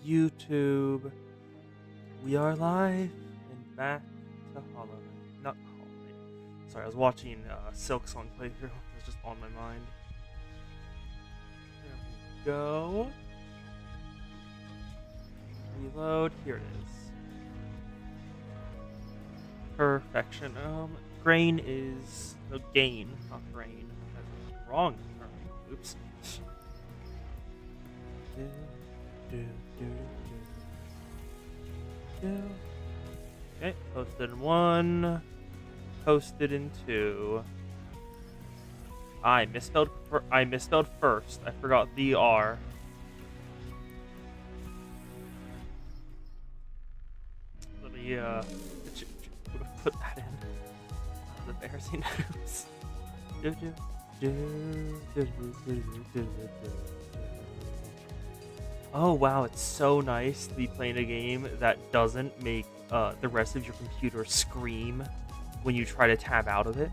YouTube. We are live and back to Hollow Knight. Not Hollow Knight. Sorry, I was watching Silk Song playthrough. It was just on my mind. There we go. Reload. Here it is. Perfection. Grain is no gain, not grain. That's wrong. Oops. Okay, posted in 1, posted in 2. I misspelled first. I forgot the R. Let me put that in. The embarrassing news. Oh wow, it's so nice to be playing a game that doesn't make the rest of your computer scream when you try to tab out of it.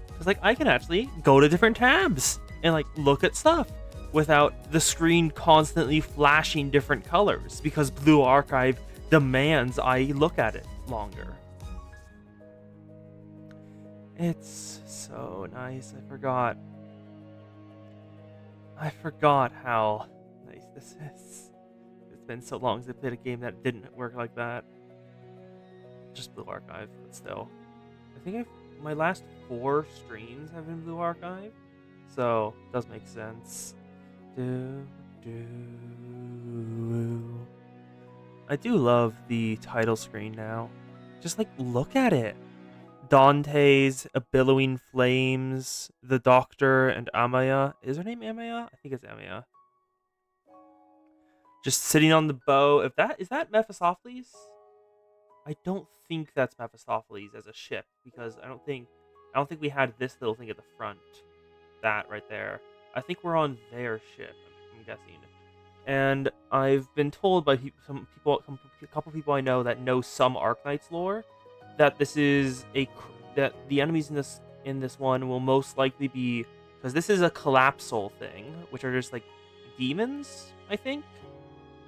Because like I can actually go to different tabs and like look at stuff without the screen constantly flashing different colors because Blue Archive demands I look at it longer. It's so nice. I forgot how nice this is. It's been so long since I played a game that didn't work like that. Just Blue Archive, but still. I think my last 4 streams have been Blue Archive, so it does make sense. I do love the title screen now. Just like look at it. Dante's, A Billowing Flames, the Doctor, and Amaya. Is her name Amaya? I think it's Amaya. Just sitting on the bow. Is that Mephistopheles? I don't think that's Mephistopheles as a ship because I don't think we had this little thing at the front. That right there. I think we're on their ship. I'm guessing. And I've been told by a couple people I know that know some Arknights lore, that that the enemies in this one will most likely be, because this is a collapsal thing, which are just like demons, I think,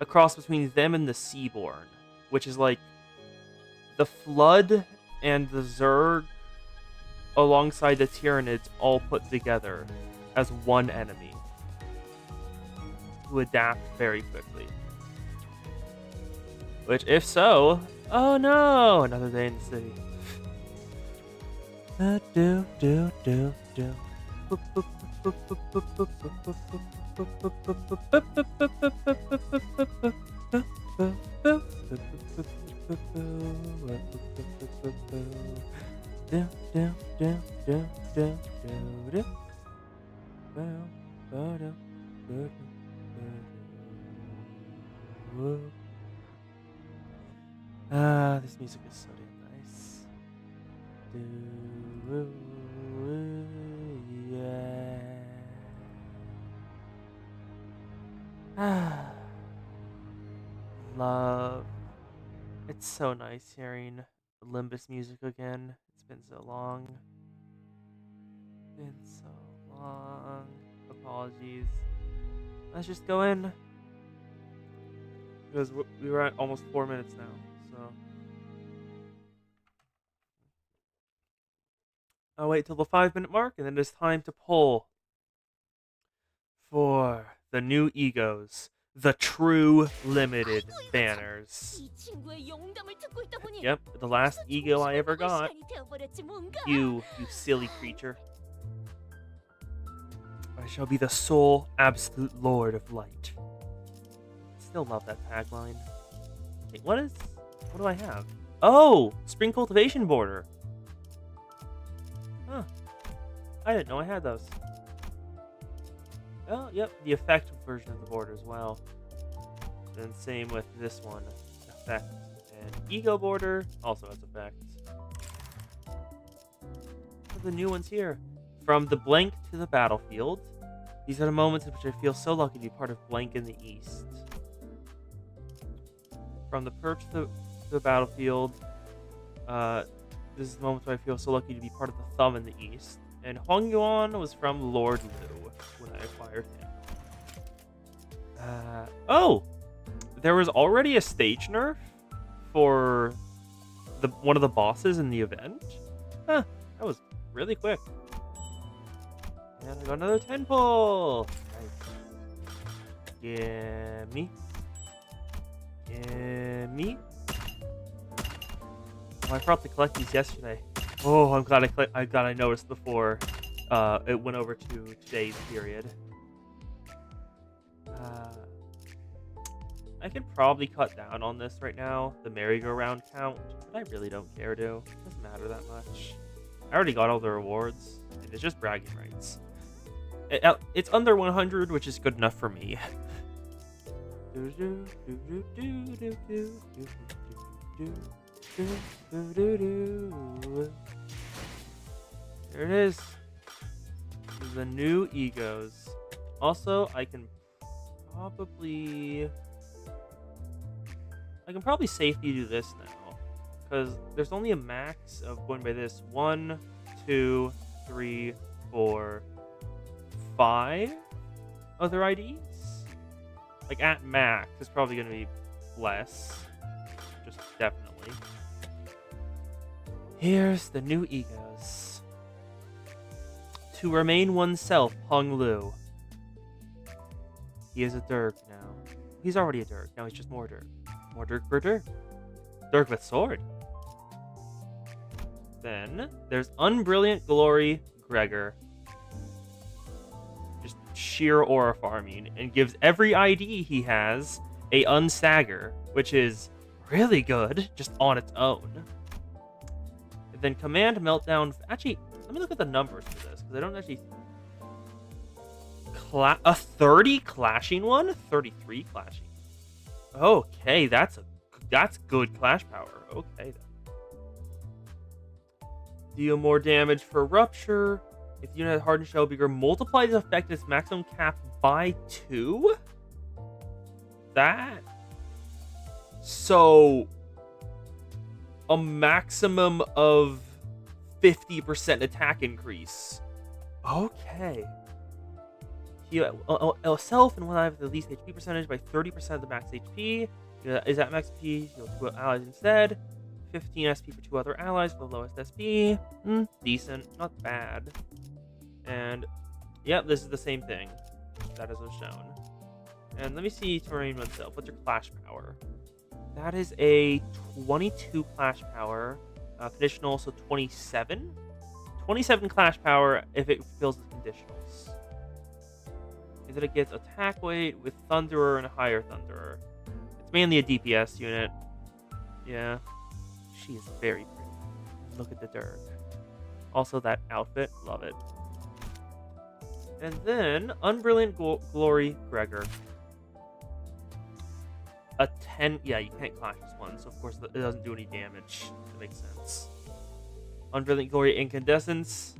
a cross between them and the Seaborn, which is like the Flood and the Zerg alongside the Tyranids all put together as one enemy who adapt very quickly. Which, if so, oh no, another day in the city. This music is so damn nice. Yeah. Love. It's so nice hearing Limbus music again. It's been so long. Apologies. Let's just go in. Because we were at almost 4 minutes now, so. I'll wait till the 5-minute mark, and then it's time to pull for the new egos, the true limited banners. Yep, the last ego I ever got. You silly creature. I shall be the sole absolute lord of light. Still love that tagline. Wait, what do I have? Oh, spring cultivation border. Huh. I didn't know I had those. Oh, yep, the effect version of the border as well. And same with this one. Effect and ego border also has effect. The new ones here. From the blank to the battlefield. These are the moments in which I feel so lucky to be part of blank in the east. From the perch to the battlefield. This is the moment where I feel so lucky to be part of the thumb in the east. And Hong Yuan was from Lord Liu when I acquired him. Oh! there was already a stage nerf for one of the bosses in the event. Huh, that was really quick. And I got another 10 pull. Nice. Gimme. Gimme. Oh, I forgot to collect these yesterday. Oh, I'm glad I noticed before it went over to today's period. I could probably cut down on this right now, the merry-go-round count, but I really don't care to. It doesn't matter that much. I already got all the rewards, and it's just bragging rights. It's under 100, which is good enough for me. There it is. The new egos. Also, I can probably safely do this now, because there's only a max of, going by this, 1, 2, 3, 4, 5 other IDs. Like, at max, it's probably going to be less. Just definitely. Here's the new egos. To remain oneself, Hung Lu. He is a Dirk now. He's already a Dirk. Now he's just more Dirk. More Dirk for Dirk. Dirk with sword. Then there's Unbrilliant Glory Gregor. Just sheer aura farming, and gives every ID he has a unstagger, which is really good just on its own. And then Command Meltdown. Actually, let me look at the numbers for this, because I don't actually. A 30 clashing one? 33 clashing. Okay, that's good clash power. Okay, then. Deal more damage for Rupture. If the unit has Hardened Shell Beaker, multiply the effect at its maximum cap by 2? So, a maximum of 50% attack increase. Okay. Heal self and when I have the least HP percentage by 30% of the max HP. Is that max HP? Heal 2 allies instead. 15 SP for 2 other allies for the lowest SP. Decent, not bad. And yep, this is the same thing that is shown. And let me see terrain oneself. What's your clash power? That is a 22 clash power. Conditional, so 27. 27 clash power if it fills the conditionals. And then it gets attack weight with Thunderer and a higher Thunderer. It's mainly a DPS unit. Yeah. She is very pretty. Look at the Dirk. Also that outfit, love it. And then Unbrilliant Glory Gregor. A 10. Yeah, you can't clash this one, so of course it doesn't do any damage. That makes sense. Unbrilliant Glory Incandescence.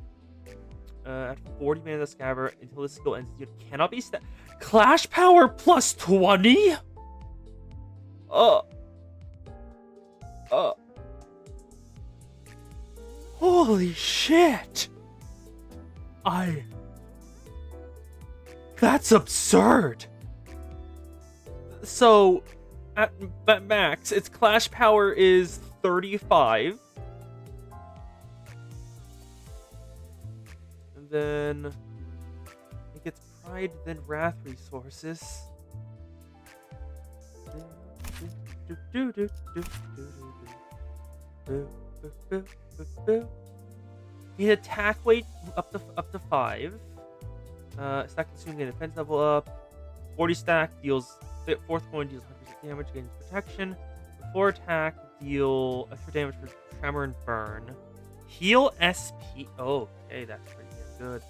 At 40 mana the Scabbard until this skill ends, you cannot be Clash power plus 20? Holy shit! That's absurd! So, at max, its clash power is 35. And then it gets Pride, then Wrath resources. Need attack weight up to 5. Stack consuming a defense level up. 40 stack deals. Fourth coin deals 100% damage, gains protection. Before attack, deal extra damage for tremor and burn. Heal SP. Oh, okay, that's pretty good.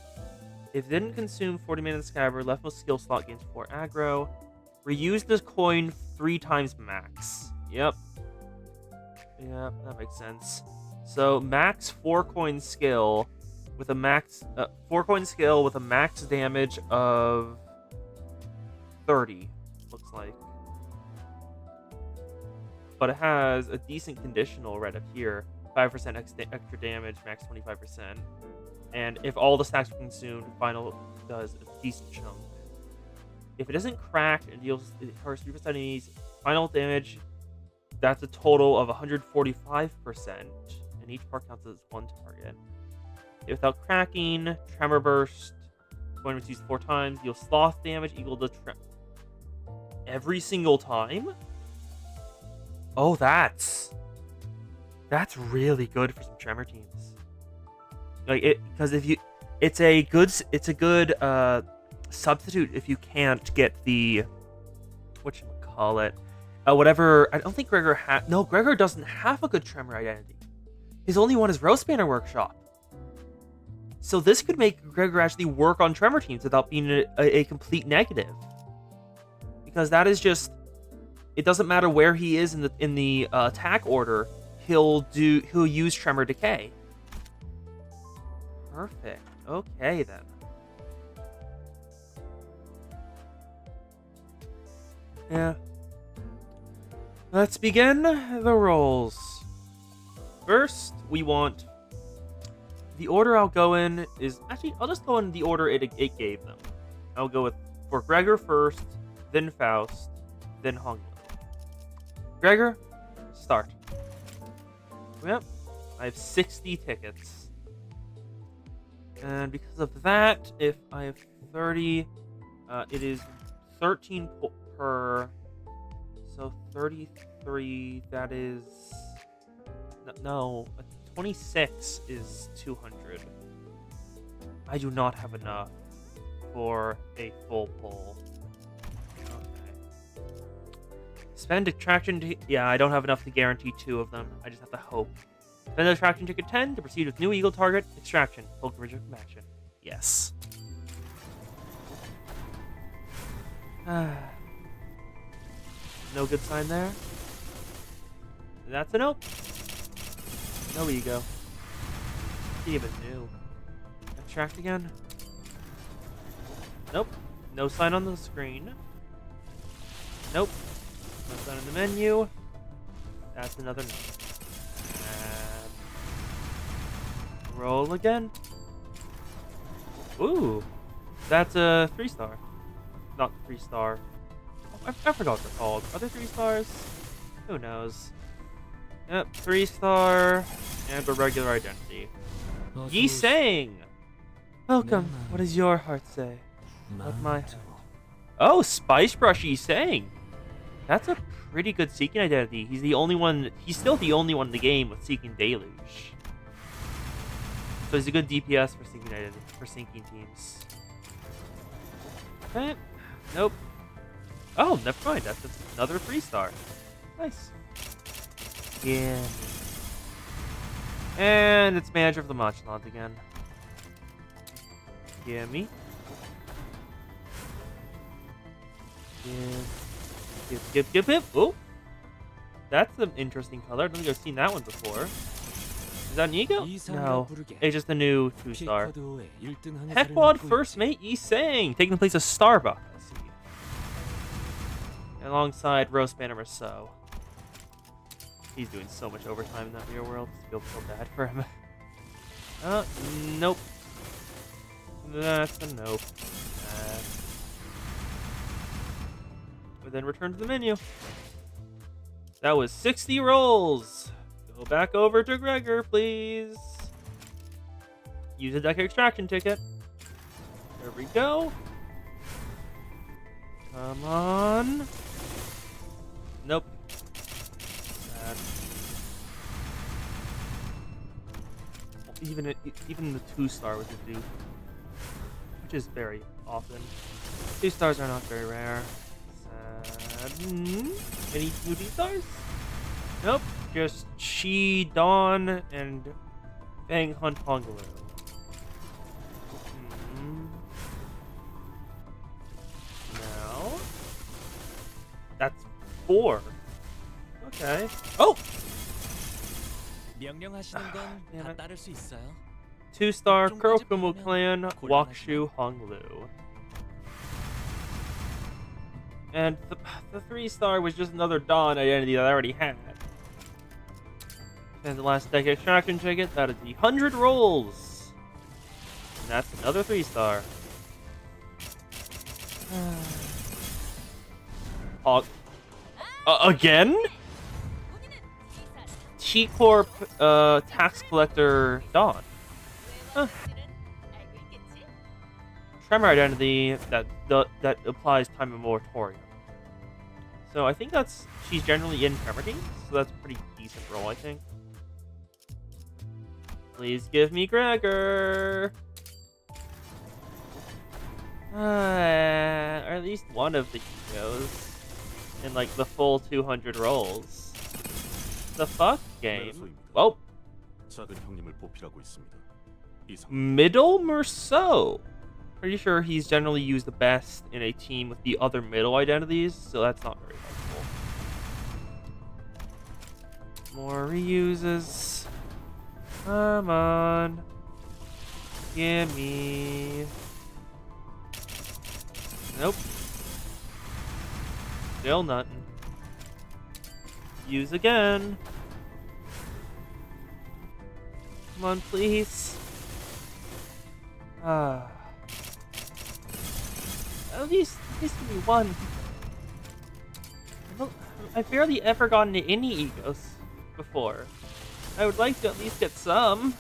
If it didn't consume 40 mana in the Scabbard, leftmost skill slot gains 4 aggro. Reuse this coin 3 times max. Yep. Yeah, that makes sense. So max 4 coin skill with a max 4 coin skill with a max damage of 30. Looks like. But it has a decent conditional right up here. 5% extra damage, max 25%. And if all the stacks are consumed, final does a decent chunk. If it doesn't crack and deals it hurts 3% enemies, final damage, that's a total of 145%, and each part counts as one target. Without cracking, Tremor Burst, when it's used 4 times, deals sloth damage equal to every single time? Oh, that's really good for some Tremor teams. Like because it's a good substitute if you can't get the whatchamacallit, whatever. I don't think Gregor Gregor doesn't have a good Tremor identity. His only one is Roast Banner Workshop. So this could make Gregor actually work on Tremor teams without being a complete negative. Because that is just, it doesn't matter where he is in the attack order, he'll use Tremor Decay. Perfect. Okay then. Yeah. Let's begin the rolls. First, we want the order I'll go in is actually I'll just go in the order it gave them. I'll go for Gregor first, then Faust, then Honglu. Gregor, start. Yep, I have 60 tickets. And because of that, if I have 30, it is 13 per. So 33, that is. No, 26 is 200. I do not have enough for a full pull. Okay. Spend attraction. Yeah, I don't have enough to guarantee 2 of them. I just have to hope. Spend attraction ticket 10 to proceed with new eagle target. Extraction. Full coverage of action. Yes. No good sign there. That's a nope. No ego. Even new. Attract again. Nope. No sign on the screen. Nope. No sign on the menu. That's another no. Roll again. Ooh. That's a 3-star. Not 3-star. I forgot what they're called. Are they 3 stars? Who knows? Yep, 3-star and a regular identity. Yi Sang! Welcome. What does your heart say? What my heart? Oh, Spice Brush Yi Sang! That's a pretty good Seeking identity. He's the only one. He's still the only one in the game with Seeking Deluge. So he's a good DPS for Seeking identity for Seeking teams. Okay. Nope. Oh, never mind. That's another 3-star. Nice. Yeah. And it's Manager of the Mochland again. Gimme. Give. Oh! That's an interesting color. I don't think I've seen that one before. Is that an ego? No. It's just a new 2-star. Headquad First Mate Yi Sang, taking the place of Starbuck. I see. Alongside Roast Banner Rousseau. He's doing so much overtime in that real world. I feel so bad for him. Nope. That's a nope. But then return to the menu. That was 60 rolls. Go back over to Gregor, please. Use a deck extraction ticket. There we go. Come on. Nope. Even the 2-star with the Duke, which is very often. 2 stars are not very rare. Any 2 D-stars? Nope. Just Chi, Dawn, and Fang Hunt Honglu. Now that's 4. Okay. Oh! 2-star Kurokumo Clan Wakushu Honglu. And the 3-star was just another Dawn identity that I already had. And the last deck extraction ticket, that is the 100 rolls. And that's another 3-star. Hog. Again? T-Corp, tax collector Dawn. Huh. Tremor identity that applies time and moratorium. So I think she's generally in Tremor games, so that's a pretty decent role, I think. Please give me Gregor. Or at least one of the egos in like the full 200 rolls. The fuck game? Well, middle Merceau. Pretty sure he's generally used the best in a team with the other middle identities, so that's not very helpful. More reuses. Come on. Gimme. Nope. Still nothing. Use again. Come on, please. At least give me one. I've barely ever gotten to any egos before. I would like to at least get some.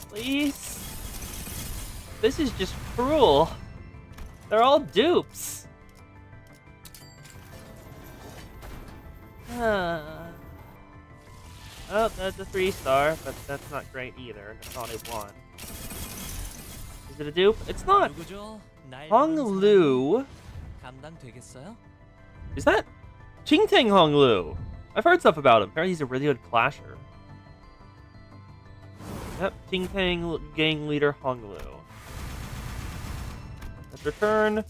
Please? This is just cruel. They're all dupes. Oh, that's a 3-star, but that's not great either. That's not a 1. Is it a dupe? It's not. Hong Lu. Is that Chingtang Hong Lu? I've heard stuff about him. Apparently he's a really good clasher. Yep, Chingtang gang leader Hong Lu. Let's return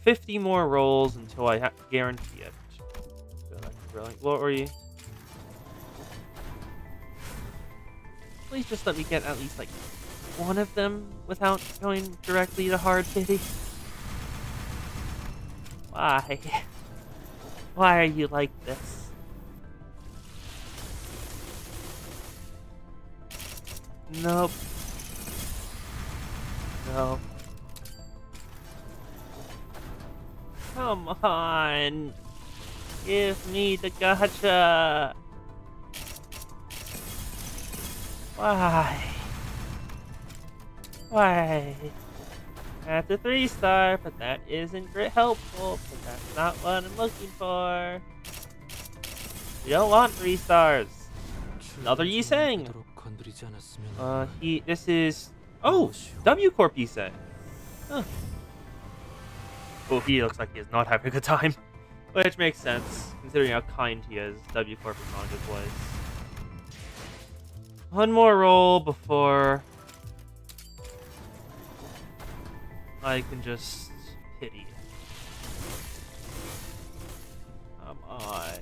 50 more rolls until I guarantee it. What were you? Please just let me get at least like one of them without going directly to hard pity. Why? Why are you like this? Nope. No. Come on. Give me the gacha. Why? Why? That's a 3-star, but that isn't great helpful, but that's not what I'm looking for. We don't want 3 stars. Another Yiseng. This is, W Corp Yiseng. Huh. Oh, he looks like he is not having a good time. Which makes sense, considering how kind he is. W Corp is not a good place. One more roll before I can just pity. Come on.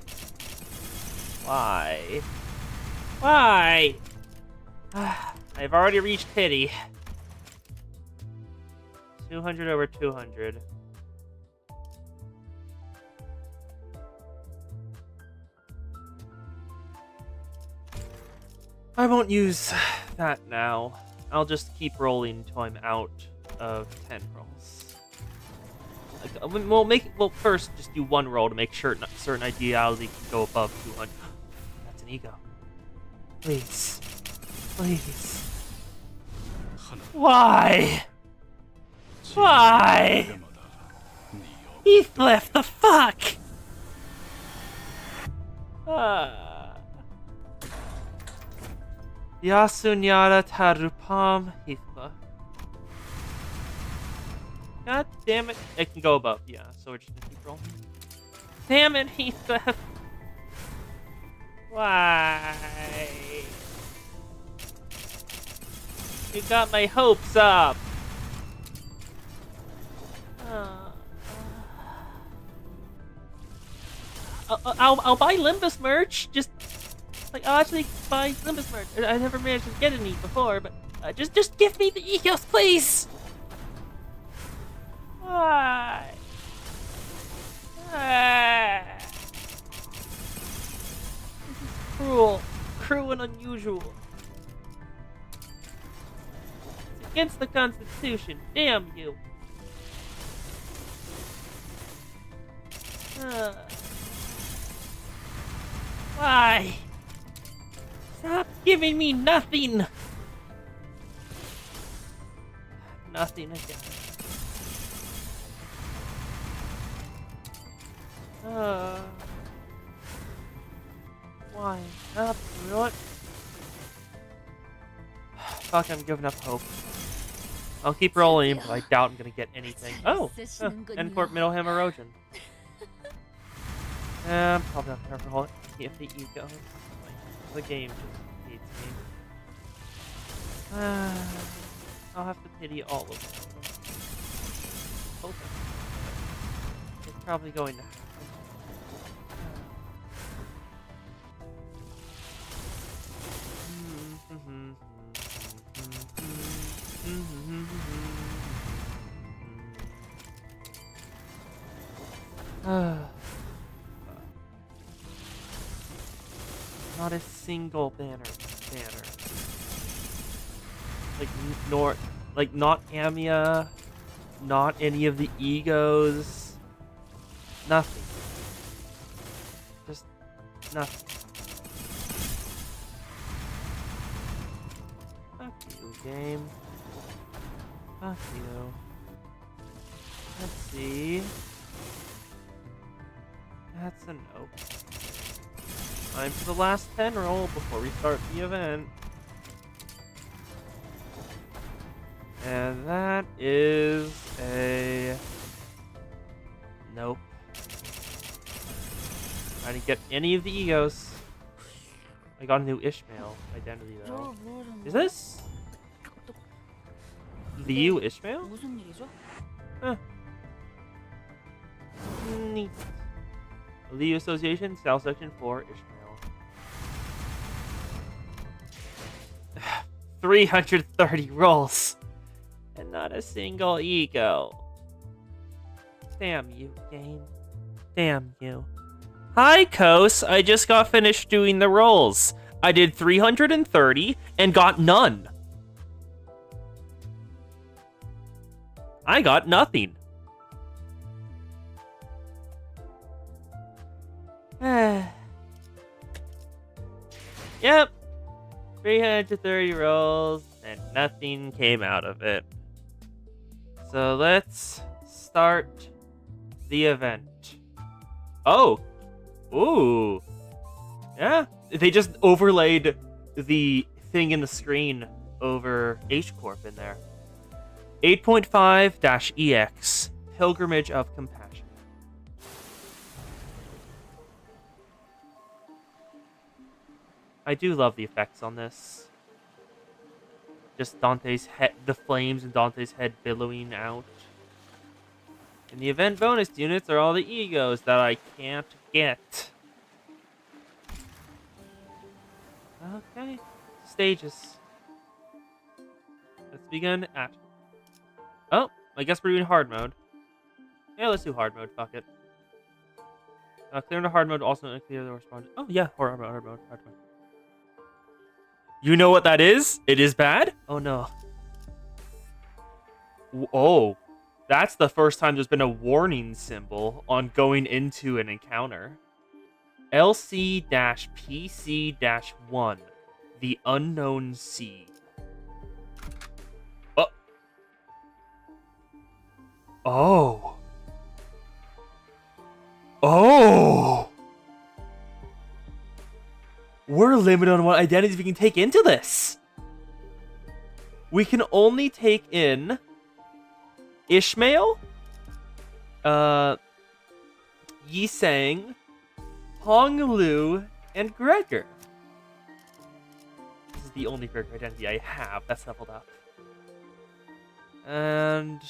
Why? Why? I've already reached pity. 200 over 200. I won't use that now. I'll just keep rolling until I'm out of 10 rolls. We'll first just do one roll to make sure certain ideality can go above 200. That's an ego. Please. Please. Why? Why? Heathcliff, the fuck? Yasunyara Tarupam Heathcliff. God damn it. It can go above, yeah, so we're just gonna keep rolling. Damn it, Heathcliff. Why? You got my hopes up. I'll buy Limbus merch. I'll actually buy Limbus merch. I never managed to get any before, but just give me the egos, please. Why? This is cruel and unusual. It's against the Constitution. Damn you. Why? Stop giving me nothing! Nothing again. Why? You know what? Fuck, I'm giving up hope. I'll keep rolling, but I doubt I'm gonna get anything. Oh! End Court Middle Ham Erosion. I'm probably not careful if the ego. The game just hates me. I'll have to pity all of them. Okay. It's probably going to happen. Not a single banner. Not Amia, not any of the egos. Nothing. Just nothing. Fuck you, game. Fuck you. Let's see. That's a nope. Time for the last 10 roll before we start the event. And that is a nope. I didn't get any of the egos. I got a new Ishmael identity though. Is this Liu Ishmael? Huh. Neat. Liu Association, Style Section 4, Ishmael. 330 rolls. And not a single ego. Damn you, game. Damn you. Hi, Kos. I just got finished doing the rolls. I did 330 and got none. I got nothing. Yep. 330 rolls and nothing came out of it. So let's start the event. Oh. Ooh. Yeah. They just overlaid the thing in the screen over H Corp in there. 8.5-EX Pilgrimage of Compassion. I do love the effects on this. Just Dante's head, the flames in Dante's head billowing out. And the event bonus units are all the egos that I can't get. Okay. Stages. Let's begin at... Oh, I guess we're doing hard mode. Yeah, let's do hard mode. Fuck it. Clearing the hard mode also clear the response. Oh yeah, hard mode. You know what that is? It is bad? Oh no. Oh, that's the first time there's been a warning symbol on going into an encounter. LC-PC-1, the unknown sea. Oh. Oh. We're limited on what identities we can take into this. We can only take in Ishmael, Yisang, Honglu, and Gregor. This is the only Gregor identity I have that's leveled up. And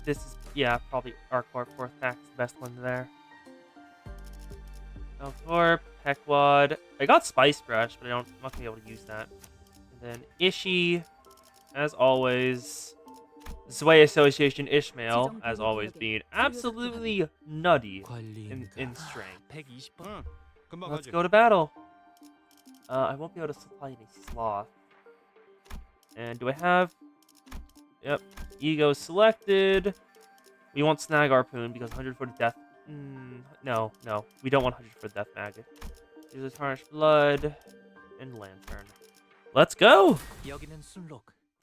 this is, yeah, probably Arcorp, Fourth Pack's the best one there. Alcorp, Pequod. I got Spice Brush, but I'm not gonna be able to use that. And then Ishi, as always. Zwei Association Ishmael, as always, being absolutely nutty in strength. Let's go to battle. I won't be able to supply any sloth. And do I have... Yep. Ego selected. We won't snag Harpoon because 140 death No. We don't want hunted for the death maggot. Use a tarnished blood and lantern. Let's go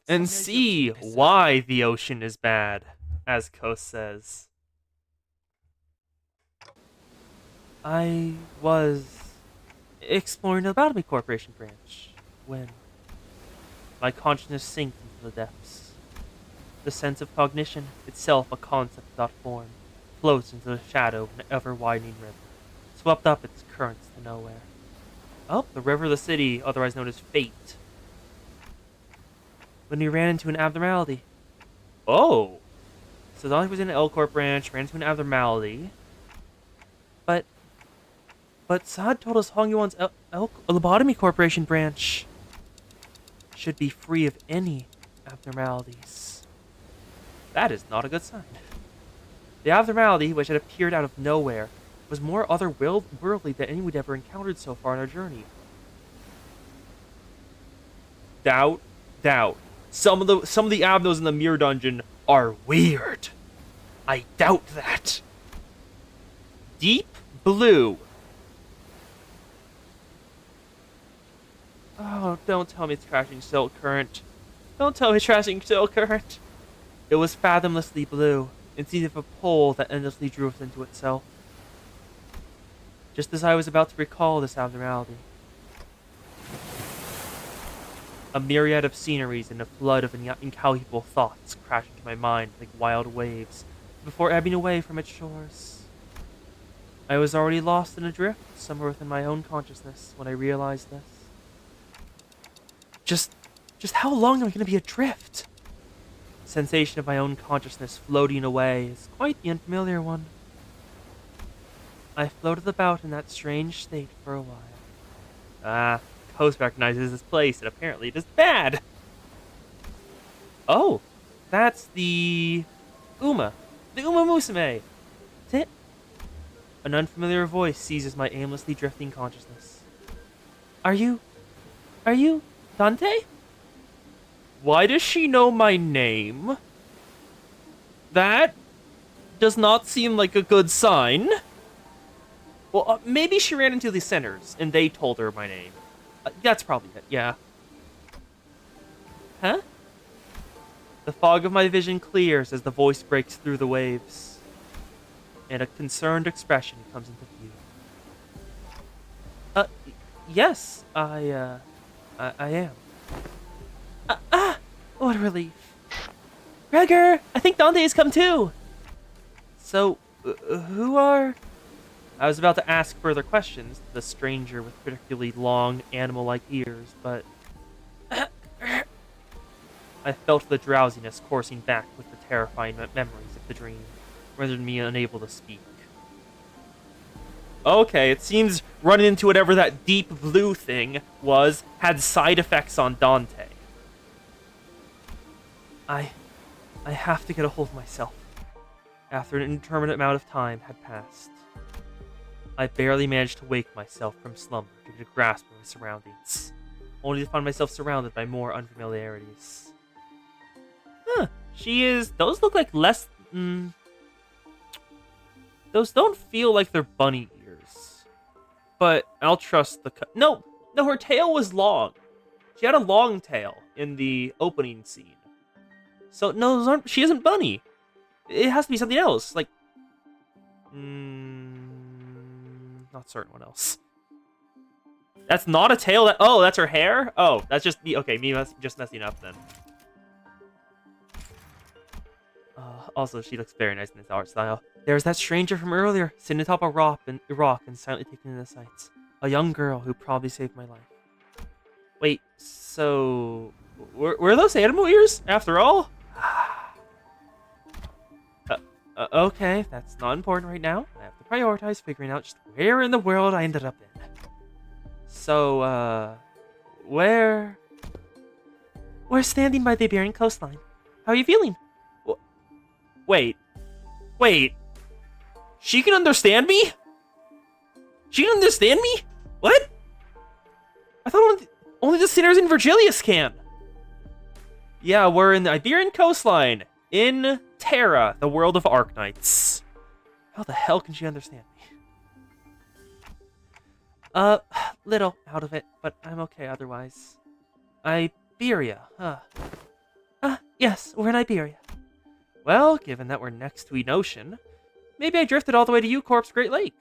and see why the ocean is bad, as Kos says. I was exploring the Botany Corporation branch when my consciousness sank into the depths. The sense of cognition, itself a concept without form, floats into the shadow of an ever-widening river, swept up its currents to nowhere. Oh, the river of the city, otherwise known as Fate. When we ran into an abnormality. Oh! So Dante was in an L Corp branch, ran into an abnormality. But Saad told us Hong Yuan's Lobotomy Corporation branch should be free of any abnormalities. That is not a good sign. The abnormality, which had appeared out of nowhere, was more otherworldly than any we'd ever encountered so far in our journey. Doubt. Some of the abnos in the mirror dungeon are weird. I doubt that. Deep blue. Oh, don't tell me it's crashing silk current. Don't tell me it's crashing silk current. It was fathomlessly blue, instead of a pole that endlessly drew us into itself. Just as I was about to recall this abnormality, a myriad of sceneries and a flood of incalculable thoughts crashed into my mind like wild waves before ebbing away from its shores. I was already lost and adrift somewhere within my own consciousness when I realized this. Just how long am I going to be adrift? The sensation of my own consciousness floating away is quite the unfamiliar one. I floated about in that strange state for a while. Kos recognizes this place, and apparently it is bad. Oh, that's the Uma. The Uma Musume. That's it. An unfamiliar voice seizes my aimlessly drifting consciousness. Are you Dante? Why does she know my name? That does not seem like a good sign. Well, maybe she ran into the sinners, and they told her my name. That's probably it, yeah. Huh? The fog of my vision clears as the voice breaks through the waves, and a concerned expression comes into view. Yes, I am. What a relief. Gregor, I think Dante has come too. So, who are... I was about to ask further questions to the stranger with particularly long, animal-like ears, but... I felt the drowsiness coursing back with the terrifying memories of the dream, rendering me unable to speak. Okay, it seems running into whatever that deep blue thing was had side effects on Dante. I have to get a hold of myself. After an indeterminate amount of time had passed, I barely managed to wake myself from slumber to get a grasp of my surroundings, only to find myself surrounded by more unfamiliarities. Huh, those look like less... Those don't feel like they're bunny ears. But I'll trust the... No, her tail was long. She had a long tail in the opening scene. So, no, those aren't... She isn't bunny. It has to be something else. Like... not certain what else. That's not a tail. Oh, that's her hair? Oh, that's just me. Okay, me just messing up then. Also, she looks very nice in this art style. There's that stranger from earlier, sitting atop a rock and silently taking in the sights. A young girl who probably saved my life. Wait, so... Were those animal ears, after all? Okay, that's not important right now. I have to prioritize figuring out just where in the world I ended up in. So, we're standing by the Iberian coastline. How are you feeling? Wait. She can understand me? She can understand me? What? I thought only the sinners in Virgilius can. Yeah, we're in the Iberian coastline. In Terra, the world of Arknights. How the hell can she understand me? Little out of it, but I'm okay otherwise. Iberia, huh? Yes, we're in Iberia. Well, given that we're next to an ocean, maybe I drifted all the way to U-Corp's Great Lake.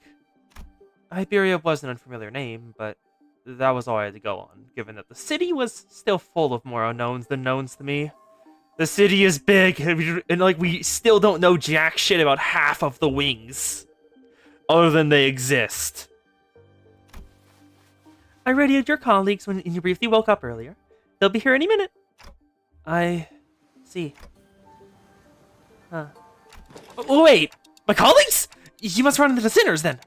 Iberia was an unfamiliar name, but that was all I had to go on, given that the city was still full of more unknowns than knowns to me. The city is big, and like we still don't know jack shit about half of the wings, other than they exist. I radioed your colleagues when you briefly woke up earlier. They'll be here any minute. I see. Huh. Oh, wait! My colleagues? You must run into the sinners, then!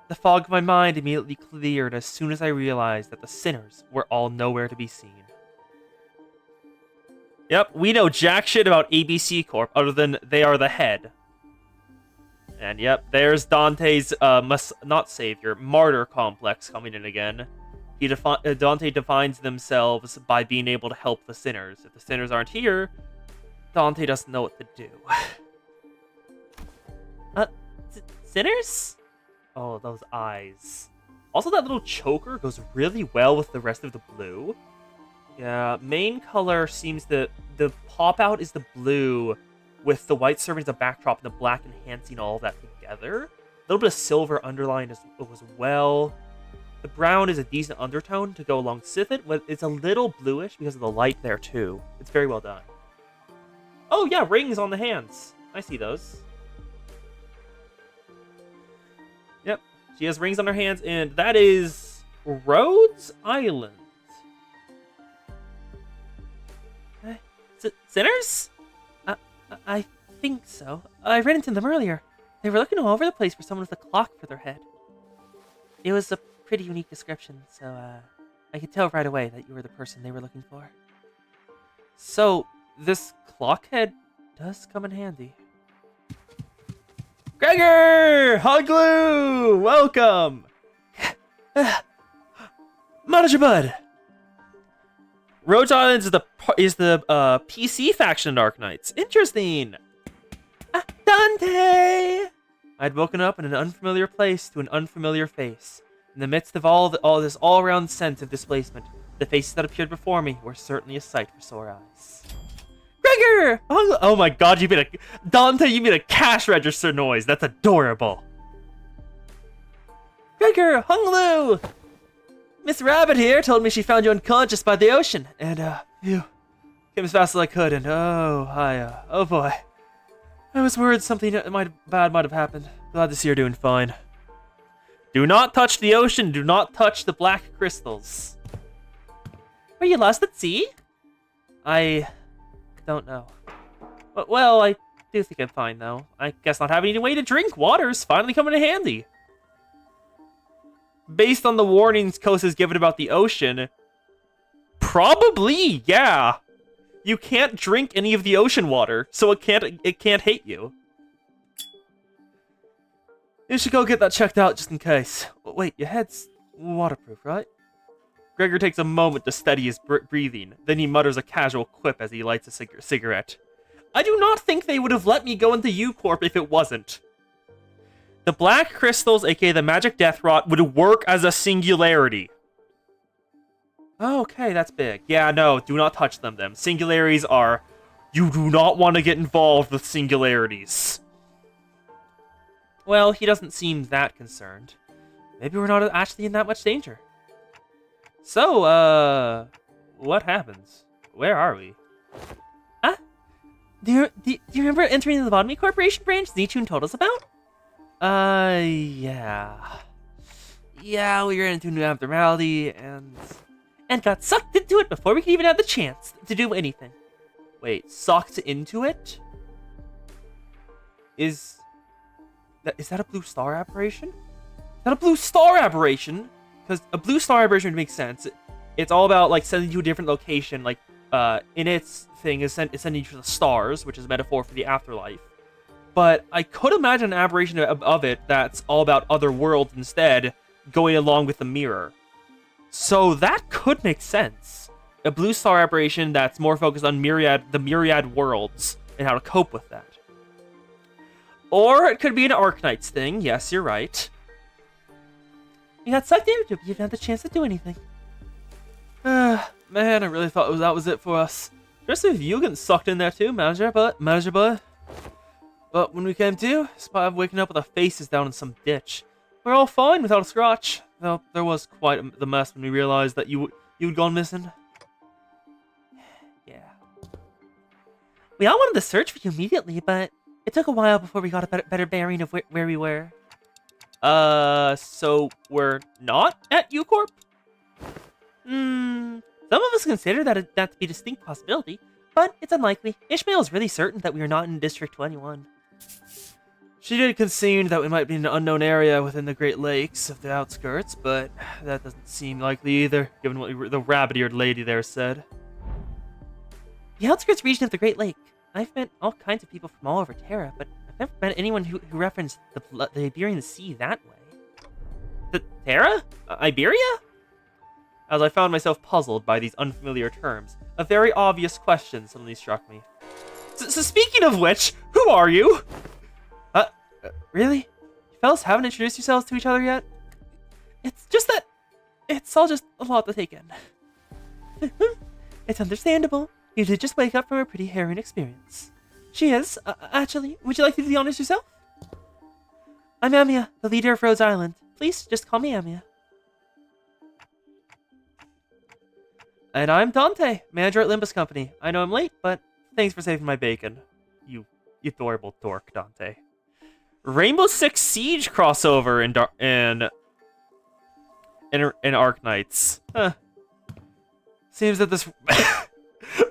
The fog of my mind immediately cleared as soon as I realized that the sinners were all nowhere to be seen. Yep, we know jack shit about ABC Corp other than they are the head. And yep, there's Dante's, not savior, martyr complex coming in again. Dante defines themselves by being able to help the sinners. If the sinners aren't here, Dante doesn't know what to do. Sinners? Oh, those eyes. Also, that little choker goes really well with the rest of the blue. Yeah, main color seems to... The pop-out is the blue, with the white serving as a backdrop and the black enhancing all of that together. A little bit of silver underline as well. The brown is a decent undertone to go along with it, but it's a little bluish because of the light there, too. It's very well done. Oh, yeah, rings on the hands. I see those. Yep, she has rings on her hands, and that is Rhodes Island. Sinners? I think so. I ran into them earlier. They were looking all over the place for someone with a clock for their head. It was a pretty unique description, so I could tell right away that you were the person they were looking for. So, this clock head does come in handy. Gregor! Hoggloo! Welcome! Manager Bud! Rhodes Island is the PC faction in Dark Knights. Interesting! Dante! I'd woken up in an unfamiliar place to an unfamiliar face. In the midst of all this all-around sense of displacement, the faces that appeared before me were certainly a sight for sore eyes. Gregor! Oh my god, you made a cash register noise. That's adorable. Gregor, Hunglu! Miss Rabbit here told me she found you unconscious by the ocean, and, came as fast as I could, and, oh boy. I was worried something bad might have happened. Glad to see you're doing fine. Do not touch the ocean, do not touch the black crystals. Were you lost at sea? I don't know. Well, I do think I'm fine, though. I guess not having any way to drink water is finally coming in handy. Based on the warnings Kos has given about the ocean, probably, yeah. You can't drink any of the ocean water, so it can't hate you. You should go get that checked out just in case. Wait, your head's waterproof, right? Gregor takes a moment to steady his breathing, then he mutters a casual quip as he lights a cigarette. I do not think they would have let me go into U-Corp if it wasn't. The black crystals, aka the magic death rot, would work as a singularity. Okay, that's big. Yeah, no, do not touch them then. Singularities are... You do not want to get involved with singularities. Well, he doesn't seem that concerned. Maybe we're not actually in that much danger. So, what happens? Where are we? Do you remember entering the Lobotomy Corporation branch Zichun told us about? Yeah. Yeah, we ran into a new abnormality, and got sucked into it before we could even have the chance to do anything. Wait, sucked into it? Is that a blue star aberration? Is that a blue star aberration? Because a blue star aberration would make sense. It's all about, like, sending you to a different location. Like, in its thing, is sending you to the stars, which is a metaphor for the afterlife. But I could imagine an aberration of it that's all about other worlds instead, going along with the mirror. So that could make sense. A blue star aberration that's more focused on the myriad worlds and how to cope with that. Or it could be an Arknight's thing. Yes, you're right. You got sucked into it, but you didn't have the chance to do anything. Man, I really thought that was it for us. Especially with you getting sucked in there too, manager boy. But when we came to, spot of waking up with our faces down in some ditch. We're all fine without a scratch. Though there was quite the mess when we realized that you'd gone missing. Yeah. We all wanted to search for you immediately, but it took a while before we got a better bearing of where we were. So we're not at U-Corp? Some of us consider that to be a distinct possibility, but it's unlikely. Ishmael is really certain that we are not in District 21. She did concede that we might be in an unknown area within the Great Lakes of the outskirts, but that doesn't seem likely either, given what the rabbit-eared lady there said. The outskirts region of the Great Lake. I've met all kinds of people from all over Terra, but I've never met anyone who referenced the Iberian Sea that way. The Terra? Iberia? As I found myself puzzled by these unfamiliar terms, a very obvious question suddenly struck me. So speaking of which, who are you? Really? You fellas haven't introduced yourselves to each other yet? It's just that it's all just a lot to take in. It's understandable. You did just wake up from a pretty harrowing experience. She is. Actually, would you like to do the honors yourself? I'm Amia, the leader of Rhodes Island. Please, just call me Amia. And I'm Dante, manager at Limbus Company. I know I'm late, but thanks for saving my bacon. You adorable dork, Dante. Rainbow Six Siege crossover in Arknights. Huh. Seems that this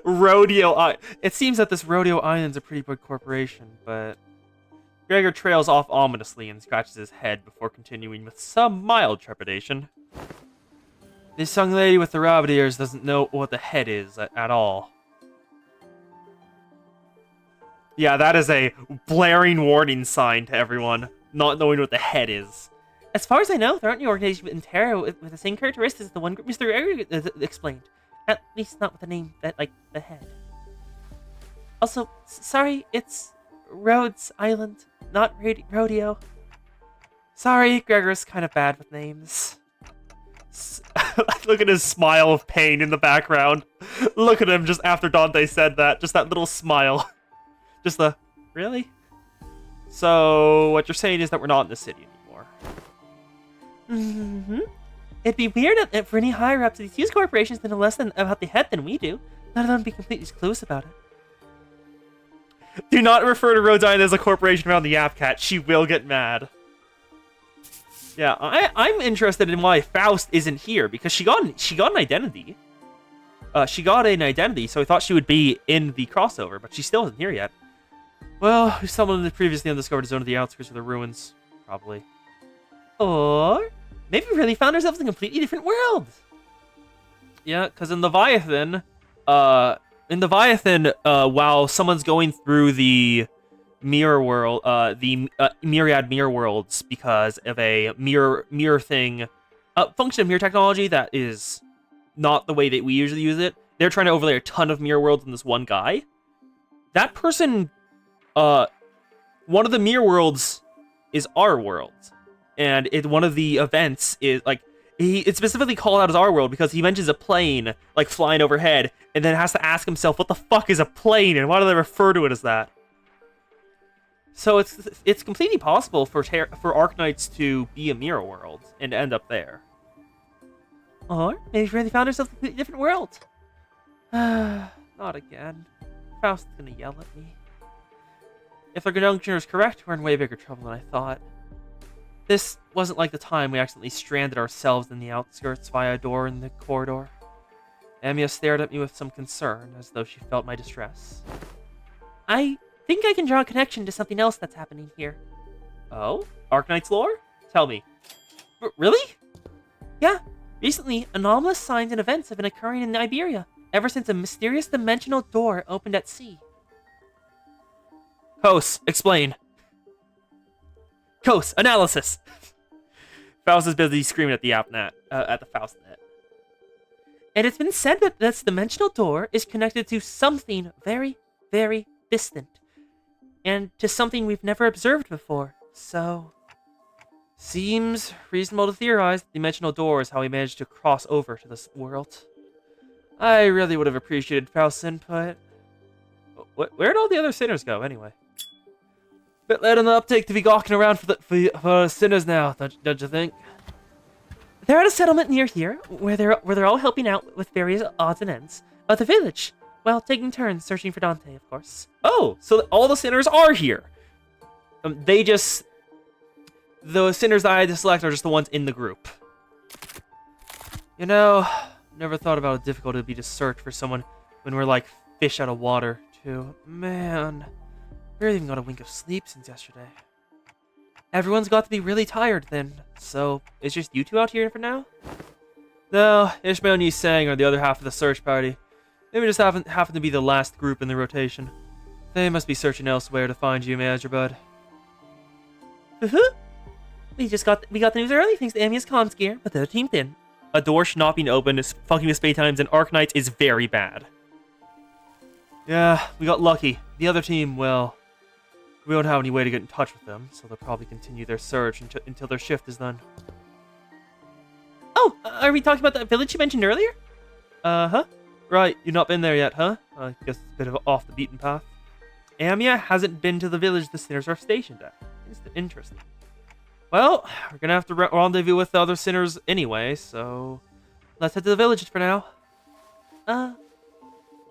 rodeo. It seems that this Rodeo Island's a pretty big corporation, but Gregor trails off ominously and scratches his head before continuing with some mild trepidation. This young lady with the rabbit ears doesn't know what the head is at all. Yeah, that is a blaring warning sign to everyone, not knowing what the head is. As far as I know, there aren't any organizations in Terra with the same characteristics as the one group Mr. Eric explained. At least not with the name that, like, the head. Also, sorry, it's Rhodes Island, not Rodeo. Sorry, Gregor's kind of bad with names. Look at his smile of pain in the background. Look at him just after Dante said that. Just that little smile. Just the, really? So, what you're saying is that we're not in the city anymore. Mm-hmm. It'd be weird for any higher ups of these huge corporations to know less about the head than we do, let alone be completely clueless about it. Do not refer to Rhodes Island as a corporation around the Yapcat. She will get mad. Yeah, I'm interested in why Faust isn't here, because she got an identity. She got an identity, so I thought she would be in the crossover, but she still isn't here yet. Well, someone in the previously undiscovered zone of the outskirts of the ruins, probably. Or maybe we really found ourselves in a completely different world. Yeah, because in Leviathan, while someone's going through the mirror world, the myriad mirror worlds, because of a mirror thing, function of mirror technology that is not the way that we usually use it. They're trying to overlay a ton of mirror worlds on this one guy. That person, one of the mirror worlds is our world, and one of the events is like it's specifically called out as our world because he mentions a plane like flying overhead, and then has to ask himself, what the fuck is a plane, and why do they refer to it as that? So it's completely possible for Arknights to be a mirror world and end up there. Or maybe we really found ourselves in a completely different world. Not again. Faust's gonna yell at me. If the conjunction is correct, we're in way bigger trouble than I thought. This wasn't like the time we accidentally stranded ourselves in the outskirts via a door in the corridor. Amia stared at me with some concern, as though she felt my distress. I think I can draw a connection to something else that's happening here. Oh? Arknight's lore? Tell me. Really? Yeah. Recently, anomalous signs and events have been occurring in Iberia, ever since a mysterious dimensional door opened at sea. Kos, explain. Kos, analysis! Faust is busy screaming at the AppNet, at the FaustNet. And it's been said that this dimensional door is connected to something very, very distant. and to something we've never observed before, so... Seems reasonable to theorize that the dimensional door is how we managed to cross over to this world. I really would have appreciated Faust's input. Where'd all the other sinners go, anyway? Bit late on the uptake to be gawking around for sinners now, don't you think? They're at a settlement near here, where they're all helping out with various odds and ends of the village, while taking turns searching for Dante, of course. Oh, so all the sinners are here. The sinners that I had to select are just the ones in the group. You know, never thought about how difficult it would be to search for someone when we're like fish out of water, too. Man, barely even got a wink of sleep since yesterday. Everyone's got to be really tired then, so it's just you two out here for now? No, Ishmael and Yisang are the other half of the search party. They just happen to be the last group in the rotation. They must be searching elsewhere to find you, Manager Bud. We got the news early thanks to Amia's comms gear, but the team didn't. A door should not be open, is fucking with space times, and Arknights is very bad. Yeah, we got lucky. The other team, well, we don't have any way to get in touch with them, so they'll probably continue their search until their shift is done. Oh, are we talking about that village you mentioned earlier? Uh-huh. Right, you've not been there yet, huh? I guess it's a bit of off the beaten path. Amia hasn't been to the village the sinners are stationed at. It's interesting. Well, we're gonna have to rendezvous with the other sinners anyway, so let's head to the village for now.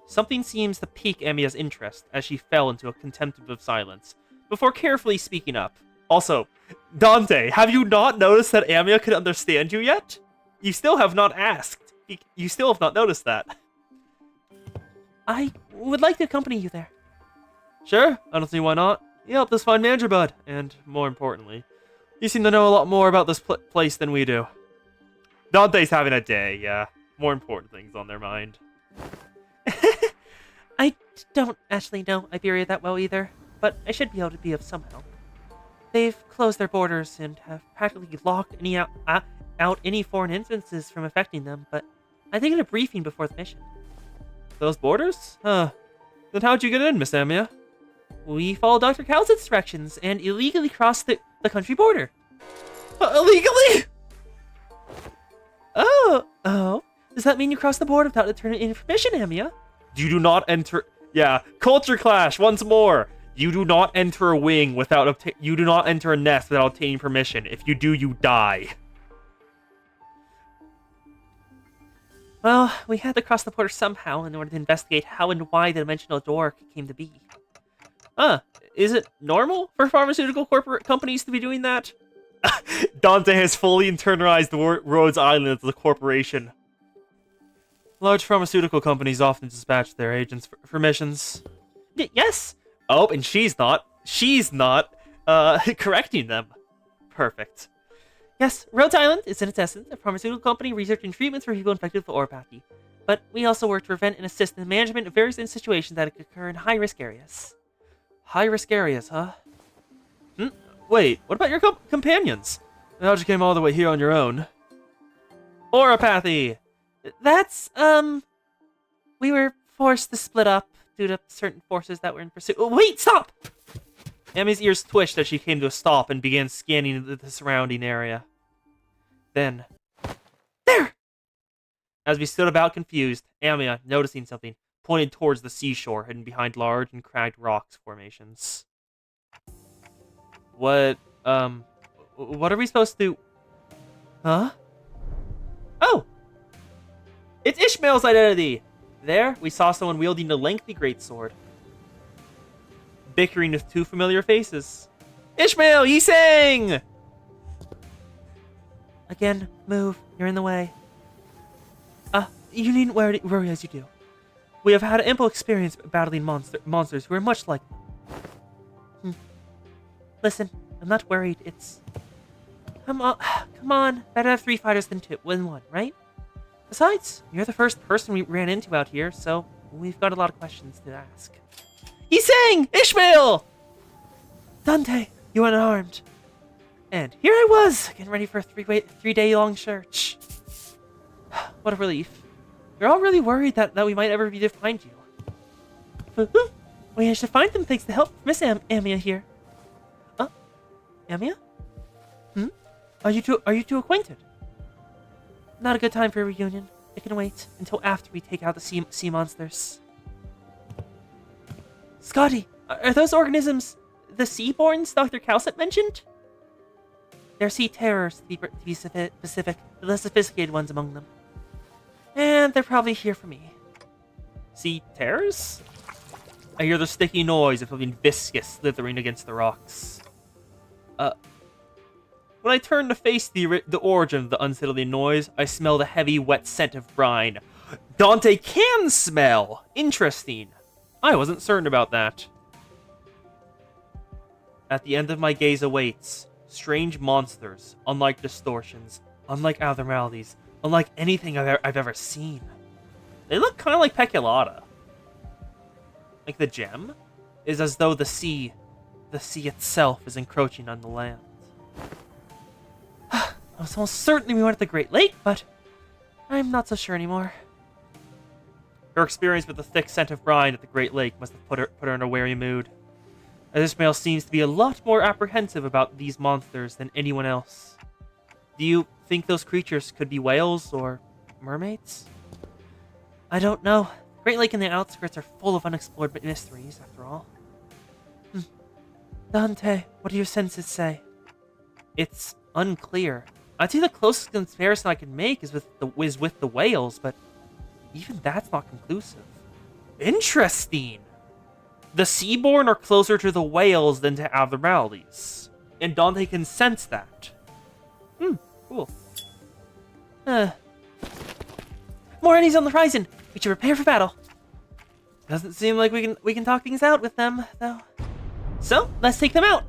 Something seems to pique Amia's interest as she fell into a contemplative silence before carefully speaking up. Also, Dante, have you not noticed that Amia could understand you yet? You still have not asked. You still have not noticed that. I would like to accompany you there. Sure, I don't see why not. You helped us find Manager Bud, and more importantly, you seem to know a lot more about this place than we do. Dante's having a day, yeah. More important things on their mind. I don't actually know Iberia that well either, but I should be able to be of some help. They've closed their borders and have practically locked out any foreign influences from affecting them, but I think in a briefing before the mission. Those borders? Huh. Then how'd you get in, Miss Amia? We followed Dr. Calzit's directions and illegally crossed the country border. Illegally? Oh. Does that mean you crossed the border without turning in permission, Amia? You do not enter... Yeah, culture clash, once more. You do not enter a wing without... You do not enter a nest without obtaining permission. If you do, you die. Well, we had to cross the border somehow in order to investigate how and why the dimensional door came to be. Is it normal for pharmaceutical corporate companies to be doing that? Dante has fully internalized Rhodes Island as a corporation. Large pharmaceutical companies often dispatch their agents for missions. Yes. Oh, and she's not correcting them. Perfect. Yes, Rhodes Island is in its essence a pharmaceutical company researching treatments for people infected with oropathy. But we also work to prevent and assist in the management of various situations that occur in high-risk areas. High-risk areas, huh? Wait, what about your companions? How'd you came all the way here on your own? Oropathy! That's, we were forced to split up due to certain forces that were in pursuit. Oh, wait, stop! Ami's ears twitched as she came to a stop and began scanning the surrounding area. Then... There! As we stood about confused, Amia, noticing something, pointed towards the seashore hidden behind large and cragged rocks formations. What are we supposed to... Huh? Oh! It's Ishmael's identity! There, we saw someone wielding a lengthy greatsword. Bickering with two familiar faces. Ishmael, Yisang! Again, move. You're in the way. You needn't worry as you do. We have had ample experience battling monsters who are much like them. Listen, I'm not worried. It's... Come on. Better to have 3 fighters than 1, right? Besides, you're the first person we ran into out here, so we've got a lot of questions to ask. Yisang! Ishmael! Dante, you were unarmed. And here I was, getting ready for a 3-day-long search. What a relief. You're all really worried that we might ever be to find you. We managed to find them thanks to the help of Miss Amia here. Amia? Are you two acquainted? Not a good time for a reunion. It can wait until after we take out the sea monsters. Scotty, are those organisms the seaborns Dr. Cowsett mentioned? They're sea terrors, to be specific, the less sophisticated ones among them. And they're probably here for me. Sea terrors? I hear the sticky noise of something viscous slithering against the rocks. When I turn to face the origin of the unsettling noise, I smell the heavy, wet scent of brine. Dante can smell! Interesting. I wasn't certain about that. At the end of my gaze awaits strange monsters, unlike distortions, unlike abnormalities, unlike anything I've ever seen. They look kind of like Peculata. Like the gem is as though the sea itself is encroaching on the land. I was almost certain we weren't at the Great Lake, but I'm not so sure anymore. Her experience with the thick scent of brine at the Great Lake must have put her in a wary mood. Ismail seems to be a lot more apprehensive about these monsters than anyone else. Do you think those creatures could be whales or mermaids? I don't know. The Great Lake and the outskirts are full of unexplored mysteries, after all. Dante, what do your senses say? It's unclear. I'd say the closest comparison I can make is with the whales, but even that's not conclusive. Interesting. The seaborn are closer to the whales than to abnormalities, and Dante can sense that. Cool. More enemies on the horizon. We should prepare for battle. Doesn't seem like we can talk things out with them, though. So let's take them out.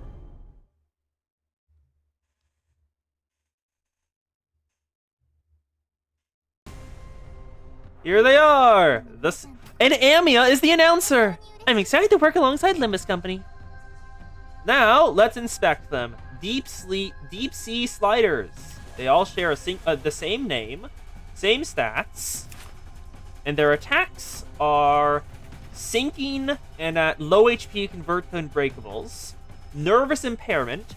Here they are! And Amia is the announcer! I'm excited to work alongside Limbus Company. Now, let's inspect them. Deep sea sliders. They all share the same name, same stats, and their attacks are sinking and at low HP convert to unbreakables, nervous impairment,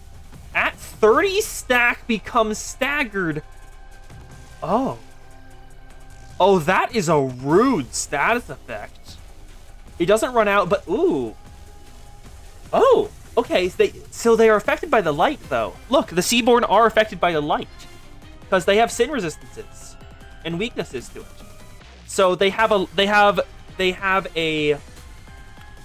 at 30 stack becomes staggered. Oh, that is a rude status effect. It doesn't run out, but ooh. Oh, okay. So they are affected by the light, though. Look, the Seaborn are affected by the light because they have sin resistances and weaknesses to it. So they have a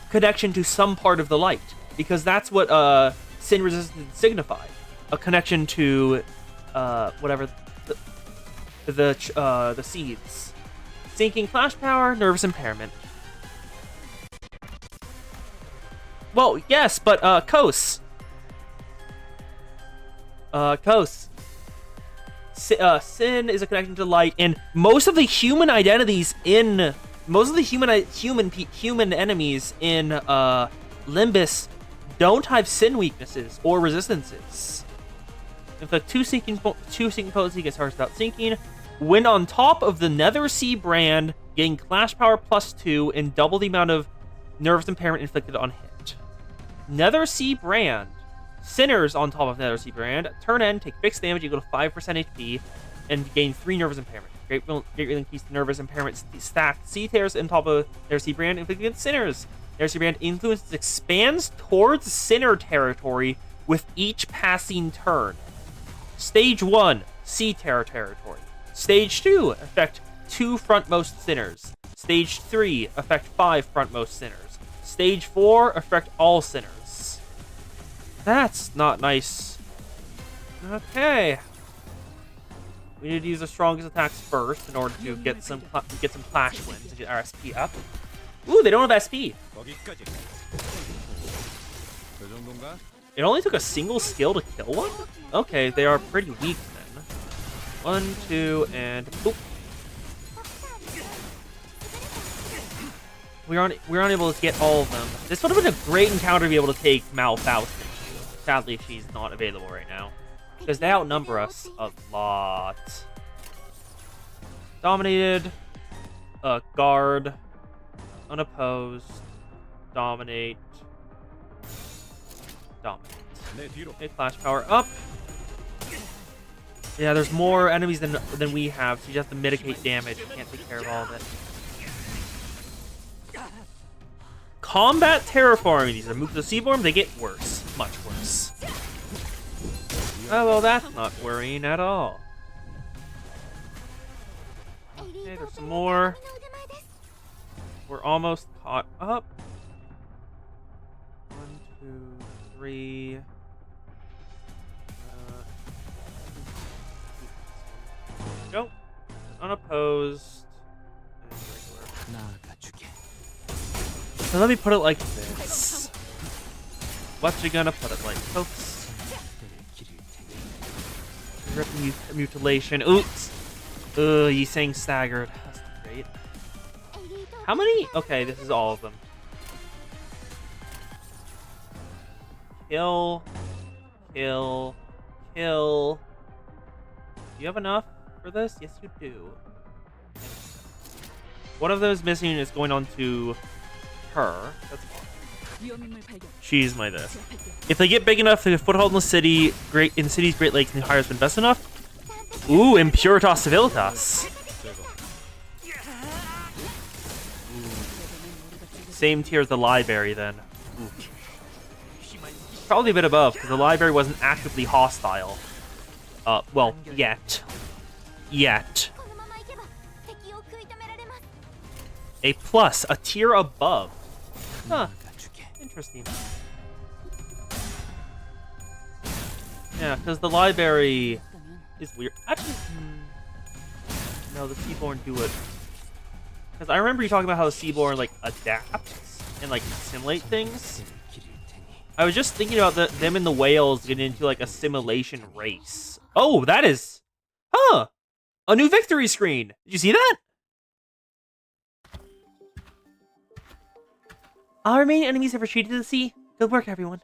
connection to some part of the light because that's what sin resistance signify. A connection to whatever the seeds. Sinking flash power, nervous impairment. Well, yes, but Kos. Sin is a connection to light, and most of the human identities in human enemies in Limbus don't have sin weaknesses or resistances. If the two sinking potency gets harsh without sinking, when on top of the Nether Sea brand, getting Clash Power +2 and double the amount of nervous impairment inflicted on hit. Nether Sea brand. Sinners on top of Nether Sea brand. Turn end, take fixed damage equal to 5% HP, and gain 3 nervous impairment. Greatly increase the nervous impairment stacked Sea Tears on top of Nether Sea brand inflicted against Sinners. Nether Sea brand influence expands towards Sinner territory with each passing turn. Stage 1, Sea Terror territory. Stage 2, affect 2 frontmost sinners. Stage 3, affect 5 frontmost sinners. Stage 4, affect all sinners. That's not nice. Okay. We need to use the strongest attacks first in order to get some clash wins and get our SP up. Ooh, they don't have SP. It only took a single skill to kill one? Okay, they are pretty weak then. 1, 2, and boop. We aren't able to get all of them. This would have been a great encounter to be able to take Faust. Sadly, she's not available right now. Because they outnumber us a lot. Dominated. Guard. Unopposed. Dominate. Dominate. Okay, flash power up. Yeah, there's more enemies than we have, so you have to mitigate damage. You can't take care of all of it. Combat terraforming. These are moved to the Seaborn, they get worse. Much worse. Oh, well, that's not worrying at all. Okay, there's some more. We're almost caught up. 1, 2, 3. Nope. Unopposed. And regular. So let me put it like this. What you gonna put it like, folks? Ripping mutilation. Oops. Ugh, you saying staggered. That's not great. How many? Okay, this is all of them. Kill. Kill. Kill. Do you have enough for this? Yes, you do. One of those missing is going on to her. That's fine. She's my this. If they get big enough to foothold in the city, in the city's Great Lakes, and the hire's been best enough. Ooh, Impuritas Civilitas. Same tier as the library, then. Ooh. Probably a bit above, because the library wasn't actively hostile. Well, yet. Yet. A plus, a tier above. Huh. Interesting. Yeah, because the library is weird. Actually, no, the Seaborn do it. Because I remember you talking about how the Seaborn, like, adapts and, like, assimilate things. I was just thinking about them and the whales getting into, like, a simulation race. Oh, that is... Huh! A new victory screen! Did you see that? Our main enemies have retreated to the sea. Good work, everyone.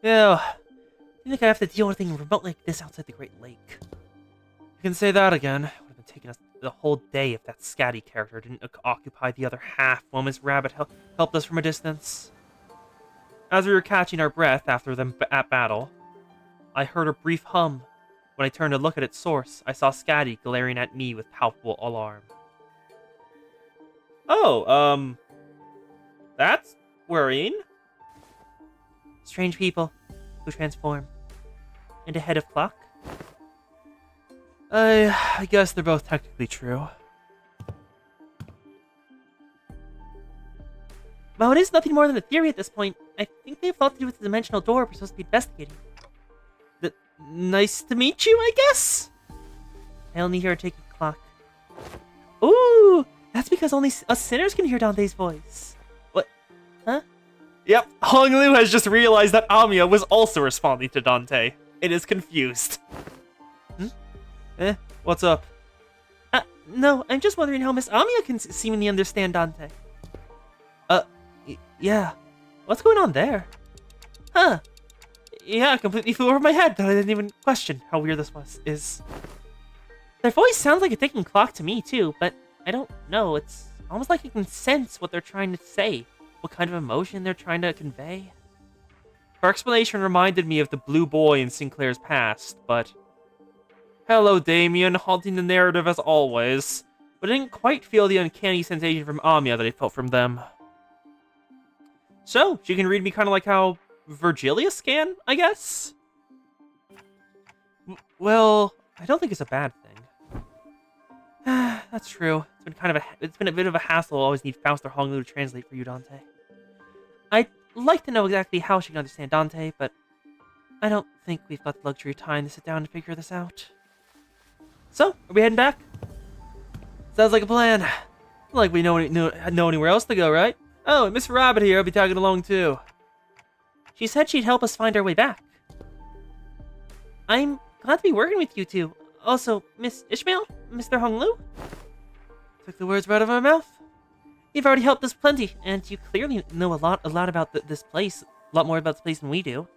Yeah. I think I have to deal with anything remote like this outside the Great Lake. You can say that again. It would have been taking us the whole day if that Scatty character didn't occupy the other half while Miss Rabbit helped us from a distance. As we were catching our breath after them at battle, I heard a brief hum. When I turned to look at its source, I saw Scatty glaring at me with palpable alarm. Oh, that's worrying. Strange people who transform into head of clock. I guess they're both technically true. Well, it is nothing more than a theory at this point. I think they have thought to do with the dimensional door we're supposed to be investigating. Nice to meet you, I guess? I only hear a ticking clock. Ooh, that's because only us sinners can hear Dante's voice. What? Huh? Yep, Hong Lu has just realized that Amiya was also responding to Dante. It is confused. What's up? No, I'm just wondering how Miss Amiya can seemingly understand Dante. Yeah. What's going on there? Huh. Yeah, completely flew over my head that I didn't even question how weird this is. Their voice sounds like a ticking clock to me, too, but I don't know. It's almost like you can sense what they're trying to say, what kind of emotion they're trying to convey. Her explanation reminded me of the blue boy in Sinclair's past, but... Hello, Damien, haunting the narrative as always. But I didn't quite feel the uncanny sensation from Amiya that I felt from them. So, she can read me kind of like how Virgilius can, I guess? Well, I don't think it's a bad thing. That's true. It's been a bit of a hassle. I'll always need Faust or Hong Lu to translate for you, Dante. I'd like to know exactly how she can understand Dante, but I don't think we've got the luxury of time to sit down and figure this out. So, are we heading back? Sounds like a plan. Like we know anywhere else to go, right? Oh, and Miss Rabbit here will be tagging along too. She said she'd help us find our way back. I'm glad to be working with you two. Also, Miss Ishmael, Mr. Hong Lu. Took the words right out of my mouth. You've already helped us plenty, and you clearly know a lot about this place. A lot more about this place than we do.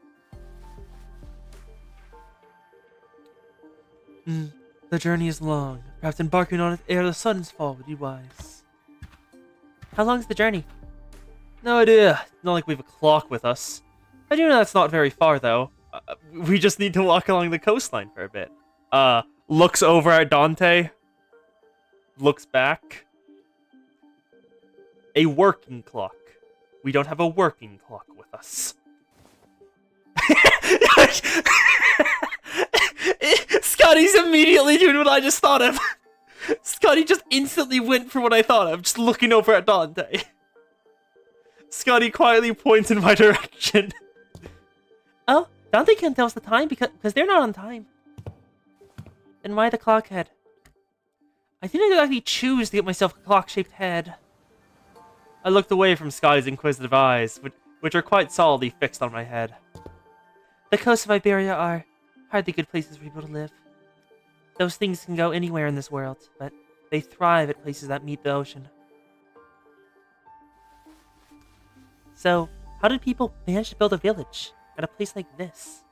The journey is long. Perhaps embarking on it ere the sun's fall would be wise. How long's the journey? No idea. Not like we have a clock with us. I do know that's not very far, though. We just need to walk along the coastline for a bit. Looks over at Dante. Looks back. A working clock. We don't have a working clock with us. Scotty's immediately doing what I just thought of. Scotty just instantly went for what I thought of, just looking over at Dante. Scotty quietly points in my direction. Oh, Dante can't tell us the time because they're not on time. Then why the clock head? I didn't exactly choose to get myself a clock-shaped head. I looked away from Scotty's inquisitive eyes, which are quite solidly fixed on my head. The coasts of Iberia are hardly good places for people to live. Those things can go anywhere in this world, but they thrive at places that meet the ocean. So, how did people manage to build a village at a place like this?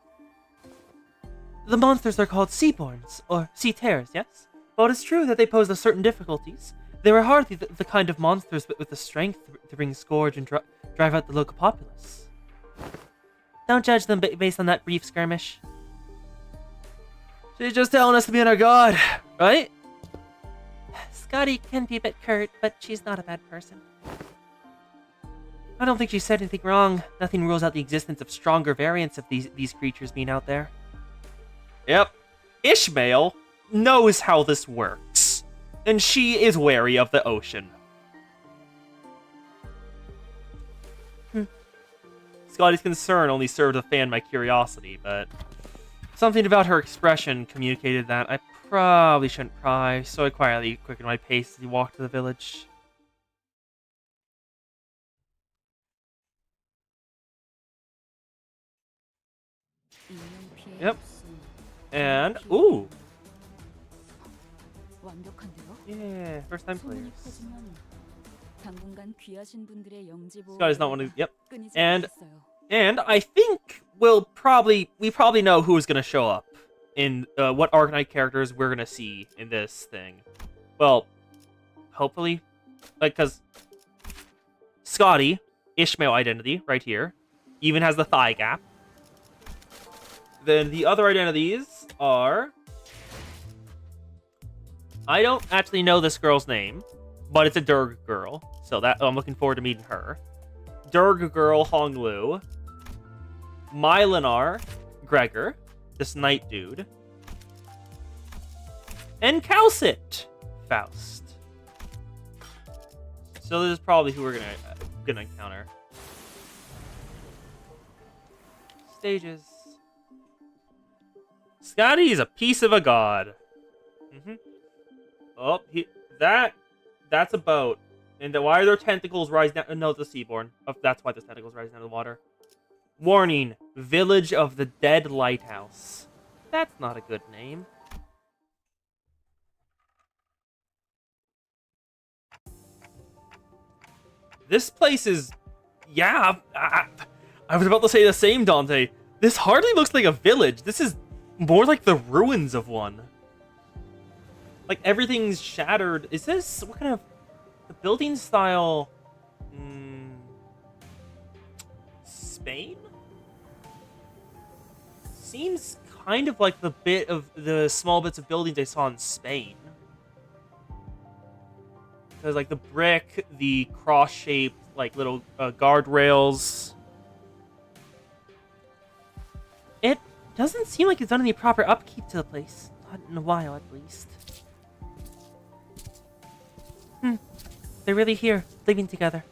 The monsters are called seaborns, or sea terrors, yes? While it is true that they pose a certain difficulties, they were hardly the kind of monsters with the strength to bring scourge and drive out the local populace. Don't judge them based on that brief skirmish. She's just telling us to be on our guard, right? Scotty can be a bit curt, but she's not a bad person. I don't think she said anything wrong. Nothing rules out the existence of stronger variants of these creatures being out there. Yep. Ishmael knows how this works, and she is wary of the ocean. Scotty's concern only served to fan my curiosity, but something about her expression communicated that I probably shouldn't pry, so I quietly quickened my pace as we walked to the village. Yep. And, ooh! Yeah, first time players. Scotty's not one of, yep. And I think we probably know who's gonna show up in what Arcanite characters we're gonna see in this thing. Well, hopefully, like, cause Scotty, Ishmael identity right here, even has the thigh gap. Then the other identities are, I don't actually know this girl's name, but it's a Durg girl, so that I'm looking forward to meeting her. Durg girl Honglu, Mylinar Gregor, this knight dude, and Calcit Faust. So this is probably who we're gonna encounter. Stages. Scotty is a piece of a god. Oh, that's a boat. And why are there tentacles rising down? No, it's a seaborn. Oh, that's why there's tentacles rising out of the water. Warning, Village of the Dead Lighthouse. That's not a good name. This place is... Yeah, I was about to say the same, Dante. This hardly looks like a village. This is more like the ruins of one. Like, everything's shattered. Is this... What kind of... The building style... Spain? Seems kind of like the small bits of buildings I saw in Spain. There's like the brick, the cross-shaped like little guardrails. It doesn't seem like it's done any proper upkeep to the place. Not in a while, at least. They're really here, living together.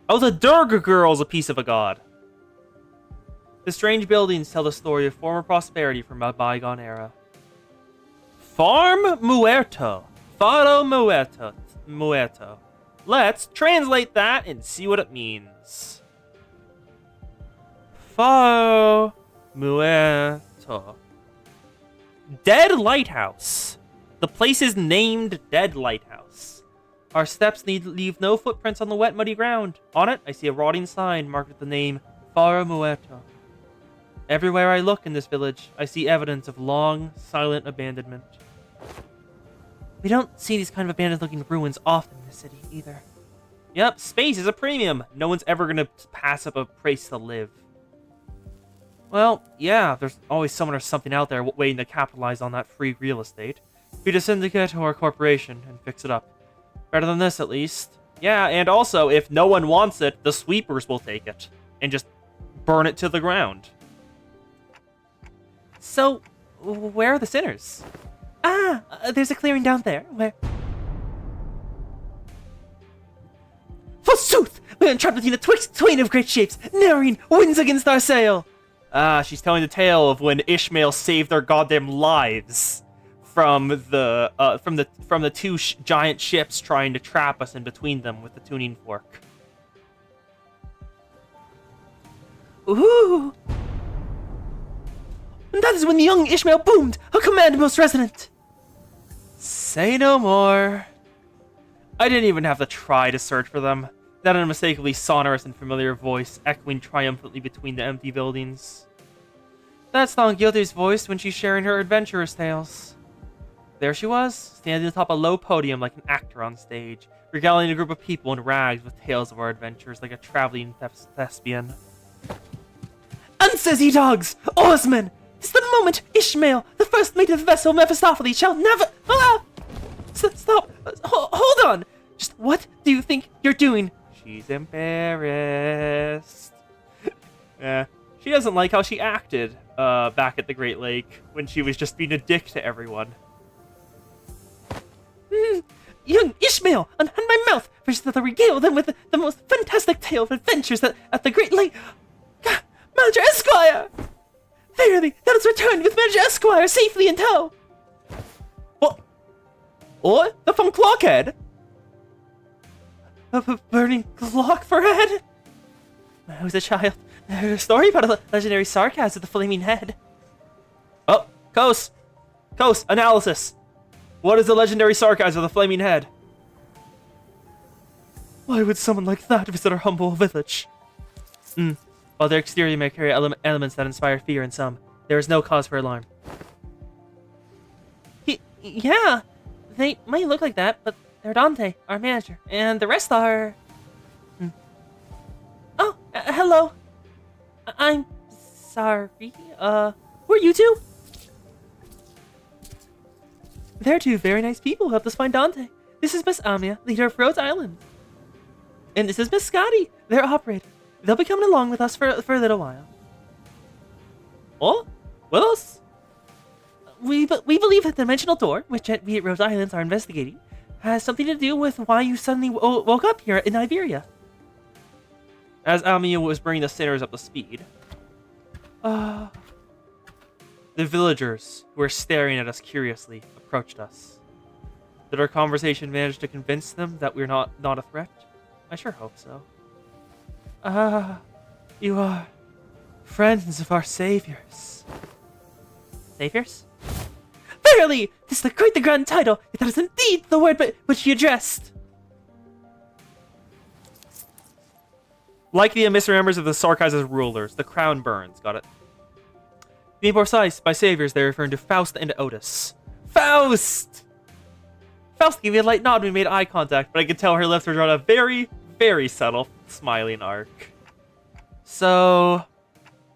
Oh, the Durga girl's a piece of a god. The strange buildings tell the story of former prosperity from a bygone era. Farm Muerto. Faro Muerto. Let's translate that and see what it means. Faro Muerto. Dead Lighthouse. The place is named Dead Lighthouse. Our steps need leave no footprints on the wet, muddy ground. On it, I see a rotting sign marked with the name Faro Muerto. Everywhere I look in this village, I see evidence of long, silent abandonment. We don't see these kind of abandoned-looking ruins often in the city, either. Yep, space is a premium. No one's ever gonna pass up a place to live. Well, yeah, there's always someone or something out there waiting to capitalize on that free real estate. Feed a syndicate or a corporation and fix it up. Better than this, at least. Yeah, and also, if no one wants it, the sweepers will take it and just burn it to the ground. So, where are the sinners? There's a clearing down there. Where? Forsooth! We are entrapped between a twain of great shapes, narrowing winds against our sail. She's telling the tale of when Ishmael saved their goddamn lives from the two giant ships trying to trap us in between them with the tuning fork. Ooh! And that is when the young Ishmael boomed, a command most resonant. Say no more. I didn't even have to try to search for them. That unmistakably sonorous and familiar voice echoing triumphantly between the empty buildings. That's Don Quixote's voice when she's sharing her adventurous tales. There she was, standing atop a low podium like an actor on stage, regaling a group of people in rags with tales of our adventures like a traveling thespian. And says ye dogs, oarsmen, 'tis the moment Ishmael, the first mate of the vessel Mephistopheles, shall never... Stop! Hold on! Just what do you think you're doing? She's embarrassed. Yeah, she doesn't like how she acted back at the Great Lake when she was just being a dick to everyone. Young Ishmael, unhand my mouth, for to regale them with the most fantastic tale of adventures at the Great Lake. Manager Esquire! Verily, let us return with Manager Esquire safely in tow. What? What? The from Clockhead? A burning clock for a head? When I was a child, I heard a story about a legendary sarcasm with the flaming head. Oh, Kos, analysis. What is the legendary sarcasm of the flaming head? Why would someone like that visit our humble village? While their exterior may carry elements that inspire fear in some, there is no cause for alarm. Yeah, they might look like that, but they're Dante, our manager, and the rest are... Oh, hello. I'm sorry. Who are you two? They're two very nice people who helped us find Dante. This is Miss Amia, leader of Rhodes Island. And this is Miss Scotty, their operator. They'll be coming along with us for a little while. Oh? With us? We believe that the dimensional door, which we at Rhodes Islands are investigating, has something to do with why you suddenly woke up here in Iberia. As Amia was bringing the sinners up to speed, the villagers, who were staring at us curiously, approached us. Did our conversation manage to convince them that we're not a threat? I sure hope so. You are friends of our saviors. Saviors? Verily, 'tis the great, the grand title. That is indeed the word which you addressed. Like the misremembers of the Sarkaz's rulers, the crown burns. Got it? To be more precise, by saviors, they're referring to Faust and Otis. Faust! Faust gave me a light nod when we made eye contact, but I could tell her lips were drawn a very, very subtle smiling arc. So,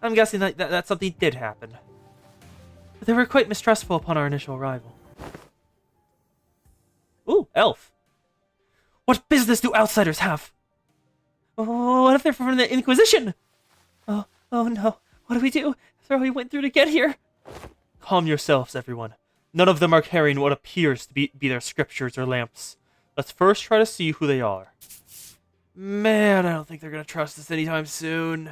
I'm guessing that something did happen. But they were quite mistrustful upon our initial arrival. Ooh, elf. What business do outsiders have? Oh, what if they're from the Inquisition? Oh no. What do we do? After all we went through to get here. Calm yourselves, everyone. None of them are carrying what appears to be their scriptures or lamps. Let's first try to see who they are. Man, I don't think they're gonna trust us anytime soon.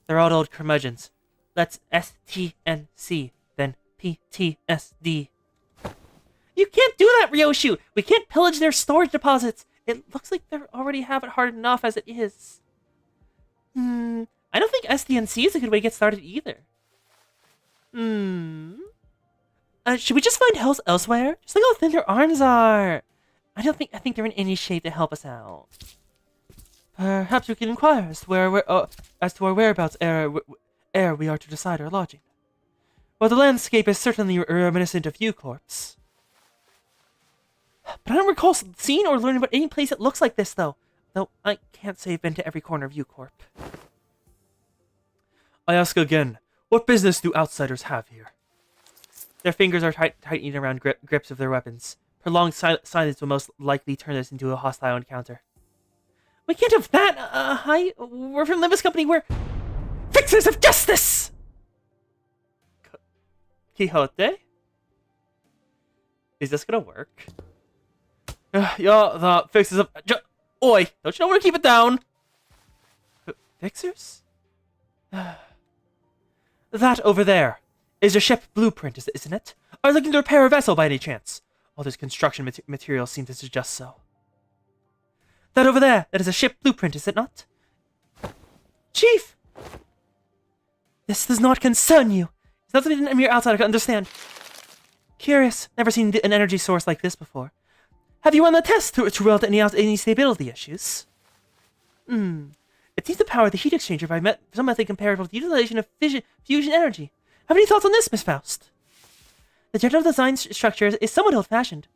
They're all old curmudgeons. Let's STNC, then PTSD. You can't do that, Ryoshu! We can't pillage their storage deposits! It looks like they already have it hard enough as it is. I don't think STNC is a good way to get started either. Should we just find help elsewhere? Just look how thin their arms are. I think they're in any shape to help us out. Perhaps we can inquire as to our whereabouts ere we are to decide our lodging. Well, the landscape is certainly reminiscent of you, corpse. But I don't recall seeing or learning about any place that looks like this, though. Though I can't say I've been to every corner of Ucorp. I ask again, what business do outsiders have here? Their fingers are tightening around grips of their weapons. Prolonged silence will most likely turn this into a hostile encounter. We can't have that! Hi? We're from Limbus Company, we're fixers of justice! Quixote? Is this gonna work? Yeah, the fixers of... Oi! Don't you know where to keep it down? Fixers? That over there is a ship blueprint, isn't it? Are you looking to repair a vessel by any chance? All this construction materials seem to suggest so. That over there, that is a ship blueprint, is it not? Chief! This does not concern you. It's not something a mere outsider can understand. Curious, never seen an energy source like this before. Have you run the test to rule out any stability issues? It seems to power the heat exchanger by some method comparable to the utilization of fusion energy. Have any thoughts on this, Miss Faust? The general design structure is somewhat old-fashioned.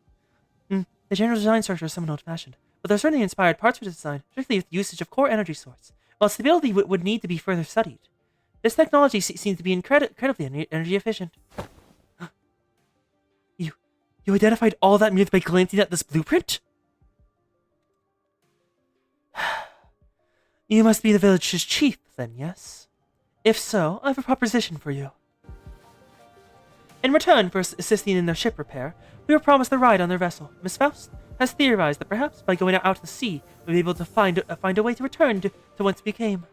But there are certainly inspired parts for the design, particularly with the usage of core energy source, while stability would need to be further studied. This technology seems to be incredibly energy efficient. You identified all that merely by glancing at this blueprint? You must be the village's chief, then, yes? If so, I have a proposition for you. In return for assisting in their ship repair, we were promised a ride on their vessel. Miss Faust has theorized that perhaps by going out to the sea, we'll be able to find a way to return to whence we came.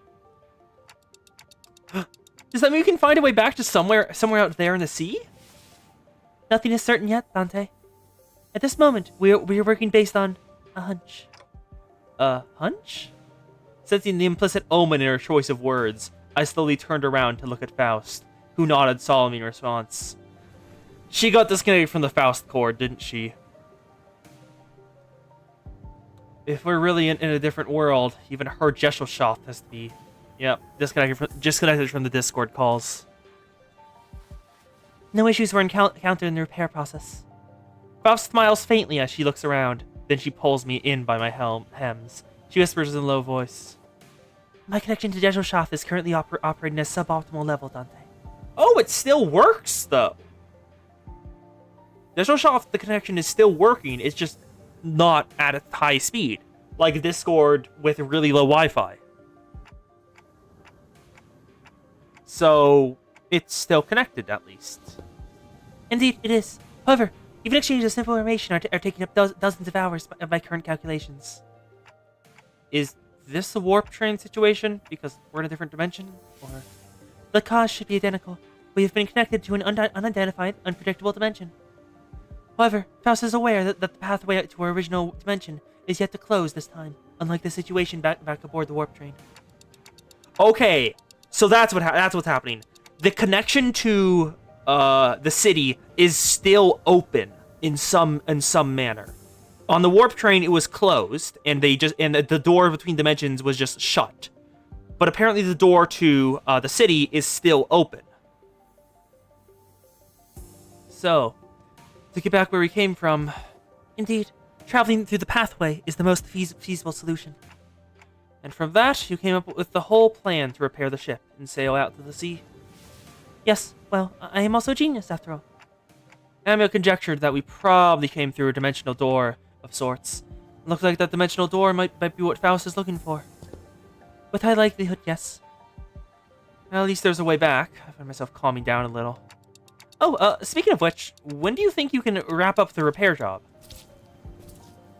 Does that mean we can find a way back to somewhere out there in the sea? Nothing is certain yet, Dante. At this moment, we are working based on a hunch. A hunch? Sensing the implicit omen in her choice of words, I slowly turned around to look at Faust, who nodded solemnly in response. She got disconnected from the Faust cord, didn't she? If we're really in a different world, even her Jesselshot has to be, disconnected from the Discord calls. No issues were encountered in the repair process. Faust smiles faintly as she looks around, then she pulls me in by my hems. She whispers in a low voice. My connection to Jesselshot is currently operating at a suboptimal level, Dante. Oh, it still works, though! Jesselshot, the connection is still working, it's just not at a high speed. Like Discord with really low Wi-Fi. So, it's still connected, at least. Indeed, it is. However, even exchanges of simple information are taking up dozens of hours by current calculations. Is this a warp train situation? Because we're in a different dimension? Or... The cause should be identical. We have been connected to an unidentified, unpredictable dimension. However, Faust is aware that the pathway to our original dimension is yet to close this time, unlike the situation back aboard the warp train. Okay, so that's what's happening. The connection to the city is still open in some manner. On the warp train, it was closed, and the door between dimensions was just shut. But apparently, the door to the city is still open. So, to get back where we came from, indeed, traveling through the pathway is the most feasible solution. And from that, you came up with the whole plan to repair the ship and sail out to the sea. Yes, well, I am also a genius, after all. Amio conjectured that we probably came through a dimensional door of sorts. It looks like that dimensional door might be what Faust is looking for. With high likelihood, yes. Well, at least there's a way back. I find myself calming down a little. Oh, speaking of which, when do you think you can wrap up the repair job?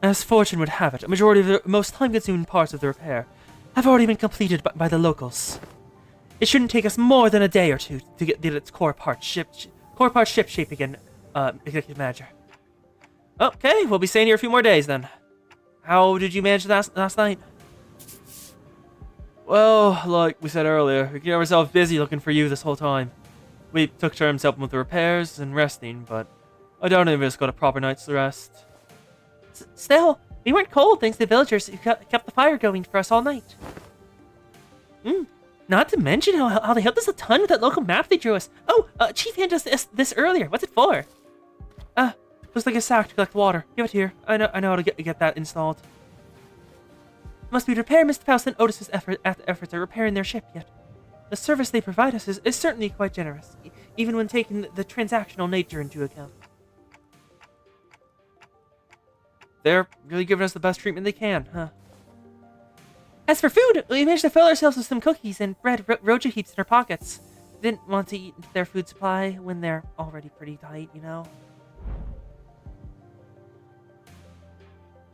As fortune would have it, a majority of the most time-consuming parts of the repair have already been completed by the locals. It shouldn't take us more than a day or two to get its core parts ship shape again, Executive Manager. Okay, we'll be staying here a few more days then. How did you manage last night? Well, like we said earlier, we kept ourselves busy looking for you this whole time. We took turns helping with the repairs and resting, but I doubt any of us got a proper night's rest. Still, we weren't cold thanks to the villagers who kept the fire going for us all night. Not to mention how they helped us a ton with that local map they drew us. Oh, Chief handed us this earlier. What's it for? Looks like a sack to collect water. Give it here. I know how to get that installed. It must be to repair Mr. Faust and Otis's efforts at repairing their ship yet. The service they provide us is certainly quite generous, even when taking the transactional nature into account. They're really giving us the best treatment they can, huh? As for food, we managed to fill ourselves with some cookies and bread roja heaps in our pockets. Didn't want to eat into their food supply when they're already pretty tight, you know?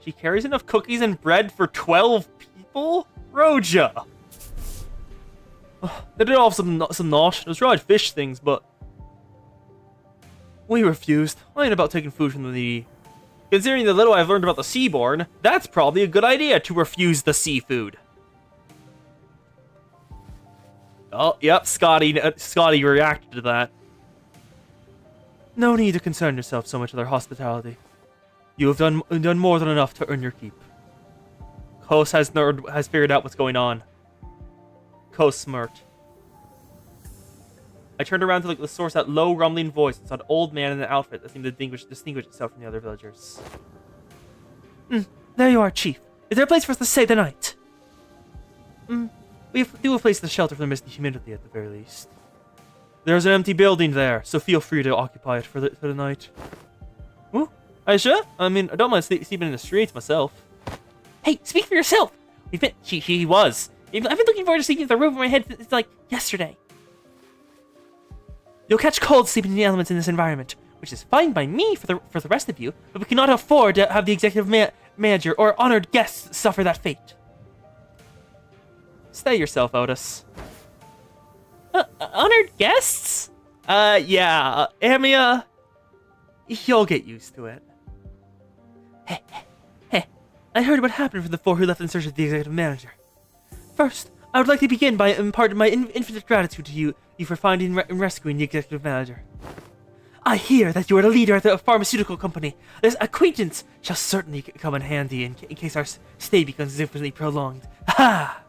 She carries enough cookies and bread for 12 people? Roja! They did all have some nosh. Those dried fish things, but we refused. I ain't about taking food from the needy. Considering the little I've learned about the Seaborn, that's probably a good idea to refuse the seafood. Oh, yep, Scotty reacted to that. No need to concern yourself so much with our hospitality. You have done more than enough to earn your keep. Kos has figured out what's going on. Kos smirked. I turned around to look at the source, that low, rumbling voice, and saw an old man in an outfit that seemed to distinguish itself from the other villagers. There you are, Chief. Is there a place for us to stay the night? We do have a place to shelter from the misty humidity at the very least. There's an empty building there, so feel free to occupy it for the night. Ooh, are you sure? I mean, I don't mind sleeping in the streets myself. Hey, speak for yourself! He was. I've been looking forward to sleeping with the roof over my head since, like, yesterday. You'll catch cold sleeping in the elements in this environment, which is fine by me for the rest of you, but we cannot afford to have the executive manager or honored guests suffer that fate. Stay yourself, Otis. Honored guests? Yeah, Amia, you'll get used to it. Hey, I heard what happened from the four who left in search of the executive manager. First, I would like to begin by imparting my infinite gratitude to you for finding and rescuing the executive manager. I hear that you are the leader at the pharmaceutical company. This acquaintance shall certainly come in handy in case our stay becomes infinitely prolonged. Ha!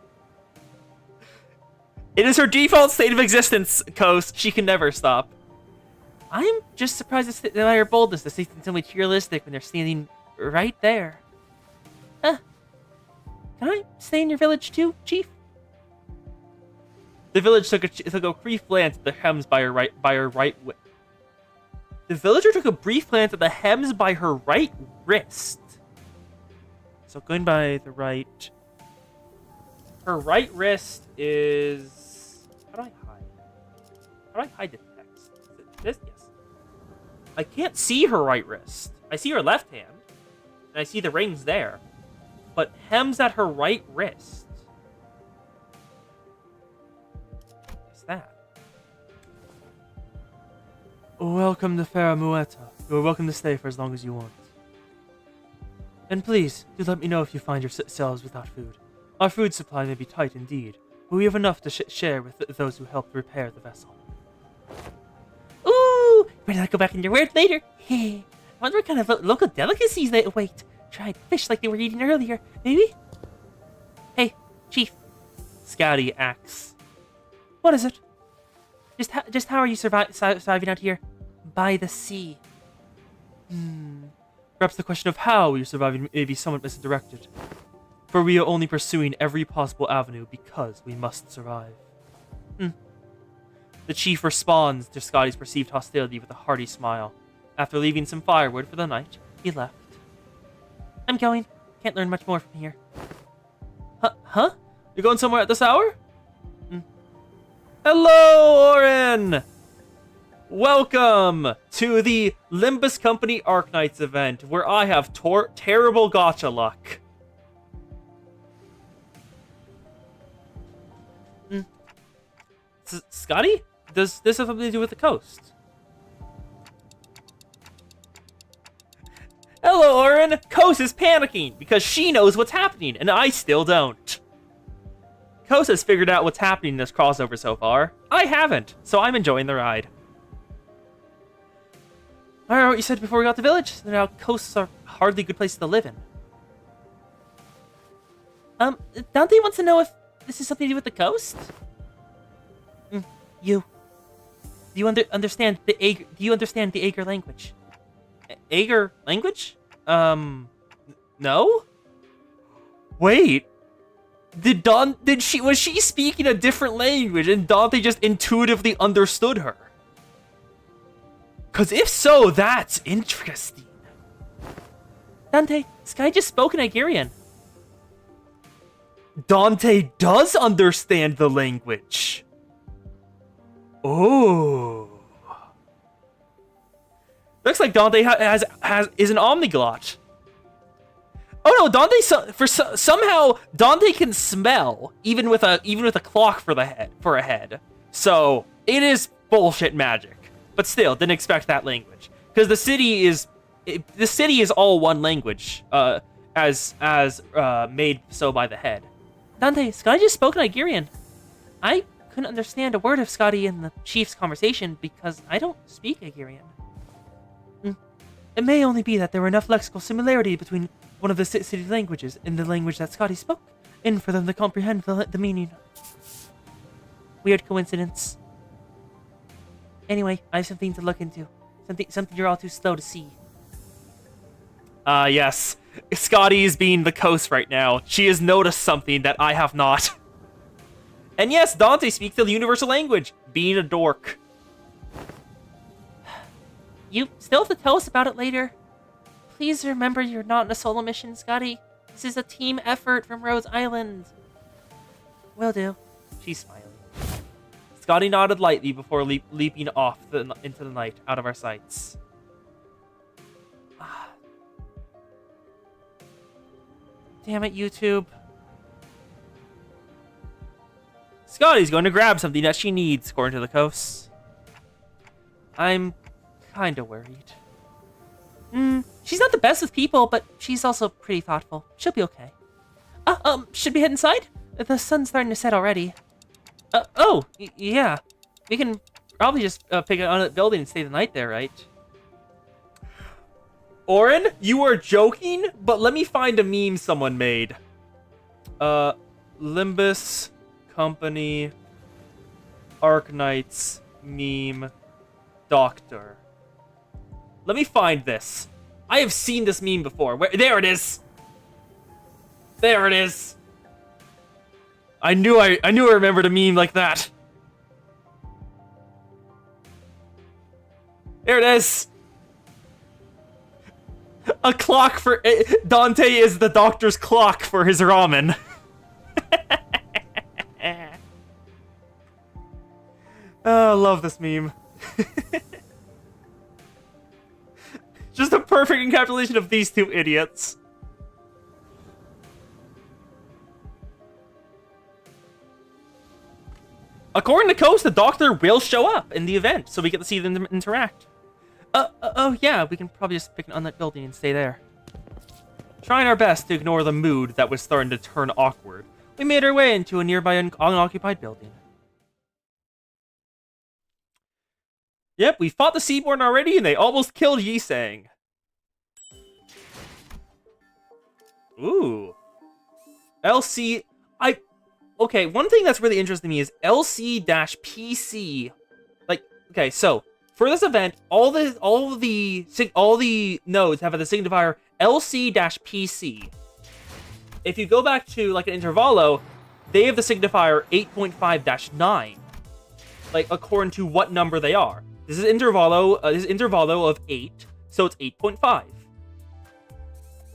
It is her default state of existence, Kos. She can never stop. I'm just surprised at her boldness to say something so materialistic when they're standing right there. Can I stay in your village too, Chief? The village took a brief glance at the hems by her right. The villager took a brief glance at the hems by her right wrist. So going by the right. Her right wrist is. How do I hide the text? Is it this? Yes. I can't see her right wrist. I see her left hand, and I see the rings there, but hems at her right wrist. What's that? Welcome to Farah Mueta. You are welcome to stay for as long as you want. And please, do let me know if you find yourselves without food. Our food supply may be tight indeed, but we have enough to share with those who helped repair the vessel. Ooh! Better not go back in your word later. I wonder what kind of local delicacies they await. Tried fish like they were eating earlier, maybe? Hey, Chief. Scouty acts. What is it? Just how are you surviving out here? By the sea. Perhaps the question of how you're surviving may be somewhat misdirected. For we are only pursuing every possible avenue because we must survive. The chief responds to Scotty's perceived hostility with a hearty smile. After leaving some firewood for the night, he left. I'm going. Can't learn much more from here. Huh? You're going somewhere at this hour? Hello, Oren! Welcome to the Limbus Company Arknights event, where I have terrible gacha luck. Scotty? Does this have something to do with the coast? Hello, Oren! Kos is panicking because she knows what's happening, and I still don't. Kos has figured out what's happening in this crossover so far. I haven't, so I'm enjoying the ride. I remember what you said before we got to the village. Now, coasts are hardly good places to live in. Dante wants to know if this is something to do with the coast? Do you understand the Ager language? Ager language? No? Wait. Was she speaking a different language and Dante just intuitively understood her? Cause if so, that's interesting. Dante, Sky just spoke in Igerian. Dante does understand the language. Oh. Looks like Dante is an omniglot. Oh no, Dante somehow Dante can smell even with a clock for a head. So it is bullshit magic. But still, didn't expect that language because the city is all one language, as made so by the head. Dante, Scotty just spoke in Igerian. I couldn't understand a word of Scotty in the chief's conversation because I don't speak Igerian. It may only be that there were enough lexical similarity between one of the city languages and the language that Scotty spoke, in for them to comprehend the meaning. Weird coincidence. Anyway, I have something to look into. Something you're all too slow to see. Yes. Scotty is being the coast right now. She has noticed something that I have not. And yes, Dante speaks the universal language, being a dork. You still have to tell us about it later. Please remember you're not in a solo mission, Scotty. This is a team effort from Rose Island. Will do. She's smiling. Scotty nodded lightly before leaping off into the night, out of our sights. Damn it, YouTube. Scotty's going to grab something that she needs, according to the coast. I'm kinda worried. She's not the best with people, but she's also pretty thoughtful. She'll be okay. Should we head inside? The sun's starting to set already. Yeah. We can probably just pick it on a building and stay the night there, right? Oren, you are joking, but let me find a meme someone made. Limbus Company Arknights meme Doctor. Let me find this. I have seen this meme before. There it is. There it is. I knew I remembered a meme like that. There it is. A clock for Dante is the doctor's clock for his ramen. Oh, I love this meme. Just a perfect encapsulation of these two idiots. According to Coast, the doctor will show up in the event, so we get to see them interact. Oh yeah, we can probably just pick on that building and stay there. Trying our best to ignore the mood that was starting to turn awkward, we made our way into a nearby unoccupied building. Yep, we fought the Seaborn already, and they almost killed Yisang. Ooh. Okay, one thing that's really interesting to me is LC-PC. Like, okay, so for this event, all the nodes have the signifier LC-PC. If you go back to like an intervalo, they have the signifier 8.5-9. Like according to what number they are. This is intervalo of 8, so it's 8.5.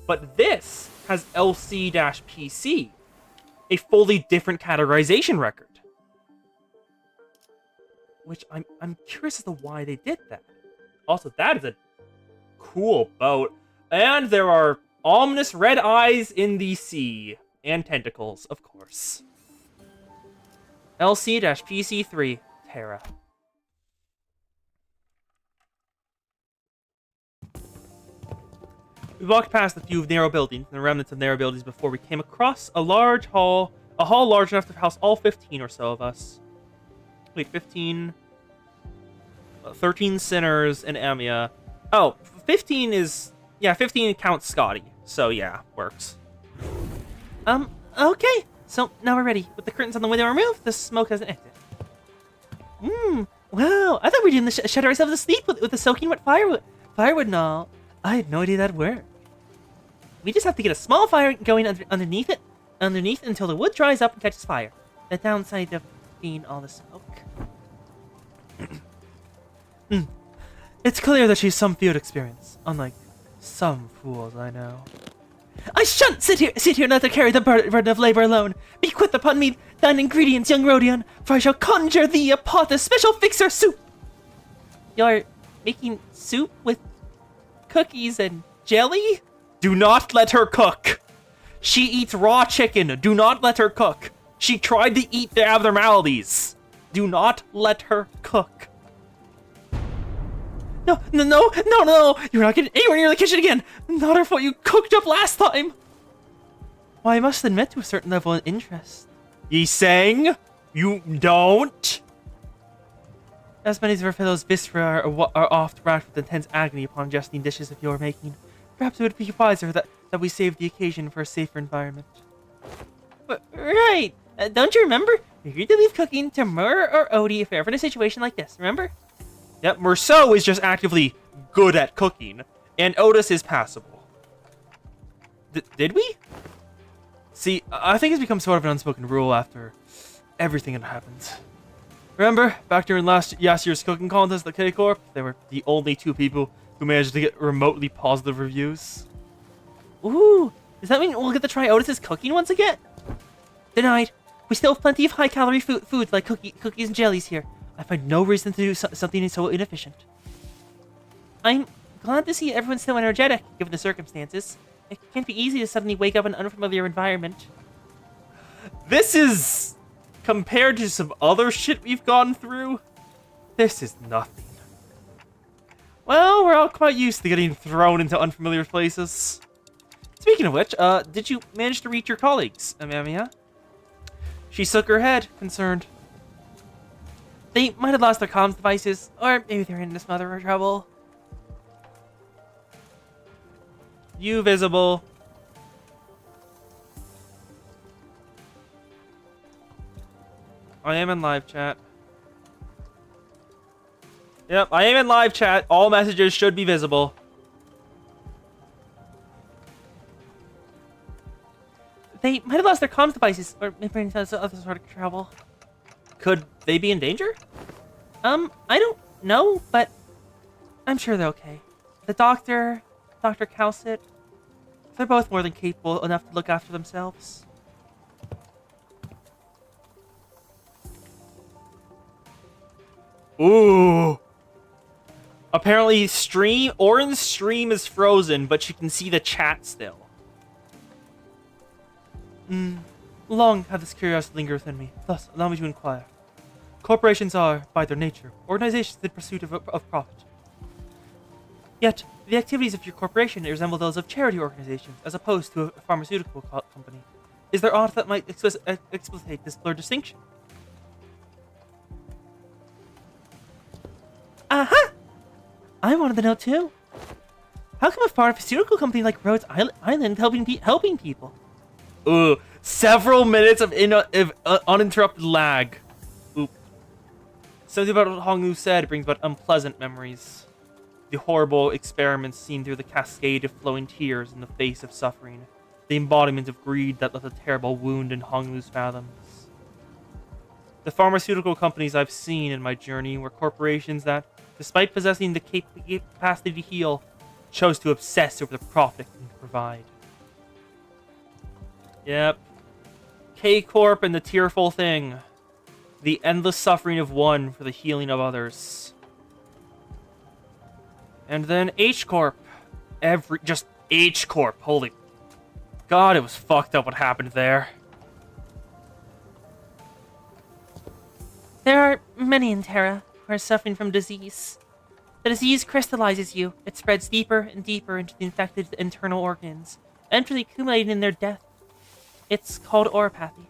But this has LC-PC, a fully different categorization record. Which I'm curious as to why they did that. Also, that is a cool boat. And there are ominous red eyes in the sea. And tentacles, of course. LC-PC3, Terra. We walked past a few narrow buildings and the remnants of narrow buildings before we came across a hall large enough to house all 15 or so of us. Wait, 15... 13 sinners and Amia. Oh, 15 is... Yeah, 15 counts Scotty. So yeah, works. Okay. So, now we're ready. With the curtains on the window removed, the smoke has an exit. Wow, I thought we were doing the shut ourselves to sleep with the soaking wet firewood and all. I had no idea that'd work. We just have to get a small fire going underneath until the wood dries up and catches fire. The downside of being all the smoke. It's clear that she's some field experience, unlike some fools I know. I shan't sit here and let her carry the burden of labor alone. Bequeath upon me thine ingredients, young Rodion, for I shall conjure thee a pot of special fixer soup. You're making soup with cookies and jelly? Do not let her cook. She eats raw chicken. Do not let her cook. She tried to eat the abnormalities. Do not let her cook. No. You're not getting anywhere near the kitchen again. Not of what you cooked up last time. Well, I must admit to a certain level of interest. Ye sang? You don't? As many of her fellow's viscera are oft racked with intense agony upon ingesting dishes of your making. Perhaps it would be wiser that we save the occasion for a safer environment. But, right. Don't you remember? You're here to leave cooking to Mur or Odie if you're ever in a situation like this, remember? Yep, Merceau is just actively good at cooking, and Otis is passable. Did we? See, I think it's become sort of an unspoken rule after everything that happened. Remember, back during last year's cooking contest at K-Corp, they were the only two people who managed to get remotely positive reviews. Ooh, does that mean we'll get to try Otis's cooking once again? Denied. We still have plenty of high-calorie foods like cookies and jellies here. I find no reason to do something so inefficient. I'm glad to see everyone's still energetic, given the circumstances. It can't be easy to suddenly wake up in an unfamiliar environment. This is... compared to some other shit we've gone through, this is nothing. Well, we're all quite used to getting thrown into unfamiliar places. Speaking of which, did you manage to reach your colleagues, Amamiya? She shook her head, concerned. They might have lost their comms devices, or maybe they're in some other trouble. You visible. I am in live chat. Yep, I am in live chat. All messages should be visible. They might have lost their comms devices, or maybe in some other sort of trouble. Could they be in danger? I don't know, but I'm sure they're okay. The Dr. Calcit, they're both more than capable enough to look after themselves. Ooh. Apparently Orin's stream is frozen, but you can see the chat still. Long have this curiosity lingered within me. Thus, allow me to inquire. Corporations are, by their nature, organizations in pursuit of profit. Yet, the activities of your corporation resemble those of charity organizations, as opposed to a pharmaceutical company. Is there aught that might explicate this blurred distinction? Aha! I wanted to know too. How come a pharmaceutical company like Rhodes Island helping people? Ooh, several minutes of uninterrupted lag. Oop. Something about what Honglu said brings about unpleasant memories. The horrible experiments seen through the cascade of flowing tears in the face of suffering. The embodiment of greed that left a terrible wound in Honglu's fathoms. The pharmaceutical companies I've seen in my journey were corporations that, despite possessing the capacity to heal, chose to obsess over the profit it can provide. Yep. K-Corp and the tearful thing. The endless suffering of one for the healing of others. And then H-Corp. Just H-Corp. Holy God, it was fucked up what happened there. There are many in Terra who are suffering from disease. The disease crystallizes you. It spreads deeper and deeper into the infected internal organs, eventually accumulating in their death. It's called oropathy.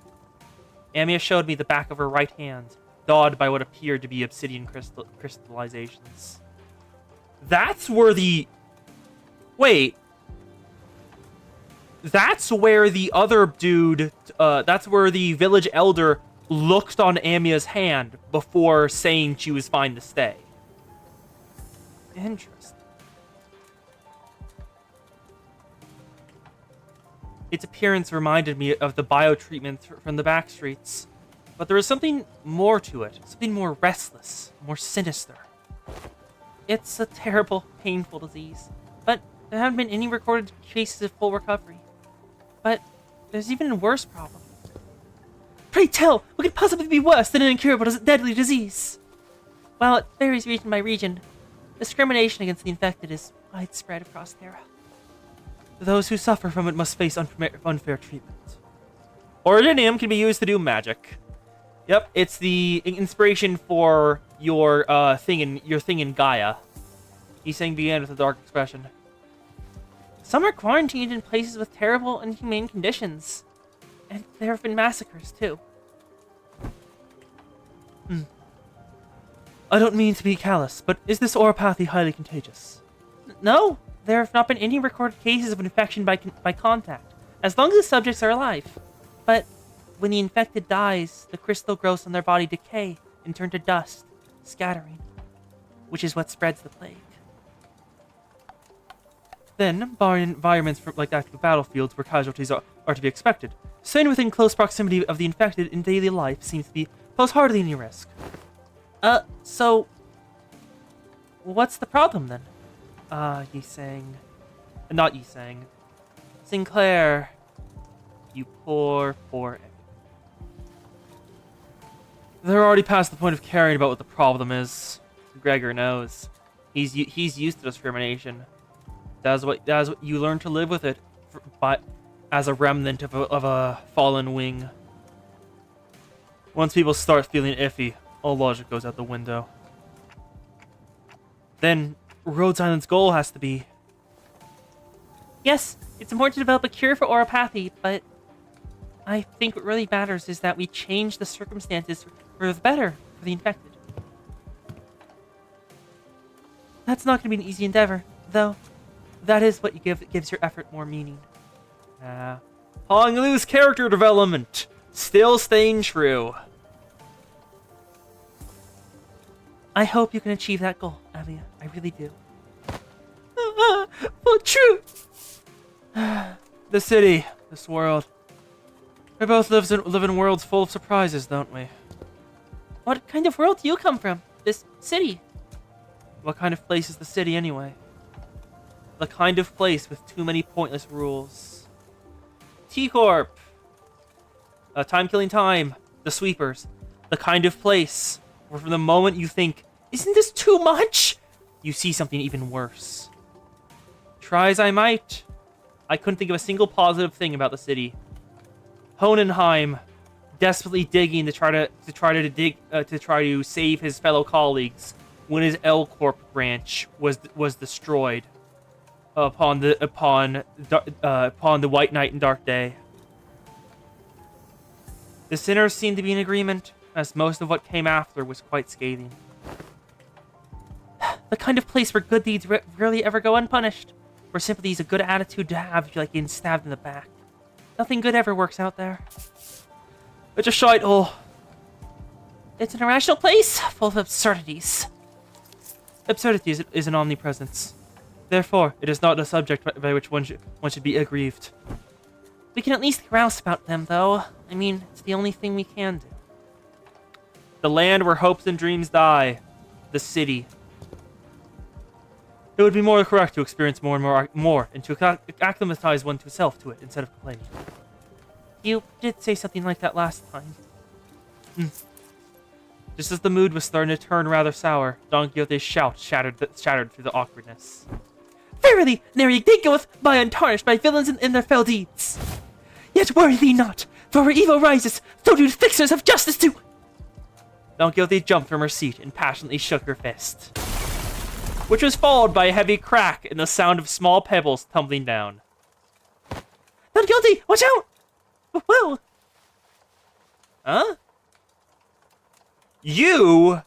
Amia showed me the back of her right hand, dawed by what appeared to be obsidian crystallizations. That's where the... Wait. That's where the other dude... that's where the village elder looked on Amia's hand before saying she was fine to stay. Interesting. Its appearance reminded me of the biotreatment from the back streets. But there was something more to it, something more restless, more sinister. It's a terrible, painful disease, but there haven't been any recorded cases of full recovery. But there's even a worse problem. Pray tell, what could possibly be worse than an incurable deadly disease? While it varies region by region, discrimination against the infected is widespread across Terra. Those who suffer from it must face unfair treatment. Originium can be used to do magic. Yep, it's the inspiration for your thing in Gaia. He's saying began with a dark expression. Some are quarantined in places with terrible, inhumane conditions. And there have been massacres, too. I don't mean to be callous, but is this oropathy highly contagious? No, there have not been any recorded cases of infection by contact, as long as the subjects are alive. But when the infected dies, the crystal growths on their body decay and turn to dust, scattering, which is what spreads the plague. Then, barring environments like active battlefields where casualties are to be expected, staying within close proximity of the infected in daily life seems to pose hardly any risk. So, what's the problem then? Not Yisang. Sinclair, you poor egg. They're already past the point of caring about what the problem is. Gregor knows. He's used to discrimination. That's what you learn to live with it, as a remnant of a fallen wing. Once people start feeling iffy, all logic goes out the window. Then, Rhodes Island's goal has to be... Yes, it's important to develop a cure for oropathy, but I think what really matters is that we change the circumstances for the better for the infected. That's not going to be an easy endeavor, though. That is what gives your effort more meaning. Hong Lu's character development, still staying true. I hope you can achieve that goal, Alia. I really do. Well, true. The city, this world. We both live in worlds full of surprises, don't we? What kind of world do you come from? This city? What kind of place is the city, anyway? The kind of place with too many pointless rules. T-Corp. Time killing time. The sweepers. The kind of place where from the moment you think, isn't this too much? You see something even worse. Try as I might, I couldn't think of a single positive thing about the city. Hohenheim, desperately digging to try to save his fellow colleagues when his L Corp branch was destroyed upon the White Night and Dark Day. The sinners seemed to be in agreement, as most of what came after was quite scathing. The kind of place where good deeds rarely ever go unpunished, where sympathy is a good attitude to have if you like getting stabbed in the back. Nothing good ever works out there. It's a shithole. It's an irrational place full of absurdities. Absurdity is an omnipresence. Therefore, it is not a subject by which one should be aggrieved. We can at least grouse about them, though. I mean, it's the only thing we can do. The land where hopes and dreams die. The city. It would be more correct to experience more and more, and to acclimatize oneself to it instead of complaining. You did say something like that last time. Just as the mood was starting to turn rather sour, Don Quixote's shout shattered through the awkwardness. Verily, nary day goeth by untarnished by villains in their fell deeds. Yet worry thee not, for where evil rises, so do the fixers of justice do. Don Quixote jumped from her seat and passionately shook her fist, which was followed by a heavy crack and the sound of small pebbles tumbling down. Don Quixote, watch out! Whoa! Huh? You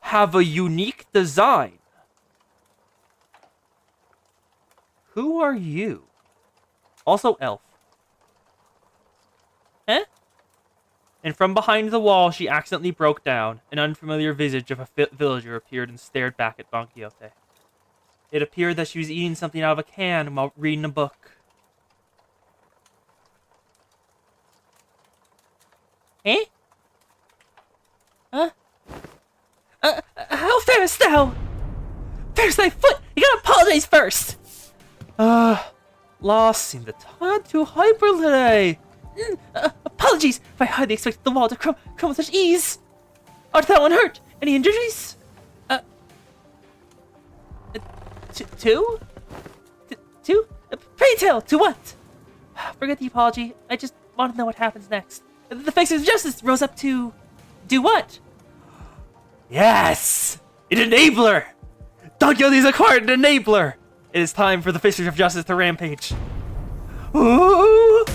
have a unique design. Who are you? Also elf. Eh? And from behind the wall, she accidentally broke down. An unfamiliar visage of a villager appeared and stared back at Don Quixote. It appeared that she was eating something out of a can while reading a book. Eh? Huh? How farest thou? Farest thy foot? You gotta apologize first! Lost seemed a tad too hyper today. Apologies if I hardly expected the wall to crumble with such ease. Art thou unhurt? Any injuries? Two? Two? Pray tell, to what? Forget the apology. I just want to know what happens next. The face of justice rose up to... do what? Yes! An enabler! Don Quixote's acquired an enabler! It is time for the Fixers of Justice to rampage. Ooh!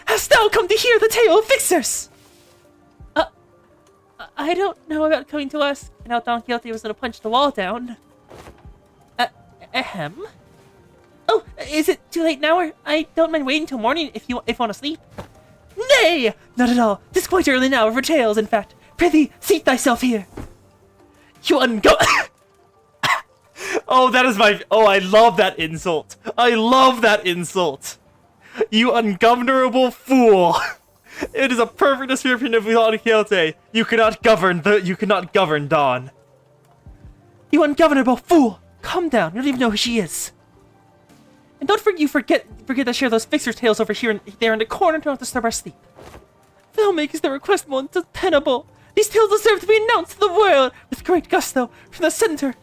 Hast thou come to hear the tale of Fixers? I don't know about coming to us and how Don Quixote was gonna punch the wall down. Ahem. Oh, is it too late now? Or I don't mind waiting till morning if you want to sleep. Nay, not at all. 'Tis quite early now for tales. In fact, prithee, seat thyself here. You Oh, that is my... Oh, I love that insult. I love that insult. You ungovernable fool. It is a perfect description of Don Quixote. You cannot govern Don. You ungovernable fool! Calm down. You don't even know who she is. And don't forget to share those Fixer tales over here and there in the corner to not disturb our sleep. Thou makest the request more untenable. These tales deserve to be announced to the world with great gusto from the center.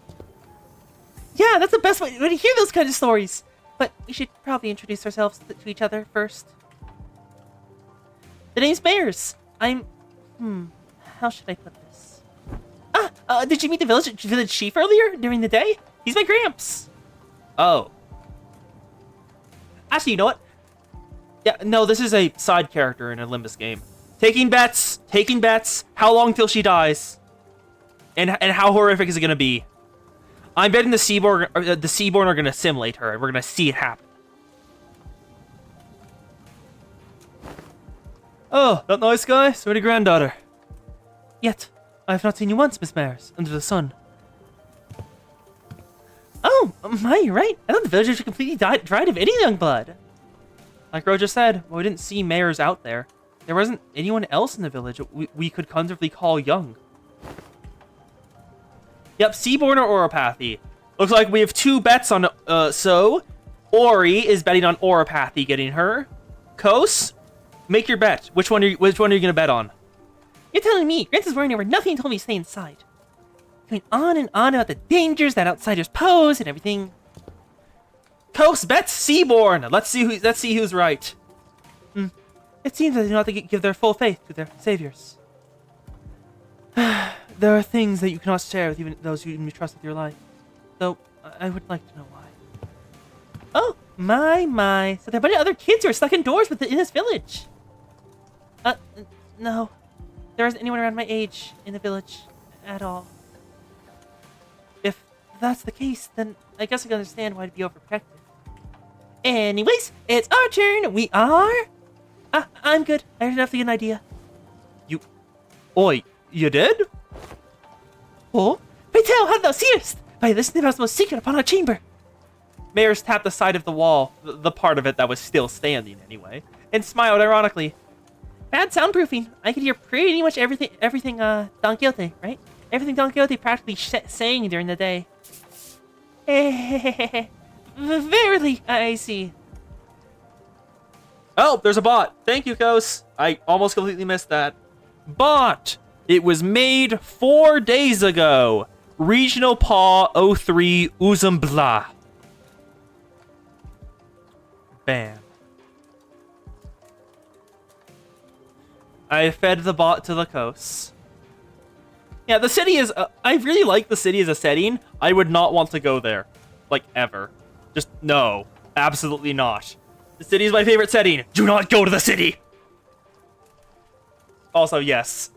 Yeah, that's the best way to hear those kind of stories. But we should probably introduce ourselves to each other first. The name's Mayers. I'm... how should I put this? Did you meet the village chief earlier during the day? He's my Gramps. Oh. Actually, you know what? Yeah, no, this is a side character in a Limbus game. Taking bets. How long till she dies? And how horrific is it gonna be? I'm betting the Seaborn are gonna assimilate her, and we're gonna see it happen. Oh, that nice guy? Sweetie granddaughter. Yet, I have not seen you once, Miss Mayers, under the sun. Oh, my, you're right. I thought the villagers were completely dried of any young blood. Like Roja said, well, we didn't see Mayers out there. There wasn't anyone else in the village we could comfortably call young. Yep, Seaborn or Oropathy. Looks like we have two bets on, so Ori is betting on Oropathy getting her. Kos, make your bet. Which one are you gonna bet on? You're telling me Grant is worrying over nothing and told me to stay inside. Going on and on about the dangers that outsiders pose and everything. Kos bets Seaborn. Let's see who's right. It seems that they do not give their full faith to their saviors. There are things that you cannot share with even those you trust with your life. Though, I would like to know why. Oh, my. So there are a bunch of other kids who are stuck indoors in this village. No. There isn't anyone around my age in the village at all. If that's the case, then I guess I can understand why I'd be overprotective. Anyways, it's our turn. We are... I'm good. I heard enough to get an idea. Oi, you did? Oh? Pray tell, how thou seest? By listening to the most secret upon our chamber. Mayers tapped the side of the wall, the part of it that was still standing anyway, and smiled ironically. Bad soundproofing. I could hear pretty much everything Don Quixote, right? Everything Don Quixote practically sang during the day. Verily, I see. Oh, there's a bot. Thank you, Kos. I almost completely missed that. Bot! It was made 4 days ago. Regional Paw 03 Uzambla. Bam. I fed the bot to the Kos. Yeah, the city is... I really like the city as a setting. I would not want to go there. Like, ever. Just, no. Absolutely not. The city is my favorite setting. Do not go to the city! Also, yes.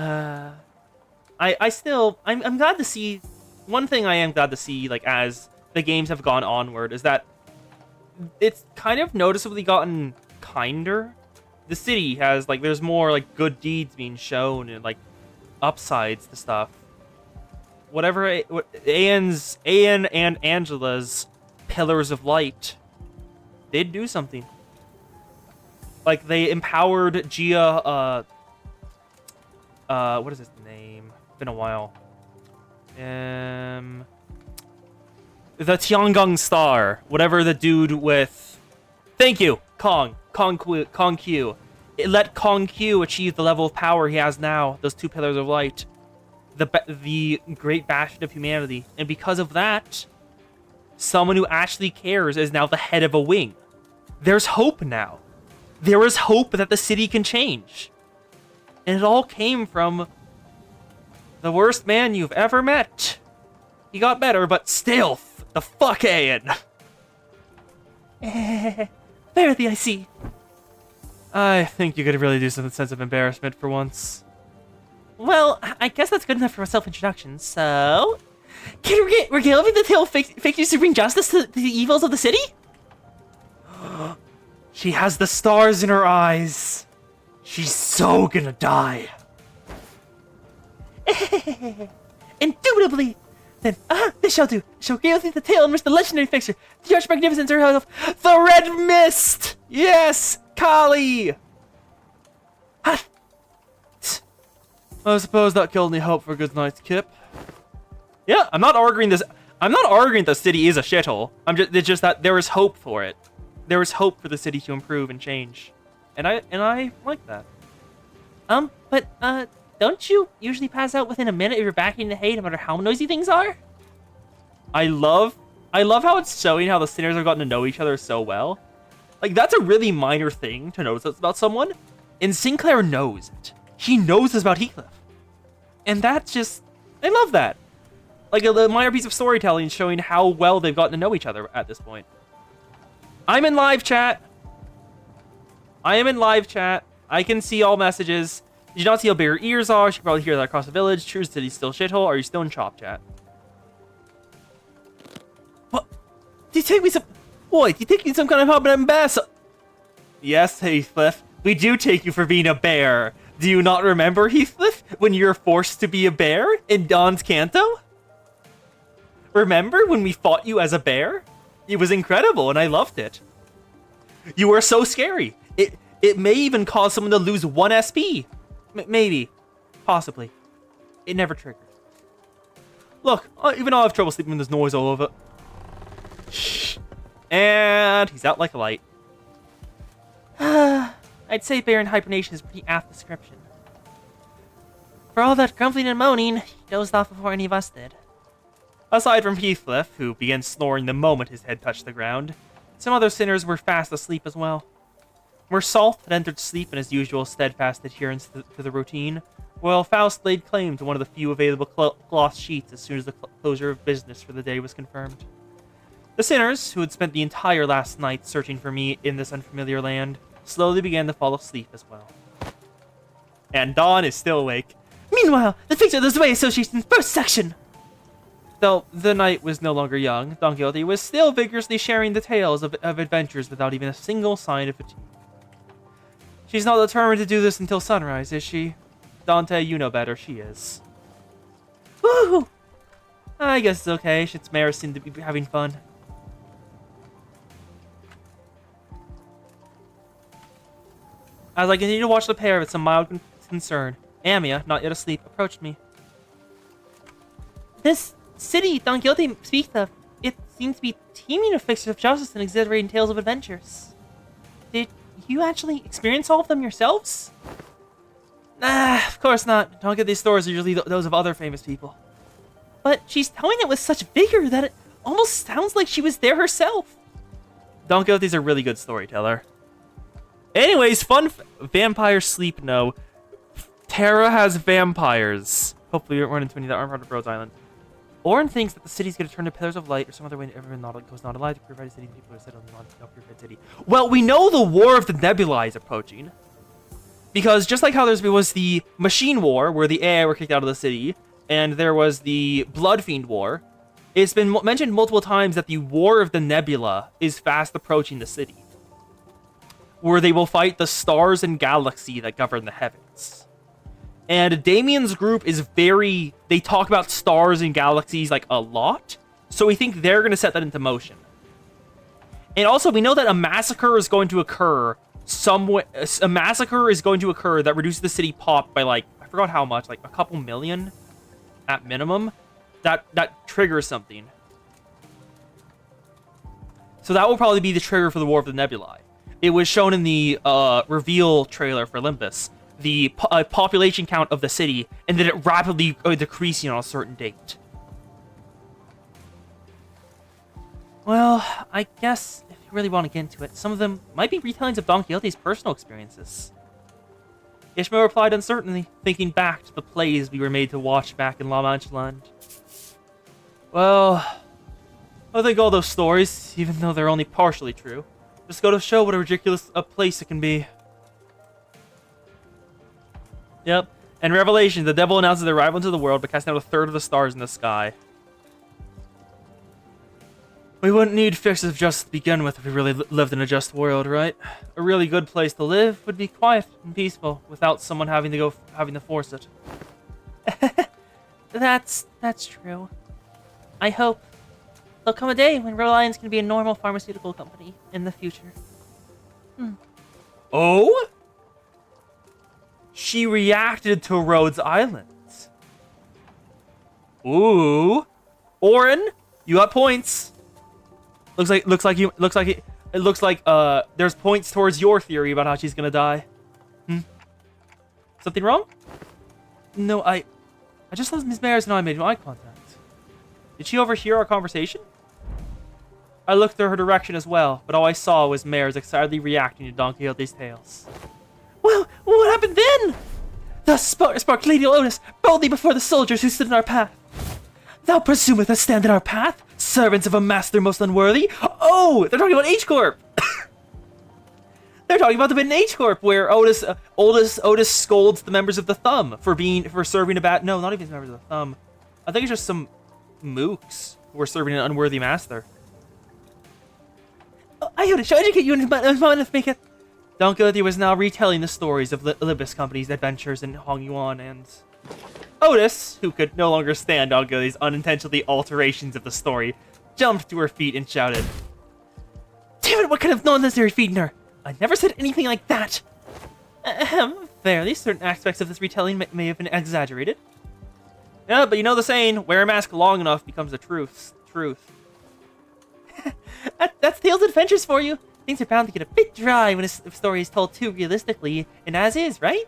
I'm glad to see... One thing I am glad to see, like, as the games have gone onward, is that it's kind of noticeably gotten kinder. The city has, like, there's more, like, good deeds being shown and, like, upsides to stuff. Whatever Ayan and Angela's Pillars of Light did do something. Like, they empowered Gia, what is his name? It's been a while. The Tiangong Star. Whatever the dude with... Thank you! Kong Q. It let Kong Q achieve the level of power he has now. Those two pillars of light. The great bastion of humanity. And because of that, someone who actually cares is now the head of a wing. There's hope now. There is hope that the city can change. And it all came from the worst man you've ever met. He got better, but still, the fuck in. Verily, I see. I think you could really do some sense of embarrassment for once. Well, I guess that's good enough for a self-introduction, so... Can we regale me the tale of fake news to bring justice to the evils of the city? She has the stars in her eyes. She's so gonna die. Indubitably. Then, this shall do. Shall regale thee the tale in which the legendary fixture, the arch magnificence herself, The Red Mist! Yes! Kali! I suppose that killed any hope for a good night's kip. Yeah, I'm not arguing this. I'm not arguing the city is a shithole. It's just that there is hope for it. There is hope for the city to improve and change. And I like that. But don't you usually pass out within a minute if you're backing the hay, no matter how noisy things are? I love how it's showing how the sinners have gotten to know each other so well. Like, that's a really minor thing to notice about someone. And Sinclair knows it. He knows this about Heathcliff. And that's just... I love that. Like, a minor piece of storytelling showing how well they've gotten to know each other at this point. I'm in live chat. I am in live chat. I can see all messages. Did you not see how big her ears are? She can probably hear that across the village. True City's still shithole. Are you still in chop chat? What? Do you take me some... Boy, do you take me some kind of help ambassador? Yes, Heathcliff. We do take you for being a bear. Do you not remember, Heathcliff, when you were forced to be a bear in Don's Canto? Remember when we fought you as a bear? It was incredible, and I loved it. You were so scary. It may even cause someone to lose 1 SP. Maybe. Possibly. It never triggered. Look, even I have trouble sleeping when there's noise all over. Shh. And he's out like a light. I'd say bear in hibernation is a pretty apt description. For all that grumbling and moaning, he dozed off before any of us did. Aside from Heathcliff, who began snoring the moment his head touched the ground, some other sinners were fast asleep as well. Mersault had entered sleep in his usual steadfast adherence to the routine, while Faust laid claim to one of the few available cloth sheets as soon as the closure of business for the day was confirmed. The sinners, who had spent the entire last night searching for me in this unfamiliar land, slowly began to fall asleep as well. And Dawn is still awake. Meanwhile, the Fixer of the Way Association's first section! Though the knight was no longer young, Don Quixote was still vigorously sharing the tales of adventures without even a single sign of fatigue. She's not determined to do this until sunrise, is she? Dante, you know better. She is. Woohoo! I guess it's okay. Shitsmara seemed to be having fun. As I continued to watch the pair with some mild concern, Amia, not yet asleep, approached me. This city Don Quixote speaks of, it seems to be teeming with fixtures of justice and exhilarating tales of adventures. Did you actually experience all of them yourselves? Of course not. Don't get these stories are usually those of other famous people. But she's telling it with such vigor that it almost sounds like she was there herself. Don Quixote's a really good storyteller. Anyways, fun vampire sleep no. Terra has vampires. Hopefully we don't run into any that aren't part of Rose Island. Orin thinks that the city's going to turn to pillars of light or some other way everyone goes not alive to provide a city and people are settled on the purified city. Well, we know the War of the Nebulae is approaching. Because just like how there was the Machine War, where the AI were kicked out of the city, and there was the Blood Fiend War, it's been mentioned multiple times that the War of the Nebula is fast approaching the city. Where they will fight the stars and galaxy that govern the heavens. And Damien's group is very... They talk about stars and galaxies, like, a lot. So we think they're going to set that into motion. And also, we know that a massacre is going to occur somewhere a massacre is going to occur that reduces the city pop by like I forgot how much, like a couple million at minimum. That triggers something. So that will probably be the trigger for the War of the Nebulae. It was shown in the reveal trailer for Olympus, the population count of the city, and then it rapidly decreasing on a certain date. Well, I guess if you really want to get into it, some of them might be retellings of Don Quixote's personal experiences. Ishmael replied uncertainly, thinking back to the plays we were made to watch back in La Mancha Land. Well, I think all those stories, even though they're only partially true, just go to show what a ridiculous a place it can be. Yep, and Revelation, the devil announces their arrival into the world by casting out a third of the stars in the sky. We wouldn't need fixes of justice to begin with if we really lived in a just world, right? A really good place to live would be quiet and peaceful without someone having to force it. That's true. I hope there'll come a day when Rhode Island's gonna be a normal pharmaceutical company in the future. Oh? She reacted to Rhodes Island. Ooh. Orin, you got points. It looks like there's points towards your theory about how she's gonna die. Something wrong? No, I just thought Ms. Mayers and I made eye contact. Did she overhear our conversation? I looked in her direction as well, but all I saw was Mayers excitedly reacting to Don Quixote's tales. Well, what happened then? Thus sparked Lady Otis boldly before the soldiers who stood in our path. Thou presumeth to stand in our path, servants of a master most unworthy? Oh, they're talking about H-Corp! They're talking about the bit in H-Corp where Otis scolds the members of the Thumb for serving a bad... No, not even members of the Thumb. I think it's just some mooks who were serving an unworthy master. I shall educate you in to make it. Don Quixote was now retelling the stories of Olympus Company's adventures in Hong Yuan, and Otis, who could no longer stand Don Quixote's unintentionally alterations of the story, jumped to her feet and shouted, "Damn it, what kind of nonsense are you feeding her? I never said anything like that." Fairly, certain aspects of this retelling may have been exaggerated. Yeah, but you know the saying, wear a mask long enough becomes the truth. That's Tales Adventures for you. Things are bound to get a bit dry when a story is told too realistically, and as is, right?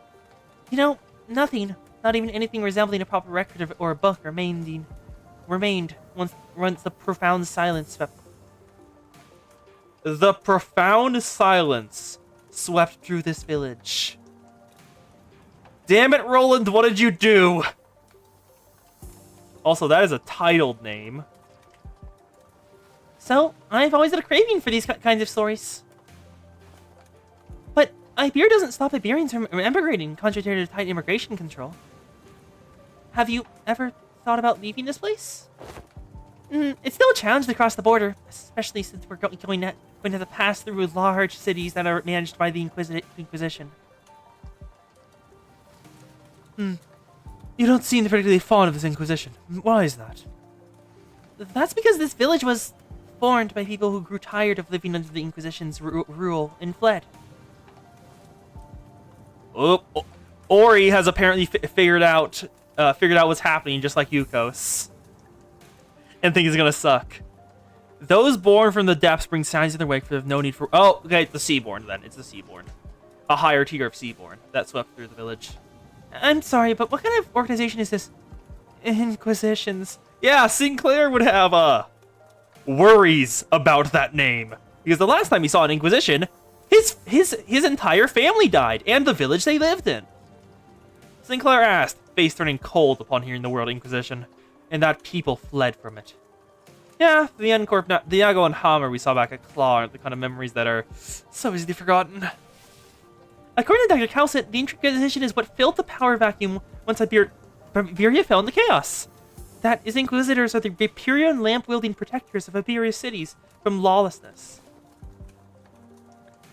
You know, nothing, not even anything resembling a proper record or a book remained once the profound silence swept. The profound silence swept through this village. Damn it, Roland, what did you do? Also, that is a titled name. So, I've always had a craving for these kinds of stories. But Iberia doesn't stop Iberians from emigrating, contrary to tight immigration control. Have you ever thought about leaving this place? It's still a challenge to cross the border, especially since we're going to have to pass through large cities that are managed by the Inquisition. You don't seem particularly fond of this Inquisition. Why is that? That's because this village was formed by people who grew tired of living under the Inquisition's rule and fled. Ori has apparently figured out what's happening, just like Yukos, and think it's gonna suck. Those born from the depths bring signs in their wake, but have no need for. Oh, okay, it's the Seaborn then. It's the Seaborn, a higher tier of Seaborn that swept through the village. I'm sorry, but what kind of organization is this? Inquisitions. Yeah, Sinclair would have worries about that name, because the last time he saw an Inquisition, his entire family died, and the village they lived in. Sinclair asked, face turning cold upon hearing the word Inquisition, and that people fled from it. Yeah, the N-Corp, the Iago and Hammer we saw back at Claw aren't the kind of memories that are so easily forgotten. According to Dr. Cowsett, the Inquisition is what filled the power vacuum once Iberia fell into chaos. That is, Inquisitors are the Vaporeon lamp-wielding protectors of Iberia's cities from lawlessness.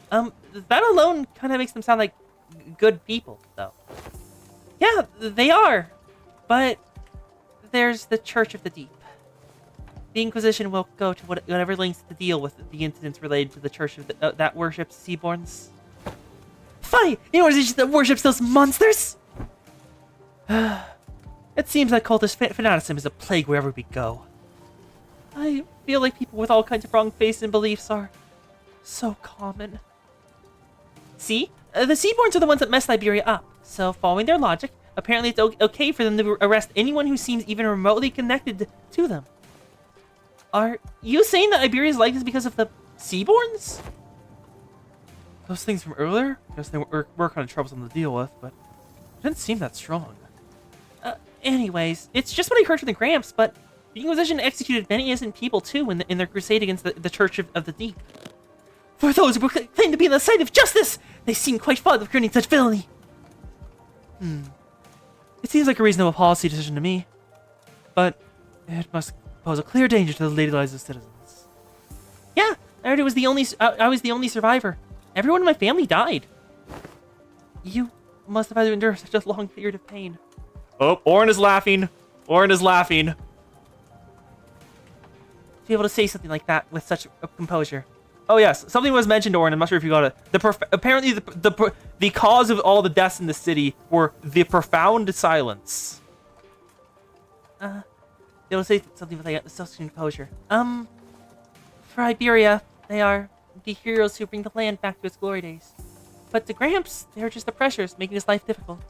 That alone kind of makes them sound like good people, though. Yeah, they are. But there's the Church of the Deep. The Inquisition will go to whatever lengths to deal with the incidents related to the Church of that worships Seaborns. fight in order that worships those monsters? It seems that cultist fanaticism is a plague wherever we go. I feel like people with all kinds of wrong faiths and beliefs are so common. See? The Seaborns are the ones that messed Liberia up. So, following their logic, apparently it's okay for them to arrest anyone who seems even remotely connected to them. Are you saying that Iberia's like this because of the Seaborns? Those things from earlier? Guess they were kind of troublesome to deal with, but it didn't seem that strong. Anyways, it's just what I heard from the Gramps, but the Inquisition executed many innocent people too in their crusade against the Church of the Deep. For those who claim to be in the sight of justice, they seem quite fond of committing such villainy. It seems like a reasonable policy decision to me, but it must pose a clear danger to the daily lives of citizens. Yeah, I heard I was the only survivor. Everyone in my family died. You must have had to endure such a long period of pain. Oh, Orin is laughing. Orin is laughing. To be able to say something like that with such composure. Oh yes, something was mentioned, Orin. I'm not sure if you got it. Apparently, the cause of all the deaths in the city were the profound silence. They will say something with such composure. For Iberia, they are the heroes who bring the land back to its glory days. But to Gramps, they are just the pressures making his life difficult.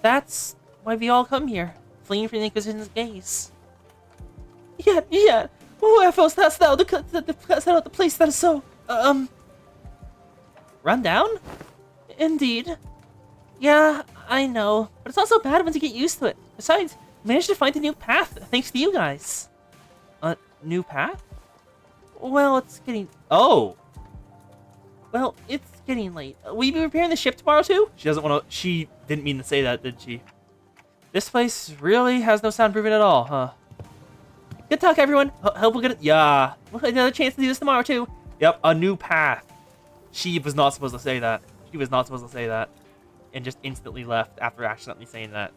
That's why we all come here, fleeing from the Inquisition's gaze. Yeah. Where else hast thou the place that is so, run down? Indeed. Yeah, I know. But it's also bad once you get used to it. Besides, I managed to find a new path, thanks to you guys. A new path? Well, it's getting... Oh! Well, it's getting late. Will you be repairing the ship tomorrow, too? She doesn't want to... She didn't mean to say that, did she? This place really has no soundproofing at all, huh? Good talk, everyone. Hope we'll get it. Yeah. We'll have another chance to do this tomorrow, too. Yep, a new path. She was not supposed to say that. She was not supposed to say that. And just instantly left after accidentally saying that.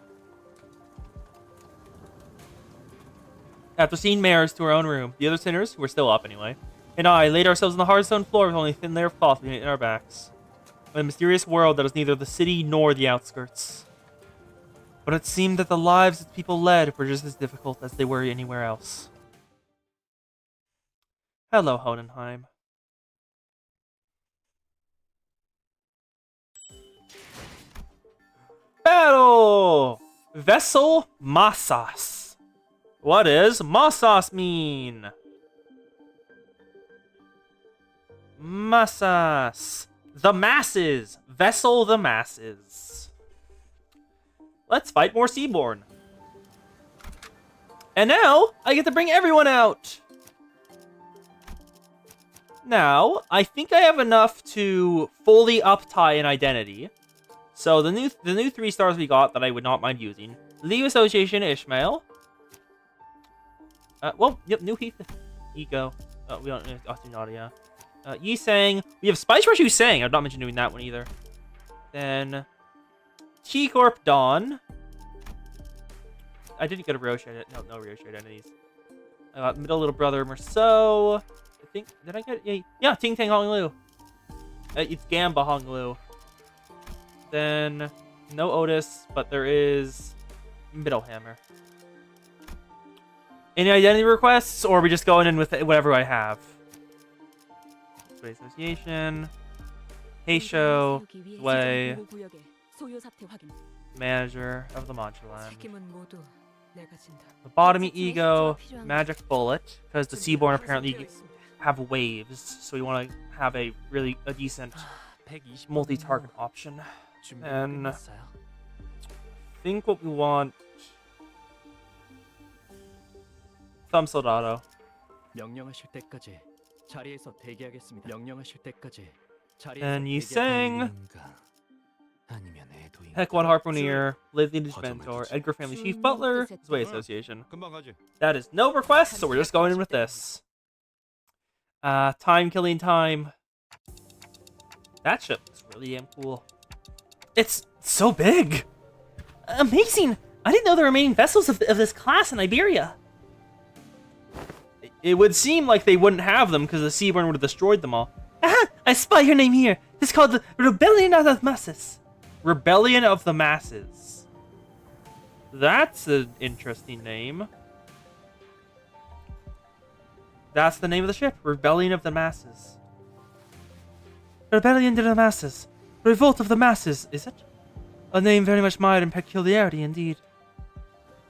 After seeing Maris to our own room, the other sinners, who were still up anyway, and I laid ourselves on the hard stone floor with only a thin layer of cloth between our backs. In a mysterious world that was neither the city nor the outskirts. But it seemed that the lives that people led were just as difficult as they were anywhere else. Hello, Hodenheim. Battle! Vessel Massas. What does Massas mean? Massas. The masses. Vessel the masses. Let's fight more Seaborn. And now, I get to bring everyone out. Now, I think I have enough to fully uptie an identity. So the new 3 stars we got that I would not mind using. League Association Ishmael. Well, yep, new Heath. Ego. We don't Nadia. Yi Sang. We have Spice Rush Yu Sang. I've not mentioned doing that one either. Then T-Corp Dawn. I didn't get a Roche identity. No Roche identities. I got Middle Little Brother Merceau. I think, did I get, yeah, Ting Tang Hong Lu. It's Gamba Hong Lu. Then, no Otis, but there is Middle Hammer. Any identity requests, or are we just going in with whatever I have? Sway Association. Heisho. Sway. Manager of the Manchuland. Lobotomy Ego. Magic Bullet. Because the Seaborn apparently have waves, so we want to have a decent multi-target option. And I think what we want... Thumb Soldado. And Yi Sang. Heck One Harpooner. Lineage Mentor. Edgar Family Chief Butler. Sway Association. That is no request, so we're just going in with this. Time Killing Time. That ship is really damn cool. It's so big! Amazing! I didn't know the remaining vessels of this class in Iberia. It would seem like they wouldn't have them because the Seaborn would have destroyed them all. Aha! I spy your name here. It's called the Rebellion of the Masses. Rebellion of the Masses. That's an interesting name. That's the name of the ship. Rebellion of the Masses. Rebellion of the Masses. Revolt of the Masses, is it? A name very much mired in peculiarity, indeed.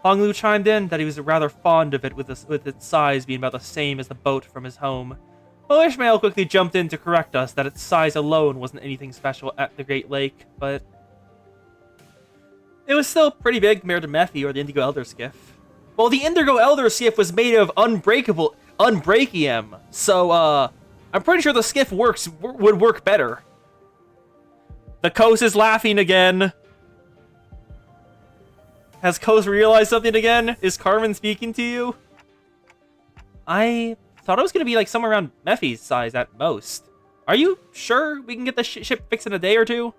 Hong Lu chimed in that he was rather fond of it with its size being about the same as the boat from his home. Well, Ishmael quickly jumped in to correct us that its size alone wasn't anything special at the Great Lake, but it was still pretty big compared to Mephi or the Indigo Elder Skiff. Well, the Indigo Elder Skiff was made of unbreakium, so I'm pretty sure the skiff would work better. The Kos is laughing again. Has Kos realized something again? Is Carmen speaking to you? I thought it was going to be like somewhere around Mephi's size at most. Are you sure we can get the ship fixed in a day or two?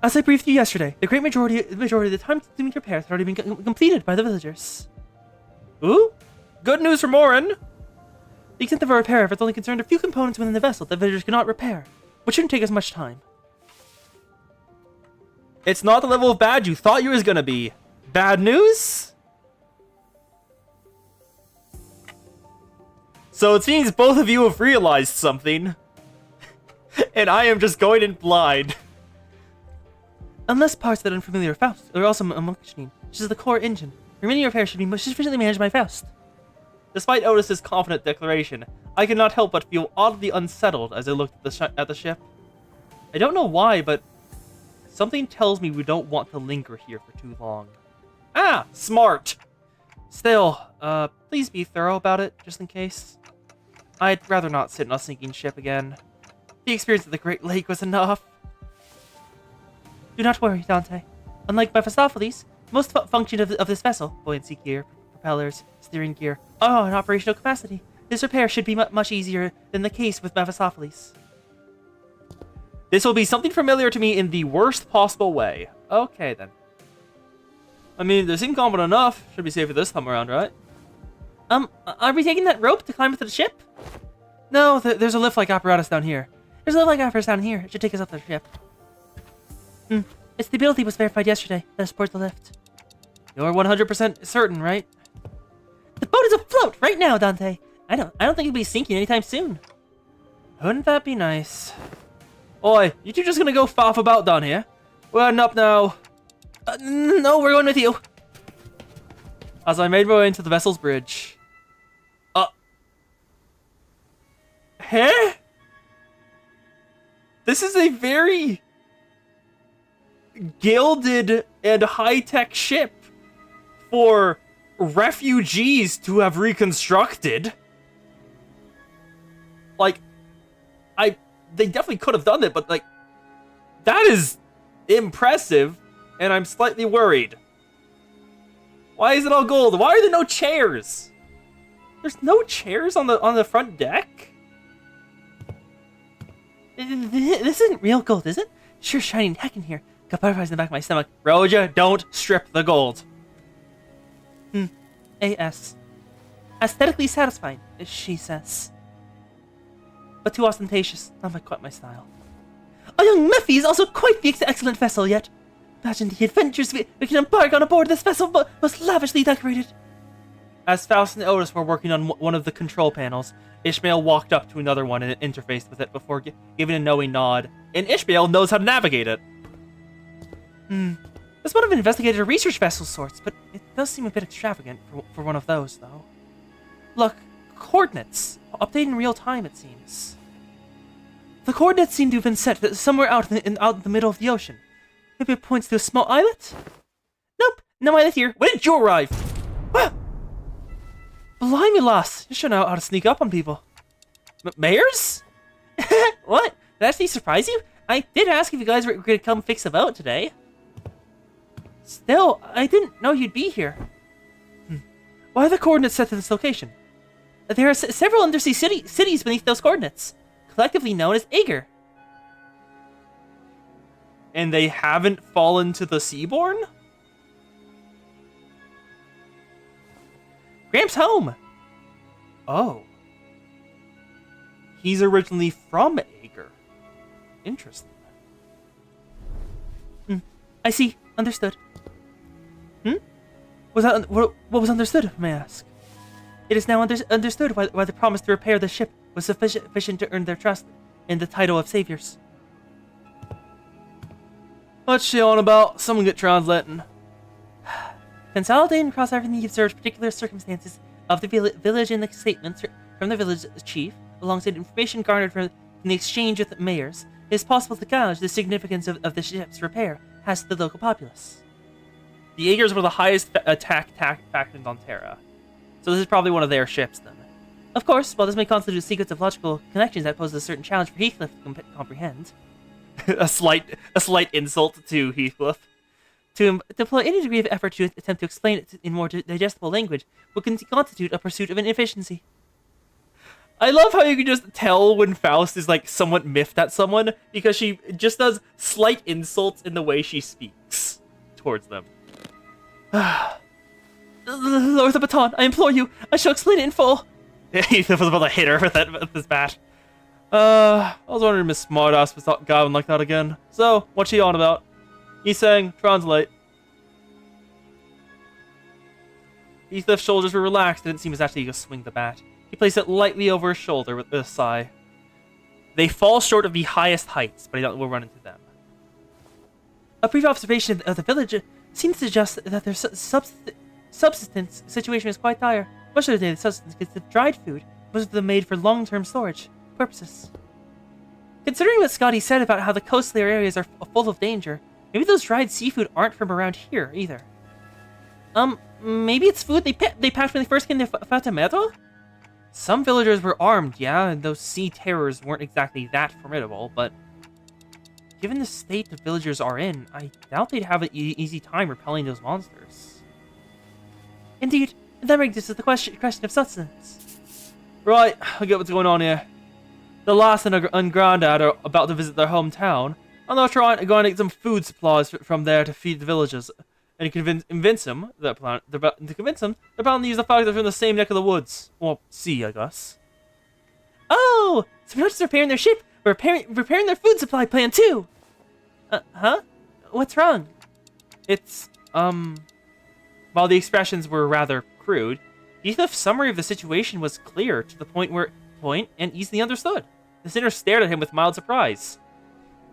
As I briefed you yesterday, the great majority of the time consuming repairs had already been completed by the villagers. Ooh, good news for Morin. The extent of our repair efforts only concerned a few components within the vessel that villagers could not repair, which shouldn't take as much time. It's not the level of bad you thought you was gonna be. Bad news? So it seems both of you have realized something. And I am just going in blind. Unless parts that are unfamiliar with Faust are also functioning, such as the core engine, remaining repairs should be sufficiently managed by Faust. Despite Otis's confident declaration, I could not help but feel oddly unsettled as I looked at the ship. I don't know why, but something tells me we don't want to linger here for too long. Ah, smart! Still, please be thorough about it, just in case. I'd rather not sit in a sinking ship again. The experience of the Great Lake was enough. Do not worry, Dante. Unlike Mephistopheles, most function of this vessel, buoyancy gear, propellers, steering gear, are in operational capacity. This repair should be much easier than the case with Mephistopheles. This will be something familiar to me in the worst possible way. Okay, then. I mean, they seem confident enough. Should be safer this time around, right? Are we taking that rope to climb into the ship? No, there's a lift-like apparatus down here. There's a lift-like apparatus down here. It should take us up to the ship. Its stability was verified yesterday. That supports the lift. You're 100% certain, right? The boat is afloat right now, Dante. I don't think it'll be sinking anytime soon. Wouldn't that be nice? Oi, you two just gonna go faff about down here? We're heading up now. No, we're going with you. As I made my way into the vessel's bridge. Huh? This is a very gilded and high-tech ship for refugees to have reconstructed. Like, they definitely could have done it, but like, that is impressive, and I'm slightly worried. Why is it all gold? Why are there no chairs? There's no chairs on the front deck? This isn't real gold, is it? Sure shining heck in here. Got butterflies in the back of my stomach. Roja, don't strip the gold. A.S. Aesthetically satisfying, she says. But too ostentatious, not quite my style. Our young Mephi is also quite the excellent vessel, yet. Imagine the adventures we can embark on aboard this vessel, most lavishly decorated. As Faust and Otis were working on one of the control panels, Ishmael walked up to another one and interfaced with it before giving a knowing nod. And Ishmael knows how to navigate it. This would have investigated a research vessel of sorts, but it does seem a bit extravagant for one of those, though. Look, coordinates. Updated in real time, it seems. The coordinates seem to have been set somewhere out in the middle of the ocean. Maybe it points to a small islet? Nope, no islet here. When did you arrive? Blimey, lass. You should know how to sneak up on people. Mayors? What? Did that actually surprise you? I did ask if you guys were going to come fix the boat today. Still, I didn't know you'd be here. Why are the coordinates set to this location? There are several undersea cities beneath those coordinates, collectively known as Aegir. And they haven't fallen to the Seaborn? Gramps' home. Oh. he's originally from Ager. Interesting. I see. Understood. What was understood, may I ask? It is now understood why the promise to repair the ship was sufficient to earn their trust in the title of saviors. What's she on about? Someone get translating. Consolidate and cross everything the observed particular circumstances of the village and the statements from the village chief, alongside information garnered from the exchange with mayors, it is possible to gauge the significance of the ship's repair has to the local populace. The Aegers were the highest attack factions on Terra, so this is probably one of their ships then. Of course, while this may constitute a sequence of logical connections that poses a certain challenge for Heathcliff to comprehend. a slight insult to Heathcliff. To deploy any degree of effort to attempt to explain it in more digestible language will constitute a pursuit of an efficiency. I love how you can just tell when Faust is like somewhat miffed at someone because she just does slight insults in the way she speaks towards them. Lower the baton, I implore you. I shall explain it in full. Heathcliff was about to hit her with this bat. I was wondering if Miss Smartass was going like that again. So, what's she on about? He's saying, translate. Heathcliff's shoulders were relaxed. It didn't seem as actually to swing the bat. He placed it lightly over his shoulder with a sigh. They fall short of the highest heights, but we'll run into them. A brief observation of the village seems to suggest that their subsistence situation is quite dire. Much of the day, the substance consists of dried food, most of them made for long-term storage purposes. Considering what Scotty said about how the coastal areas are full of danger, maybe those dried seafood aren't from around here either. Maybe it's food they packed when they first came to Fatamero? Some villagers were armed, yeah, and those sea terrors weren't exactly that formidable, but given the state the villagers are in, I doubt they'd have an easy time repelling those monsters. Indeed, that brings us to the question of sustenance. Right, I get what's going on here. The lass and Grandad are about to visit their hometown, and they're trying to go and get some food supplies from there to feed the villagers. And convince them they're planning to use the fact that they're from the same neck of the woods. Or sea, I guess. Oh! So we're not just repairing their ship, we're repairing their food supply plan too! Huh? What's wrong? It's, while the expressions were rather crude, Heathcliff's summary of the situation was clear to the point and easily understood. The sinner stared at him with mild surprise.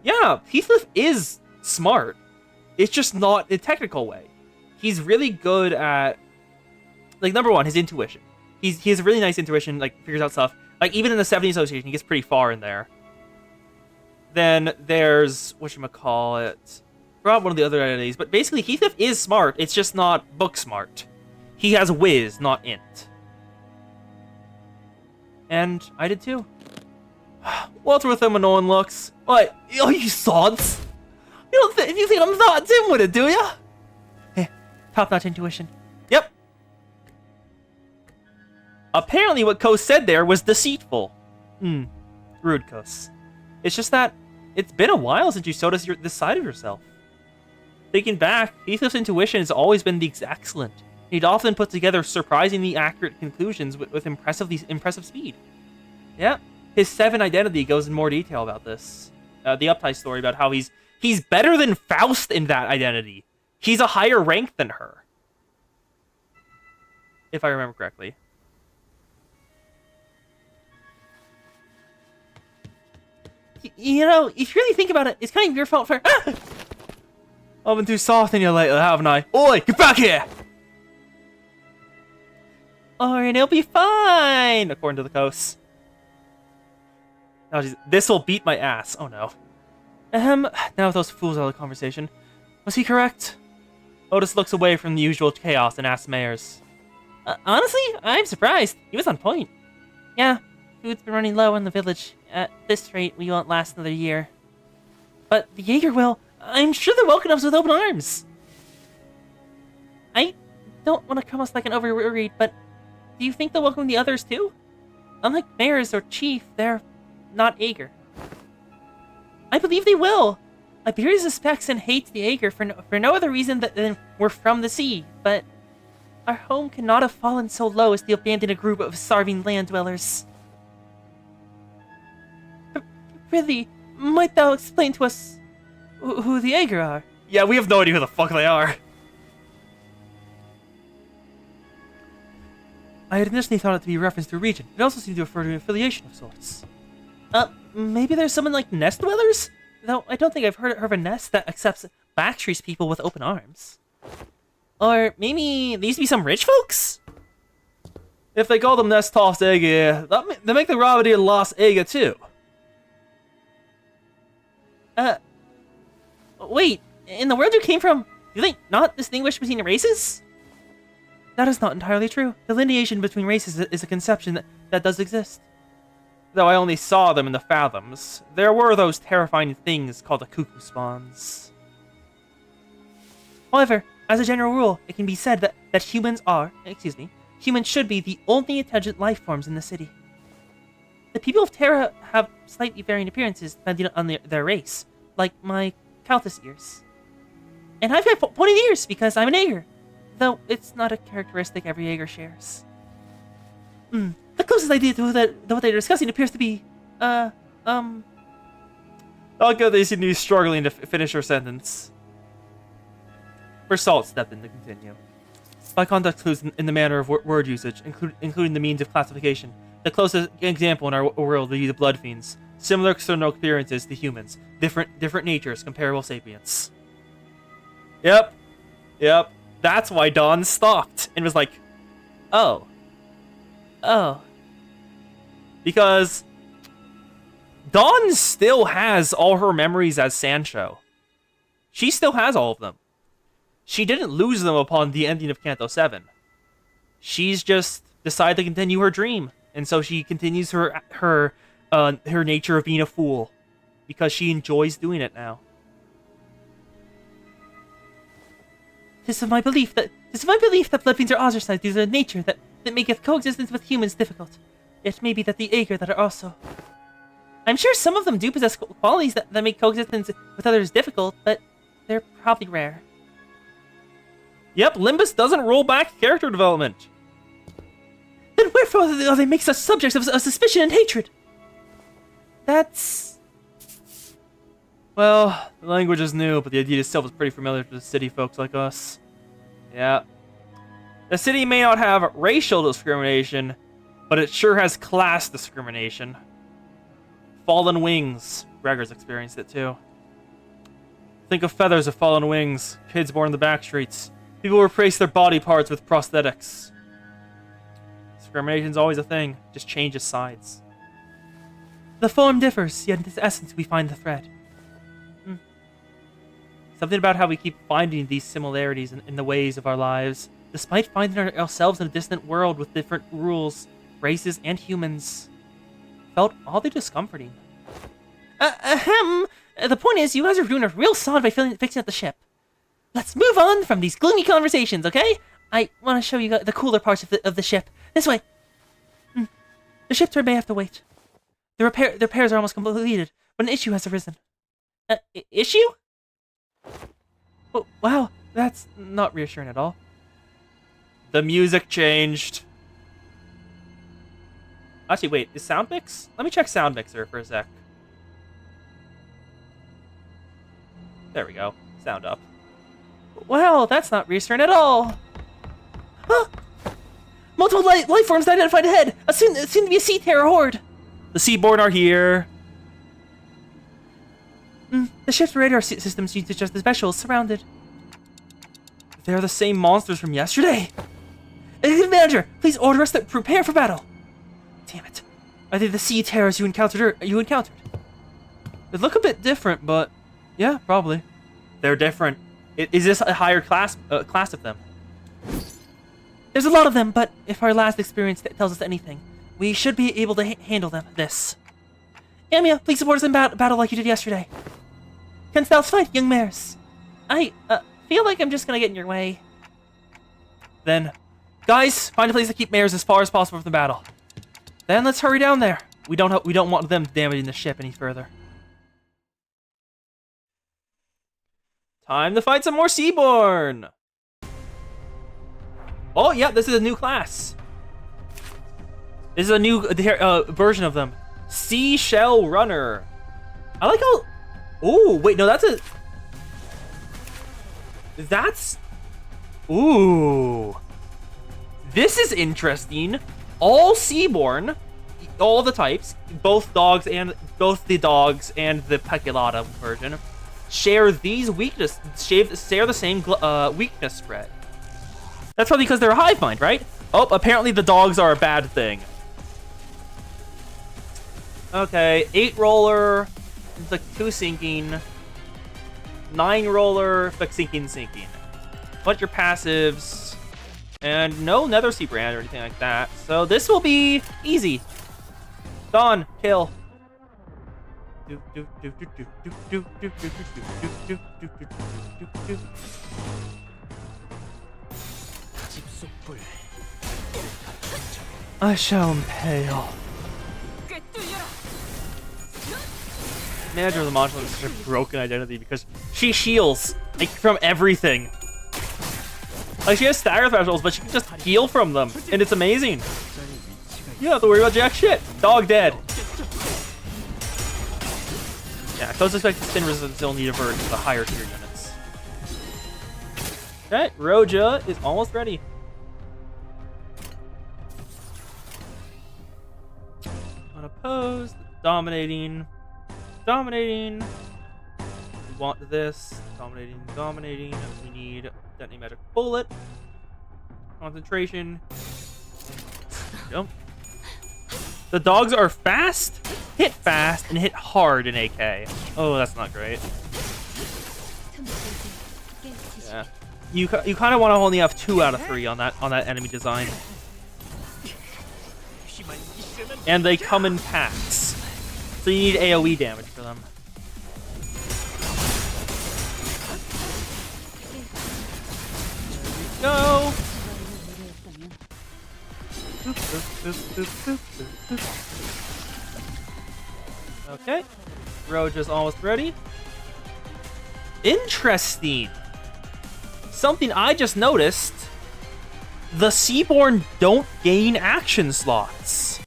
Yeah, Heathcliff is smart. It's just not in a technical way. He's really good at, like, number one, his intuition. He has a really nice intuition, like, figures out stuff. Like, even in the 70 Association, he gets pretty far in there. Then there's, whatchamacallit, forgot one of the other identities, but basically Heathcliff is smart, it's just not book smart. He has whiz, not int. And I did too. What's with them annoying looks? What? Oh, you sods! You think I'm that dim with it, do ya? Hey, top-notch intuition. Yep. Apparently what Kos said there was deceitful. Rude, Kos. It's just that it's been a while since you showed us this side of yourself. Thinking back, Heathcliff's intuition has always been excellent. He'd often put together surprisingly accurate conclusions with impressive speed. Yeah, his 7 identity goes in more detail about this. The Uptie story about how he's better than Faust in that identity. He's a higher rank than her. If I remember correctly. You know, if you really think about it, it's kind of your fault for... Ah! I've been too soft in you lately, haven't I? Oi, get back here! Alright, it'll be fine, according to the Kos. Oh, this'll beat my ass. Oh no. Now with those fools out of the conversation, was he correct? Otis looks away from the usual chaos and asks Mayers. Honestly, I'm surprised. He was on point. Yeah, food's been running low in the village. At this rate, we won't last another year. But the Jaeger will. I'm sure they'll welcome us with open arms. I don't want to come off like an overworried, but do you think they'll welcome the others too? Unlike mayors or chief, they're not Ager. I believe they will. Iberia suspects and hates the Ager for no other reason than we're from the sea, but our home cannot have fallen so low as to abandon a group of starving land dwellers. Really, might thou explain to us who the Aegir are? Yeah, we have no idea who the fuck they are. I had initially thought it to be a reference to a region. It also seemed to refer to an affiliation of sorts. Maybe there's someone like Nest Dwellers? Though I don't think I've heard of a nest that accepts Backstreet's people with open arms. Or maybe these be some rich folks? If they call them Nest Tossed Egga, they make the Robadier Lost Egga too. Wait, in the world you came from, you think not distinguish between races? That is not entirely true. Delineation between races is a conception that does exist. Though I only saw them in the Fathoms, there were those terrifying things called the cuckoo spawns. However, as a general rule, it can be said that humans should be the only intelligent life forms in the city. The people of Terra have slightly varying appearances depending on their race, like my Calthus ears. And I've got pointed ears because I'm an Aegir, though it's not a characteristic every Aegir shares. The closest idea to what they're discussing appears to be, Oh god, they seem to be struggling to finish her sentence. Versalt stepped in to continue. By context clues in the manner of word usage, including the means of classification. The closest example in our world would be the Blood Fiends. Similar external appearances to humans. Different natures, comparable sapients. Yep. That's why Dawn stopped and was like, oh. Because Dawn still has all her memories as Sancho. She still has all of them. She didn't lose them upon the ending of Canto 7. She's just decided to continue her dream. And so she continues her nature of being a fool. Because she enjoys doing it now. Tis of my belief that blood fiends are ostracized due to their nature that maketh coexistence with humans difficult. It may be that the Aegir that are also. I'm sure some of them do possess qualities that make coexistence with others difficult, but they're probably rare. Yep, Limbus doesn't roll back character development. Then wherefore are they make such subjects of suspicion and hatred? That's... Well, the language is new, but the idea itself is pretty familiar to the city folks like us. Yeah. The city may not have racial discrimination, but it sure has class discrimination. Fallen wings. Gregor's experienced it too. Think of feathers of fallen wings, kids born in the back streets. People replace their body parts with prosthetics. Discrimination's always a thing, just changes sides. The form differs, yet in its essence we find the thread. Something about how we keep finding these similarities in the ways of our lives, despite finding ourselves in a distant world with different rules, races, and humans. Felt oddly discomforting. The point is, you guys are doing a real solid by fixing up the ship. Let's move on from these gloomy conversations, okay? I want to show you the cooler parts of the ship. This way. The ship turn may have to wait. The repairs are almost completed, but an issue has arisen. Issue? Oh, wow, that's not reassuring at all. The music changed. Actually, wait, is sound mix? Let me check sound mixer for a sec. There we go. Sound up. Wow, that's not reassuring at all. Huh? Multiple life forms identified ahead. It seemed to be a sea terror horde. The Seaborn are here. The ship's radar system seems to suggest the vessel is surrounded. They're the same monsters from yesterday. Executive Manager, please order us to prepare for battle. Damn it. Are they the sea terrors you encountered? They look a bit different, but yeah, probably. They're different. Is this a higher class of them? There's a lot of them, but if our last experience tells us anything, we should be able to handle this. Amia, please support us in battle like you did yesterday. Canst thou fight, young mares? I feel like I'm just gonna get in your way. Then, guys, find a place to keep mares as far as possible from the battle. Then let's hurry down there. We don't want them damaging the ship any further. Time to fight some more Seaborn. Oh yeah, this is a new class. This is a new version of them. Seashell Runner. I like how... Oh, wait, no, that's a... That's... Ooh. This is interesting. All Seaborn, all the types, both the dogs and the Peculata version, share these weakness, share the same weakness spread. That's probably because they're a hive mind, right? Oh, apparently the dogs are a bad thing. Okay, 8 roller, it's like 2 sinking. 9 roller, like sinking. Bunch your passives. And no Nether Sea brand or anything like that. So this will be easy. Gone. Kill. I shall impale. Manager of the module is such a broken identity because she heals like from everything. Like, she has stagger thresholds, but she can just heal from them, and it's amazing. You don't have to worry about jack shit. Dog dead. Yeah, I was expecting spin resistance only to vert to the higher tier units. Okay, Roja is almost ready. Unopposed, dominating. We want this. Dominating. We need detonate magic bullet. Concentration. Jump. The dogs are fast, hit fast, and hit hard in AK. Oh, that's not great. Yeah. You kind of want to only have 2 out of 3 on that enemy design. And they come in packs. So you need AoE damage for them. Go! Okay. Roja's almost ready. Interesting. Something I just noticed. The Seaborn don't gain action slots.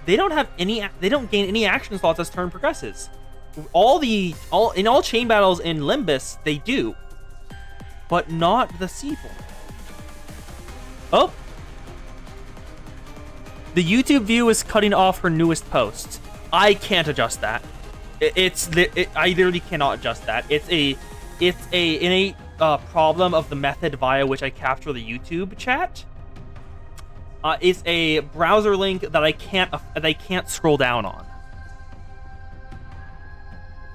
They don't gain any action slots as turn progresses. In all chain battles in Limbus, they do. But not the Seaborn. Oh. The YouTube view is cutting off her newest post. I can't adjust that. I literally cannot adjust that. It's a innate problem of the method via which I capture the YouTube chat. It's a browser link that I can't scroll down on.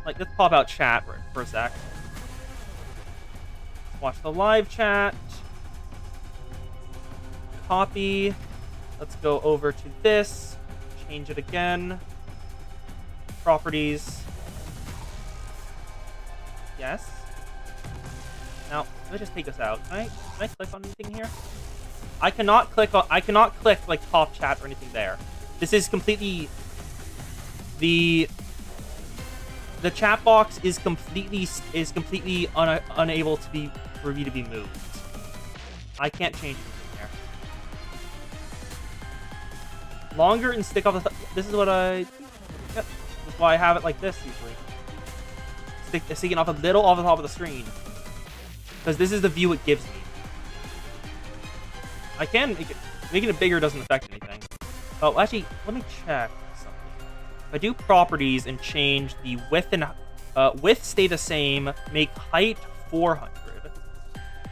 Like, let's pop out chat for a sec. Watch the live chat. Copy. Let's go over to this. Change it again. Properties. Yes. Now, let me just take this out. Can I click on anything here? I cannot click like top chat or anything there. This is completely the chat box is completely unable for me to be moved. I can't change anything there. Longer and stick off the this is what I yep. That's why I have it like this usually. Sticking off a little off the top of the screen. Because this is the view it gives me. I can make it. Making it bigger doesn't affect anything. Oh, actually, let me check something. If I do properties and change the width and width stay the same, make height 400.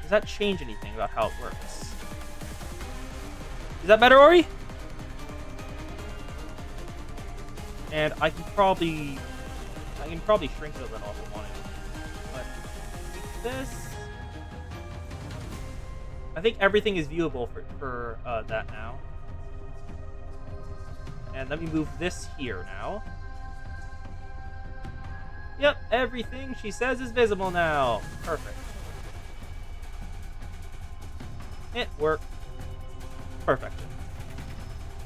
Does that change anything about how it works? Is that better, Ori? And I can probably shrink it a little if I wanted. But this. I think everything is viewable for that now. And let me move this here now. Yep, everything she says is visible now. Perfect. It worked. Perfect.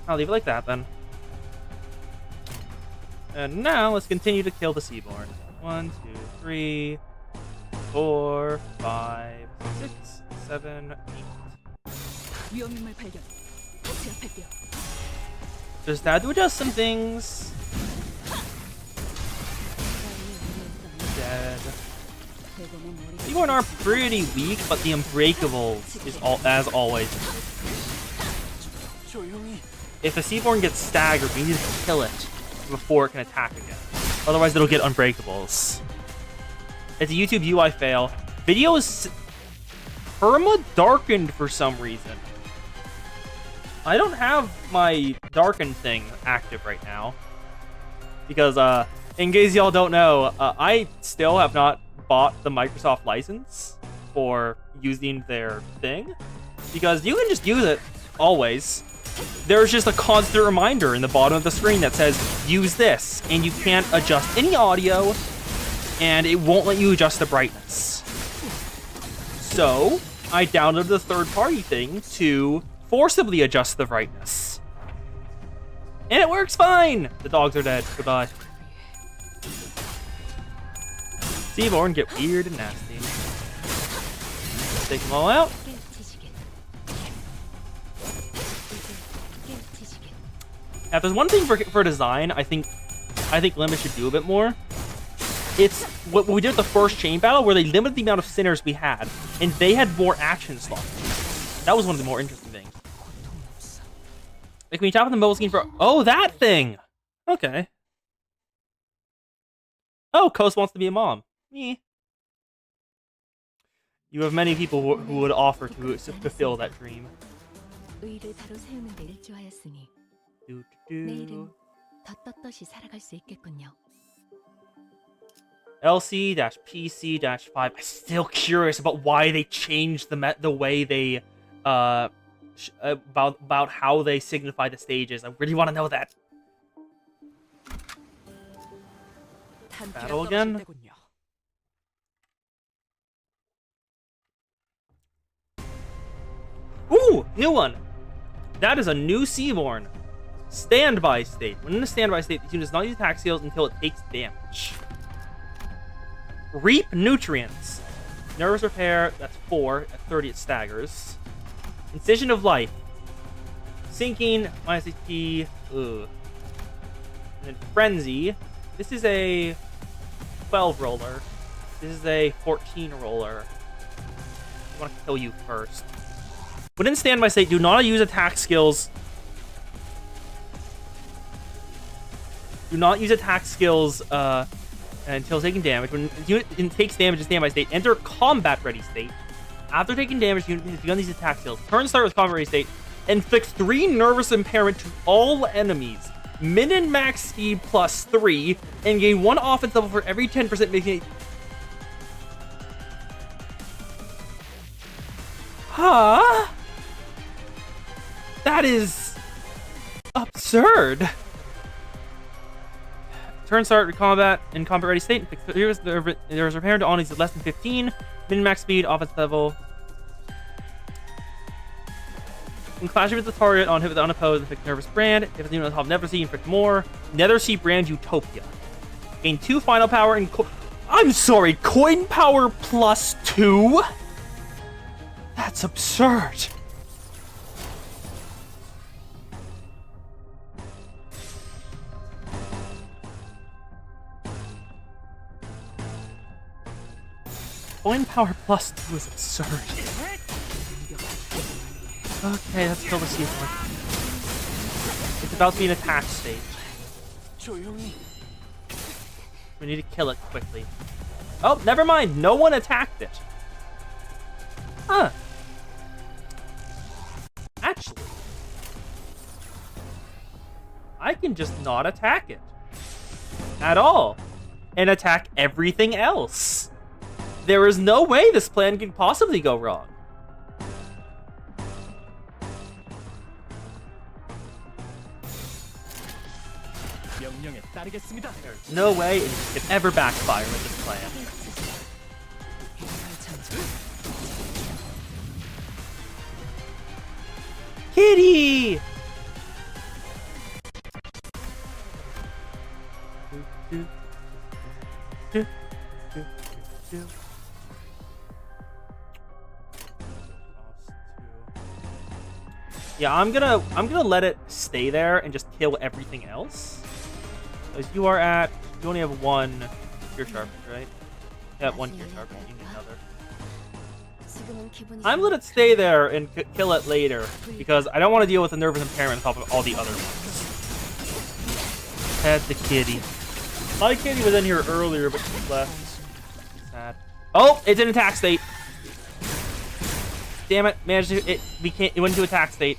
I'll leave it like that then. And now let's continue to kill the Seaborn. 1, 2, 3, 4, 5, 6, 7, 8. Just had to adjust some things. dead. Seaborn are pretty weak, but the Unbreakables is as always. If a Seaborn gets staggered, we need to kill it before it can attack again. Otherwise, it'll get Unbreakables. It's a YouTube UI fail. Video is perma darkened for some reason. I don't have my darkened thing active right now because, in case y'all don't know, I still have not bought the Microsoft license for using their thing because you can just use it always. There's just a constant reminder in the bottom of the screen that says use this, and you can't adjust any audio, and it won't let you adjust the brightness. So I downloaded the third-party thing to forcibly adjust the brightness, and it works fine. The dogs are dead. Goodbye. Seaborn get weird and nasty. Take them all out. Now, if there's one thing for design, I think Limit should do a bit more. It's what we did with the first chain battle, where they limited the amount of sinners we had, and they had more action slots. That was one of the more interesting things. Like when you tap on the mobile screen for that thing. Okay. Oh, Coast wants to be a mom. Me. You have many people who would offer to fulfill that dream. LC-PC-5. I'm still curious about why they changed the way they about how they signify the stages. I really want to know that. Battle again. Ooh, new one. That is a new Seaborn. Standby state. When in a standby state, the unit does not use attack skills until it takes damage. Reap nutrients. Nervous repair, that's 4. At 30, it staggers. Incision of life. Sinking, minus HP. Ugh. And then frenzy. This is a 12 roller. This is a 14 roller. I want to kill you first. When in standby state, do not use attack skills. Do not use attack skills until taking damage. When the unit takes damage in standby state, enter combat ready state. After taking damage, the unit has begun these attack skills. Turn start with combat ready state. Inflict 3 nervous impairment to all enemies. Min and max speed plus 3. And gain 1 offense level for every 10%, making it... Huh? That is... absurd. Turn start with combat in combat ready state. There is repair to all needs less than 15. Min max speed, offense level. When clashing with the target on hit with unopposed, inflict nervous brand. If it's unit on top Nether Sea, inflict more. Nether Sea brand Utopia. Gain 2 final power and I'm sorry, coin power plus 2? That's absurd. Coin power plus 2 is absurd. Okay, let's kill the Seaborn. It's about to be an attack stage. We need to kill it quickly. Oh, never mind. No one attacked it. Huh. Actually, I can just not attack it at all and attack everything else. There is no way this plan can possibly go wrong. There's no way it could ever backfire with this plan. Kitty! Yeah, I'm gonna let it stay there and just kill everything else. Because you only have 1 spear sharpness, right? Yeah, one tier charge. You need another. 지금은 기분이 I'm gonna stay there and kill it later because I don't want to deal with the nervous impairment on top of all the other ones. Had the kitty. My kitty was in here earlier, but she left. Sad. Oh, it's in attack state. Damn it! Managed to it. We can't. It went into attack state.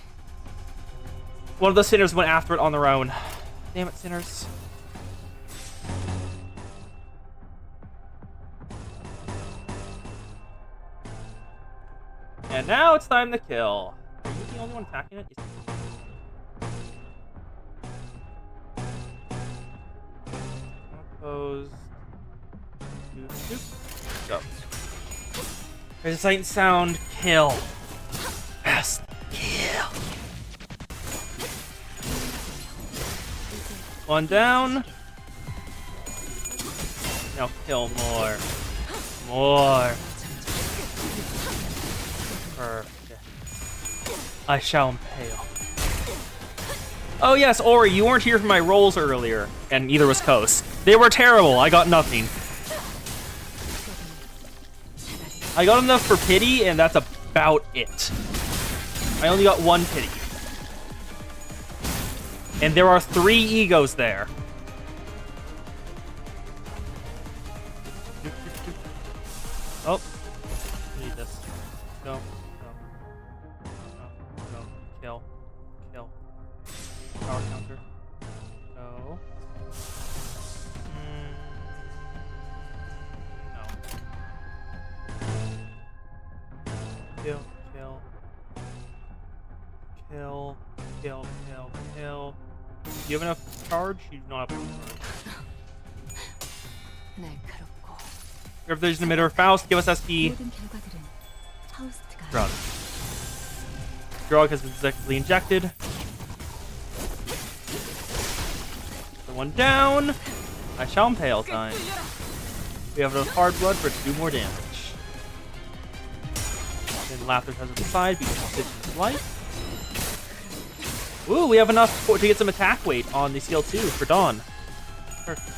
One of the sinners went after it on their own. Damn it, sinners. And now it's time to kill. Are you the only one attacking it? Opposed. Go. There's a sight and sound. Kill. Fast. Kill. One down. Now kill more. More. Perfect. I shall impale. Oh yes, Ori, you weren't here for my rolls earlier, and neither was Kos. They were terrible. I got nothing. I got enough for pity, and that's about it. I only got one pity. And there are 3 egos there. Oh. I need this. Go. Go. Kill. Kill. Power counter. Go. No. Kill. Kill. Kill. Kill. Kill. Kill. Do you have enough charge? You do not have enough charge. 날카롭고 If there's an emitter, Faust, give us SP. 모든 결과들은 파우스트가 Drug. Drug has been successfully injected. The one down. I shall impale time. We have enough hard blood for it to do more damage. Then Laughter has it aside because it's his life. Ooh, we have enough to get some attack weight on the CL2 for Dawn. Perfect.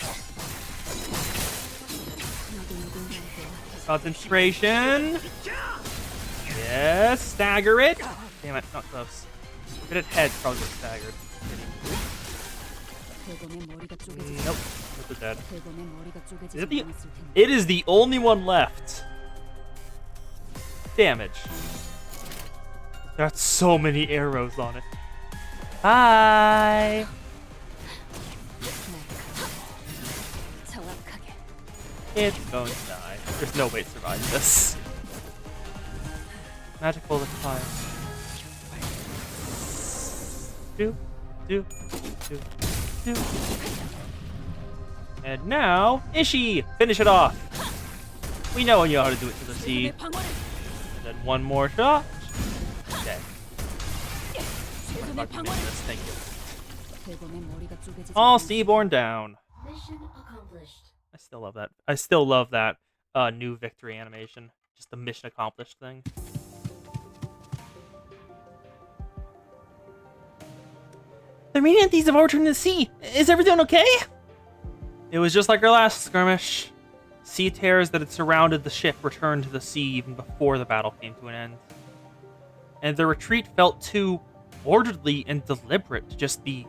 Concentration. Yes, stagger it. Damn it, not close. Hit it head, probably get staggered. Nope, that's dead. Is it the? It is the only one left. Damage. That's so many arrows on it. Bye. It's going to die. There's no way to survive this. Magic bullet fire. Do. And now, Ishii! Finish it off! We know you know how to do it to the sea. Then one more shot. Okay. Thank you. All Seaborn down. Mission accomplished. I still love that. I still love that new victory animation. Just the mission accomplished thing. The radiant thieves have overturned the sea. Is everything okay? It was just like our last skirmish. Sea terrors that had surrounded the ship returned to the sea even before the battle came to an end. And the retreat felt too orderly and deliberate to just be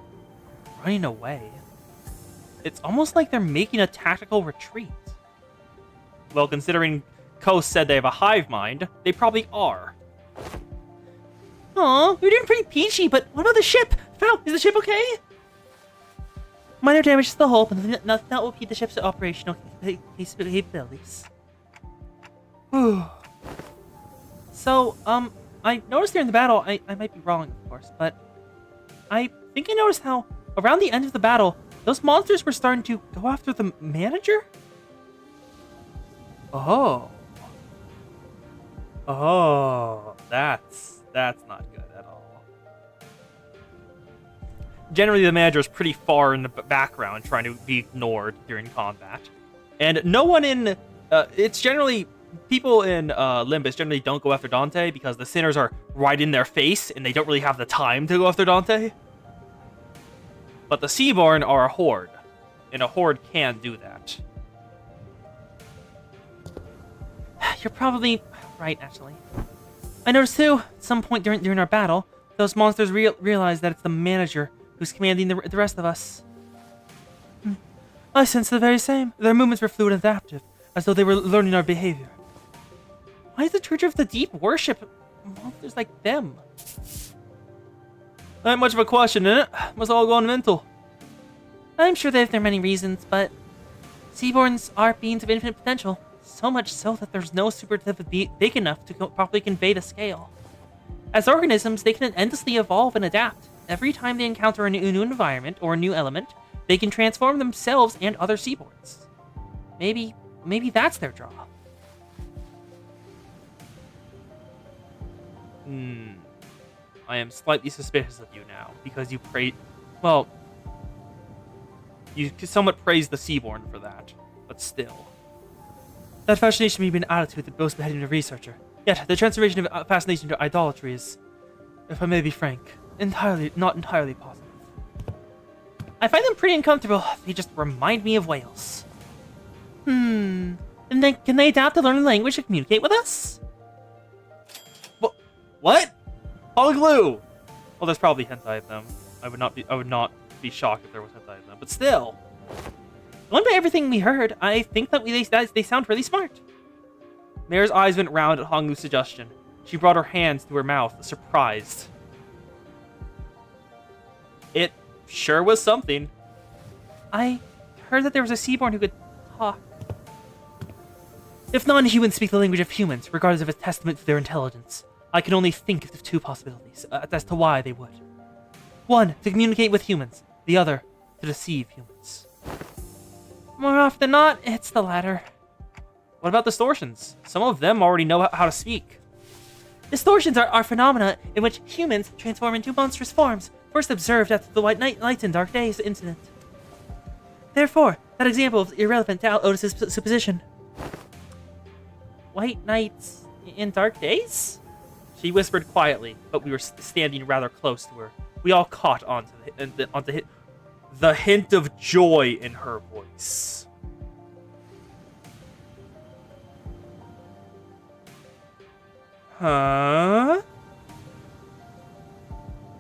running away. It's almost like they're making a tactical retreat. Well, considering Kos said they have a hive mind, they probably are. Aw, you're doing pretty peachy, but what about the ship? Fow, is the ship okay? Minor damage to the hull, but nothing that will impede the ship's operational capabilities. So, I noticed during the battle, I might be wrong, of course, but I think I noticed how, around the end of the battle, those monsters were starting to go after the manager? Oh, that's not good at all. Generally, the manager is pretty far in the background, trying to be ignored during combat. And no one in... it's generally... People in Limbus generally don't go after Dante because the sinners are right in their face, and they don't really have the time to go after Dante. But the Seaborn are a horde, and a horde can do that. you're probably right, actually. I noticed too, at some point during our battle, those monsters realize that it's the manager who's commanding the rest of us. I sense the very same. Their movements were fluid and adaptive, as though they were learning our behavior. Why does the Church of the Deep worship monsters like them? Not much of a question, innit? Must all gone mental. I'm sure they have their many reasons, but Seaborns are beings of infinite potential. So much so that there's no superlative big enough to properly convey the scale. As organisms, they can endlessly evolve and adapt. Every time they encounter a new environment or a new element, they can transform themselves and other seaborns. Maybe that's their draw. I am slightly suspicious of you now, because you you somewhat praised the Seaborn for that, but still. That fascination may be an attitude that boasts beheading a researcher. Yet, the transformation of fascination to idolatry is, if I may be frank, not entirely positive. I find them pretty uncomfortable. They just remind me of whales. And then, can they adapt to learn the language to communicate with us? What? Polyglue! Well, there's probably hentai of them. I would not be shocked if there was hentai of them, but still. Going by everything we heard, I think that they sound really smart. Mare's eyes went round at Honglu's suggestion. She brought her hands to her mouth, surprised. It sure was something. I heard that there was a Seaborn who could talk. If non-humans speak the language of humans, regardless of a testament to their intelligence, I can only think of two possibilities as to why they would. One, to communicate with humans. The other, to deceive humans. More often than not, it's the latter. What about distortions? Some of them already know how to speak. Distortions are phenomena in which humans transform into monstrous forms, first observed after the White Nights and Dark Days incident. Therefore, that example is irrelevant to Otis's supposition. White Nights and Dark Days? She whispered quietly, but we were standing rather close to her. We all caught onto the hint of joy in her voice. Huh?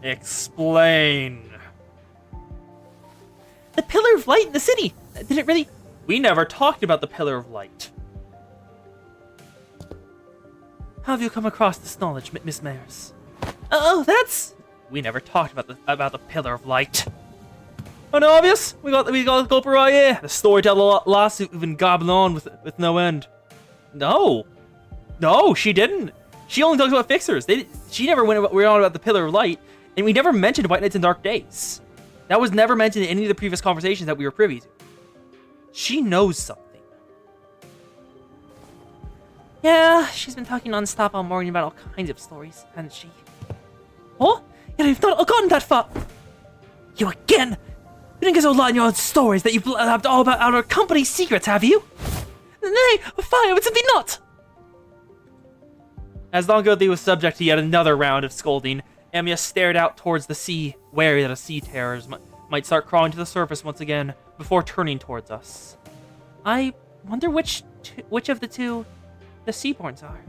Explain. The Pillar of Light in the city! Did it really... We never talked about the Pillar of Light. How have you come across this knowledge, Miss Mayers? Oh, that's... We never talked about the Pillar of Light. Unobvious? We got the culprit right here. The storyteller lawsuit we've been gobbling on with no end. No, she didn't. She only talks about fixers. She never went on about the Pillar of Light, and we never mentioned White Nights and Dark Days. That was never mentioned in any of the previous conversations that we were privy to. She knows something. Yeah, she's been talking non-stop all morning about all kinds of stories, hasn't she? Oh? Yet I've not gotten that far. You again? You didn't get so lost in your own stories that you blabbed all about our company's secrets, have you? Nay, fire, would simply not! As Longothy was subject to yet another round of scolding, Amiya stared out towards the sea, wary that a sea terrors might start crawling to the surface once again before turning towards us. I wonder which of the two the Seaborns are.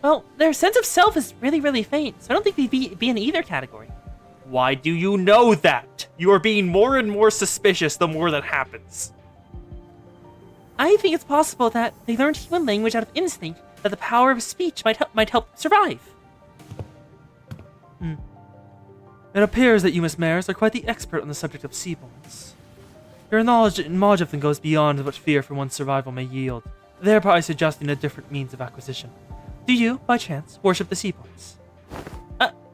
Well, their sense of self is really, really faint, so I don't think they'd be in either category. Why do you know that? You are being more and more suspicious the more that happens. I think it's possible that they learned human language out of instinct, that the power of speech might help survive. It appears that you, Miss Mayers, are quite the expert on the subject of Seaborns. Your knowledge of them goes beyond what fear for one's survival may yield, thereby suggesting a different means of acquisition. Do you, by chance, worship the Seaborns?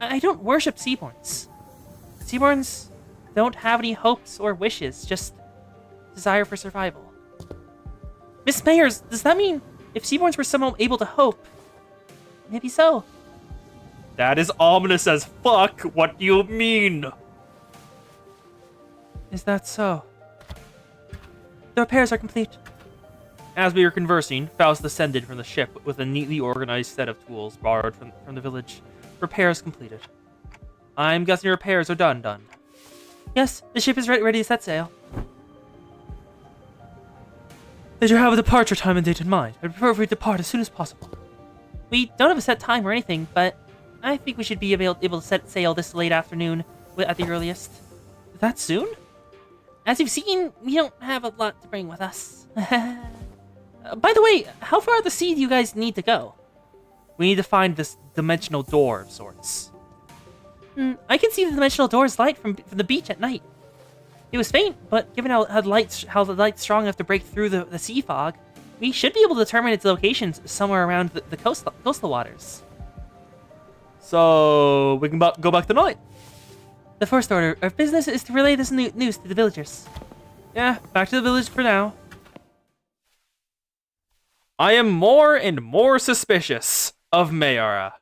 I don't worship Seaborns. Seaborns don't have any hopes or wishes, just desire for survival. Miss Mayers, does that mean if Seaborns were somehow able to hope? Maybe so. That is ominous as fuck. What do you mean? Is that so? The repairs are complete. As we were conversing, Faust descended from the ship with a neatly organized set of tools borrowed from the village. Repairs completed. I'm guessing repairs are done. Yes, the ship is ready to set sail. Did you have a departure time and date in mind? I'd prefer if we depart as soon as possible. We don't have a set time or anything, but I think we should be able to set sail this late afternoon at the earliest. That soon? As you've seen, we don't have a lot to bring with us. By the way, how far out the sea do you guys need to go? We need to find this dimensional door of sorts. I can see the dimensional door's light from the beach at night. It was faint, but given how the light's strong enough to break through the sea fog, we should be able to determine its locations somewhere around the coastal waters. So we can go back tonight. The first order of business is to relay this news to the villagers. Yeah, back to the village for now. I am more and more suspicious of Mayara.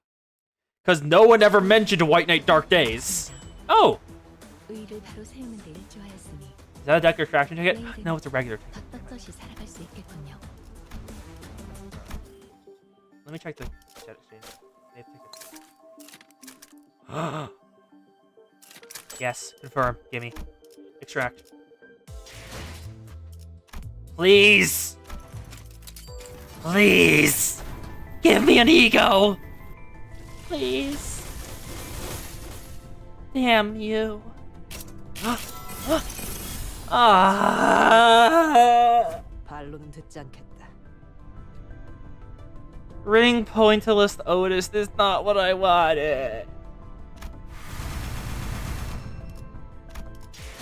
Because no one ever mentioned White Knight Dark Days. Oh! 의의를 바로 세우는 데 일조하였으니 Is that a deck extraction ticket? No, it's a regular ticket. 떳떳이 살아갈 수 있겠군요. Let me check the chat exchange. They have tickets. Yes, confirm. Gimme. Extract. Please! Please! Give me an ego! Please. Damn you. 발로는 듣지 않겠다. Ring pointillist Otis is not what I wanted.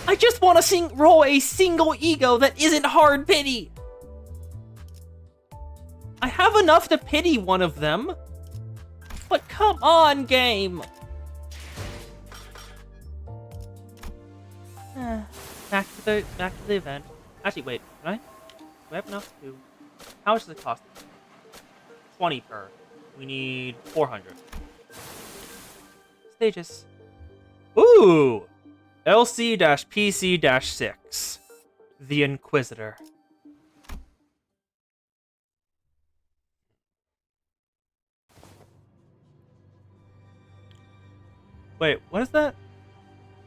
I just want to roll a single ego that isn't hard pity. I have enough to pity one of them. But come on, game. Back to the event. Actually, wait. Can I? Do I have enough to? How much does it cost? 20 per. We need 400. Stages. Ooh! LC-PC-6. The Inquisitor. Wait, what is that?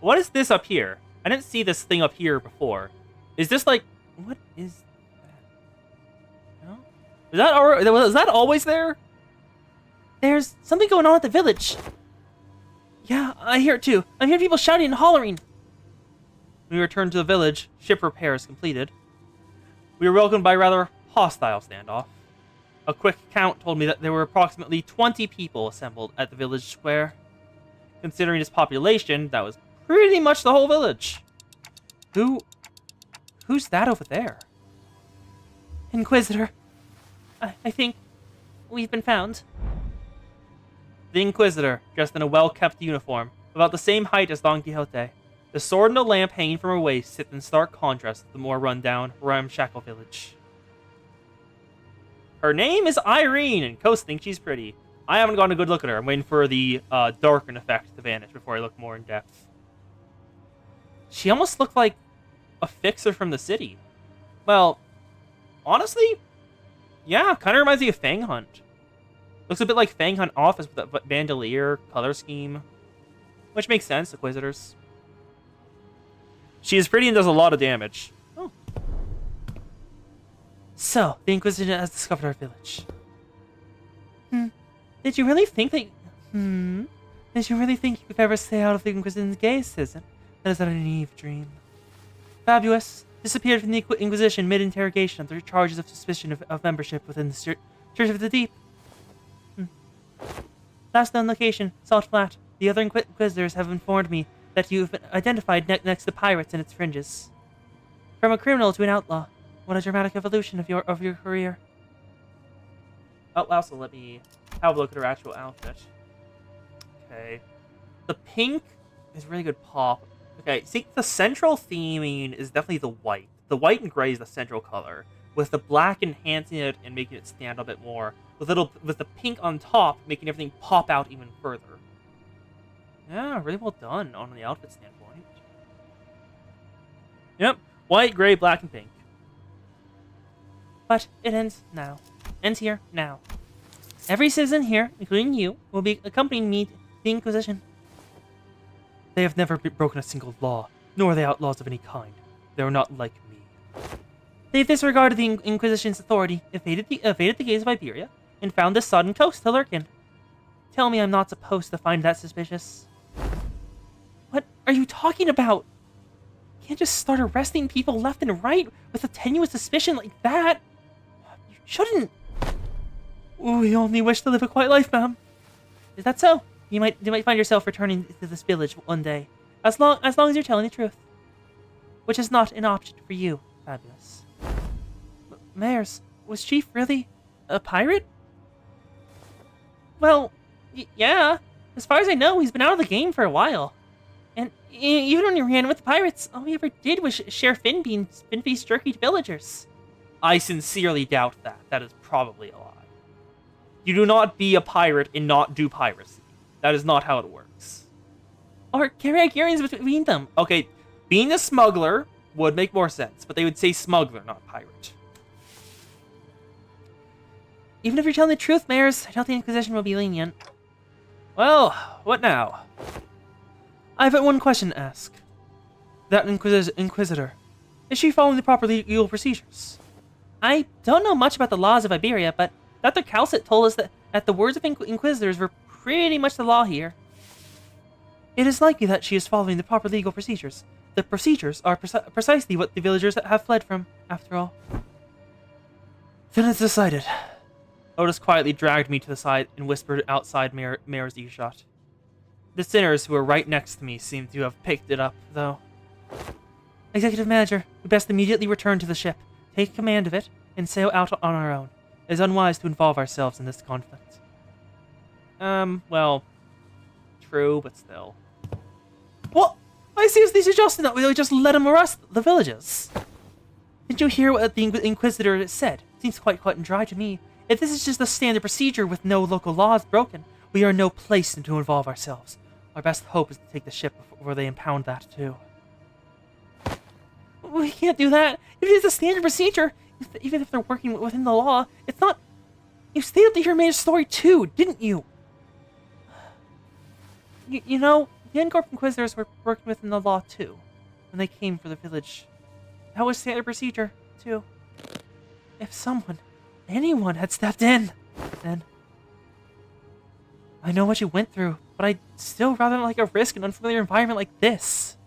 What is this up here? I didn't see this thing up here before. Is this like... What is that? No? Was that always there? There's something going on at the village. Yeah, I hear it too. I'm hearing people shouting and hollering. We returned to the village. Ship repairs completed. We were welcomed by a rather hostile standoff. A quick count told me that there were approximately 20 people assembled at the village square. Considering its population, that was pretty much the whole village. Who's that over there? Inquisitor. I think we've been found. The Inquisitor, dressed in a well-kept uniform, about the same height as Don Quixote. The sword and the lamp hanging from her waist sit in stark contrast to the more run-down, ramshackle village. Her name is Irene, and Coast thinks she's pretty. I haven't gotten a good look at her. I'm waiting for the darken effect to vanish before I look more in depth. She almost looked like a fixer from the city. Well, honestly, yeah, kind of reminds me of Fang Hunt. Looks a bit like Fang Hunt Office with that bandolier color scheme. Which makes sense, Inquisitors. She is pretty and does a lot of damage. Oh. So, the Inquisition has discovered our village. Did you really think that... Did you really think you could ever stay out of the Inquisition's gaze, citizen? That is not a naive dream. Fabuous disappeared from the Inquisition mid-interrogation under charges of suspicion of membership within the Church of the Deep. Last known location, Salt Flat. The other Inquisitors have informed me that you've been identified next to pirates in its fringes. From a criminal to an outlaw. What a dramatic evolution of your career. Oh, also, let me have a look at her actual outfit. Okay. The pink is really good pop. Okay, see, the central theming is definitely the white. The white and gray is the central color, with the black enhancing it and making it stand a bit more, with the pink on top making everything pop out even further. Yeah, really well done on the outfit standpoint. Yep, white, gray, black, and pink. But it ends now. Ends here, now. Every citizen here, including you, will be accompanying me to the Inquisition. They have never broken a single law, nor are they outlaws of any kind. They are not like me. They've disregarded the Inquisition's authority, evaded the gates of Iberia, and found this sodden coast to lurk in. Tell me I'm not supposed to find that suspicious. What are you talking about? You can't just start arresting people left and right with a tenuous suspicion like that. You shouldn't. We only wish to live a quiet life, ma'am. Is that so? You might find yourself returning to this village one day, as long as you're telling the truth, which is not an option for you, Fabulous. Mares, was Chief really a pirate? Well, yeah. As far as I know, he's been out of the game for a while. And even when he ran with the pirates, all he ever did was share fin feast jerky to villagers. I sincerely doubt that. That is probably a lie. You do not be a pirate and not do piracy. That is not how it works. Or carry Igerians between them. Okay, being a smuggler would make more sense, but they would say smuggler, not pirate. Even if you're telling the truth, Mares, I doubt the Inquisition will be lenient. Well, what now? I have one question to ask. That Inquisitor, is she following the proper legal procedures? I don't know much about the laws of Iberia, but Dr. Calcit told us that the words of Inquisitors were pretty much the law here. It is likely that she is following the proper legal procedures. The procedures are precisely what the villagers have fled from, after all. Then it's decided. Otis quietly dragged me to the side and whispered outside Mayor's earshot. The sinners who were right next to me seemed to have picked it up, though. Executive Manager, we best immediately return to the ship, take command of it, and sail out on our own. It is unwise to involve ourselves in this conflict. Well, true, but still. What? I seriously suggested that we just let him arrest the villagers. Did you hear what the Inquisitor said? Seems quite cut and dry to me. If this is just a standard procedure with no local laws broken, we are in no place to involve ourselves. Our best hope is to take the ship before they impound that, too. We can't do that. If it is a standard procedure, even if they're working within the law, it's not... You stated that you made a story, too, didn't you? You know, the Encorp Inquisitors were working within the law, too, when they came for the village. That was standard procedure, too. If someone... anyone had stepped in, then... I know what you went through, but I'd still rather not like a risk an unfamiliar environment like this.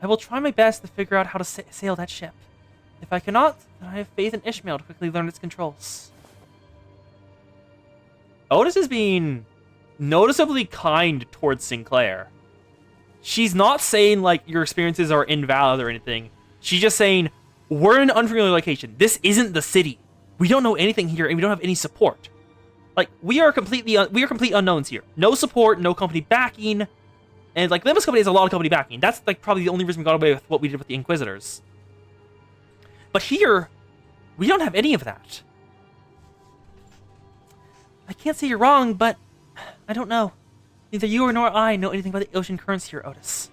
I will try my best to figure out how to sail that ship. If I cannot, then I have faith in Ishmael to quickly learn its controls. Otis is being noticeably kind towards Sinclair. She's not saying, like, your experiences are invalid or anything. She's just saying, we're in an unfamiliar location. This isn't the city. We don't know anything here, and we don't have any support. Like, we are complete unknowns here. No support, no company backing. And, like, Limbus Company has a lot of company backing. That's, like, probably the only reason we got away with what we did with the Inquisitors. But here, we don't have any of that. I can't say you're wrong, but I don't know. Neither you nor I know anything about the ocean currents here, Otis.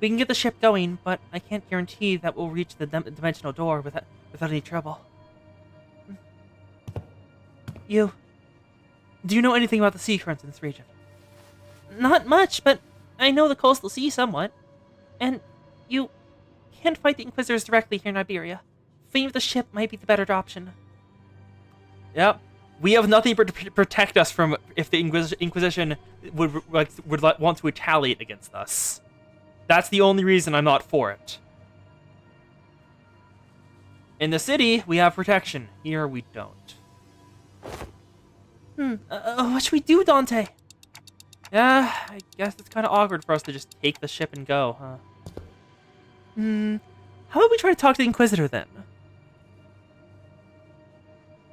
We can get the ship going, but I can't guarantee that we'll reach the dimensional door without any trouble. Do you know anything about the sea currents in this region? Not much, but I know the coastal sea somewhat. And you can't fight the Inquisitors directly here in Iberia. Fleeing with the ship might be the better option. Yep. We have nothing to protect us from if the Inquisition would want to retaliate against us. That's the only reason I'm not for it. In the city, we have protection. Here, we don't. What should we do, Dante? Yeah, I guess it's kind of awkward for us to just take the ship and go, huh? How about we try to talk to the Inquisitor, then?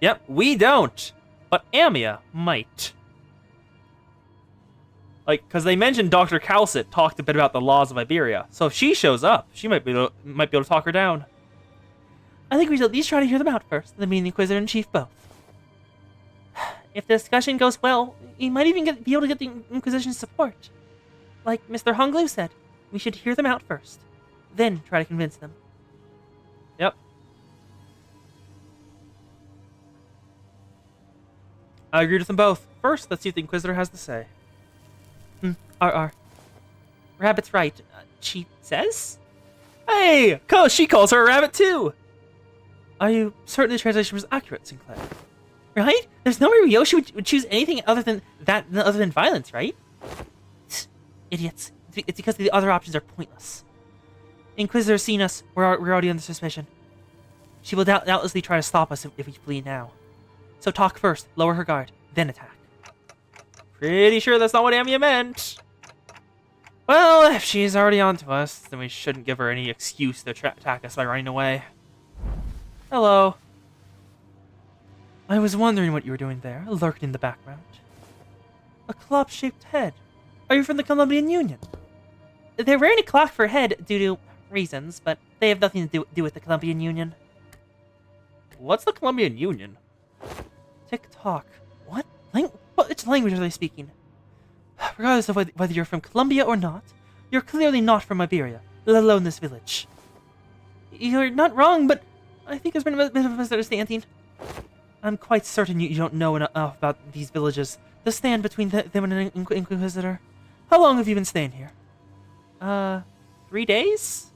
Yep, we don't. But Amia might. Like, because they mentioned Dr. Calcit talked a bit about the laws of Iberia. So if she shows up, she might be able to talk her down. I think we should at least try to hear them out first, then meet the Inquisitor and Chief both. If the discussion goes well, we might even be able to get the Inquisition's support. Like Mr. Honglu said, we should hear them out first, then try to convince them. Yep. I agreed with them both. First, let's see what the Inquisitor has to say. Rabbit's right. She says? Hey! She calls her a rabbit too! Are you certain the translation was accurate, Sinclair? Right? There's no way Ryoshi would choose anything other than violence, right? Idiots. It's because the other options are pointless. Inquisitor seen us. We're already under suspicion. She will doubtlessly try to stop us if we flee now. So talk first, lower her guard, then attack. Pretty sure that's not what Amiya meant. Well, if she's already onto us, then we shouldn't give her any excuse to attack us by running away. Hello. I was wondering what you were doing there, lurked in the background. A clock-shaped head. Are you from the Colombian Union? They're wearing a clock for a head due to reasons, but they have nothing to do with the Colombian Union. What's the Colombian Union? Tick-tock. What? Which language are they speaking? Regardless of whether you're from Colombia or not, you're clearly not from Iberia, let alone this village. You're not wrong, but I think there's been a bit of a misunderstanding. I'm quite certain you don't know enough about these villages to stand between them and an Inquisitor. How long have you been staying here? 3 days?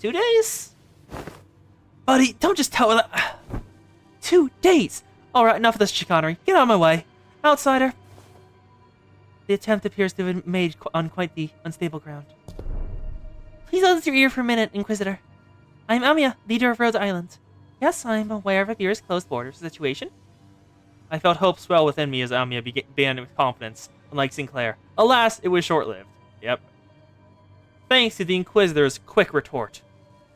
2 days? Buddy, don't just tell her that. 2 days! Alright, enough of this chicanery. Get out of my way. Outsider. The attempt appears to have been made on quite the unstable ground. Please lend your ear for a minute, Inquisitor. I'm Amiya, leader of Rhodes Island. Yes, I'm aware of Iberia's closed borders situation. I felt hope swell within me as Amiya began with confidence, unlike Sinclair. Alas, it was short-lived. Yep. Thanks to the Inquisitor's quick retort,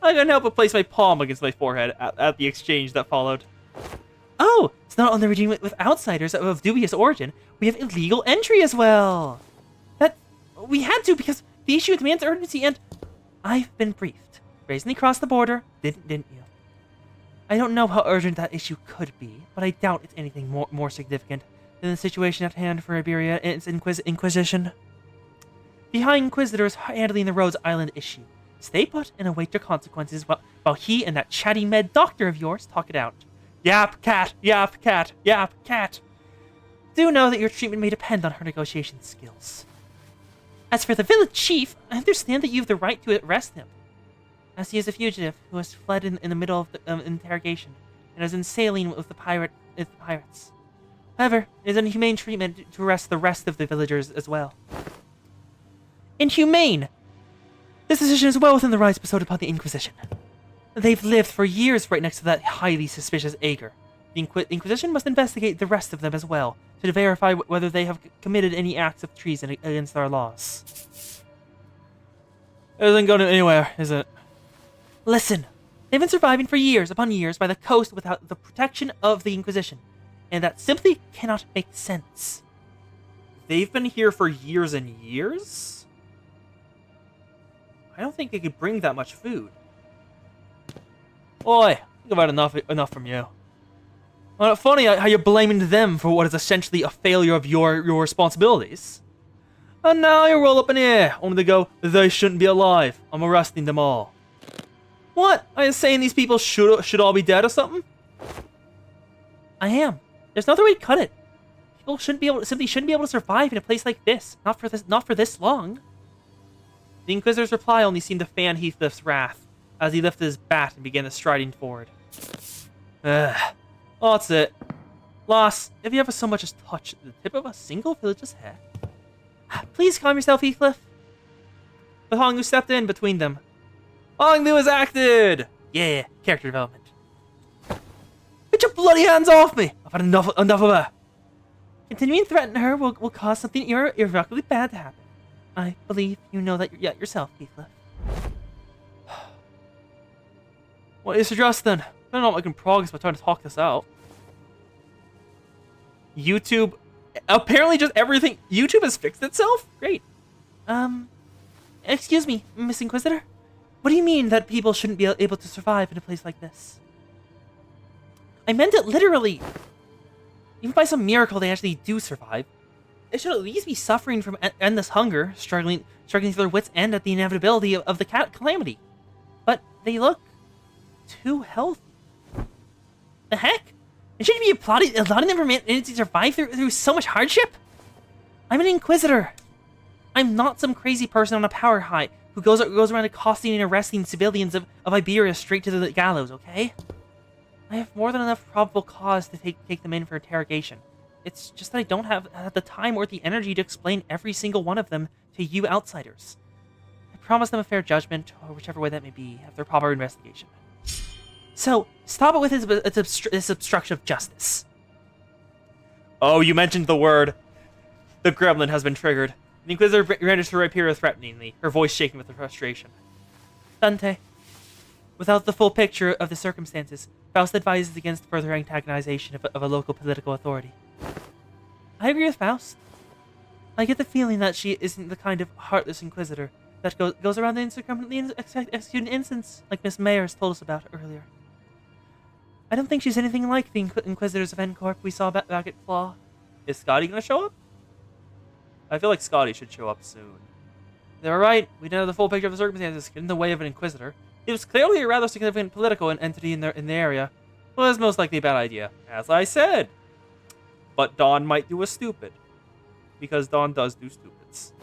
I couldn't help but place my palm against my forehead at the exchange that followed. Oh, it's not only we're dealing with outsiders of dubious origin, we have illegal entry as well. That we had to because the issue demands urgency, and I've been briefed. Brazenly crossed the border, didn't you? I don't know how urgent that issue could be, but I doubt it's anything more significant than the situation at hand for Iberia and its Inquisition. The High Inquisitor is handling the Rhodes Island issue. Stay put and await your consequences while he and that chatty med doctor of yours talk it out. Yap, cat, yap, cat, yap, cat. Do know that your treatment may depend on her negotiation skills. As for the village chief, I understand that you have the right to arrest him, as he is a fugitive who has fled in the middle of the interrogation and is in sailing with the pirates. However, it is inhumane treatment to arrest the rest of the villagers as well. Inhumane! This decision is well within the rights bestowed upon the Inquisition. They've lived for years right next to that highly suspicious Ager. The Inquisition must investigate the rest of them as well, to verify whether they have committed any acts of treason against our laws. It isn't going anywhere, is it? Listen, they've been surviving for years upon years by the coast without the protection of the Inquisition, and that simply cannot make sense. They've been here for years and years? I don't think they could bring that much food. Oi, I think I've had enough from you. Well, funny how you're blaming them for what is essentially a failure of your responsibilities. And now you roll up in here, only to go, they shouldn't be alive. I'm arresting them all. What? Are you saying these people should all be dead or something? I am. There's no other way to cut it. People simply shouldn't be able to survive in a place like this. Not for this long. The Inquisitor's reply only seemed to fan Heathcliff's wrath as he lifted his bat and began striding forward. Ugh. Oh, that's it. Loss, if you ever so much as touch the tip of a single village's hair. Please calm yourself, Heathcliff. But Honglu stepped in between them. Honglu has acted! Yeah, character development. Get your bloody hands off me! I've had enough of her. Continuing to threaten her will cause something irrevocably bad to happen. I believe you know that yourself, Heathcliff. What do you suggest then? I'm not making progress by trying to talk this out. YouTube... Apparently just everything... YouTube has fixed itself? Great. Excuse me, Miss Inquisitor. What do you mean that people shouldn't be able to survive in a place like this? I meant it literally. Even by some miracle they actually do survive. They should at least be suffering from endless hunger, struggling to their wits' end at the inevitability of the calamity. But they look too healthy. The heck? And shouldn't you be applauding them for managing to survive through so much hardship? I'm an Inquisitor. I'm not some crazy person on a power high who goes around accosting and arresting civilians of Iberia straight to the gallows, okay? I have more than enough probable cause to take them in for interrogation. It's just that I don't have the time or the energy to explain every single one of them to you outsiders. I promise them a fair judgment, or whichever way that may be, after proper investigation. So, stop it with this obstruction of justice. Oh, you mentioned the word. The gremlin has been triggered. The Inquisitor renders her rapier threateningly, her voice shaking with frustration. Dante, without the full picture of the circumstances, Faust advises against further antagonization of a local political authority. I agree with Faust. I get the feeling that she isn't the kind of heartless Inquisitor that goes around indiscriminately executing innocents like Miss Mayers told us about earlier. I don't think she's anything like the Inquisitors of N-Corp we saw back at Claw. Is Scotty gonna show up? I feel like Scotty should show up soon. They were right. We didn't have the full picture of the circumstances in the way of an Inquisitor. He was clearly a rather significant political entity in the area. Was most likely a bad idea, as I said. But Dawn might do a stupid. Because Dawn does do stupids.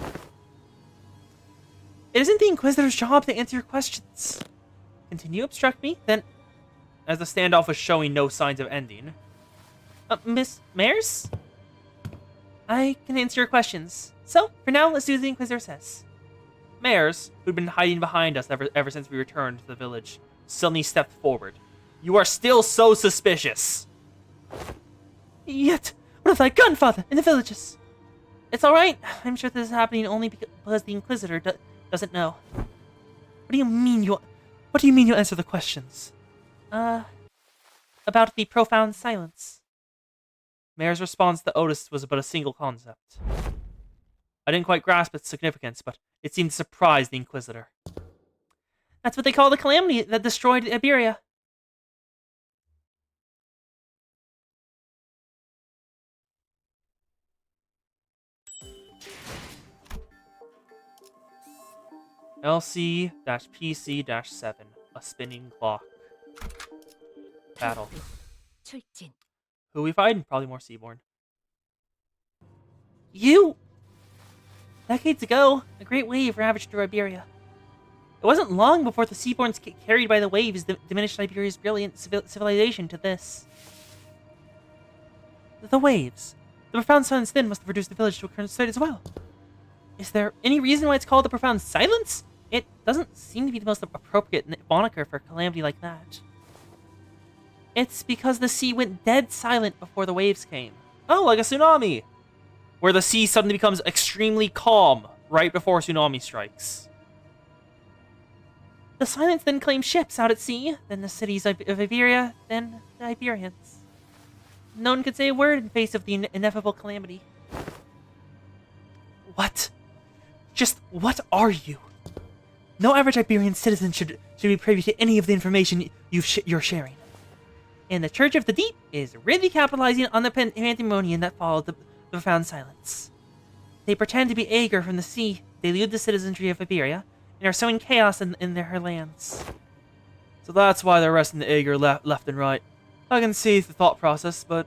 It isn't the Inquisitor's job to answer your questions. Continue to obstruct me, then... As the standoff was showing no signs of ending. Miss Mayers? I can answer your questions. So, for now, let's do as the Inquisitor says. Mayers, who'd been hiding behind us ever since we returned to the village, suddenly stepped forward. You are still so suspicious! Yet, what of thy gunfather in the villages? It's alright. I'm sure this is happening only because the Inquisitor doesn't know. What do you mean you'll answer the questions? About the profound silence. Mayer's response to Otis was but a single concept. I didn't quite grasp its significance, but it seemed to surprise the Inquisitor. That's what they call the calamity that destroyed Iberia. LC-PC-7, a spinning clock. Battle. 출진. Who are we fighting? Probably more Seaborn. You! Decades ago, a great wave ravaged through Iberia. It wasn't long before the Seaborns carried by the waves diminished Iberia's brilliant civilization to this. The waves. The profound silence then must have reduced the village to a current state as well. Is there any reason why it's called the profound silence? It doesn't seem to be the most appropriate moniker for a calamity like that. It's because the sea went dead silent before the waves came. Oh, like a tsunami! Where the sea suddenly becomes extremely calm right before a tsunami strikes. The silence then claimed ships out at sea, then the cities of Iberia, then the Iberians. No one could say a word in face of the ineffable calamity. What? Just what are you? No average Iberian citizen should be privy to any of the information you're sharing. And the Church of the Deep is really capitalizing on the pandemonium that followed the profound silence. They pretend to be Aegir from the sea, they elude the citizenry of Iberia, and are sowing chaos in their lands. So that's why they're arresting the Aegir left and right. I can see the thought process, but...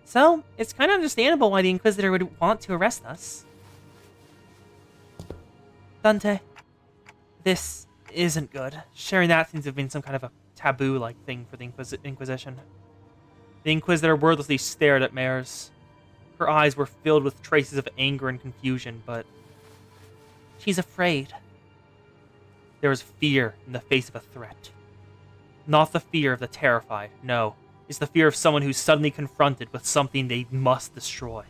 So, it's kind of understandable why the Inquisitor would want to arrest us. Dante, this isn't good. Sharing that seems to have been some kind of a taboo-like thing for the Inquisition. The Inquisitor wordlessly stared at Mayers. Her eyes were filled with traces of anger and confusion, but... She's afraid. There was fear in the face of a threat. Not the fear of the terrified, no. It's the fear of someone who's suddenly confronted with something they must destroy.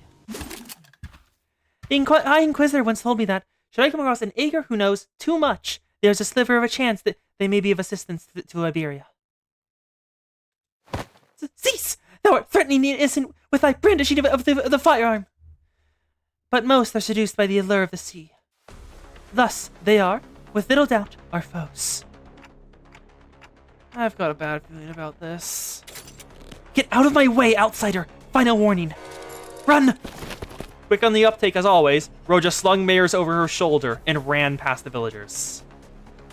The High Inquisitor once told me that, should I come across an Aegir who knows too much, there's a sliver of a chance that they may be of assistance to Iberia. Cease! Thou art threatening the innocent with thy brandishing of the firearm! But most are seduced by the allure of the sea. Thus, they are, with little doubt, our foes. I've got a bad feeling about this. Get out of my way, outsider! Final warning. Run! Quick on the uptake as always, Roja slung Mayers over her shoulder and ran past the villagers.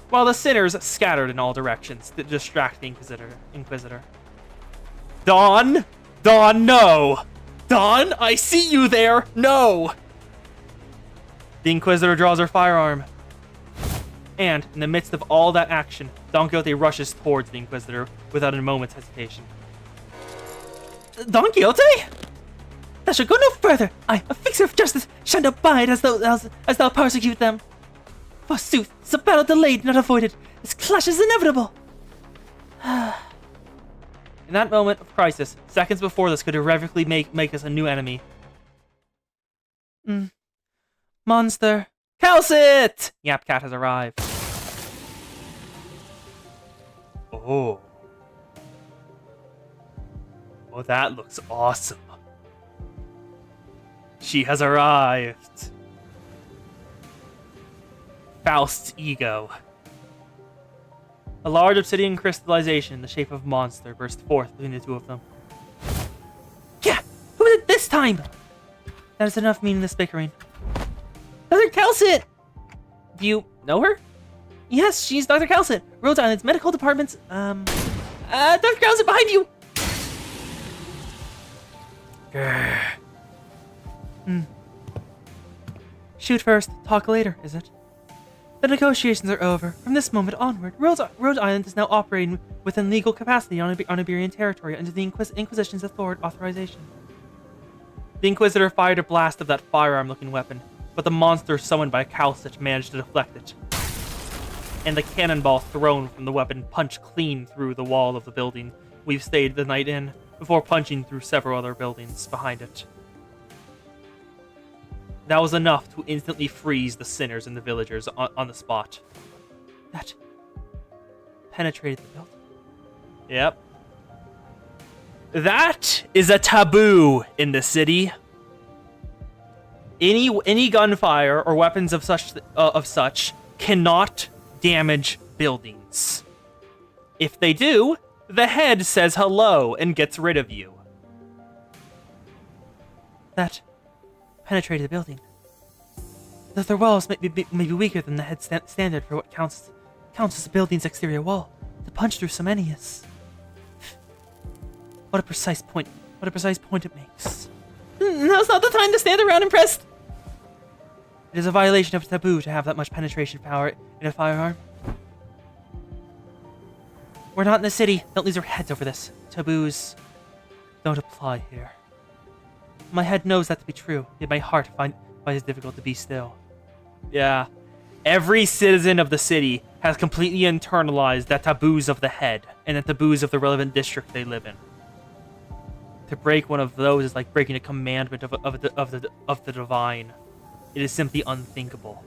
While the sinners scattered in all directions to distract the Inquisitor. Dawn! Dawn, no! Dawn, I see you there! No! The Inquisitor draws her firearm. And, in the midst of all that action, Don Quixote rushes towards the Inquisitor without a moment's hesitation. Don Quixote? Thou shalt go no further. I, a fixer of justice, shan't abide as thou persecute them. Forsooth, it's a battle delayed, not avoided. This clash is inevitable. In that moment of crisis, seconds before this could irrevocably make us a new enemy. Monster. Calcit! Yapcat has arrived. Oh. Oh, that looks awesome. She has arrived. Faust's ego. A large obsidian crystallization in the shape of a monster burst forth between the two of them. Yeah! Who is it this time? That is enough meaningless bickering. Dr. Calcit! Do you know her? Yes, she's Dr. Calcit, Rhode Island's medical department's, Dr. Calcit, behind you! Shoot first, talk later, is it? The negotiations are over. From this moment onward, Rhode Island is now operating within legal capacity on Iberian territory under the Inquisition's authorization. The Inquisitor fired a blast of that firearm-looking weapon, but the monster summoned by Calcit managed to deflect it. And the cannonball thrown from the weapon punched clean through the wall of the building we've stayed the night in, before punching through several other buildings behind it. That was enough to instantly freeze the sinners and the villagers on the spot. That penetrated the building. Yep. That is a taboo in the city. Any gunfire or weapons of such cannot damage buildings. If they do, the head says hello and gets rid of you. That penetrated the building. Though their walls may be weaker than the head standard for what counts as a building's exterior wall, to punch through so many is... What a precise point it makes. Now's not the time to stand around impressed. It is a violation of taboo to have that much penetration power in a firearm. We're not in the city. Don't lose our heads over this. Taboos don't apply here. My head knows that to be true, yet my heart finds it difficult to be still. Yeah. Every citizen of the city has completely internalized the taboos of the head and the taboos of the relevant district they live in. To break one of those is like breaking a commandment of the divine. It is simply unthinkable.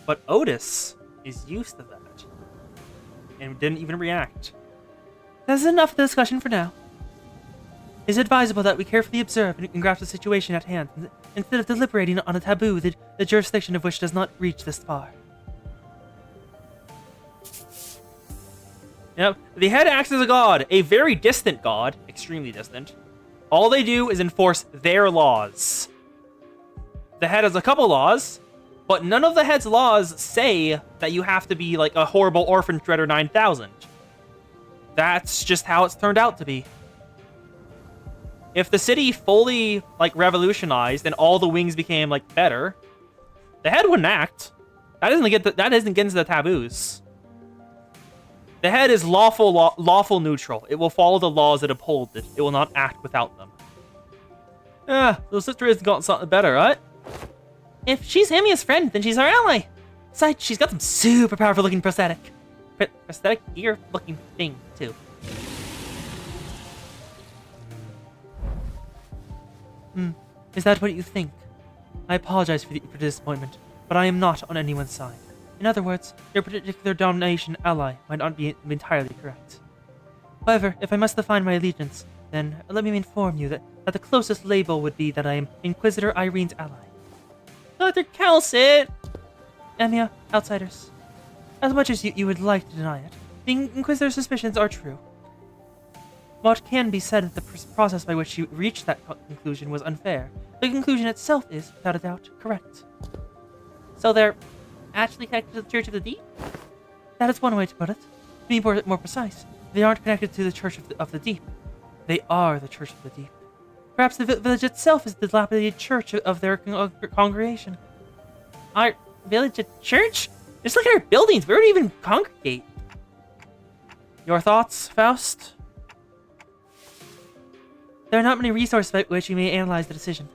But Otis is used to that and didn't even react. That's enough of the discussion for now. It is advisable that we carefully observe and grasp the situation at hand, instead of deliberating on a taboo the jurisdiction of which does not reach this far. Yep, the head acts as a god, a very distant god, extremely distant. All they do is enforce their laws. The head has a couple laws, but none of the head's laws say that you have to be like a horrible orphan shredder 9000. That's just how it's turned out to be. If the city fully like revolutionized and all the wings became like better, the head wouldn't act. That doesn't get into the taboos. The head is lawful neutral. It will follow the laws that uphold it. It will not act without them. Little sister has gotten something better, right? If she's Amia's friend, then she's our ally. Besides, she's got some super powerful looking prosthetic. Prosthetic ear looking thing, too. Is that what you think? I apologize for the disappointment, but I am not on anyone's side. In other words, your particular domination ally might not be entirely correct. However, if I must define my allegiance, then let me inform you that the closest label would be that I am Inquisitor Irene's ally. Dr. Calcit! Amia, outsiders. As much as you would like to deny it, the Inquisitor's suspicions are true. What can be said that the process by which you reached that conclusion was unfair, the conclusion itself is, without a doubt, correct. So they're actually connected to the Church of the Deep? That is one way to put it. To be more precise, they aren't connected to the Church of the Deep. They are the Church of the Deep. Perhaps the village itself is the dilapidated church of their congregation. our village a church? Just look at our buildings. Where would we even congregate? Your thoughts, Faust? There are not many resources by which we may analyze the decision.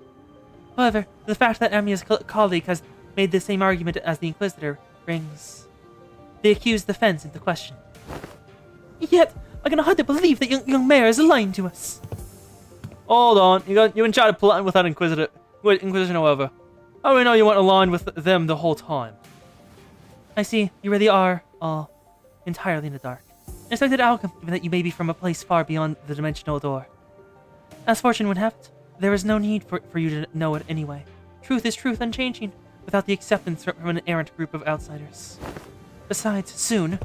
However, the fact that Amia's colleague has made the same argument as the Inquisitor brings the accused defense into question. Yet, I cannot hardly believe that young Mayor is lying to us. Hold on, you in charge of plotting with that Inquisition, however. How do we know you weren't aligned with them the whole time? I see, you really are all entirely in the dark. An expected outcome, given that you may be from a place far beyond the dimensional door. As fortune would have it, there is no need for you to know it anyway. Truth is truth unchanging, without the acceptance from an errant group of outsiders. Besides, soon...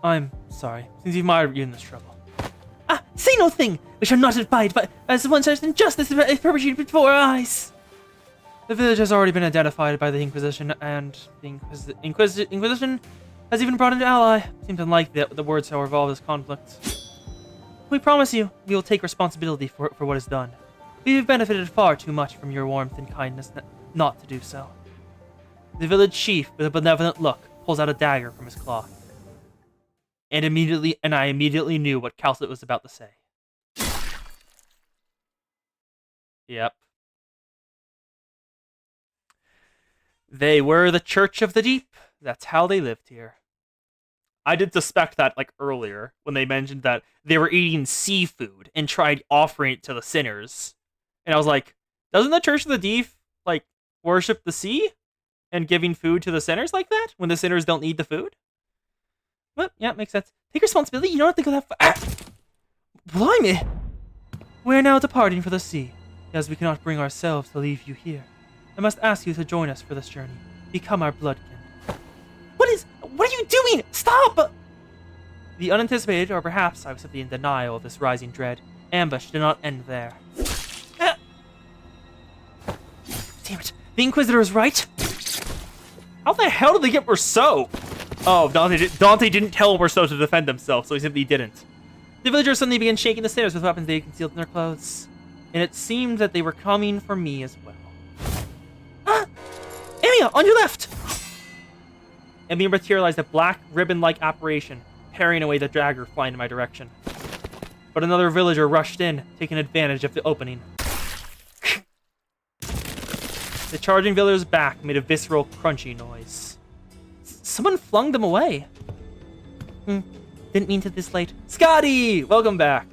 I'm sorry. Since you've mired you in this trouble. Say no thing! We shall not abide by as one such injustice is perpetrated before our eyes! The village has already been identified by the Inquisition, and the Inquisition has even brought an ally. Seems unlikely that the words shall revolve this conflict. We promise you, we will take responsibility for what is done. We have benefited far too much from your warmth and kindness not to do so. The village chief, with a benevolent look, pulls out a dagger from his cloth. And I immediately knew what Calcit was about to say. Yep. They were the Church of the Deep. That's how they lived here. I did suspect that, like, earlier, when they mentioned that they were eating seafood and tried offering it to the sinners. And I was like, doesn't the Church of the Deep, like, worship the sea? And giving food to the sinners like that? When the sinners don't need the food? Well, yeah, makes sense. Take responsibility, you don't have to go that far. Blimey! We are now departing for the sea, as we cannot bring ourselves to leave you here. I must ask you to join us for this journey. Become our bloodkin. What are you doing? Stop! The unanticipated, or perhaps I was simply in denial of this rising dread, ambush did not end there. Damn it. The Inquisitor is right. How the hell did they get Rousseau? Oh, Dante didn't tell Rousseau to defend himself, so he simply didn't. The villagers suddenly began shaking the stairs with weapons they had concealed in their clothes. And it seemed that they were coming for me as well. Amia, on your left! Amia materialized a black ribbon-like apparition, parrying away the dagger flying in my direction. But another villager rushed in, taking advantage of the opening. The charging villager's back made a visceral, crunchy noise. Someone flung them away. Didn't mean to this late. Scotty! Welcome back.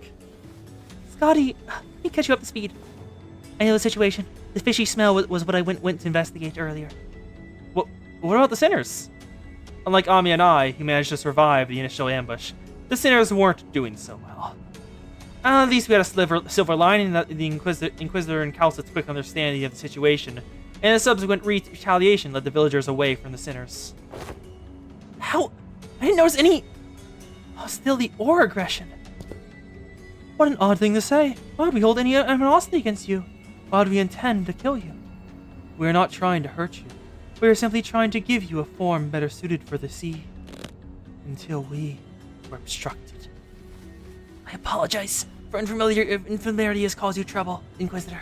Scotty, let me catch you up to speed. I know the situation. The fishy smell was what I went to investigate earlier. What about the sinners? Unlike Ami and I, who managed to survive the initial ambush, the sinners weren't doing so well. At least we had a silver lining that the Inquisitor and Calcit's quick understanding of the situation, and a subsequent retaliation led the villagers away from the sinners. How? I didn't notice any hostility or aggression. What an odd thing to say. Why would we hold any animosity against you? Why would we intend to kill you? We are not trying to hurt you. We are simply trying to give you a form better suited for the sea. Until we were obstructed. I apologize for infamiliarity has caused you trouble, Inquisitor.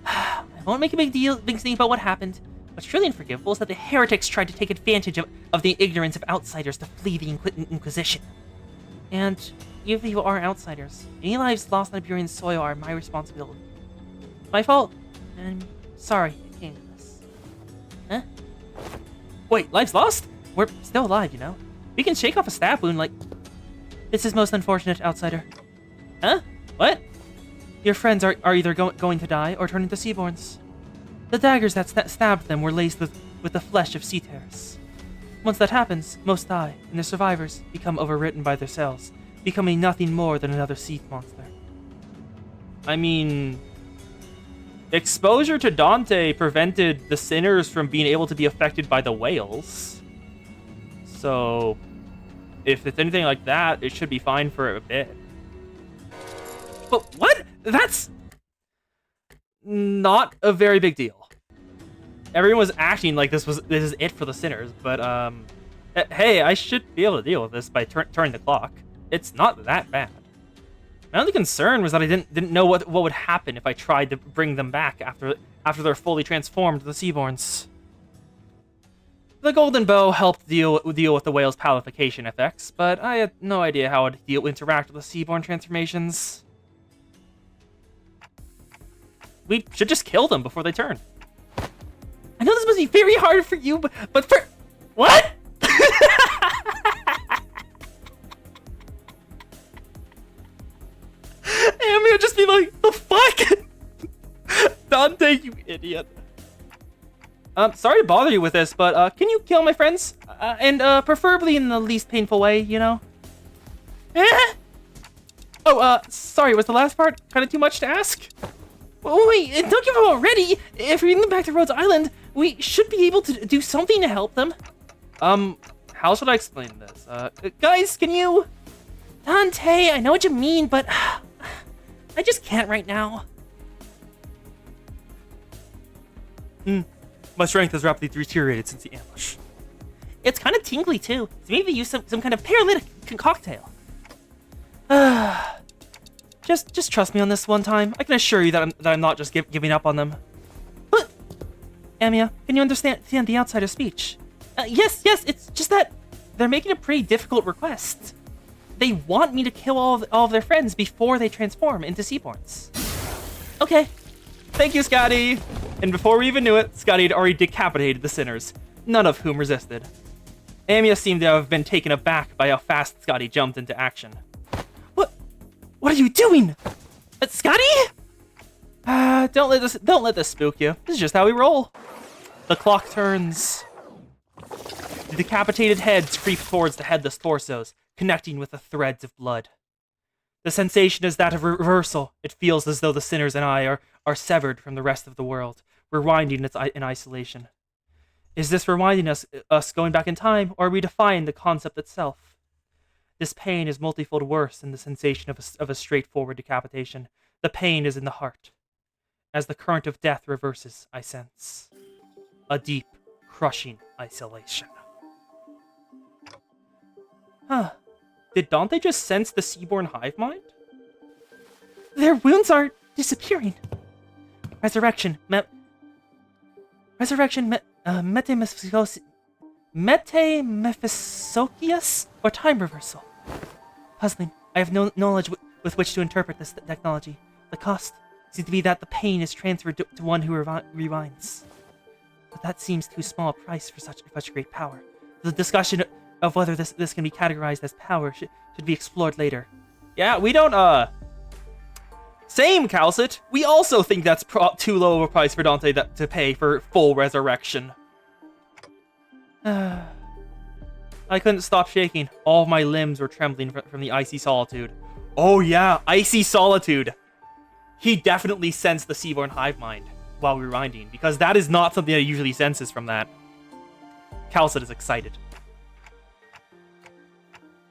I won't make a big thing about what happened. What's truly unforgivable is that the heretics tried to take advantage of the ignorance of outsiders to flee the Inquisition. And even if you are outsiders, any lives lost on Iberian soil are my responsibility. My fault, and I'm sorry it came to this. Huh? Wait, lives lost? We're still alive, you know? We can shake off a stab wound like... This is most unfortunate, outsider. Huh? What? Your friends are either going to die or turn into seaborns. The daggers that stabbed them were laced with the flesh of sea terrors. Once that happens, most die, and the survivors become overwritten by their cells, becoming nothing more than another sea monster. I mean... exposure to Dante prevented the sinners from being able to be affected by the whales. So, if it's anything like that, it should be fine for a bit. But what? That's not a very big deal. Everyone was acting like this is it for the sinners, but hey, I should be able to deal with this by turning the clock. It's not that bad. My only concern was that I didn't know what would happen if I tried to bring them back after they're fully transformed to the Seaborns. The golden bow helped deal with the whale's palification effects, but I had no idea how it would interact with the Seaborn transformations. We should just kill them before they turn. I know this must be very hard for you, but for... What? I'm gonna just be like, the fuck? Dante, you idiot. Sorry to bother you with this, but can you kill my friends? And preferably in the least painful way, you know? Oh, sorry, was the last part kind of too much to ask? Oh, wait, don't give up already! If we bring them back to Rhodes Island, we should be able to do something to help them. How should I explain this? Guys, can you... Dante, I know what you mean, but... I just can't right now. My strength has rapidly deteriorated since the ambush. It's kind of tingly, too. So maybe use some kind of paralytic cocktail. Just trust me on this one time. I can assure you that I'm not just giving up on them. But, Amia, can you understand the outsider speech? Yes, it's just that they're making a pretty difficult request. They want me to kill all of their friends before they transform into Seaborns. Okay. Thank you, Scotty. And before we even knew it, Scotty had already decapitated the sinners, none of whom resisted. Amia seemed to have been taken aback by how fast Scotty jumped into action. What are you doing? Scotty? Don't let this spook you. This is just how we roll. The clock turns. The decapitated heads creep towards the headless torsos, connecting with the threads of blood. The sensation is that of reversal. It feels as though the sinners and I are severed from the rest of the world, rewinding in isolation. Is this rewinding us going back in time, or redefining the concept itself? This pain is multifold worse than the sensation of a straightforward decapitation. The pain is in the heart. As the current of death reverses, I sense a deep, crushing isolation. Huh. Did Dante just sense the Seaborn hive mind? Their wounds are disappearing. Resurrection, Metamorphosius, or time reversal. Puzzling. I have no knowledge with which to interpret this technology. The cost seems to be that the pain is transferred to one who rewinds. But that seems too small a price for such great power. The discussion of whether this can be categorized as power should be explored later. Yeah, we don't, Same, Calcit! We also think that's too low of a price for Dante to pay for full resurrection. I couldn't stop shaking. All of my limbs were trembling from the icy solitude. Oh yeah, icy solitude! He definitely sensed the Seaborn hive mind while rewinding, because that is not something that he usually senses from that. Calcit is excited.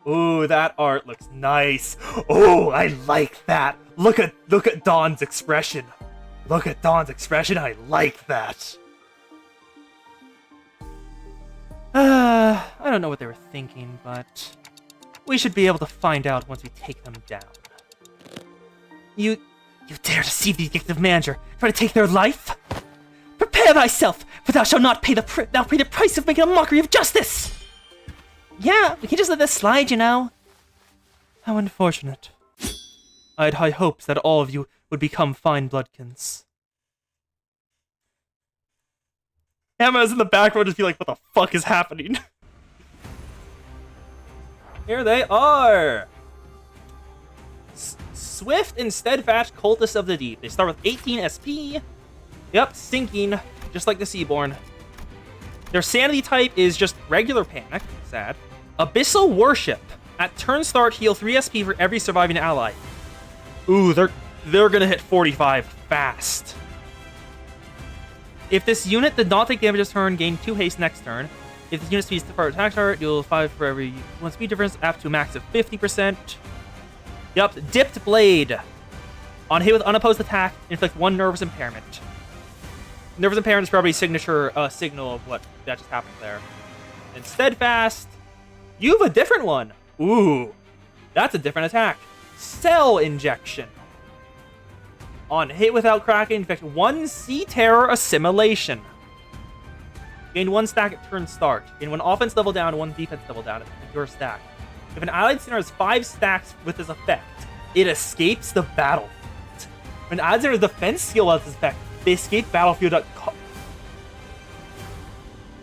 Ooh, that art looks nice. Oh, I like that. Look at Dawn's expression. Look at Dawn's expression. I like that. I don't know what they were thinking, but we should be able to find out once we take them down. You dare deceive the executive manager, try to take their life? Prepare thyself, for thou shalt not pay the price of making a mockery of justice! Yeah, we can just let this slide, you know. How unfortunate. I had high hopes that all of you would become fine bloodkins. Emma's in the back row just be like, what the fuck is happening? Here they are! Swift and Steadfast Cultists of the Deep. They start with 18 SP. Yep, sinking, just like the Seaborn. Their sanity type is just regular panic. Sad. Abyssal Worship. At turn start, heal 3 SP for every surviving ally. Ooh, they're gonna hit 45 fast. If this unit did not take damage this turn, gain 2 haste next turn. If this unit speeds for attack target, deal 5 for every 1 speed difference, up to a max of 50%. Yup, Dipped Blade. On hit with unopposed attack, inflict 1 nervous impairment. Nervous impairment is probably a signal of what that just happened there. And Steadfast, you have a different one. Ooh, that's a different attack. Cell Injection. On hit without cracking, inflict 1 Sea Terror Assimilation. Gain 1 stack at turn start. Gain 1 offense level down, 1 defense level down at your stack. If an allied center has 5 stacks with this effect, it escapes the battlefield. When an allied center has defense skill has this effect, they escape battlefield at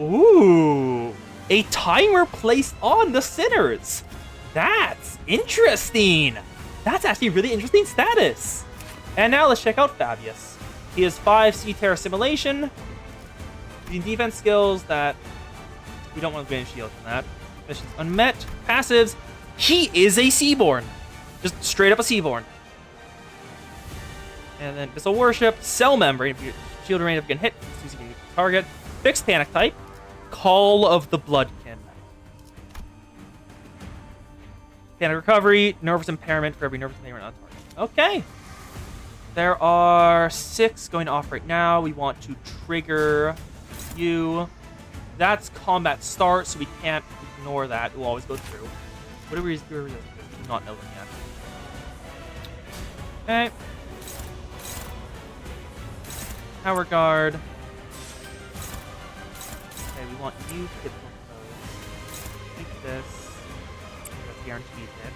Ooh. A timer placed on the sinners. That's interesting. That's actually a really interesting status. And now let's check out Fabius. He has 5 Sea Terror Assimilation. Using defense skills that we don't want to gain shield from that. Missions unmet. Passives. He is a Seaborn. Just straight up a Seaborn. And then Missile Worship. Cell Membrane. If you shield range if you can hit, you can target. Fixed Panic type. Call of the Bloodkin. Panic Recovery. Nervous Impairment for every nervous impairment on target. Okay. There are 6 going off right now. We want to trigger you. That's combat start, so we can't ignore that. It will always go through. What do we do? Do not know them yet. Okay. Power Guard. Okay, we want you to get one of those. Take this. That's guaranteed hit.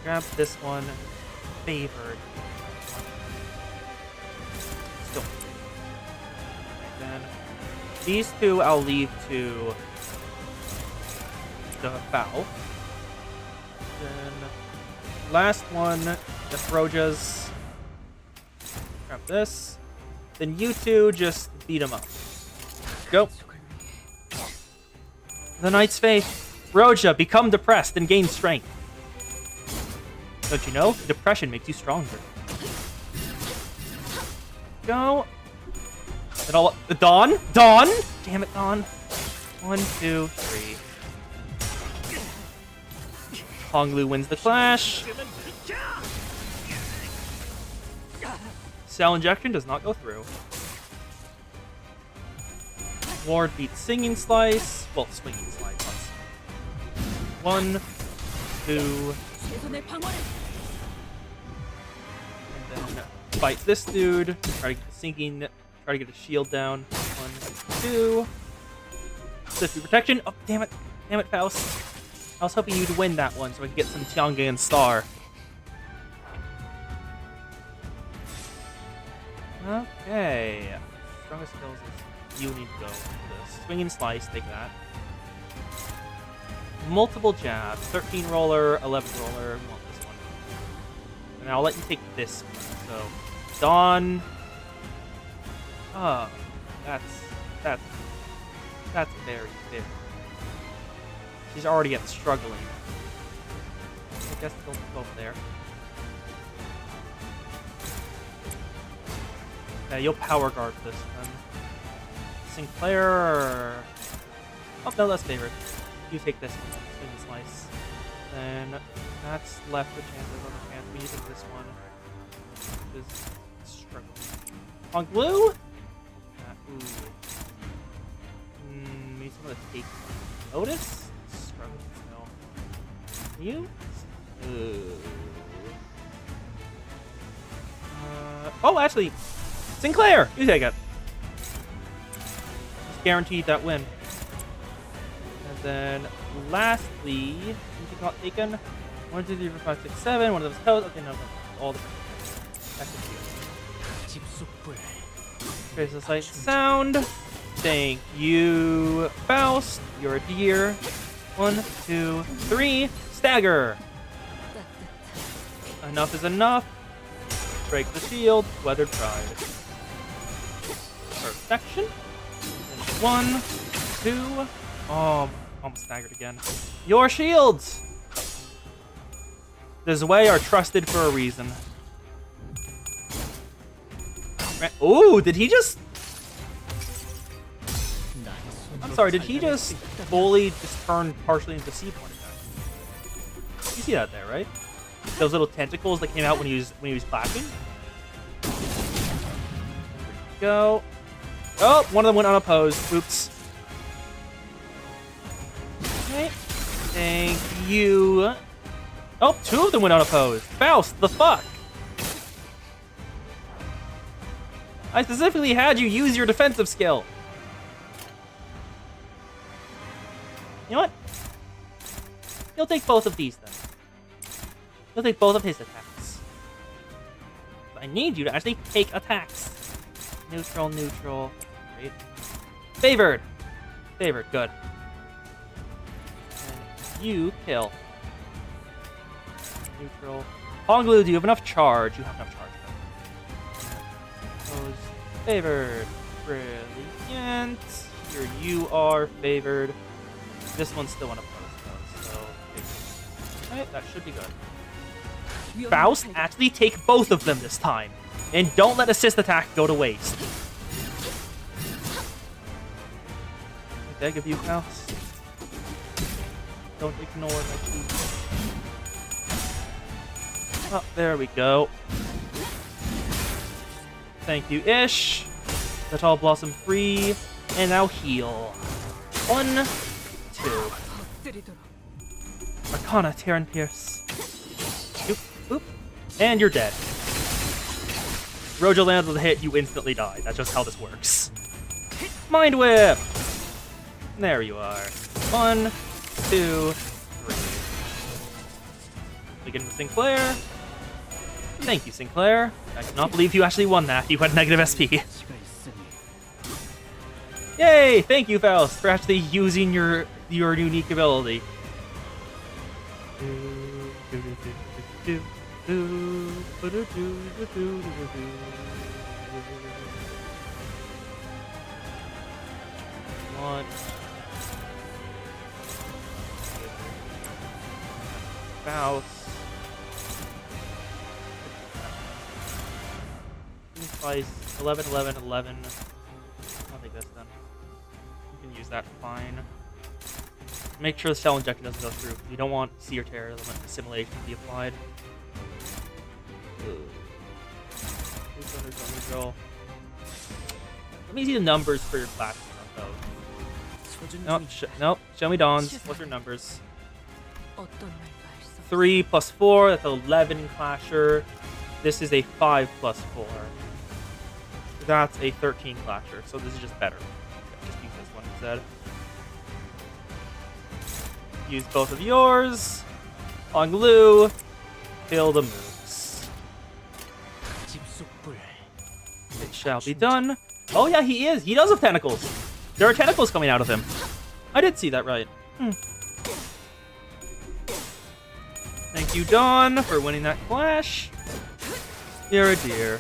Grab this one. Favored. Still. Then these 2 I'll leave to the foul. Then last one, the Frojas. Grab this. Then you 2 just beat them up. Go. The Knight's Faith. Roja, become depressed and gain strength. Don't you know? Depression makes you stronger. Go. It all. Dawn? Dawn? Damn it, Dawn. 1, 2, 3. Honglu wins the clash. Cell Injection does not go through. Ward beats Singing Slice. Well, Swinging Slice. 1, 2. And then fight this dude. Try to get the sinking. Try to get a shield down. 1, 2. Swift protection. Oh, damn it. Damn it, Faust. I was hoping you'd win that one so I could get some Tiangan Star. Okay. Strongest skills is you need to go for this. Swing and slice, take that. Multiple jabs. 13 roller, 11 roller. We want this one. And I'll let you take this one. So, Dawn. Oh, that's very, very. She's already struggling. I guess they'll go over there. Okay, you'll power guard this then. Sinclair. Oh no, that's favorite. You take this one. Swing and slice. Then that's left with chances on the chance. We take this one. Is struggling. On glue? Ooh. Maybe someone to take notice? Struggling still. You? Oh, actually, Sinclair! You take it. Just guaranteed that win. And then, lastly, anything not taken? 1, 2, 3, 4, 5, 6, 7. One of those toes. Okay, no, all the. Trace the sight sound. Thank you, Faust. You're a dear. 1, 2, 3. Stagger. Enough is enough. Break the shield. Weathered pride. Perfection. 1, 2. Oh, almost staggered again. Your shields. This way are trusted for a reason. Ooh, did he just... I'm sorry, did he just fully just turn partially into Seaborn again? You see that there, right? Those little tentacles that came out when he was clapping? There we go. Oh, one of them went unopposed. Oops. Okay. Thank you. Oh, two of them went unopposed. Faust, the fuck? I specifically had you use your defensive skill. You know what? You'll take both of these, then. You'll take both of his attacks. I need you to actually take attacks. Neutral, neutral. Great. Favored. Favored, good. And you kill. Neutral. Honglu, do you have enough charge? You have enough charge. Those favored. Brilliant. Here you are favored. This one's still unopposed, though, so... Alright, that should be good. Faust, actually take both of them this time. And don't let assist attack go to waste. I beg of you, Faust. Don't ignore my keys. Oh, there we go. Thank you, Ish. Let all blossom free. And now heal. 1, 2. Arcana, tear and pierce. Oop, oop. And you're dead. Rojo lands with a hit, you instantly die. That's just how this works. Mind Whip! There you are. 1, 2, 3. Begin with Sinclair. Thank you, Sinclair. I cannot believe you actually won that. You had negative SP. Yay! Thank you, Faust, for actually using your unique ability. One. Faust. Twice. 11, 11, 11. I'll take this then. You can use that fine. Make sure the cell injection doesn't go through. You don't want seer tear element assimilation to be applied. Let me see the numbers for your classes on those. Nope, show me Dawn's. What's your numbers? 3 plus 4, that's 11 in Clasher. This is a 5 plus 4. That's a 13 Clasher, so this is just better. Just use this one instead. Use both of yours. Honglu. Kill the moves. It shall be done. Oh yeah, he is. He does have tentacles. There are tentacles coming out of him. I did see that right. Thank you, Dawn, for winning that clash. You're a dear.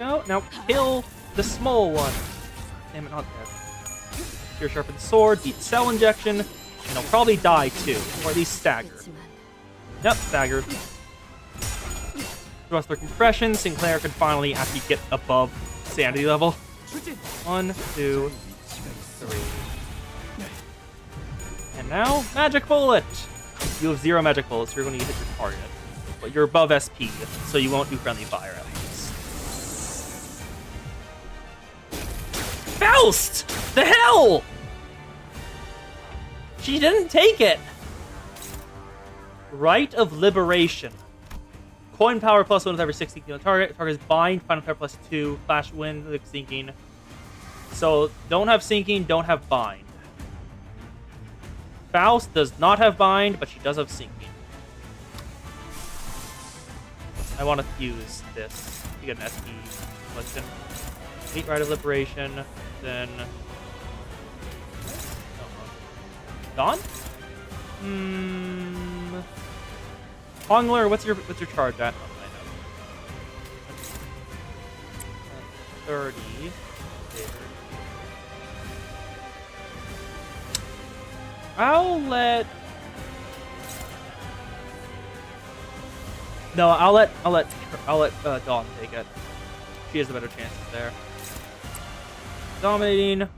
No, now kill the small one. Damn it, not dead. Here, sharpened sword, deep cell injection, and he'll probably die too, or at least stagger. Yep, staggered. Thruster compression, Sinclair can finally actually get above sanity level. 1, 2, 3. And now, magic bullet! You have 0 magic bullets, so you're going to hit your target. But you're above SP, so you won't do friendly fire at least. Faust! The hell? She didn't take it! Rite of Liberation. Coin power +1 with every 6 sinking on target. Target is bind, final power +2, flash wind, sinking. So, don't have sinking, don't have bind. Faust does not have bind, but she does have sinking. I want to use this to get an SP question. Meet Rite of Liberation, then... Dawn? Hongler, what's your charge at? Oh, I know. 30. I'll let... No, I'll let Dawn take it. She has a better chances there. Dominating.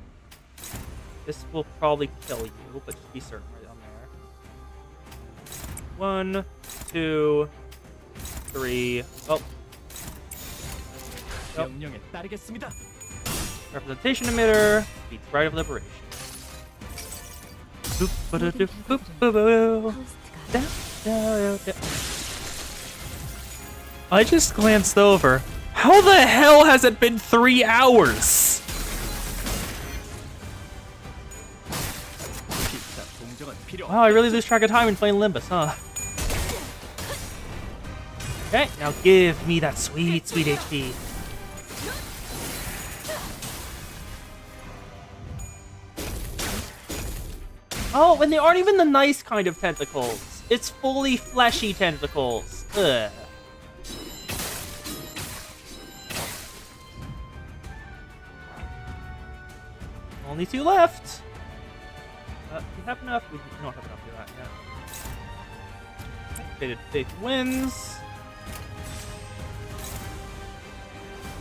This will probably kill you, but just be certain right on there. 1, 2, 3. Oh. Representation emitter beats Rite of Liberation. 모든 결과들은 파우스트가 I just glanced over. How the hell has it been 3 hours? Wow, I really lose track of time in playing Limbus, huh? Okay, now give me that sweet, sweet HP. Oh, and they aren't even the nice kind of tentacles. It's fully fleshy tentacles. Ugh. Only 2 left. We have enough. We don't have enough for that yet. Fated Faith wins.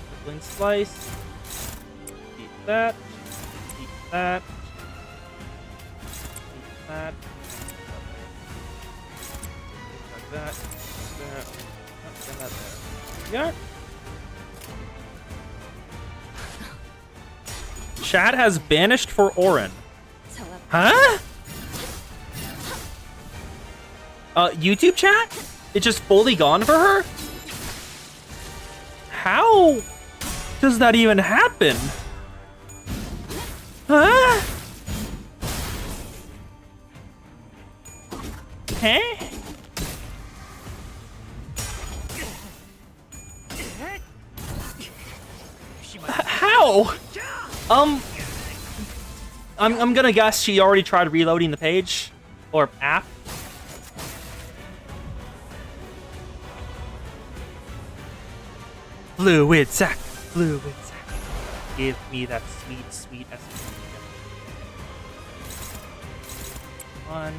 Crippling Slice. Eat that. Eat that. Eat that. Like that. There. Send that there. Yeah. Chat has banished for Orin. Huh? YouTube chat? It's just fully gone for her? How does that even happen? Huh? Huh? How? I'm gonna guess she already tried reloading the page or app. Fluid sack, fluid sack. Give me that sweet, sweet SP. One.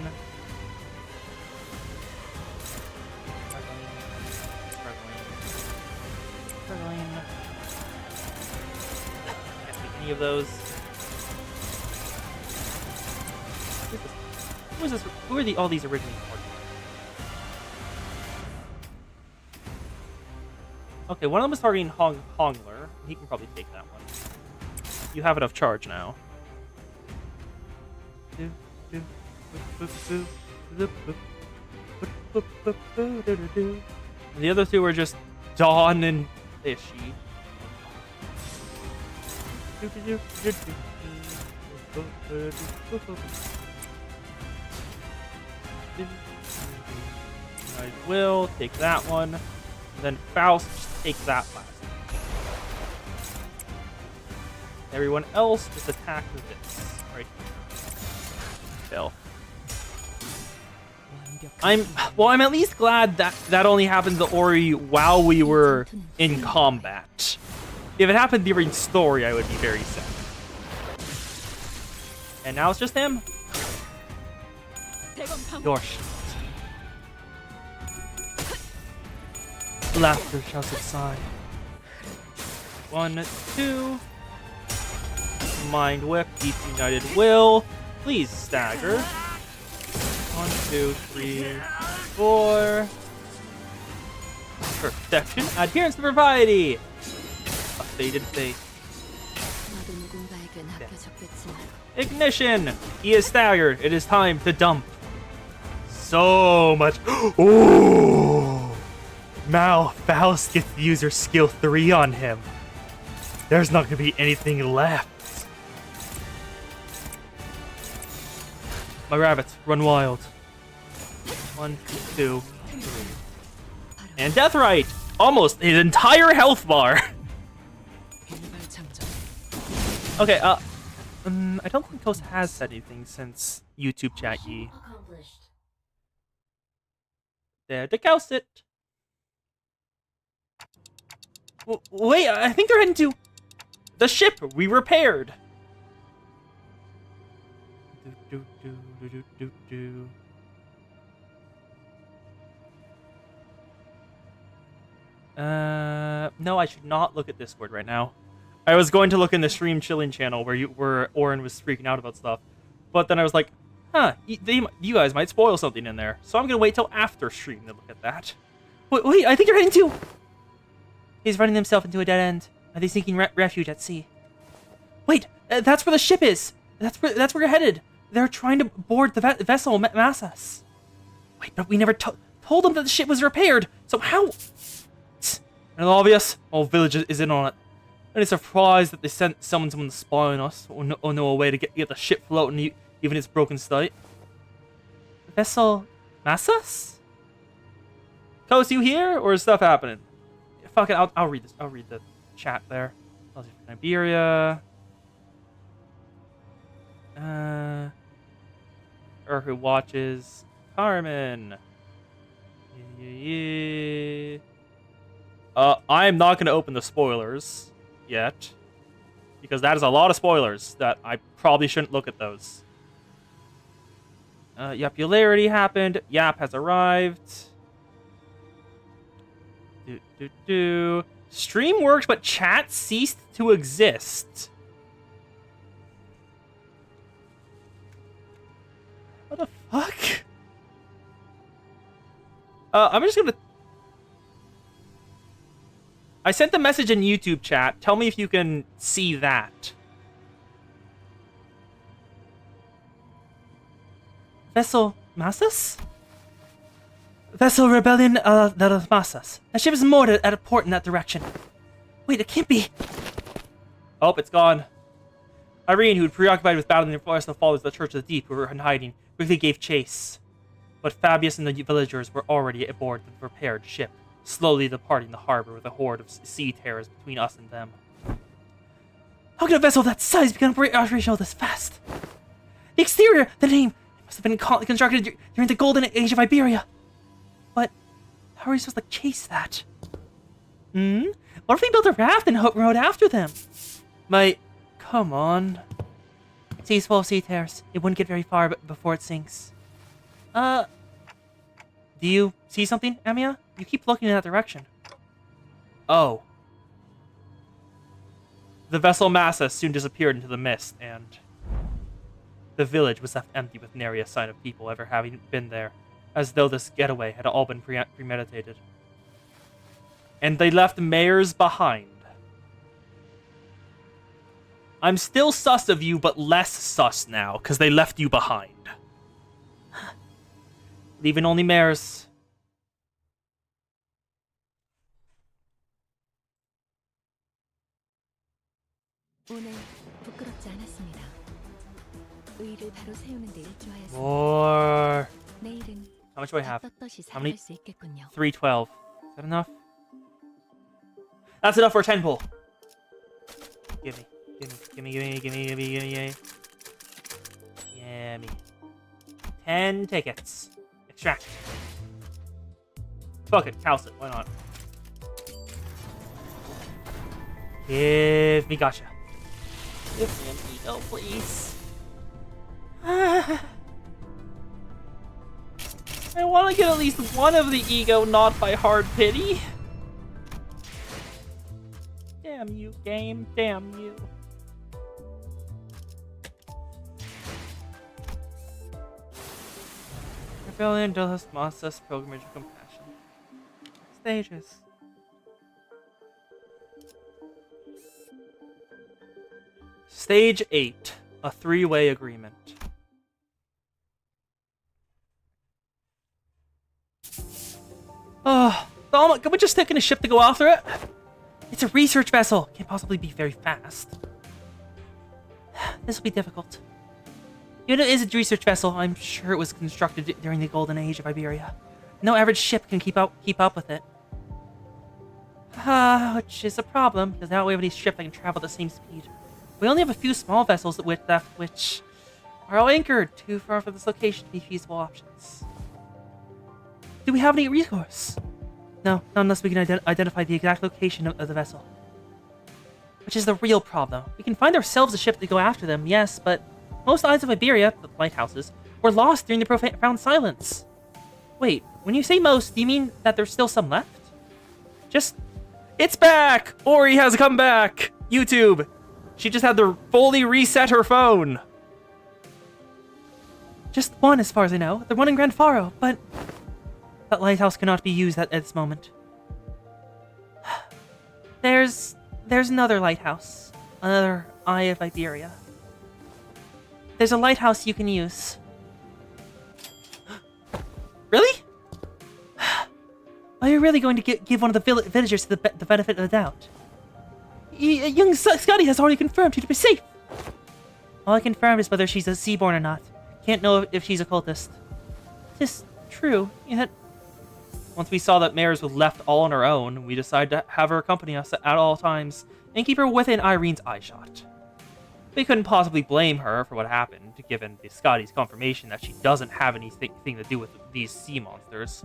Struggling. Can't take any of those. Who is this? Who are all these originally for? Okay, one of them is targeting Hongler. He can probably take that one. You have enough charge now. And the other 2 are just Dawn and Fishy. I will take that one. And then Faust just take that last one. Everyone else just attack with this right here. Fail. I'm at least glad that that only happened to Ori while we were in combat. If it happened during story, I would be very sad. And now it's just him. Your shit. Laughter shall subside. 1, 2. Mind Whip, Deep United Will. Please stagger. 1, 2, 3, 4. Perfection. Adherence to propriety. A Fated Faith. 나도 누군가에겐 아껴졌겠지만 Ignition! He is staggered. It is time to dump. So much. Ooh! Now Faust gets to use her skill 3 on him. There's not going to be anything left. My rabbits, run wild. 1, 2, 3. And Deathrite! Almost his entire health bar. Okay, I don't think Toast has said anything since YouTube chat ye. There to Coast it. Wait, I think they're heading to the ship we repaired. No, I should not look at Discord right now. I was going to look in the stream chilling channel where Orin was freaking out about stuff, but then I was like, huh, you guys might spoil something in there, so I'm gonna wait till after stream to look at that. Wait, I think you're heading to. He's running himself into a dead end. Are they seeking refuge at sea? Wait, that's where the ship is. That's where you're headed. they're trying to board the vessel Massas. Wait, but we never told them that the ship was repaired. So how? And obvious, whole village is in on it. Any surprise that they summoned someone to spy on us, or know a way to get the ship floating, even in its broken state? The vessel Massas? Coast, you here, or is stuff happening? Fuck it, I'll read this. I'll read the chat there. Iberia. Who watches? Carmen. Yeah. I'm not going to open the spoilers yet, because that is a lot of spoilers that I probably shouldn't look at those. Yapularity happened. Yap has arrived. Stream worked, but chat ceased to exist. What the fuck? I'm just gonna... I sent the message in YouTube chat. Tell me if you can see that. Vessel Massas? Vessel Rebellion de las Masas. A ship is moored at a port in that direction. Wait, it can't be. Oh, it's gone. Irene, who was preoccupied with battling the forest and the followers of the Church of the Deep, who were in hiding, quickly gave chase. But Fabius and the villagers were already aboard the repaired ship, slowly departing the harbor with a horde of sea terrors between us and them. How could a vessel of that size become operational this fast? The exterior, the name, must have been constructed during the golden age of Iberia. But how are we supposed to chase that? What if we built a raft and rode after them? Mate, come on. Sea's full of sea terrors. It wouldn't get very far before it sinks. Do you see something, Amia? You keep looking in that direction. Oh. The vessel Massa soon disappeared into the mist, and the village was left empty with nary a sign of people ever having been there, as though this getaway had all been premeditated. And they left mayors behind. I'm still sus of you, but less sus now, because they left you behind. Leaving only mayors. 오늘 부끄럽지 않았습니다. 의를 바로 세우는 데 일조하였습니다. More. 내일은 How much do I have? 떳떳이 How many? 살아갈 수 있겠군요. 312. Is that enough? That's enough for a 10 pull. Gimme. Gimme. Yeah, me. 10 tickets. Extract. Fuck it, house it. Why not? Give me gotcha. Give me an ego, please. I want to get at least one of the ego, not by hard pity. Damn you, game. Damn you. Rebellion de las Masas, Pilgrimage of Compassion. Stages. Stage 8. A 3-way agreement. Can we just take in a ship to go after it? It's a research vessel. Can't possibly be very fast. This will be difficult. Even if it is a research vessel, I'm sure it was constructed during the golden age of Iberia. No average ship can keep up with it. Which is a problem, because now we have any ship that can travel at the same speed. We only have a few small vessels which are all anchored too far from this location to be feasible options. Do we have any recourse? No, not unless we can identify the exact location of the vessel. Which is the real problem. We can find ourselves a ship to go after them, yes, but most islands of Iberia, the lighthouses, were lost during the profound silence. Wait, when you say most, do you mean that there's still some left? It's back! Ori has come back! YouTube! She just had to fully reset her phone. Just one, as far as I know. The one in Grand Faro, but that lighthouse cannot be used at this moment. There's another lighthouse. Another Eye of Iberia. there's a lighthouse you can use. Really? Are you really going to give one of the villagers the benefit of the doubt? Young Scotty has already confirmed you to be safe. All I confirmed is whether she's a Seaborn or not. Can't know if she's a cultist. It's true, yet... Once we saw that Mares was left all on her own, we decided to have her accompany us at all times and keep her within Irene's eyeshot. We couldn't possibly blame her for what happened, given the Scotty's confirmation that she doesn't have anything to do with these sea monsters.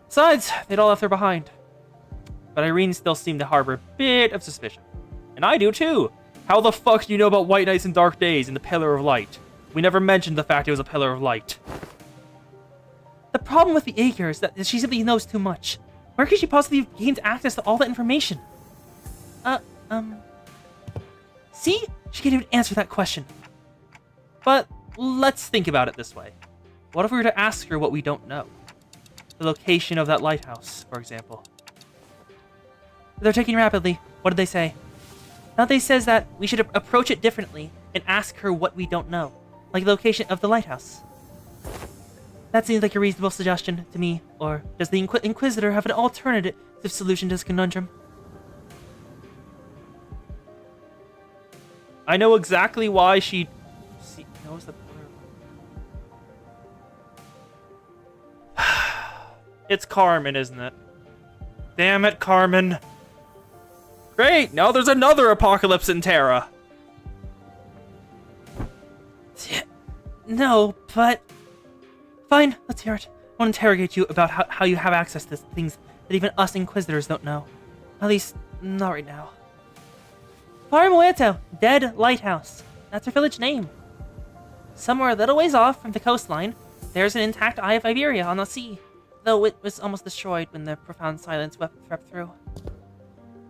Besides, they'd all left her behind. But Irene still seemed to harbor a bit of suspicion. And I do too! How the fuck do you know about White Nights and Dark Days and the Pillar of Light? We never mentioned the fact it was a Pillar of Light. The problem with the Aegir is that she simply knows too much. Where could she possibly have gained access to all that information? See? She can't even answer that question. But let's think about it this way. What if we were to ask her what we don't know? The location of that lighthouse, for example. They're taking rapidly. What did they say? Dante says that we should approach it differently and ask her what we don't know. Like the location of the lighthouse. That seems like a reasonable suggestion to me. Or does the Inquisitor have an alternative solution to this conundrum? I know exactly why she knows the pillar. It's Carmen, isn't it? Damn it, Carmen. Great, now there's another apocalypse in Terra. No, but... Fine, let's hear it. I want to interrogate you about how you have access to things that even us Inquisitors don't know. At least, not right now. Far Muerto, Dead Lighthouse. That's her village name. Somewhere a little ways off from the coastline, there's an intact Eye of Iberia on the sea, though it was almost destroyed when the profound silence swept through.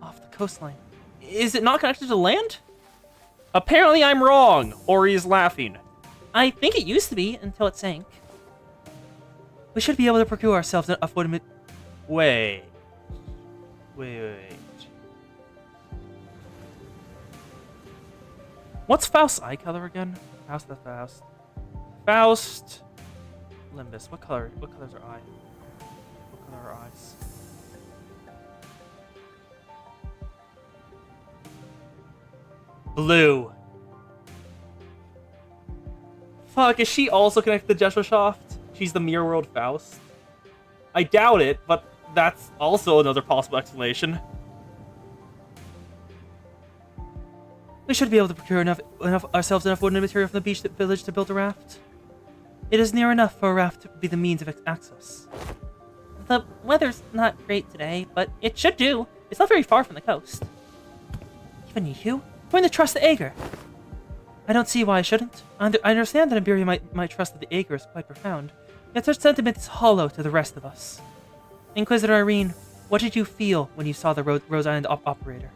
Off the coastline. Is it not connected to land? Apparently I'm wrong. Ori is laughing. I think it used to be until it sank. We should be able to procure ourselves a foot. Wait. What's Faust's eye color again? Faust. Faust. Limbus. What color's her eye? What color are her eyes? Blue. Fuck, is she also connected to Jesoshaft? She's the Mirror World Faust? I doubt it, but that's also another possible explanation. We should be able to procure enough wood and material from the beach village to build a raft. It is near enough for a raft to be the means of access. The weather's not great today, but it should do. It's not very far from the coast. Even you? We're going to trust the Aegir. I don't see why I shouldn't. I understand that Iberia might trust that the Aegir is quite profound, yet such sentiment is hollow to the rest of us. Inquisitor Irene, what did you feel when you saw the Rose Island operator?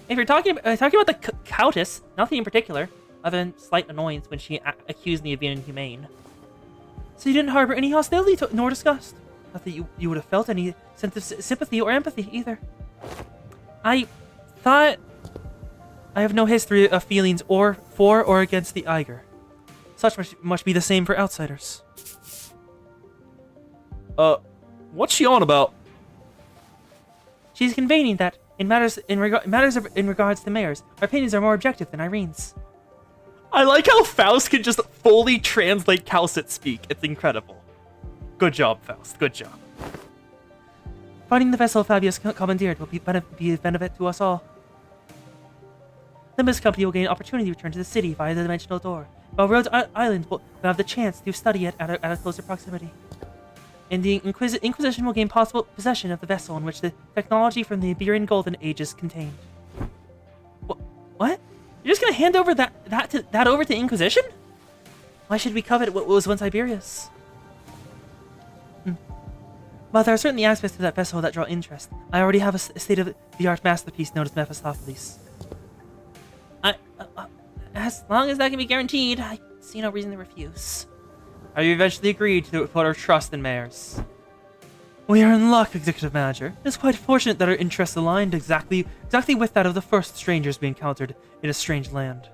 If you're talking about the Countess, nothing in particular, other than slight annoyance when she accused me of being inhumane. So you didn't harbor any hostility nor disgust? Not that you would have felt any sense of sympathy or empathy either. I thought... I have no history of feelings for or against the Aegir. Such must be the same for outsiders. What's she on about? She's conveying that in matters in regards to mayors, our opinions are more objective than Irene's. I like how Faust can just fully translate Calcit speak. It's incredible. Good job, Faust. Good job. Finding the vessel Fabius commandeered will be a benefit to us all. Limbus Company will gain an opportunity to return to the city via the Dimensional Door, while Rhodes Island will have the chance to study it at a closer proximity. And the Inquisition will gain possible possession of the vessel in which the technology from the Iberian Golden Age is contained. What? You're just gonna hand over that over to Inquisition? Why should we covet what was once Iberia's? While there are certainly aspects to that vessel that draw interest, I already have a state-of-the-art masterpiece known as Mephistopheles. As long as that can be guaranteed, I see no reason to refuse. Have you eventually agreed to put our trust in mayors? We are in luck, Executive Manager. It is quite fortunate that our interests aligned exactly with that of the first strangers we encountered in a strange land.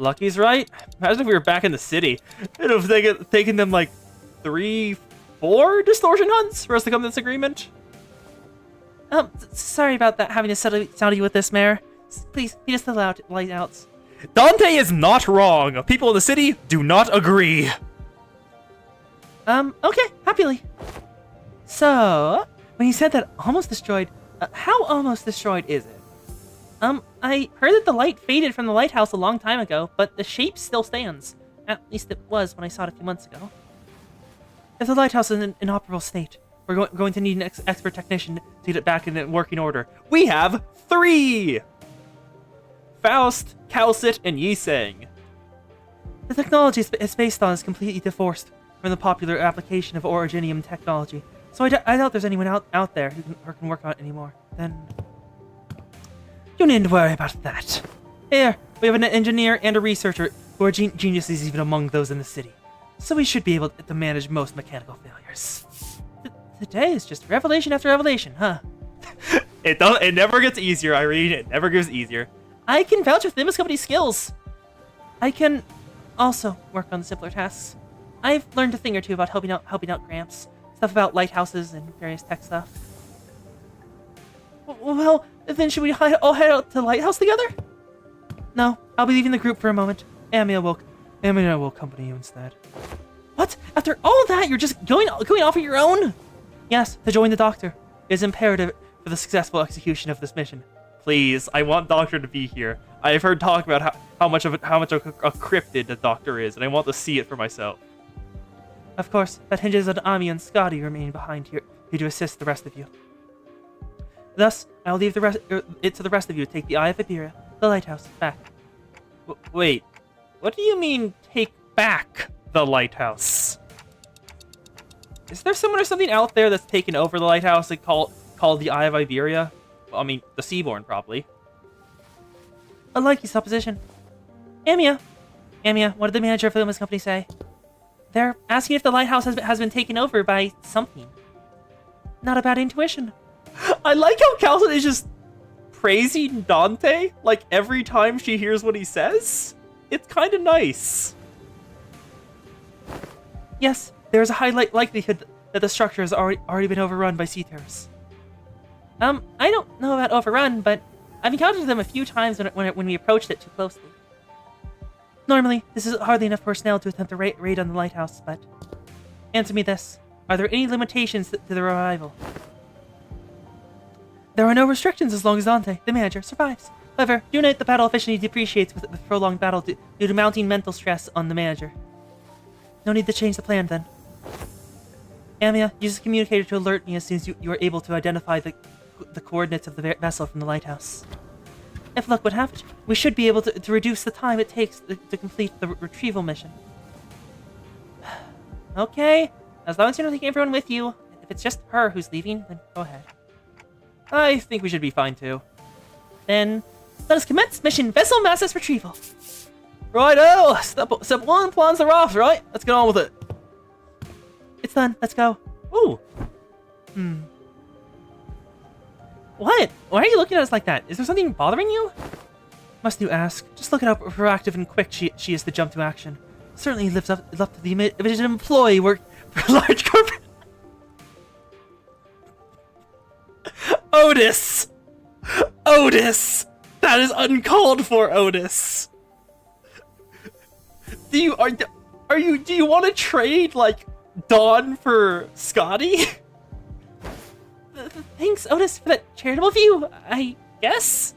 Lucky's right. Imagine if we were back in the city. It would have taken them like 3, 4 distortion hunts for us to come to this agreement. Sorry about that, having to settle you with this, Mayor. Please, lead us to the lightouts. Dante is not wrong. People in the city do not agree. Okay, happily. So, when you said that almost destroyed, how almost destroyed is it? I heard that the light faded from the lighthouse a long time ago, but the shape still stands. At least it was when I saw it a few months ago. If the lighthouse is in an inoperable state, we're going to need an expert technician to get it back in working order. We have 3! Faust, Calcit, and Yiseng. The technology it's based on is completely divorced from the popular application of originium technology, so I doubt there's anyone out there who can work on it anymore. Then you needn't worry about that. Here, we have an engineer and a researcher who are geniuses even among those in the city, so we should be able to manage most mechanical failures. Today is just revelation after revelation, huh? It never gets easier, Irene. It never gets easier. I can vouch for Nimbus Company's skills. I can also work on the simpler tasks. I've learned a thing or two about helping out Gramps. Stuff about lighthouses and various tech stuff. Well, then should we all head out to the lighthouse together? No, I'll be leaving the group for a moment. Amia will accompany you instead. What? After all that, you're just going off on your own? Yes, to join the Doctor. It is imperative for the successful execution of this mission. Please, I want Doctor to be here. I've heard talk about how much of a cryptid the Doctor is, and I want to see it for myself. Of course, that hinges on Ami and Scotty remaining behind here to assist the rest of you. Thus, I'll leave it to the rest of you to take the Eye of Iberia, the lighthouse, back. Wait, what do you mean, take back the lighthouse? Is there someone or something out there that's taken over the lighthouse and called the Eye of Iberia? Well, I mean, the Seaborn, probably. Unlikely supposition. Amia, what did the manager of the Nimbus Company say? They're asking if the lighthouse has been taken over by something. Not a bad intuition. I like how Calcit is just praising Dante, like, every time she hears what he says. It's kind of nice. Yes, there is a high likelihood that the structure has already been overrun by sea terrors. I don't know about overrun, but I've encountered them a few times when we approached it too closely. Normally, this is hardly enough personnel to attempt a raid on the lighthouse, but answer me this. Are there any limitations to the revival? There are no restrictions as long as Dante, the manager, survives. However, due to the battle efficiency depreciates with prolonged battle due to mounting mental stress on the manager. No need to change the plan, then. Amia, use the communicator to alert me as soon as you are able to identify the coordinates of the vessel from the lighthouse. If luck would have it, we should be able to reduce the time it takes to complete the retrieval mission. Okay, as long as you're not taking everyone with you. If it's just her who's leaving, then go ahead. I think we should be fine, too. Then, let us commence mission Vessel Masses Retrieval. Righto! Step 1, plans are off, right? Let's get on with it. It's done, let's go. Ooh. What? Why are you looking at us like that? Is there something bothering you? Must you ask? Just look at how proactive and quick she is to jump to action. Certainly lives up to the image of an employee work for a large corporate. Otis! Otis! That is uncalled for, Otis. Do you want to trade, like, Dawn for Scotty? Thanks, Otis, for that charitable view, I guess?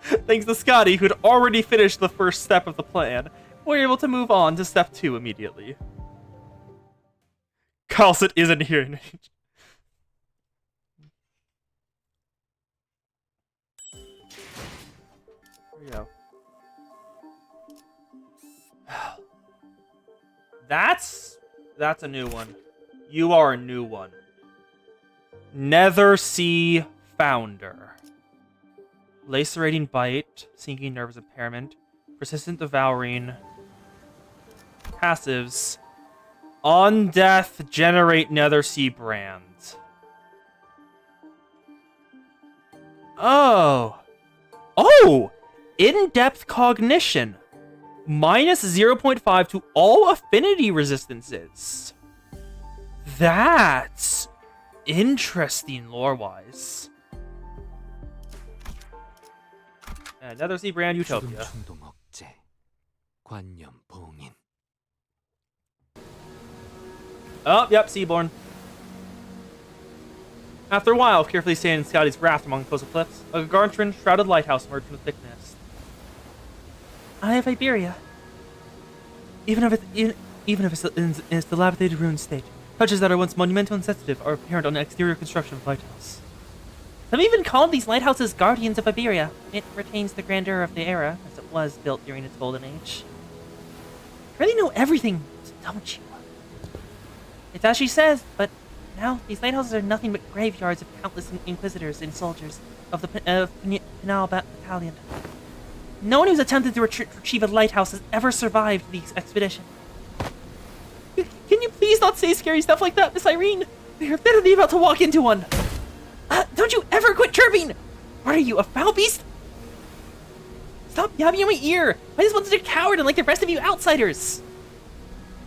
Thanks to Scotty, who had already finished the first step of the plan, we're able to move on to step 2 immediately. Calcit isn't here. There we go. That's a new one. You are a new one. Nether Sea Founder. Lacerating bite, sinking nerves impairment, persistent devouring, passives, on death generate Nether Sea brand. Oh, in-depth cognition. minus 0.5 to all affinity resistances. That's interesting lore-wise. Another sea brand Utopia. Oh, yep, Seaborn. After a while of carefully staying in Scotty's raft among coastal cliffs, a gargantuan-shrouded lighthouse emerged from the thick mist. Eye of Iberia. Even if it's in its dilapidated ruined state, touches that are once monumental and sensitive are apparent on the exterior construction of the lighthouse. Some even called these lighthouses guardians of Iberia. It retains the grandeur of the era, as it was built during its golden age. You really know everything, don't you? It's as she says, but now these lighthouses are nothing but graveyards of countless inquisitors and soldiers of the Penal Battalion. No one who's attempted to retrieve a lighthouse has ever survived the expedition. Can you please not say scary stuff like that, Miss Irene? We're literally about to walk into one. Don't you ever quit chirping! What are you, a foul beast? Stop yapping in my ear! I just wanted a coward unlike the rest of you outsiders!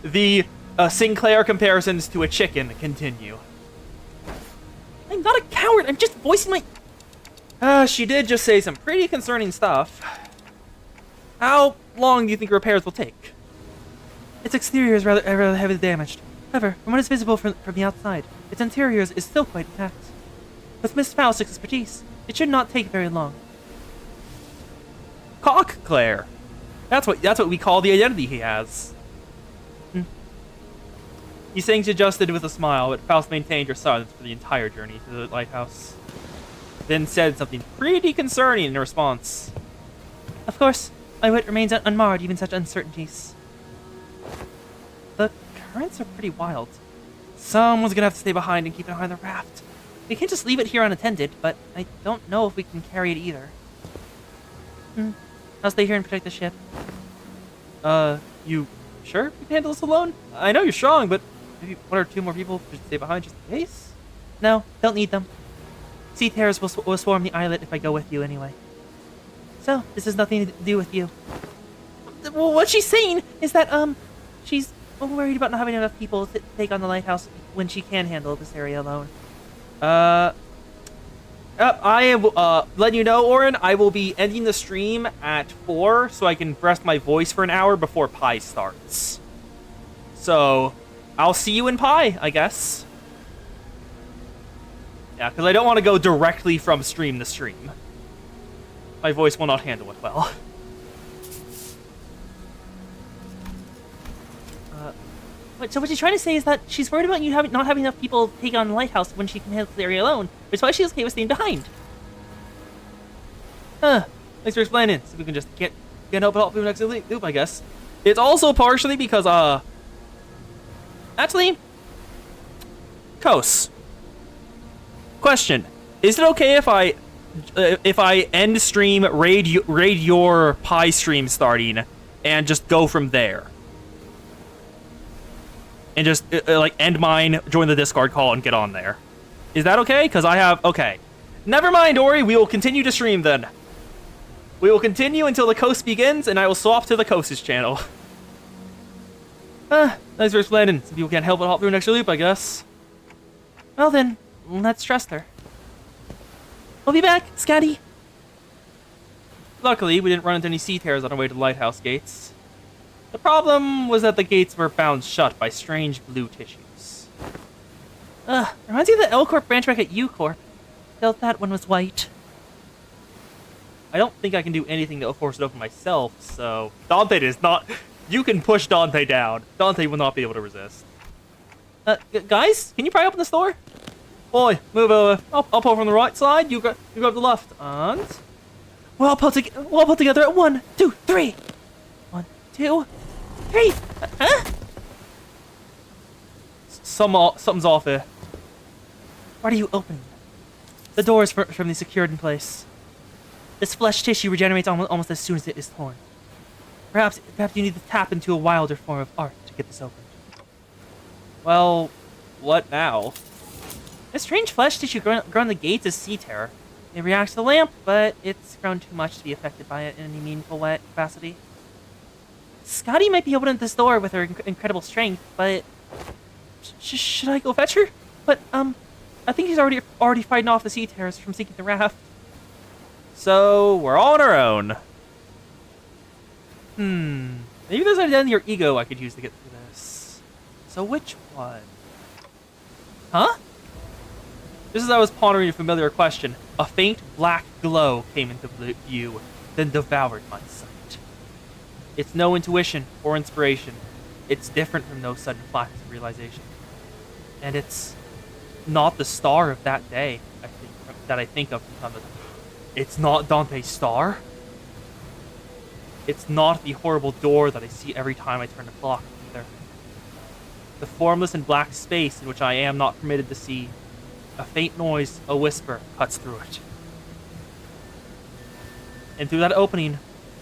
The Sinclair comparisons to a chicken continue. I'm not a coward, I'm just voicing my... She did just say some pretty concerning stuff. How long do you think repairs will take? Its exterior is rather heavily damaged. However, from what is visible from the outside, its interior is still quite intact. With Miss Faust's expertise, it should not take very long. Cock Claire. That's what we call the identity he has. He things adjusted with a smile, but Faust maintained her silence for the entire journey to the lighthouse. Then said something pretty concerning in response. Of course, my wit remains unmarred even such uncertainties. The currents are pretty wild. Someone's gonna have to stay behind and keep an eye on the raft. We can't just leave it here unattended, but I don't know if we can carry it either. I'll stay here and protect the ship. You sure you can handle this alone? I know you're strong, but maybe one or two more people should stay behind just in case? No, don't need them. Sea terrors will swarm the islet if I go with you anyway. So, this has nothing to do with you. Well, what she's saying is that, she's worried about not having enough people to take on the lighthouse when she can handle this area alone. I am letting you know, Oren, I will be ending the stream at 4 so I can rest my voice for an hour before Pi starts. So, I'll see you in Pi, I guess. Yeah, because I don't want to go directly from stream to stream. My voice will not handle it well. So what she's trying to say is that she's worried about you not having enough people take on the lighthouse when she can handle the area alone, which is why she's okay with staying behind. Thanks for explaining. So we can just get help through the next loop, I guess. It's also partially because, actually, Kos. Question: is it okay if I end stream, raid your Pi stream starting, and just go from there? And just, like, end mine, join the Discord call, and get on there. Is that okay? Because I have... Okay. Never mind, Ori. We will continue to stream, then. We will continue until the coast begins, and I will swap to the coast's channel. Thanks for explaining. Some people can't help but hop through an extra loop, I guess. Well then, let's trust her. We'll be back, Scotty. Luckily, we didn't run into any sea terrors on our way to the lighthouse gates. The problem was that the gates were bound shut by strange blue tissues. Reminds me of the L-Corp branch back at U-Corp. Though that one was white. I don't think I can do anything to force it open myself, so... Dante does not... You can push Dante down. Dante will not be able to resist. Guys, can you pry open this door? Boy, move over. I'll pull from the right side, you grab the left. And... We'll all pull together at 1, 2, 3. 1, 2, 3. Something's off here. What are you opening? The door is firmly secured in place. This flesh tissue regenerates almost as soon as it is torn. Perhaps you need to tap into a wilder form of art to get this open. Well, what now? A strange flesh tissue grown on the gates is sea terror. It reacts to the lamp, but it's grown too much to be affected by it in any meaningful capacity. Scotty might be opening this door with her incredible strength, but should I go fetch her? But I think she's already fighting off the sea terrors from sinking the raft. So we're all on our own. Maybe there's an idea in your ego I could use to get through this. So which one? Huh? Just as I was pondering a familiar question, a faint black glow came into view, then devoured my sight. It's no intuition or inspiration. It's different from those sudden flashes of realization. And it's not the star of that day, I think of from time to time. It's not Dante's star. It's not the horrible door that I see every time I turn the clock either. The formless and black space in which I am not permitted to see. A faint noise, a whisper, cuts through it. And through that opening,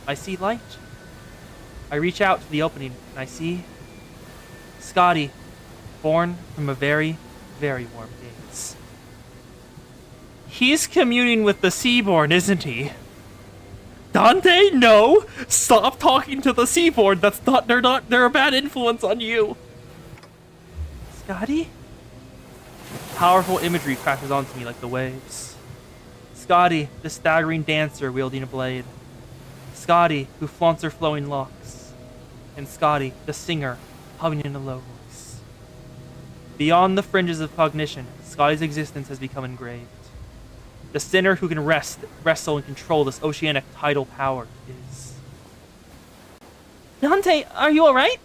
I see light. I reach out to the opening, and I see Scotty, born from a very, very warm gaze. He's communing with the Seaborn, isn't he? Dante, no! Stop talking to the Seaborn. They're a bad influence on you. Scotty? Powerful imagery crashes onto me like the waves. Scotty, the staggering dancer wielding a blade. Scotty, who flaunts her flowing locks. And Scotty, the singer, humming in a low voice. Beyond the fringes of cognition, Scotty's existence has become engraved. The sinner who can wrestle and control this oceanic tidal power is... Dante, are you alright?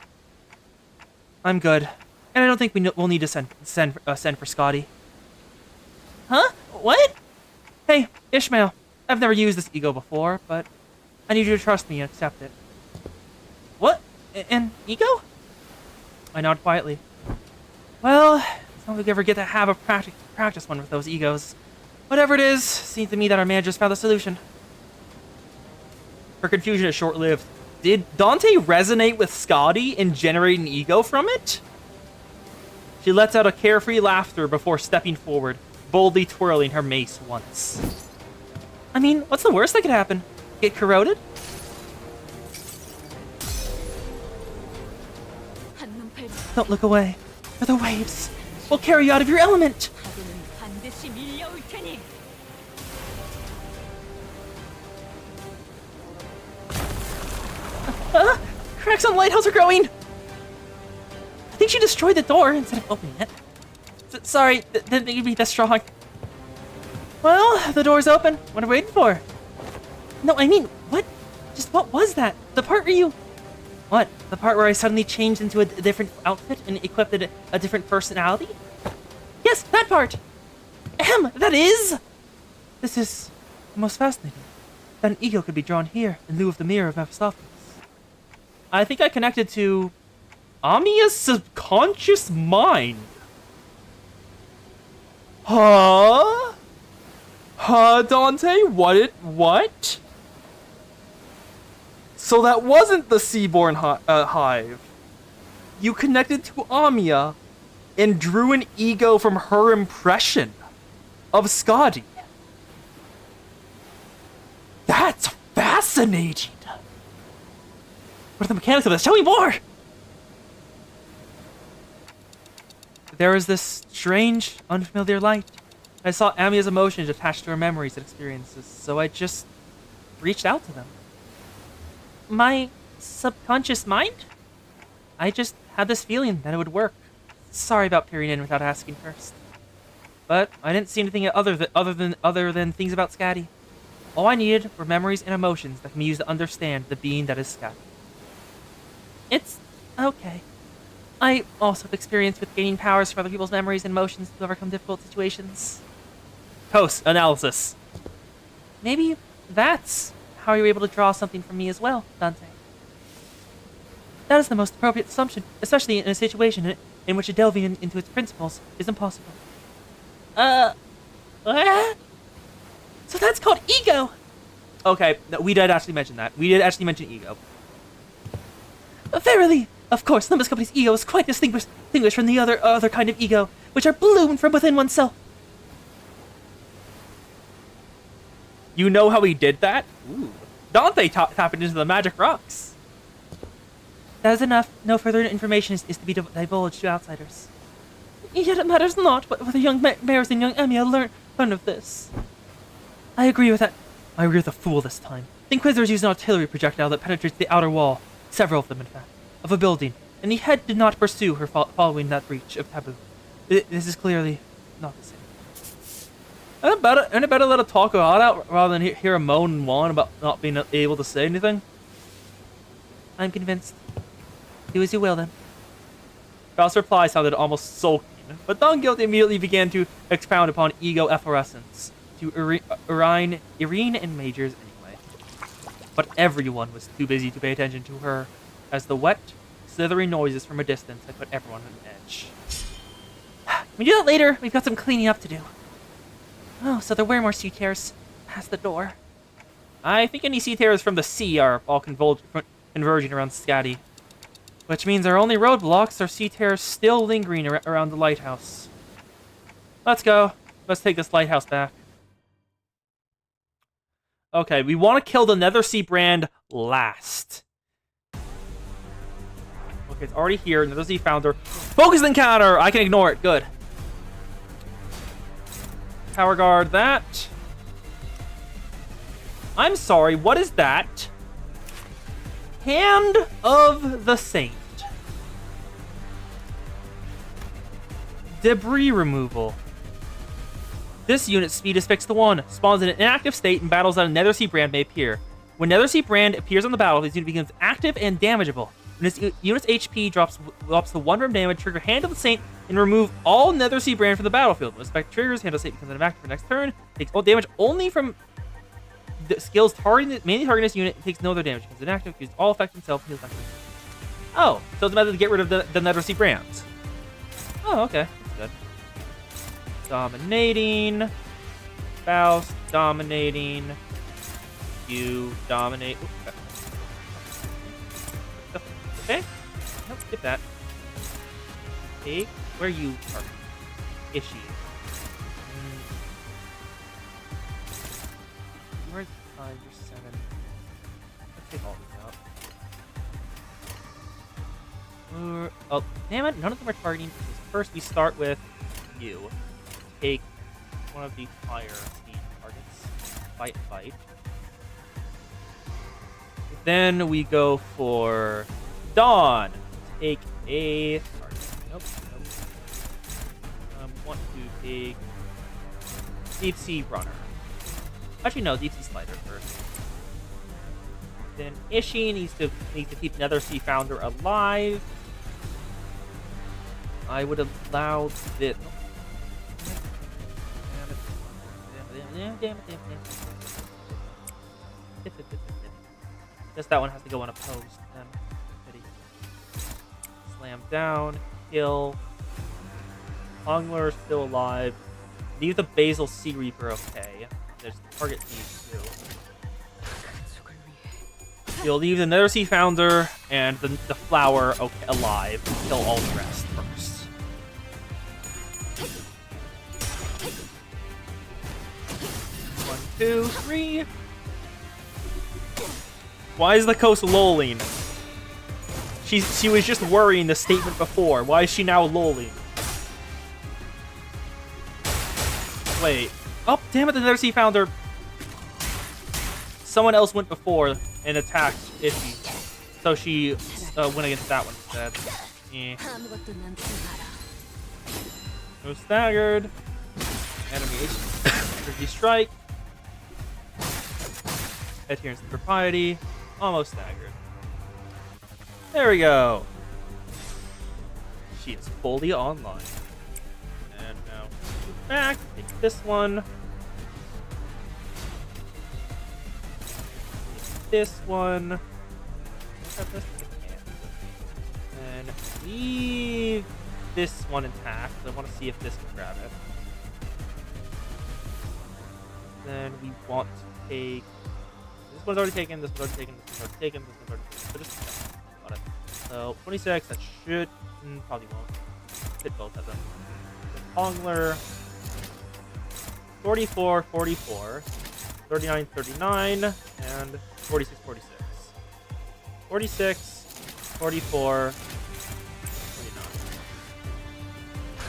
I'm good. And I don't think we'll need to send for Scotty. Huh? What? Hey, Ishmael. I've never used this ego before, but I need you to trust me and accept it. What? An ego? I nod quietly. Well, it's not like we ever get to have a practice one with those egos. Whatever it is, seems to me that our man just found the solution. Her confusion is short-lived. Did Dante resonate with Scotty and generate an ego from it? She lets out a carefree laughter before stepping forward, boldly twirling her mace once. I mean, what's the worst that could happen? Get corroded? Don't look away. They're the waves. We'll carry you out of your element. Cracks on the lighthouse are growing. I think she destroyed the door instead of opening it. Sorry, didn't think you'd be that strong. Well, the door's open. What are we waiting for? No, I mean, what? Just what was that? The part where you... What? The part where I suddenly changed into a different outfit and equipped a different personality? Yes, that part! That is... This is most fascinating. That an ego could be drawn here in lieu of the mirror of Mephistopheles. I think I connected to... Amia's subconscious mind. Huh? Huh, Dante? What? So that wasn't the Seaborn hive. You connected to Amia and drew an ego from her impression of Scotty. That's fascinating. What are the mechanics of this? Tell me more! There was this strange, unfamiliar light. I saw Amia's emotions attached to her memories and experiences, so I just reached out to them. My subconscious mind? I just had this feeling that it would work. Sorry about peering in without asking first. But I didn't see anything other than things about Scotty. All I needed were memories and emotions that can be used to understand the being that is Scotty. It's okay. I also have experience with gaining powers from other people's memories and emotions to overcome difficult situations. Post analysis. Maybe that's how you're able to draw something from me as well, Dante. That is the most appropriate assumption, especially in a situation in which delving into its principles is impossible. So that's called ego! Okay, no, we did actually mention that. We did actually mention ego. Verily! Of course, Limbus Company's ego is quite distinguished from the other kind of ego, which are bloomed from within oneself. You know how he did that? Ooh. Dante tapping into the magic rocks. That is enough. No further information is to be divulged to outsiders. Yet it matters not whether young Mares and young Emia learn of this. I agree with that. I agree with a fool this time. The Inquisitors used an artillery projectile that penetrates the outer wall, several of them in fact, of a building, and the head did not pursue her following that breach of taboo. This is clearly not the same. Isn't it better to let her talk her heart out rather than hear a moan and whine about not being able to say anything? I'm convinced. Do as you will, then. Faust's reply sounded almost sulking, but Don Quixote immediately began to expound upon ego efflorescence to Irene and Majors anyway. But everyone was too busy to pay attention to her, as the wet, slithering noises from a distance had put everyone on edge. Can we do that later? We've got some cleaning up to do. Oh, so there were more sea terrors past the door. I think any sea terrors from the sea are all converging around Scatty. Which means our only roadblocks are sea terrors still lingering around the lighthouse. Let's go. Let's take this lighthouse back. Okay, we want to kill the Nether Sea brand last. Okay, it's already here. Nether Sea Founder. Focus encounter! I can ignore it. Good. Power guard that. I'm sorry, what is that? Hand of the Saint. Debris removal. This unit's speed is fixed to 1. Spawns in an inactive state in battles that a Nether Sea brand may appear. When Nether Sea brand appears on the battle, this unit becomes active and damageable. When this unit's HP drops to 1 from damage, trigger Hand of the Saint and remove all Nether Sea brand from the battlefield. When spec triggers, Hand of the Saint becomes inactive for next turn. Takes all damage only from the skills mainly targeting this unit. It takes no other damage. Becomes inactive, uses all effect himself, heals effect. Oh, so it's a method to get rid of the Nether Sea brands. Oh, okay. That's good. Dominating. Faust, dominating. You dominate. Ooh, okay. Nope, skip that. Take. Where you are. Ishy. You're 5, you're 7. Let's take all these out. Oh, damn it. None of them are targeting. First, we start with you. Take one of the fire speed targets. Fight. Then we go for Dawn. Take a target. Nope. Want to take Deep Sea Runner. Actually, no, Deep Sea Slider first. Then Ishi needs to keep Nether Sea Founder alive. I would allow this. Damn it. Guess that one has to go unopposed then. Pity. Slam down, kill. Hongler still alive. Leave the Basil Sea Reaper okay. There's target these two. You'll leave the Nether Sea Founder and the Flower okay, alive. Kill all the rest first. One, two, three. Why is the coast lolling? She was just worrying the statement before. Why is she now lolling? Wait. Oh, damn it, the Nether Sea Founder. Someone else went before and attacked Ishi. So she went against that one instead. No staggered. Enemy Energy Strike. Adherence to Propriety. Almost staggered. There we go. She is fully online. And now back. Take this one. Take this one. And leave this one intact. I want to see if this can grab it. Then we want to take. This one's already taken. This one's already taken. This one's already taken. This one's already taken. So just got it. So 26. That should probably won't hit both of them. Hongler. 44, 44, 39, 39, and 46, 46. 46, 44. 49.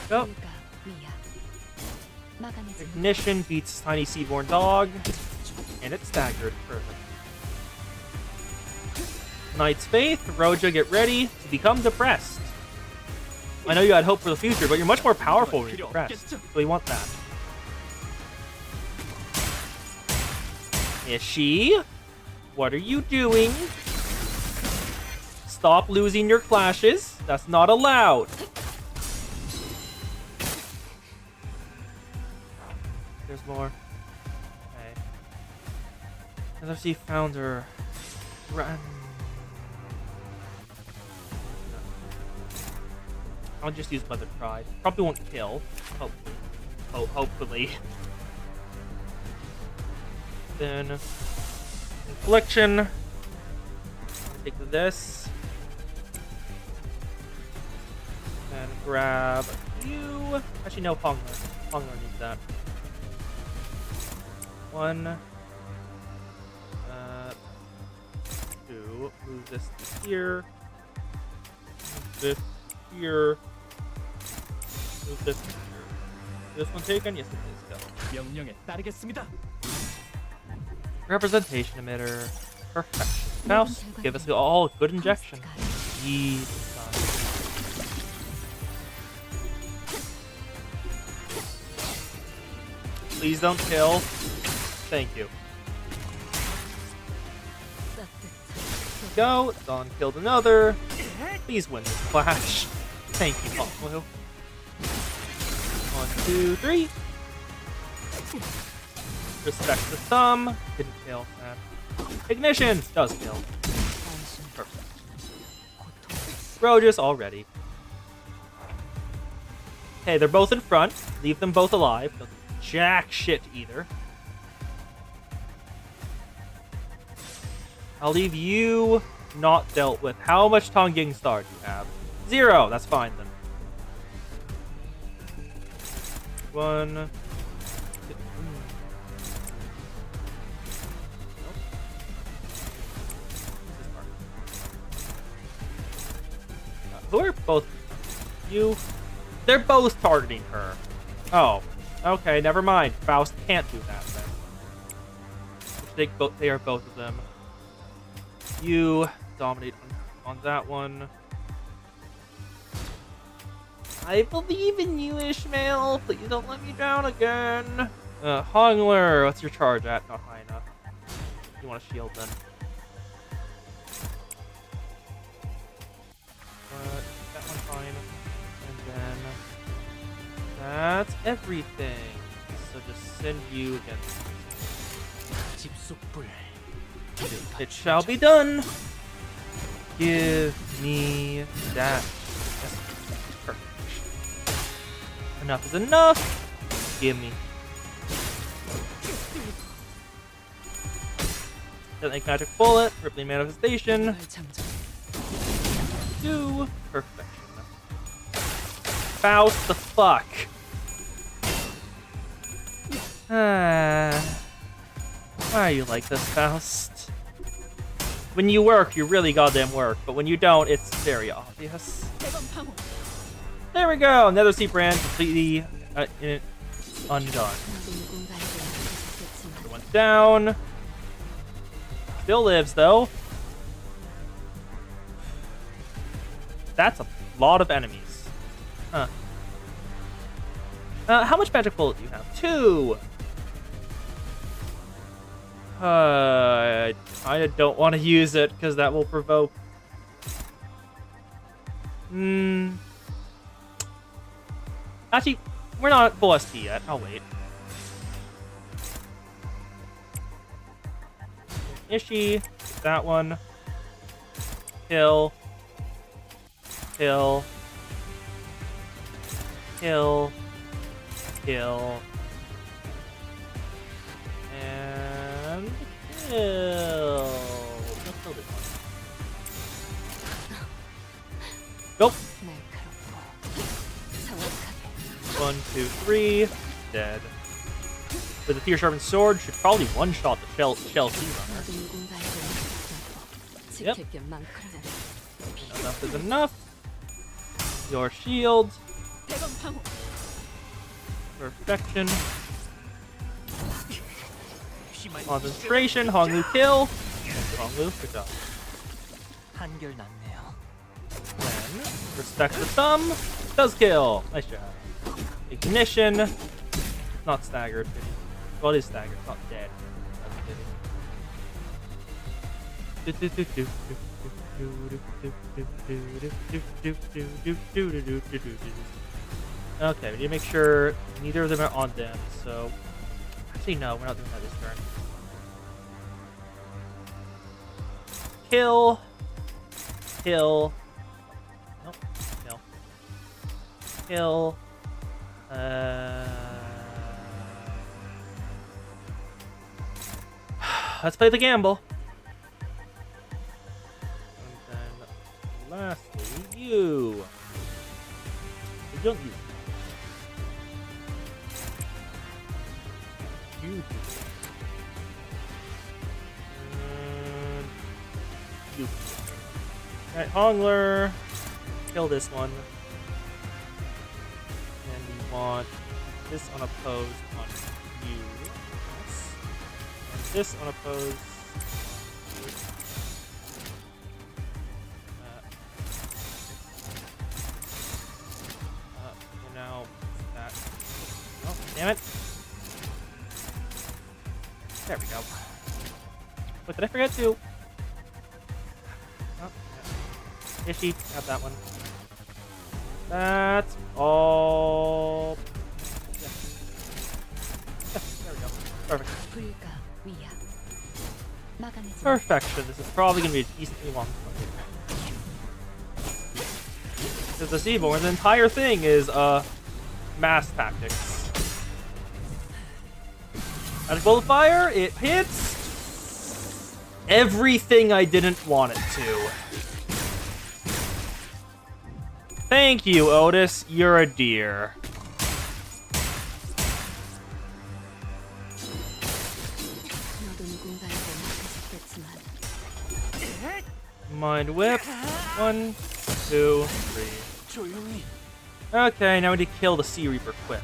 Go. 불가 위야. 막아내지 Ignition beats Tiny Seaborn Dog. And it's staggered. Perfect. Knight's Faith. Roja, get ready to become depressed. I know you had hope for the future, but you're much more powerful when you're depressed. So we want that. Ishi, what are you doing? Stop losing your clashes. That's not allowed. There's more. Okay. Another sea founder. Run. I'll just use Mother Pride. Probably won't kill. Hopefully. Then Infliction. Take this. And grab you. Actually, no, Hongler. Hongler needs that. One. Two. Move this to here. Move this here. Move this here. This one taken? Yes, it is. Go. 명령에 따르겠습니다. Representation emitter. Perfection. Faust, give us all a good injection. Yeet. Please don't kill. Thank you. Go. Dawn killed another. Please win this clash. Thank you, Blue. 1, 2, 3. Respect the thumb. Didn't kill. Ignition does kill. Perfect. Rojas already. Okay, they're both in front. Leave them both alive. Don't do jack shit either. I'll leave you not dealt with. How much Tongging Star do you have? 0. That's fine then. 1. Nope. Who are both you? They're both targeting her. Oh, okay. Never mind. Faust can't do that then. They are both of them. You dominate on that one. I believe in you, Ishmael. Please don't let me down again. Hongler, what's your charge at? Not high enough. You want a shield then? That one's fine. And then that's everything. So just send you against. It shall be done. Give me that. Yes. Perfect. Enough is enough. Give me. Detonate magic bullet. Rippling manifestation. Do perfection. Faust the fuck. Why are you like this, Faust? When you work, you really goddamn work, but when you don't, it's very obvious. There we go! Nether Sea brand completely undone. Everyone's down. Still lives, though. That's a lot of enemies. Huh. How much magic bullet do you have? 2! I kinda don't want to use it, because that will provoke... Actually, we're not full SP yet. I'll wait. Ishi. That one. Kill. Kill. Kill. Kill. And kill. Let's kill this one. Go. 1, 2, 3. Dead. With the Tear Sharpened Sword, should probably one-shot the Shell Sea Runner. Yep. Enough is enough. Your shield. Perfection. Concentration. Honglu kill. Honglu, good job. Then, respect the thumb. Does kill. Nice job. Ignition. Not staggered. Well, it is staggered. It's not dead. Okay, we need to make sure neither of them are on them, so... Actually, no, we're not doing that this turn. Kill. Kill. Nope. Kill. Kill. Let's play the gamble. And then, lastly, you. You don't use. You do. You. Alright, Hongler. Kill this one. And we want this unopposed on you. Yes. And this unopposed. And now that. Oh, damn it. There we go. What did I forget to? Oh, yeah. Ishi, have that one. That's all. Yeah. There we go. Perfect. Perfection. This is probably going to be a decently long one. Because the Seaborn, the entire thing is mass tactics. Magic Bolt of Fire, it hits everything I didn't want it to. Thank you, Otis. You're a dear. Mind Whip. 1, 2, 3. Okay, now we need to kill the Sea Reaper quick.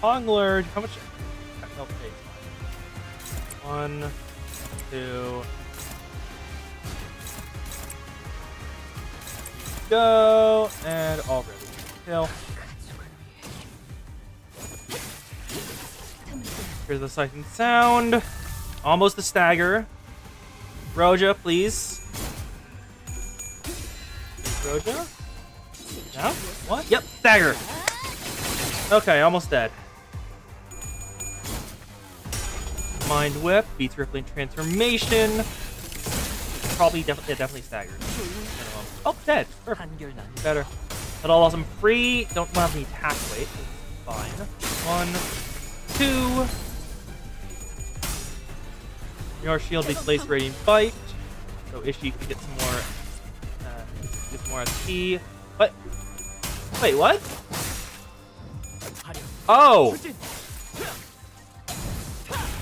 Hongler, how much? Nope, okay, it's fine. 1, 2. Go, and already kill. Here's the sight and sound. Almost a stagger. Roja, please. Roja? No? What? Yep, stagger. Okay, almost dead. Mind Whip, beats Rippling Transformation. Probably definitely staggered. Minimum. Oh, dead. Perfect. Better. But I'll also free. Don't have any attack weight. It's fine. 1, 2. Your shield replace Radiant Bite. So Ishi can get some more SP. What? Wait, what? Oh!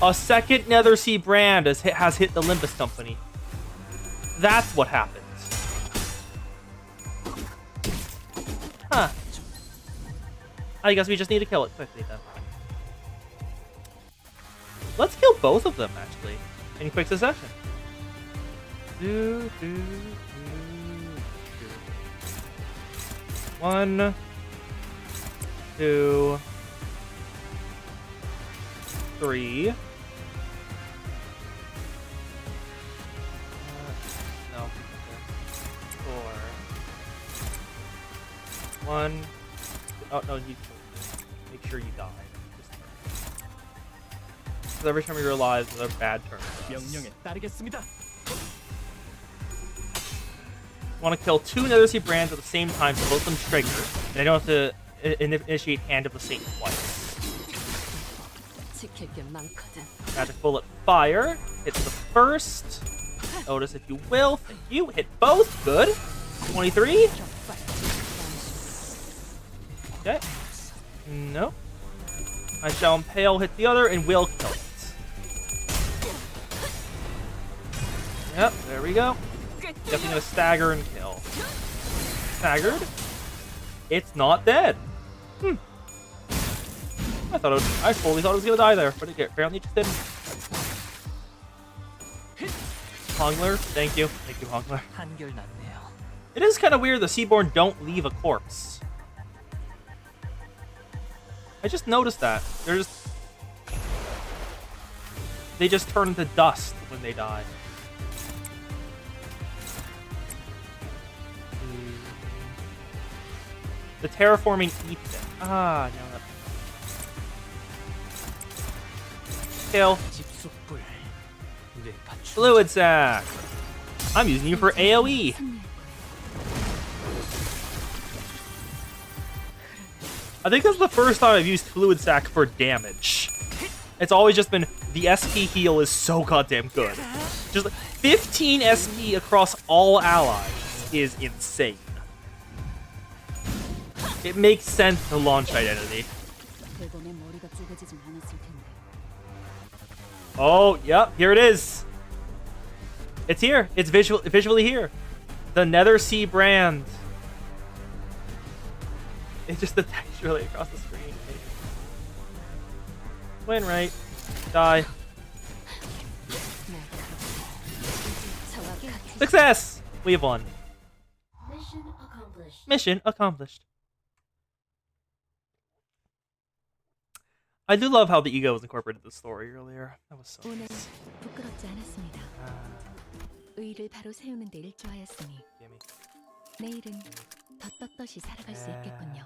A second Nether Sea brand has hit the Olympus Company. That's what happened. Huh. I guess we just need to kill it quickly then. Let's kill both of them, actually. In quick succession. 1, 2, 3. No. 4. 1. Oh, no, you make sure you die. Because every time you're alive, it's a bad turn for us. Want to kill 2 Nether Sea brands at the same time so both of them trigger, and I don't have to initiate Hand of the Saint twice. Magic Bullet Fire. Hits the first. Otis, if you will. Thank you. Hit both. Good. 23. Okay. Nope. I shall impale, hit the other, and will kill it. Yep, there we go. Definitely gonna stagger and kill. Staggered. It's not dead. I fully thought it was gonna die there, but apparently it just didn't. Hongler, thank you. Thank you, Hongler. It is kind of weird the Seaborn don't leave a corpse. I just noticed that. They just turn into dust when they die. The terraforming eats it. Ah, now that. Kill. Fluid sac. I'm using you for AoE. I think that's the first time I've used fluid sac for damage. It's always just been the SP heal is so goddamn good. Just 15 SP across all allies is insane. It makes sense to launch identity. Oh, yep, here it is. It's here. It's visually here. The Nether Sea brand. It's just the texture really across the screen. Win right. Die. Success! We have won. Mission accomplished. Mission accomplished. I do love how the ego was incorporated in the story earlier. That was so 오늘은 nice. 부끄럽지 않았습니다. 의의를 바로 세우는 데 일조하였으니 Gimme. 내일은 더 떳떳이 살아갈 수 있겠군요.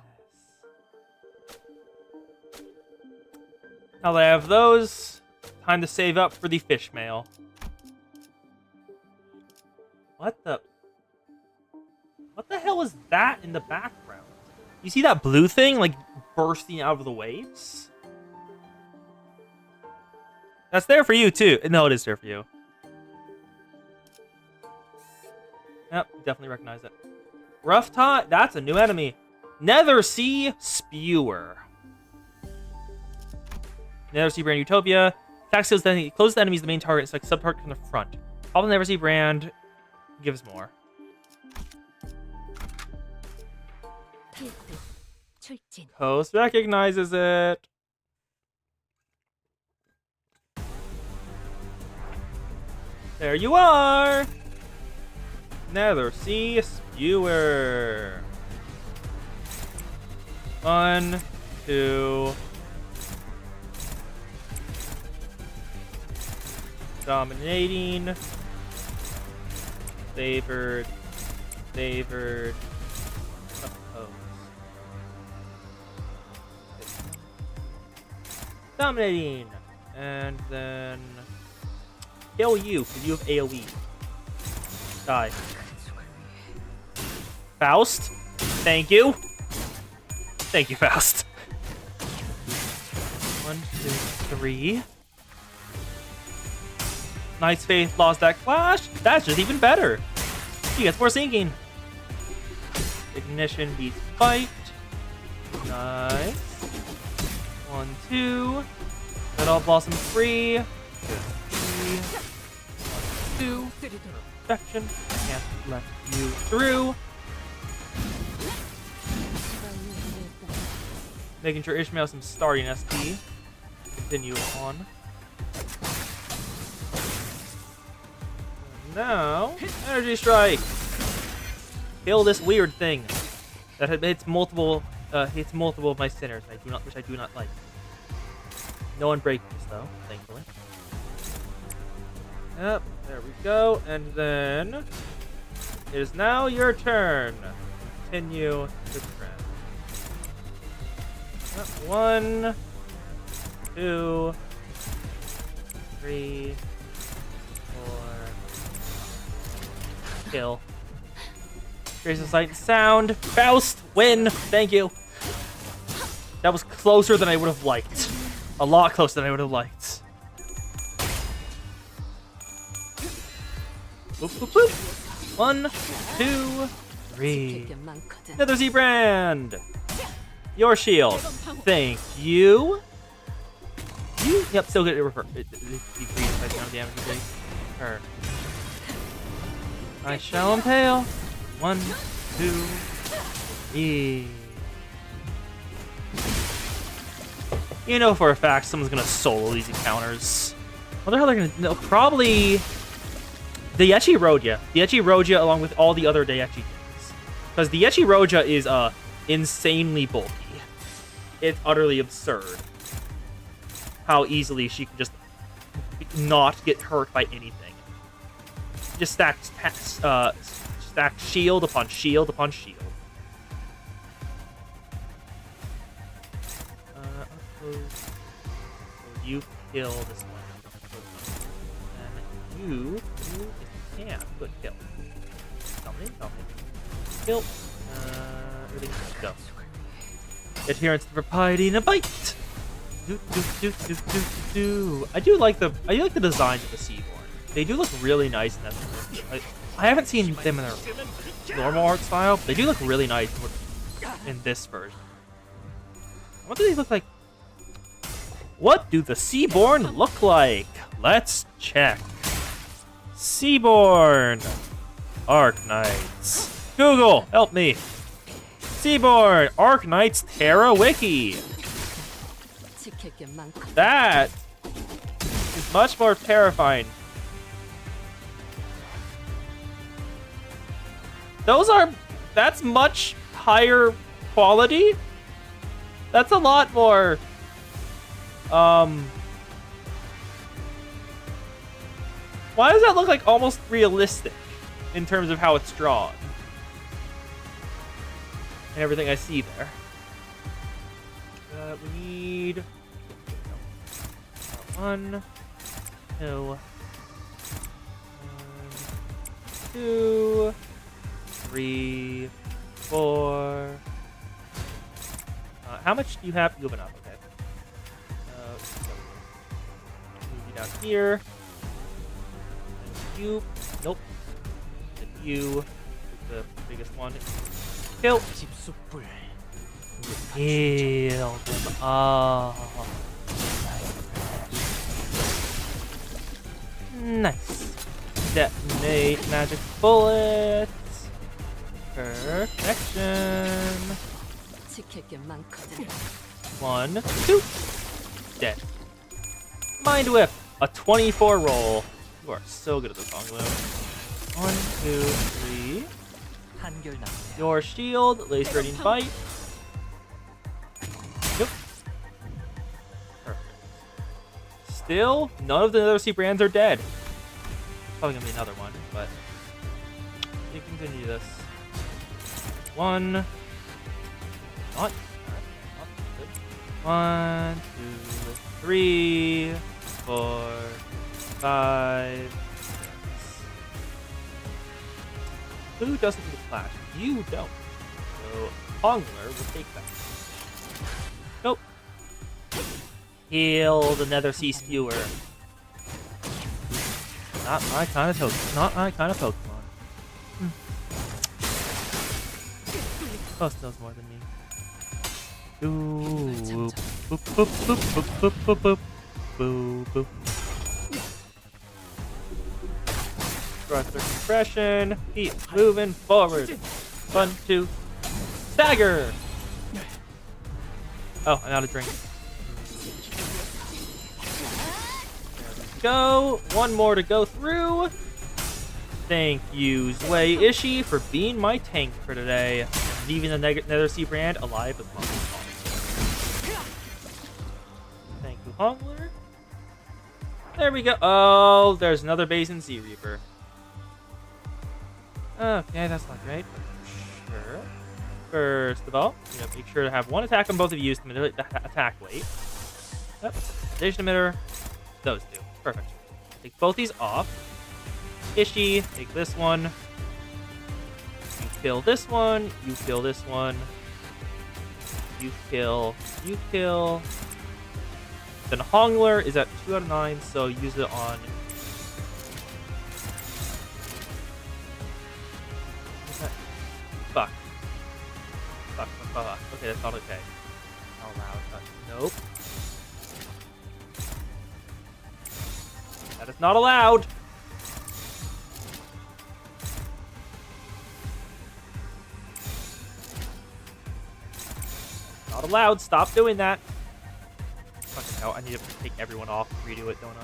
Now that I have those, time to save up for the fish mail. What the hell is that in the background? You see that blue thing, like, bursting out of the waves? That's there for you, too. No, it is there for you. Yep, definitely recognize it. Rough Tie, that's a new enemy. Nether Sea Spewer. Nether Sea brand Utopia. Attack skills, then close the enemy is the main target. It's like sub-target from the front. Pop the Nether Sea brand gives more. 출진. Coast recognizes it. There you are! Nether Sea Spewer. 1, 2. Dominating. Favored. Favored. Opposed. Dominating. And then kill you, because you have AoE. Die. Faust? Thank you. Thank you, Faust. 1, 2, 3. Knight's Faith lost that clash. That's just even better. He gets more sinking. Ignition beats fight. Nice. 1, 2. Metal Blossom 3. Good. 3. 1, 2. Perfection. Can't let you through. Making sure Ishmael has some starting SP. Continue on. Now, Energy Strike. Kill this weird thing that hits multiple of my sinners. Which I do not like. No one breaks this though, thankfully. Yep, there we go. And then it is now your turn. Continue the trend. Yep, 1, 2, 3, 4. Kill. Trace of sight and sound. Faust, win. Thank you. That was closer than I would have liked. A lot closer than I would have liked. Boop, boop, boop. 1, 2, 3. Nether Sea brand. Your shield. Thank you. You, yep, still get it reversed. It decreases by the amount of damage you take. Her. I shall impale. 1, 2, 3. You know for a fact someone's gonna solo these encounters. What the hell they're gonna? No, probably the Yechi Roja. The Yechi Roja along with all the other Daichi things. Because the Yechi Roja is insanely bulky. It's utterly absurd how easily she can just not get hurt by anything. Just stack shield upon shield upon shield. So you kill this one. And you yeah, good kill. Come in. Kill. Everything go. Adherence to propriety and a bite. I do like the designs of the Seaborn. They do look really nice in that. I haven't seen them in their normal art style, but they do look really nice in this version. What do these look like? What do the Seaborn look like? Let's check. Seaborn Arknights. Google, help me. Seaborn Arknights Terra Wiki. That is much more terrifying. That's much higher quality. That's a lot more, why does that look like almost realistic in terms of how it's drawn? And everything I see there. We need 1, 2, 3, 4. How much do you have? You have enough, okay. Move you down here. And you. Nope. And you. The biggest one. Kill. Heal them all. Nice. Detonate magic bullets. Perfection. 1, 2. Dead. Mind Whip. A 24 roll. You are so good at this, Honglu. 1, 2, 3. Your shield. Lace Radiant Bite. Nope. Perfect. Still, none of the other sea brands are dead. Probably gonna be another one, but we continue this. 1. Not good. 1, 2, 3, 4, 5. 6. Who doesn't need a clash? You don't. So Hongler will take that. Nope. Heal the Nether Sea Skewer. Not my kind of Pokemon. Not my kind of Pokemon. Faust knows more than me. Ooh. Boop, boop, boop, boop, boop, boop, boop. Boop, boop. Thruster compression. Keep moving forward. 1, 2. Stagger! Oh, I'm out of drink. There we go. One more to go through. Thank you, Zwei Ishii, for being my tank for today. Leaving the Nether Sea brand alive as long as possible. Thank you, Hongler. There we go. Oh, there's another Basin Sea Reaper. Okay, that's not great. Sure. First of all, make sure to have one attack on both of you to manipulate the attack weight. Yep. Station emitter. Those two. Perfect. Take both these off. Ishii, take this one. You kill this one. You kill this one. You kill. You kill. Then Hongler is at 2 out of 9, so use it on. Fuck. Fuck. Okay, that's not okay. Not allowed. Nope. That is not allowed. Not allowed. Stop doing that. Fucking hell, I need to take everyone off and redo it, don't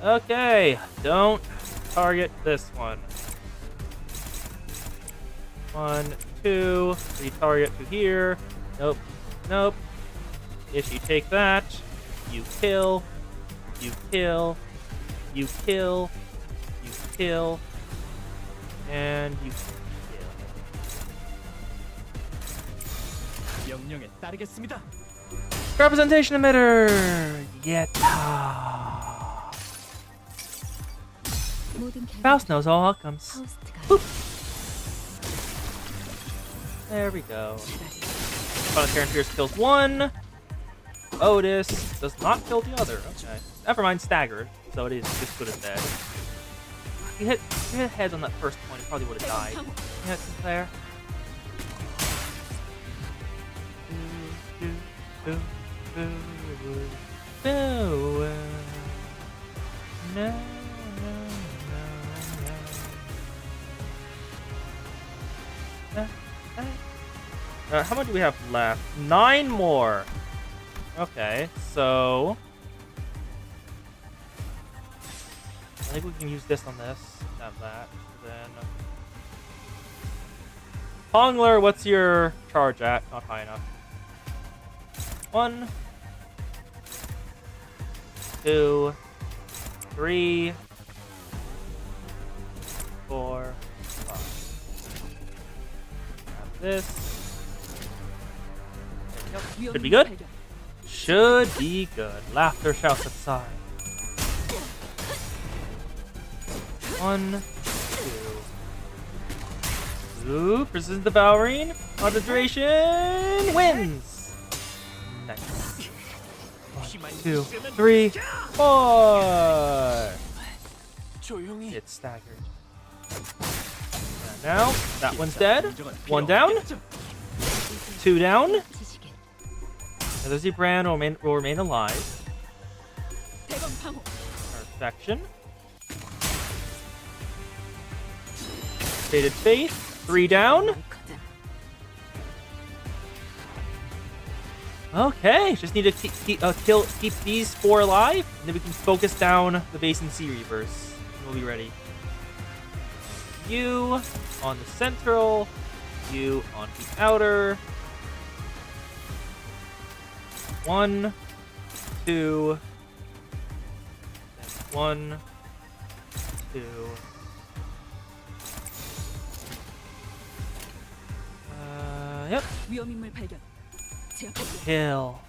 I? Okay, don't target this one. 1, 2, retarget to here. Nope, nope. If you take that, you kill, you kill, you kill, you kill, and you kill. 명령에 따르겠습니다. Representation emitter. Yet. 모든 결과는 Faust knows all outcomes. 파우스트가 There we go. Planetarian Pierce kills one. Otis does not kill the other. Okay. Never mind, staggered. So it is just good as dead. If you hit heads on that first one, he probably would have died. Yeah, Sinclair. No. How much do we have left? 9 more. Okay, so I think we can use this on this. Have that. Then Hongler, what's your charge at? Not high enough. 1, 2, 3, 4, 5. Have this. Should be good. Should be good. Laughter shall subside. 1, 2. Ooh, Precision Devouring. Concentration wins. Nice. 1, 2, 3, 4. 조용히. It's staggered. And now, that one's dead. 1 down. 2 down. 지식에 Another Zebran will remain alive. Perfection. Fated Faith. 3 down. Okay, just need to keep these 4 alive, and then we can focus down the base and sea reavers. We'll be ready. You on the central, you on the outer. 1, 2, and 1, 2. Yep. 위험인물 발견. 제압할게. Kill.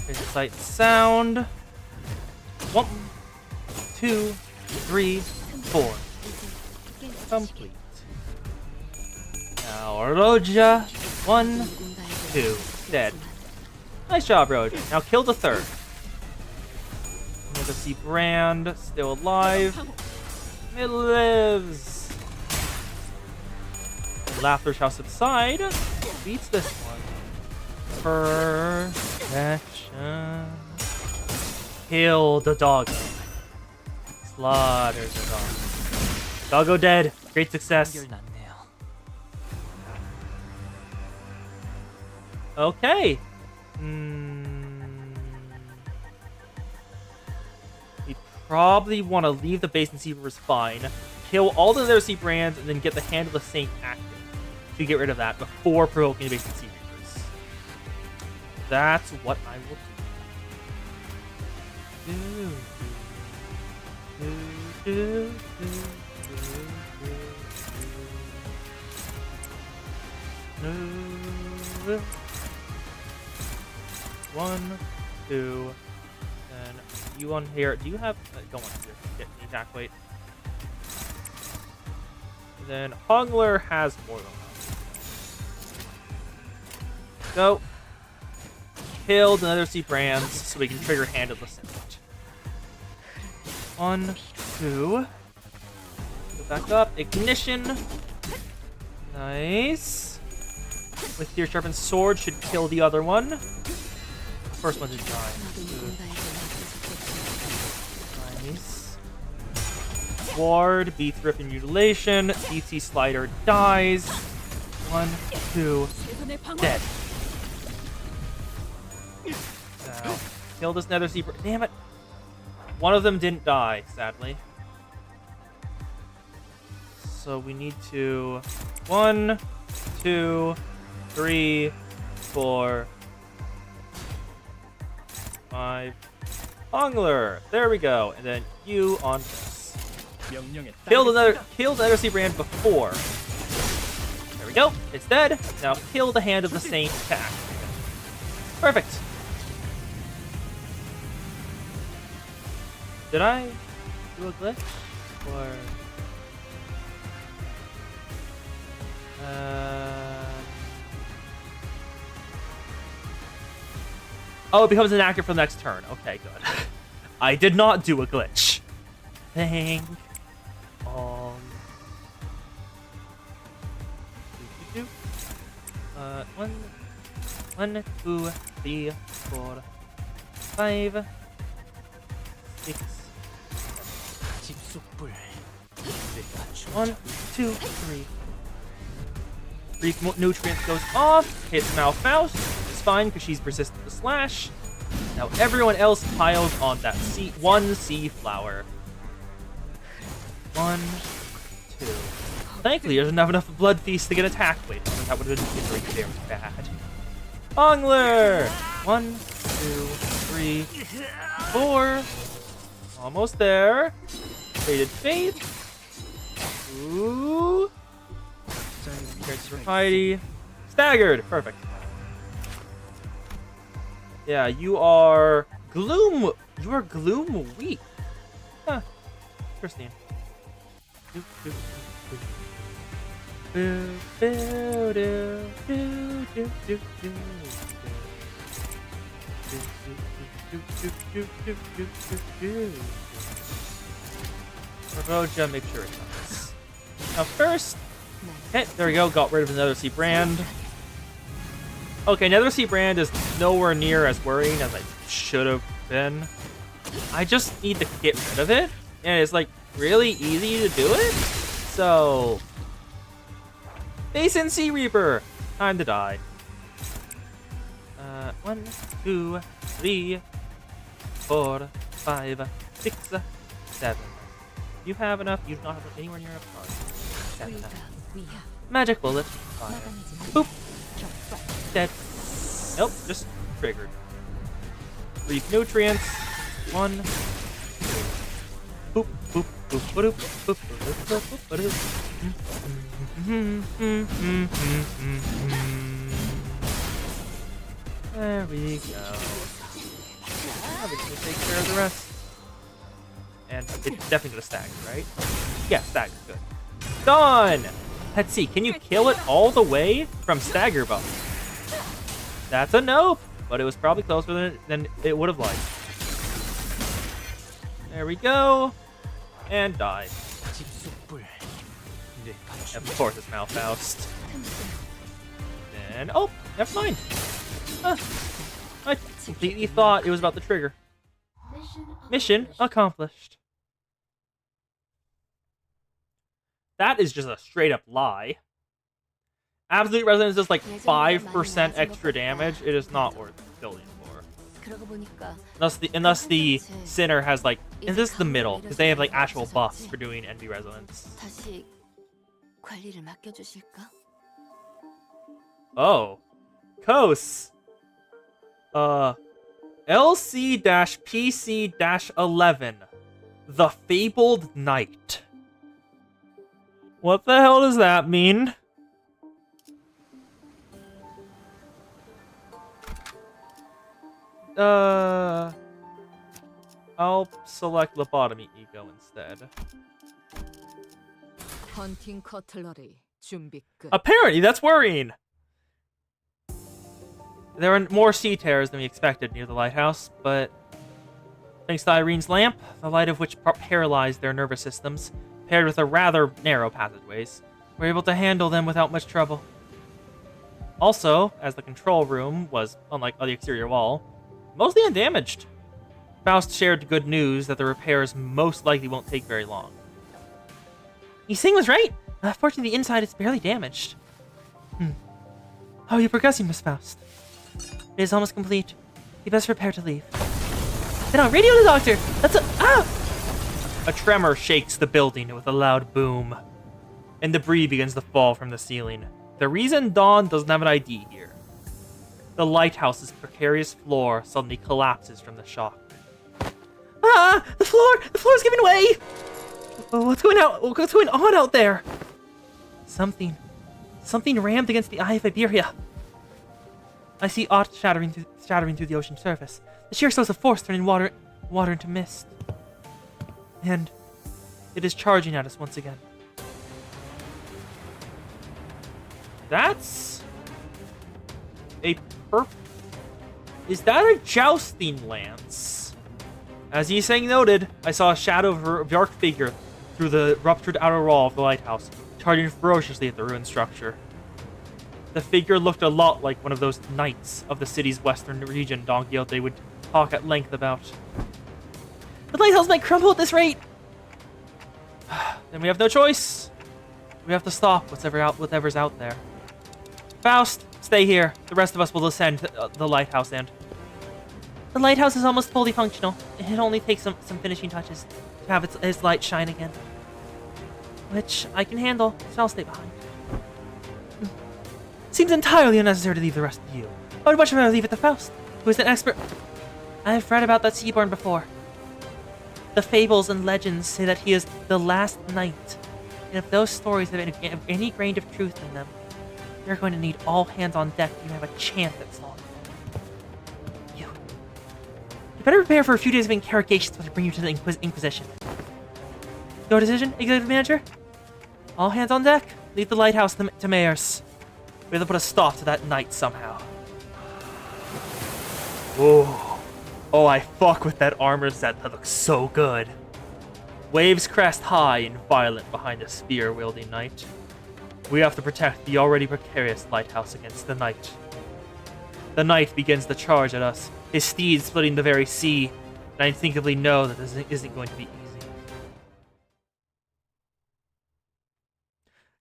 Here's sight and sound. 1, 2, 3, 4. Complete. Now, Roja. 1, 2. Dead. Nice job, Roja. Now kill the third. Another see Brand. Still alive. It lives. Laughter shall subside. Beats this one. Perfection. Kill the doggo. Slaughter the doggo. Doggo dead. Great success. 났네요. Okay. We probably want to leave the base and sea rivers fine. Kill all the other sea brands and then get the Hand of the Saint active to get rid of that before provoking the base and sea reavers. That's what I will do. 1, 2, then you on here. Do you have? Don't want to get any attack weight. Then Hongler has more than enough. Go. Killed another sea brands so we can trigger Hand of the Saint. 1, 2. Go back up. Ignition. Nice. With your sharpened sword should kill the other one. First one to die. Nice. Ward beats Rip and Mutilation. DT Slider dies. 1, 2, dead. Now, kill this Nether Sea. Damn it. One of them didn't die, sadly. So we need to 1, 2, 3, 4, 5. Ongler. There we go. And then you on this. Kill the Nether Sea brand before. There we go. It's dead. Now kill the Hand of the Saint attack. Perfect. Did I do a glitch? Or... Oh, it becomes inactive for the next turn. Okay, good. I did not do a glitch. Thank... 1, 2, 3, 4, 5, 6. 1, 2, 3. Brief nutrient goes off. Hits now Faust. It's fine because she's resistant to slash. Now everyone else piles on that one sea flower. 1, 2. Thankfully, there's not enough blood feast to get attacked. Wait, that would have been very bad. Ongler! 1, 2, 3, 4. Almost there. Faded Fate. Ooh. For Heidi. Staggered. Perfect. Yeah, you are gloom. You are gloom weak. Huh. Interesting. Roja, make sure it's on this. Now first, okay, there we go. Got rid of another Sea brand. Okay, Nether Sea brand is nowhere near as worrying as I should have been. I just need to get rid of it, and it's like really easy to do it. So, Basin Sea Reaper, time to die. 1, 2, 3, 4, 5, 6, 7. You have enough. You do not have anywhere near enough cards. 7. Magic bullet. Fire. Boop. Dead. Nope, just triggered. Brief nutrients. 1. Boop, boop, boop, boop, boop, boop, boop, boop. There we go. Now we can take care of the rest. And it's definitely gonna stagger, right? Yeah, stagger, good. Done! Let's see, can you kill it all the way from stagger buff? That's a nope, but it was probably closer than it would have liked. There we go. And die. Of course it's Faust. And, oh, never mind. I completely thought it was about the trigger. Mission accomplished. That is just a straight up lie. Absolute Resonance is like 5% extra damage. It is not worth building for. Unless the Sinner has like, and this is the middle, because they have like actual buffs for doing Envy Resonance. Oh. Kos. LC-PC-11. The Fabled Knight. What the hell does that mean? I'll select Lobotomy Ego instead. 헌팅 커틀러리 준비 끝. Apparently, that's worrying. There are more sea terrors than we expected near the lighthouse, but thanks to Irene's lamp, the light of which paralyzed their nervous systems, paired with the rather narrow passageways, we're able to handle them without much trouble. Also, as the control room was, unlike the exterior wall, mostly undamaged, Faust shared good news that the repairs most likely won't take very long. He's saying was right. Fortunately, the inside is barely damaged. How are you progressing, Miss Faust? It is almost complete. You best prepare to leave. Then I'll radio the doctor. That's a... Ah! A tremor shakes the building with a loud boom, and debris begins to fall from the ceiling. The reason Dawn doesn't have an ID here. The lighthouse's precarious floor suddenly collapses from the shock. Ah! The floor's giving way! What's going on out there? Something rammed against the eye of Iberia. I see aught shattering through the ocean surface. The sheer source of force turning water into mist. And it is charging at us once again. That's a Is that a jousting lance? As Yiseng noted, I saw a shadow of a dark figure through the ruptured outer wall of the lighthouse, charging ferociously at the ruined structure. The figure looked a lot like one of those knights of the city's western region Don Quixote would talk at length about. The lighthouse might crumble at this rate! Then we have no choice. We have to stop whatever's out there. Faust, stay here. The rest of us will descend the lighthouse and... The lighthouse is almost fully functional. It only takes some finishing touches to have its light shine again. Which I can handle, so I'll stay behind. Seems entirely unnecessary to leave the rest of you. I would much rather leave it to Faust, who is an expert... I've read about that Seaborn before. The fables and legends say that he is the last knight. And if those stories have any grain of truth in them, you're going to need all hands on deck if you have a chance at solving it. You better prepare for a few days of interrogations when I bring you to the Inquisition. Your decision, Executive Manager? All hands on deck, leave the lighthouse to Mayors. We have to put a stop to that knight somehow. Oh, I fuck with that armor set. That looks so good. Waves crest high and violent behind a spear-wielding knight. We have to protect the already precarious lighthouse against the knight. The knight begins to charge at us, his steed splitting the very sea, and I instinctively know that this isn't going to be easy.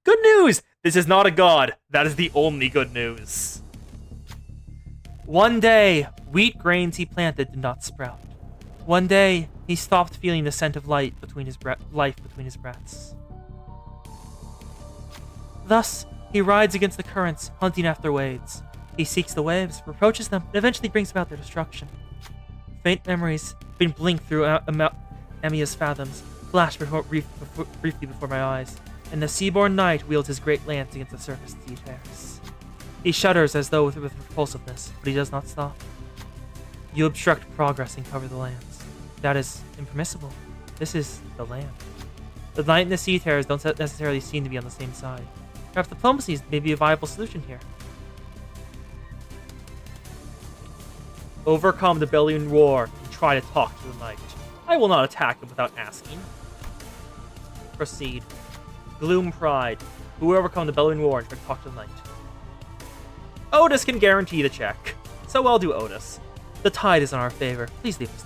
Good news! This is not a god. That is the only good news. One day, wheat grains he planted did not sprout. One day, he stopped feeling the scent of life between his breaths. Thus, he rides against the currents, hunting after waves. He seeks the waves, approaches them, and eventually brings about their destruction. Faint memories, being blinked through Emia's fathoms, flash briefly before my eyes, and the Seaborn Knight wields his great lance against the surface seafarers. He shudders as though with repulsiveness, but he does not stop. You obstruct progress and cover the lands. That is impermissible. This is the land. The Knight and the seafarers don't necessarily seem to be on the same side. Perhaps diplomacy may be a viable solution here. Overcome the Bellion roar and try to talk to the knight. I will not attack him without asking. Proceed. Gloom Pride. Who will overcome the Bellion roar and try to talk to the knight. Otis can guarantee the check. So I'll do Otis. The tide is in our favor. Please leave us.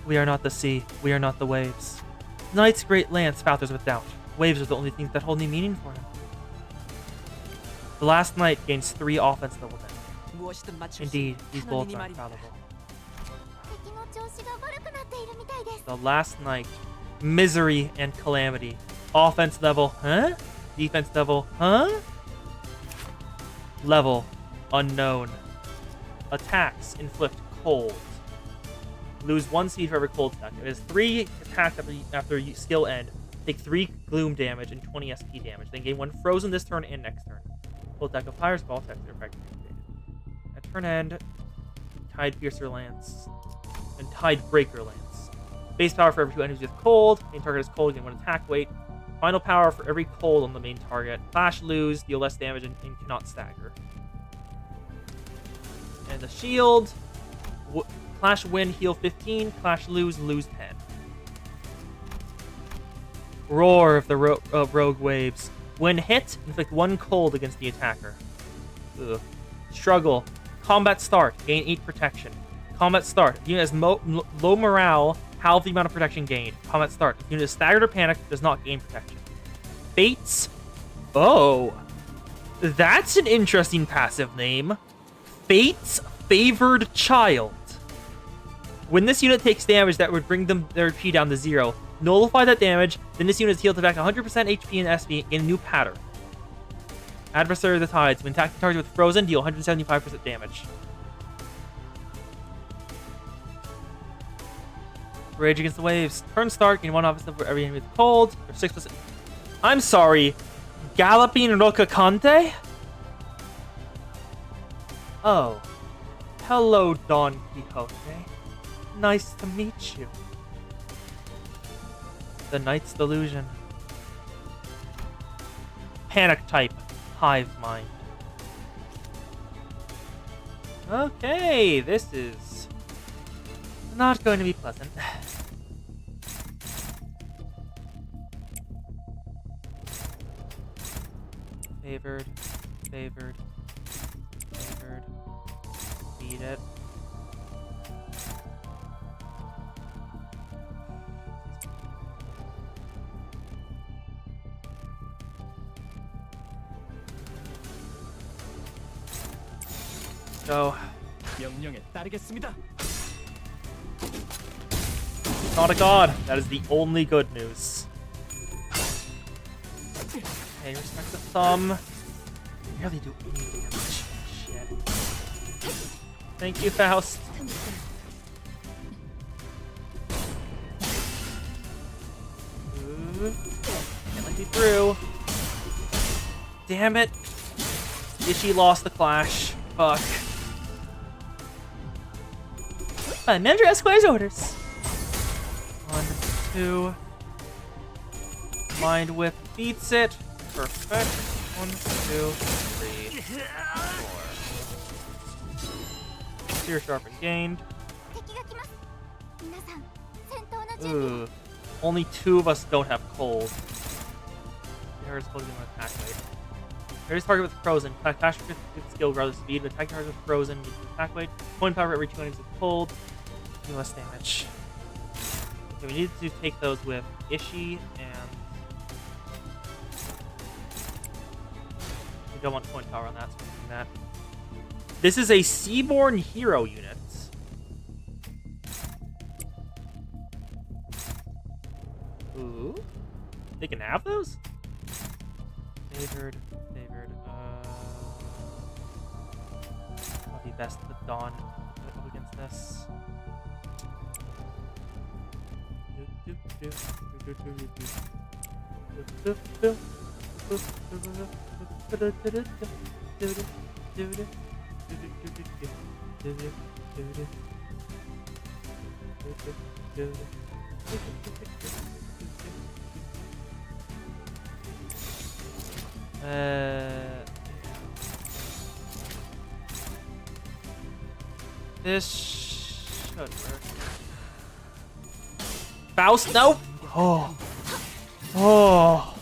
We are not the sea. We are not the waves. Knight's great lance spatters with doubt. Waves are the only things that hold any meaning for him. The last knight gains 3 offense level damage. Indeed, these bolts are infallible. The last knight, misery and calamity. Offense level, huh? Defense level, huh? Level, unknown. Attacks, inflict cold. Lose 1 speed for every cold attack. It has 3 attacks after skill end. Take 3 gloom damage and 20 SP damage. Then gain 1 frozen this turn and next turn. Full attack of fire spell attacks are effective. At turn end, Tide Piercer Lance and Tide Breaker Lance. Base power for every 2 enemies with cold. Main target is cold, gain 1 attack weight. Final power for every cold on the main target. Clash, lose, deal less damage, and cannot stagger. And the shield. Clash, win, heal 15. Clash, lose 10. Roar of the rogue waves. When hit, inflict 1 cold against the attacker. Ugh. Struggle. Combat start. Gain 8 protection. Combat start. Unit has low morale, halve the amount of protection gained. Combat start. If the unit is staggered or panicked, does not gain protection. Fates. Oh. That's an interesting passive name. Fate's Favored Child. When this unit takes damage that would bring their HP down to 0, nullify that damage, then this unit is healed to back 100% HP and SP in a new pattern. Adversary of the Tides. When attacking target with Frozen, deal 175% damage. Rage Against the Waves. Turn start, gain 1 offensive for every enemy with cold, or 6%. I'm sorry. Galloping Rocacante? Oh. Hello, Don Quixote. Nice to meet you. The Knight's Delusion. Panic type. Hive Mind. Okay, this is not going to be pleasant. Favored. Beat it. Go. 명령에 따르겠습니다. Not a god. That is the only good news. Okay, respect the thumb. Barely do any damage. Shit. Thank you, Faust. Ooh. Can't let me through. Damn it. Ishi lost the clash. Fuck. My manager Esquire's orders. 1, 2. Mind Whip beats it. Perfect. 1, 2, 3, 4. Spear Sharpen gained. Ooh. Only 2 of us don't have cold. There's holding on attack weight. There's target with Frozen. Clash with skill regardless of speed. Attack target with Frozen with attack weight. Point power every 2 enemies with cold. Do less damage. Okay, we need to take those with Ishi and we don't want point power on that, so we're doing that. This is a Seaborn Hero unit. Ooh. They can have those? Favored. I'll be best with Dawn up against this. This should work. Faust, nope. Oh.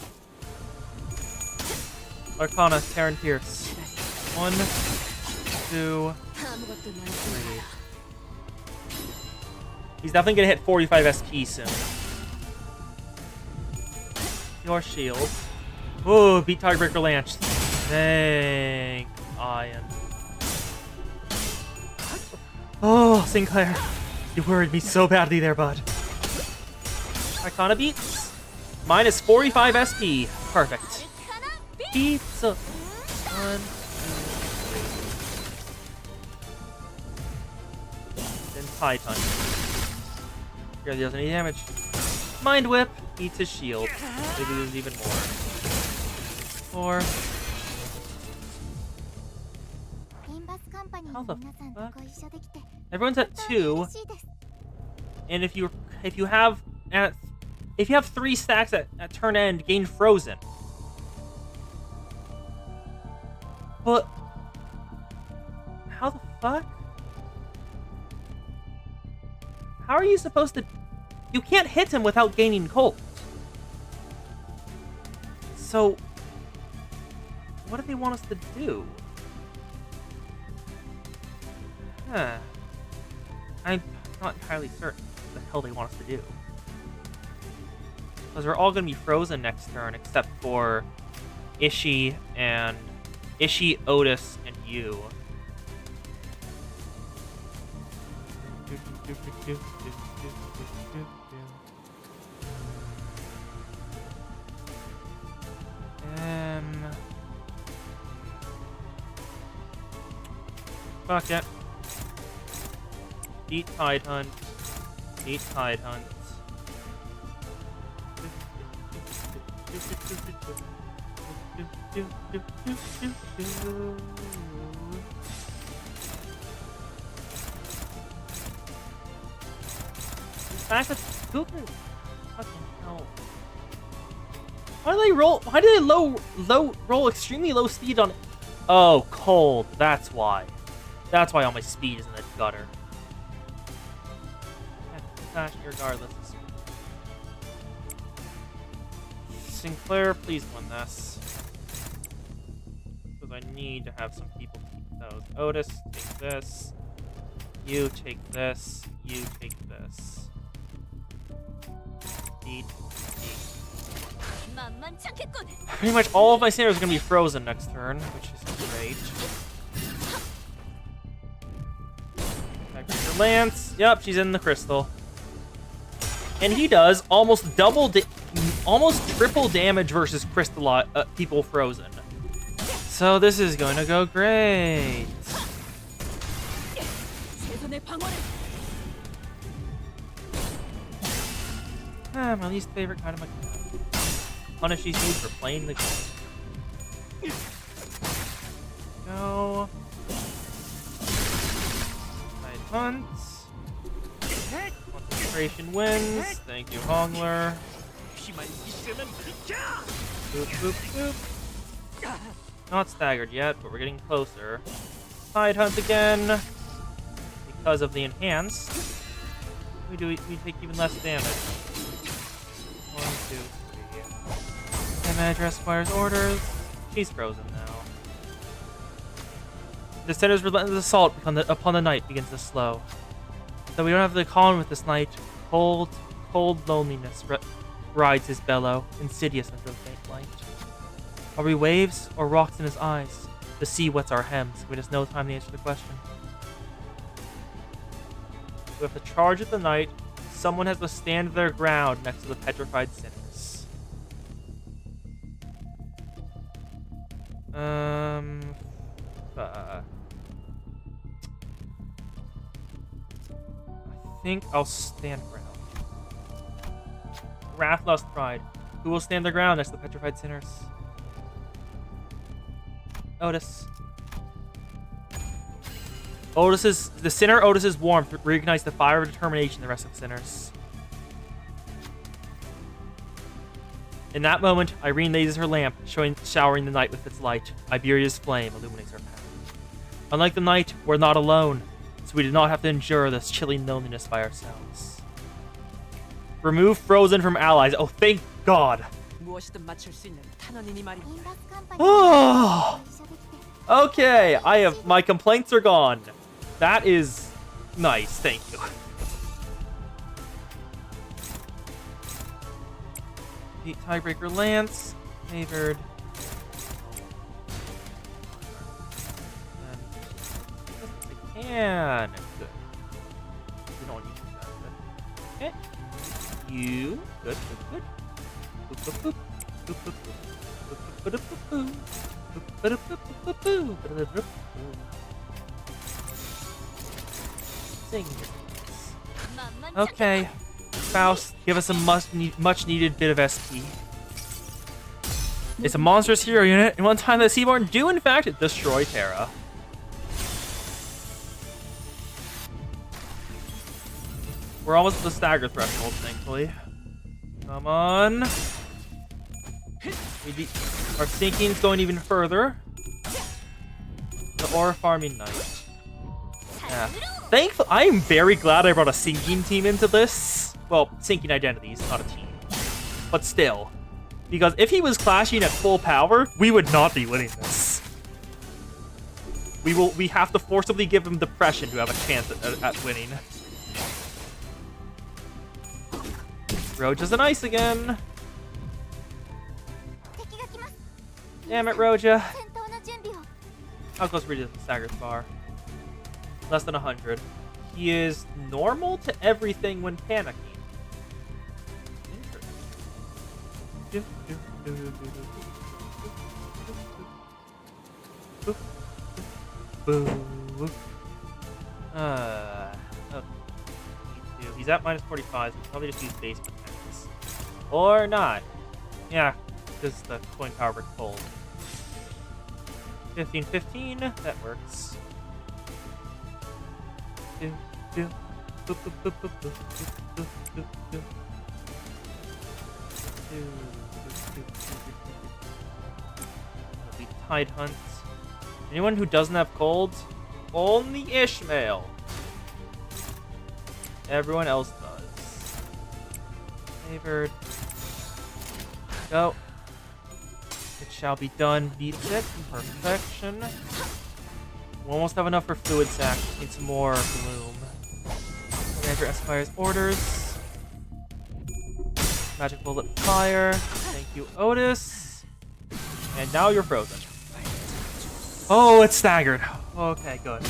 Arcana, Terran Pierce. 1, 2, 3. He's definitely gonna hit 45 SP soon. Your shield. Oh, beat Tiebreaker Lance. Thank Iron. Oh, Sinclair. You worried me so badly there, bud. Arcana beats. Minus 45 SP. Perfect. Pizza. 1, 2, 3. Then Titan. Barely does any damage. Mind Whip. Eats his shield. Maybe there's even more. 4. How the fuck? Everyone's at 2. And if you have 3 stacks at turn end, gain Frozen. But how the fuck? How are you supposed to? You can't hit him without gaining cold. So what do they want us to do? Huh. I'm not entirely certain. the hell they want us to do. Because we're all going to be frozen next turn, except for Ishii, Otis, and you. Fuck it. Beat Tide Hunt. Beat Tide Hunt. The fact that who can fucking hell. Why do they roll? Why do they roll extremely low speed on? Oh, cold. That's why. That's why all my speed is in the gutter. Regardless. Sinclair, please win this. Because I need to have some people keep those. Otis, take this. You take this. You take this. Eat. Pretty much all of my Sanders are going to be frozen next turn, which is great. Lance. Yep, she's in the crystal. And he does almost almost triple damage versus crystal people frozen. So this is going to go great. My least favorite kind of mechanic. Punish these dudes for playing the game. Go. Night hunts. Concentration wins. Thank you, Hongler. Boop, boop, boop. Not staggered yet, but we're getting closer. Side hunt again. Because of the enhanced, we take even less damage. 1, 2, 3. Damage requires orders. She's frozen now. The center's relentless assault upon the night begins to slow. Though we don't have to con with this night, cold loneliness rides his bellow, insidious under the faint light. Are we waves or rocks in his eyes? The sea wets our hems. We just no time to answer the question. We have to charge at the night. Someone has to stand their ground next to the petrified sinners. I think I'll stand ground. Wrath, Lust, Pride. Who will stand their ground next to the petrified sinners? Otis. The sinner Otis's warmth reignites the fire of determination in the rest of the sinners. In that moment, Irene raises her lamp, showering the night with its light. Iberia's flame illuminates her path. Unlike the night, we're not alone, so we do not have to endure this chilling loneliness by ourselves. Remove Frozen from allies. Oh, thank God. Oh. Okay, my complaints are gone. That is nice, thank you. Beat Tiebreaker Lance, favored. And good. We don't need that. Okay. You good. Boop, boop, boop. Boop, boop, boop. Boop, boop, boop, boop. Sing. Okay, Faust, give us a much needed bit of SP. It's a monstrous hero unit, and one time the Seaborn do in fact destroy Terra. We're almost at the stagger threshold, thankfully. Come on. Our sinking's going even further. The aura farming knight. Yeah. Thankfully, I am very glad I brought a sinking team into this. Well, sinking identities, not a team. But still. Because if he was clashing at full power, we would not be winning this. We have to forcibly give him depression to have a chance at winning. Roja's an ice again. Damn it, Roja. How close were you to the staggered bar? Less than 100. He is normal to everything when panicking. Okay. He's at minus 45, so he's probably just use base mechanics. Or not. Yeah, because the coin power brick pulled. 15-15, that works. The tide hunts. Anyone who doesn't have colds, only Ishmael. Everyone else does. Favored. Go. It shall be done. Beats it. Perfection. We almost have enough for fluid sac. Need some more gloom. Commander Espire's orders. Magic bullet fire. Thank you, Otis. And now you're frozen. Oh, it's staggered. Okay, good.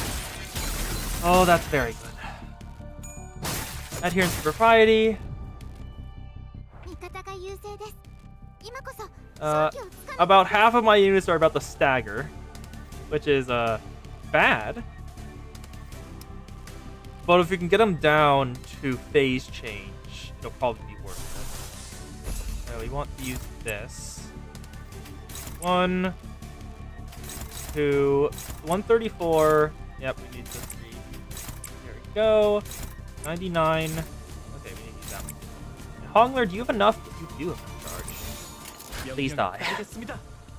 Oh, that's very good. Adherence to propriety. About half of my units are about to stagger, which is bad. But if we can get them down to phase change, it'll probably be worth it. We want to use this. 1, 2, 134. Yep, we need the 3. There we go. 99. Okay, we need to use that one. Hongler, do you have enough? You do have enough charge. Please die.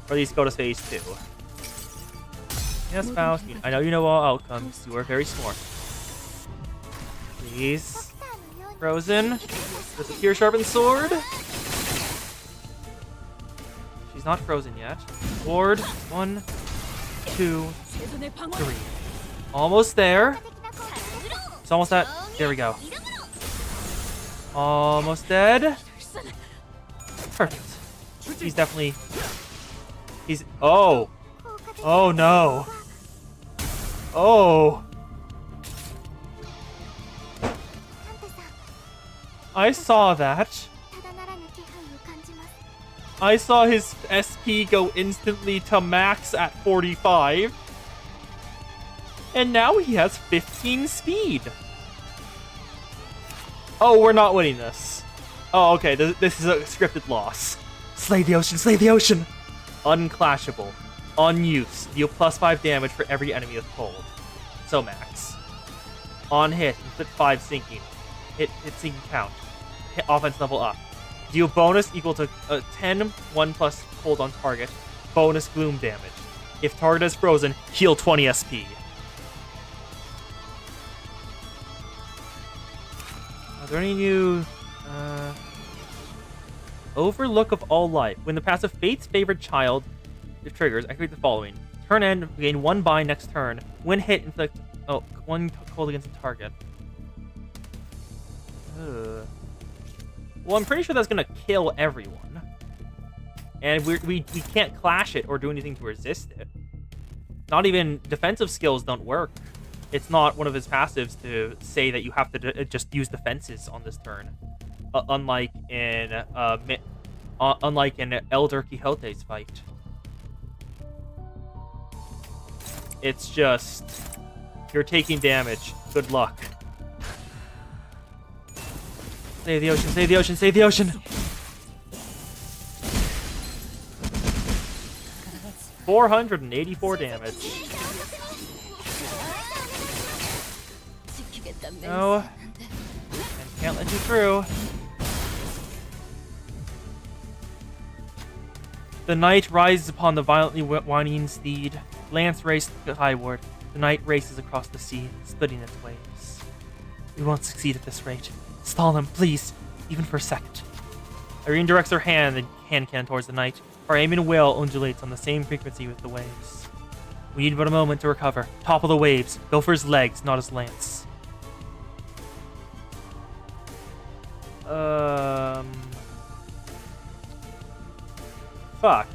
Or at least go to phase 2. Yes, Faust. I know you know all outcomes. You are very smart. Please. Frozen. With the pure sharpened sword. She's not frozen yet. Ward. 1, 2, 3. Almost there. It's almost at. There we go. Almost dead. Perfect. He's definitely. He's. Oh. Oh no. Oh. I saw that. I saw his SP go instantly to max at 45. And now he has 15 speed. Oh, we're not winning this. Oh, okay. This is a scripted loss. Slay the ocean, slay the ocean. Unclashable. Unused. Deal +5 damage for every enemy with cold. So max. On hit, inflict 5 sinking. Hit sinking count. Hit offense level up. Deal bonus equal to 10 1 plus cold on target. Bonus gloom damage. If target is frozen, heal 20 SP. Are there any new... Overlook of all life. When the passive Fate's favorite child triggers, activate the following. Turn end, gain 1 bind next turn. When hit, inflict 1 cold against the target. Well, I'm pretty sure that's gonna kill everyone. And we can't clash it or do anything to resist it. Not even defensive skills don't work. It's not one of his passives to say that you have to just use defenses on this turn. Unlike in Elder Quixote's fight. It's just you're taking damage. Good luck. Save the ocean, save the ocean, save the ocean! 484 damage. No. And can't let you through. The knight rises upon the violently whining steed. Lance raced skyward. The knight races across the sea, splitting its waves. We won't succeed at this rate. Stall him, please, even for a second. Irene directs her hand cannon towards the knight. Her aiming whale undulates on the same frequency with the waves. We need but a moment to recover. Topple the waves. Go for his legs, not his lance. Fuck.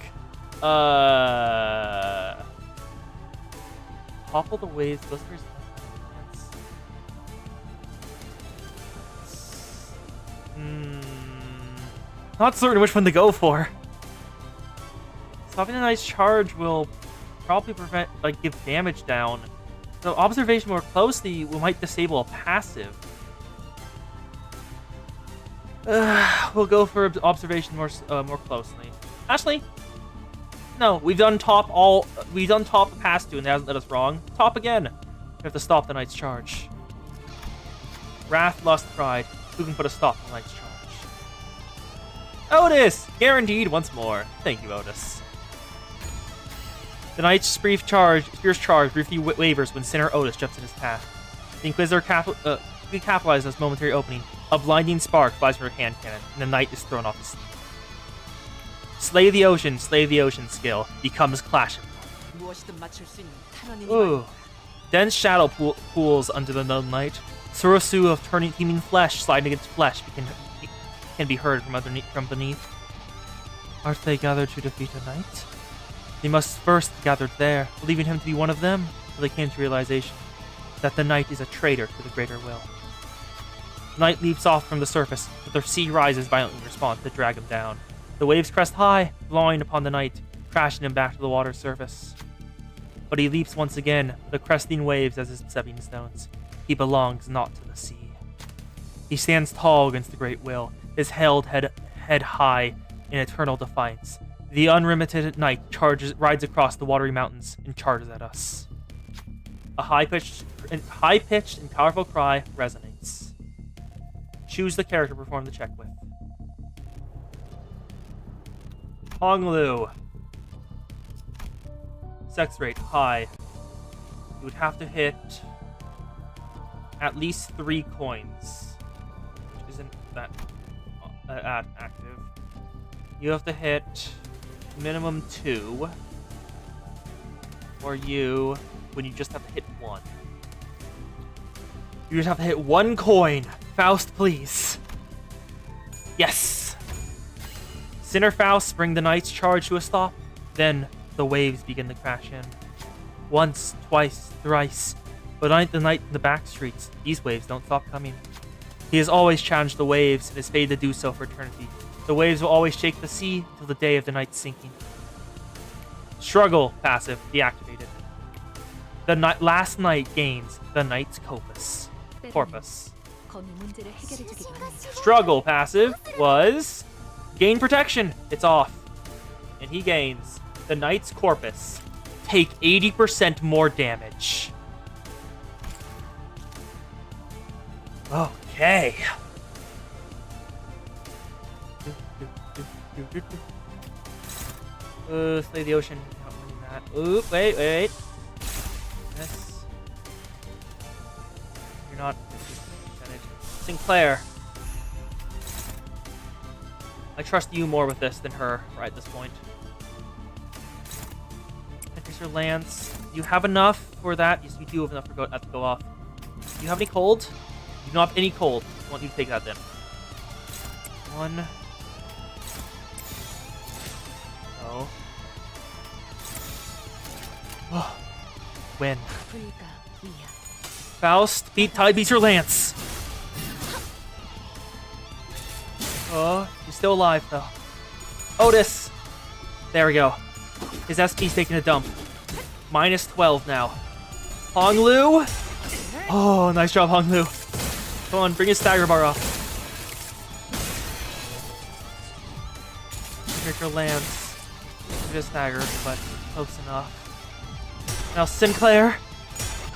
Topple the waves. Listeners. Not certain which one to go for. Stopping the Knight's charge will probably prevent, like, give damage down. So observation more closely, we might disable a passive. We'll go for observation more closely. Actually, no. We've done top the past two, and that hasn't led us wrong. Top again. We have to stop the Knight's charge. Wrath, Lust, Pride. Who can put a stop to the Knight's charge? Otis! Guaranteed once more. Thank you, Otis. The Knight's fierce charge briefly wavers when Sinner Otis jumps in his path. The Inquisitor capitalizes on this momentary opening. A blinding spark flies from her hand cannon, and the Knight is thrown off his steed. Slay the Ocean skill becomes clashing. Ooh. Dense shadow pools under the Gnome Knight. Sorosu of teeming flesh sliding against flesh can be heard from beneath. Aren't they gathered to defeat a knight? They must first be gathered there, believing him to be one of them, till they came to realization that the knight is a traitor to the greater will. The knight leaps off from the surface, but the sea rises violently in response to drag him down. The waves crest high, blowing upon the knight, crashing him back to the water's surface. But he leaps once again, the cresting waves as his stepping stones. He belongs not to the sea. He stands tall against the great will, his held head high in eternal defiance. The unremitted knight rides across the watery mountains and charges at us. A high-pitched and powerful cry resonates. Choose the character to perform the check with. Honglu. Sex rate high. You would have to hit at least 3 coins, which isn't that active. You have to hit minimum 2, or when you just have to hit 1. You just have to hit 1 coin. Faust, please. Yes. Sinner Faust bring the knight's charge to a stop. Then the waves begin to crash in. Once, twice, thrice. But the night in the back streets, these waves don't stop coming. He has always challenged the waves and is fated to do so for eternity. The waves will always shake the sea until the day of the night's sinking. Struggle passive deactivated. The last night gains the knight's corpus. Struggle passive was gain protection. It's off. And he gains the knight's corpus. Take 80% more damage. Okay. Slay the Ocean. Not winning that. Ooh, wait. Yes. You're not. Sinclair. I trust you more with this than her right at this point. Increase your lance. Do you have enough for that? Yes, you do have enough for that to go off. Do you have any cold? You don't have any cold. I want you to take that then. 1. Oh. Win. Faust, beats your lance. Oh, you're still alive though. Otis. There we go. His SP's taking a dump. Minus 12 now. Honglu. Oh, nice job, Honglu. Come on, bring his stagger bar up. Break your lance. It is staggered, but close enough. Now Sinclair.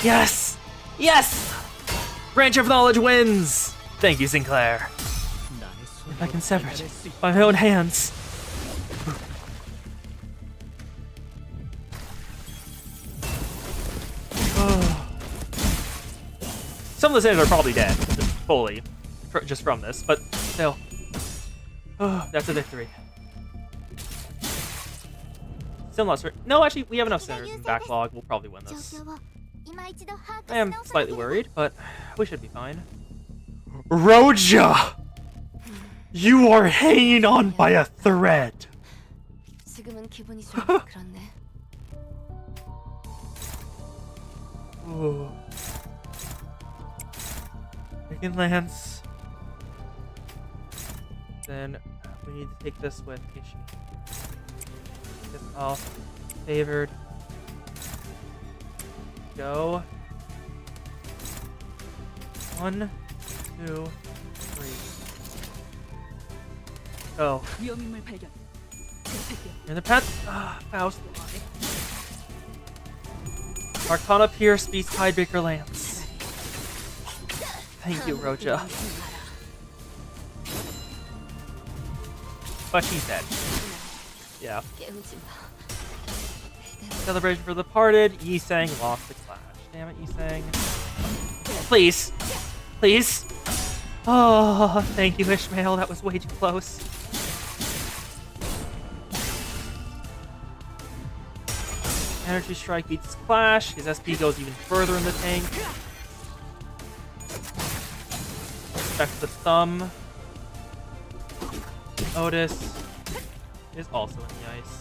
Yes! Yes! Branch of Knowledge wins! Thank you, Sinclair. If I can sever it by my own hands. Some of the Sinners are probably dead, fully, just from this, but still. Oh, that's a victory. Still not certain. No, actually, we have enough Sinners in backlog. We'll probably win this. I am slightly worried, but we should be fine. Roja! You are hanging on by a thread. 지금은 기분이 좀 그렇네. Ooh. Taking Lance. Then we need to take this with Kishi. Take this off. Favored. Go. 1, 2, 3. Go. 위험인물 발견. You're in the path. Ah, Faust. Arcana Pierce beats Tidebreaker Lance. Thank you, Roja. But she's dead. Yeah. 깨우지 마. Celebration for the Departed. Yi Sang lost the clash. Damn it, Yi Sang. Please. Please. Oh, thank you, Ishmael. That was way too close. Energy Strike beats his Clash. His SP goes even further in the tank. Back to the thumb. Otis is also in the ice.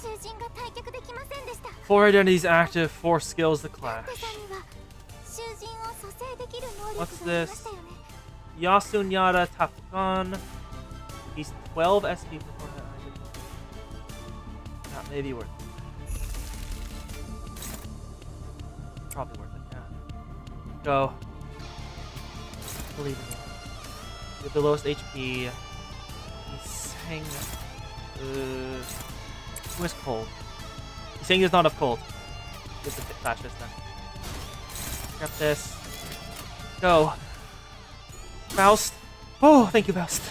囚人が退却できませんでした。 4 identities active, 4 skills the Clash. さんには囚人を蘇生できる能力 What's があり this? ましたよね。 Yasunyada Tafukan. He's 12 SP for that. That may be worth it. Probably worth it, yeah. Go. Believe in me. With the lowest HP. He's saying. Who is cold? He's saying there's not enough cold. Get the flash this then. Grab this. Go. Faust. Oh, thank you, Faust.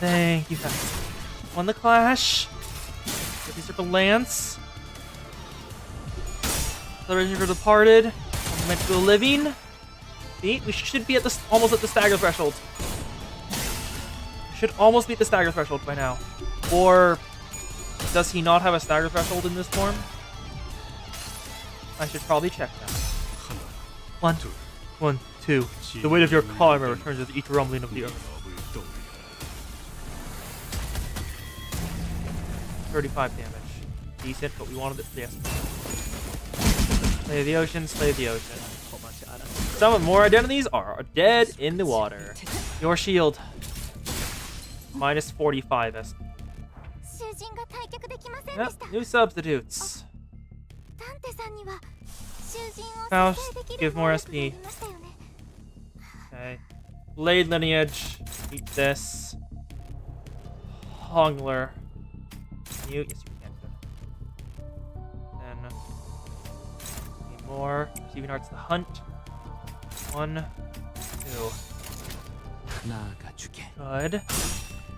Thank you, Faust. Won the Clash. Get these Circle Lance. Celebration for Departed. Meant to go living. See, we should be at the almost at the stagger threshold. We should almost be at the stagger threshold by now. Or does he not have a stagger threshold in this form? I should probably check that. 1, 2. The weight of your climber returns with each rumbling of the earth. 35 damage. Decent, but we wanted it. Yes. Slay the ocean, slay the ocean. Some more identities are dead in the water. Your shield. Minus 45 SP. 囚人が退却できませんで Yep, した。 new substitutes. ダンテさんには囚人を Faust, 蘇生でき give る more 能力があ SP. りましたよね。 Okay. Blade lineage. Eat this. Hongler. You? Yes, you can. Then. Need more. Receiving arts the hunt. 1, 2. Good.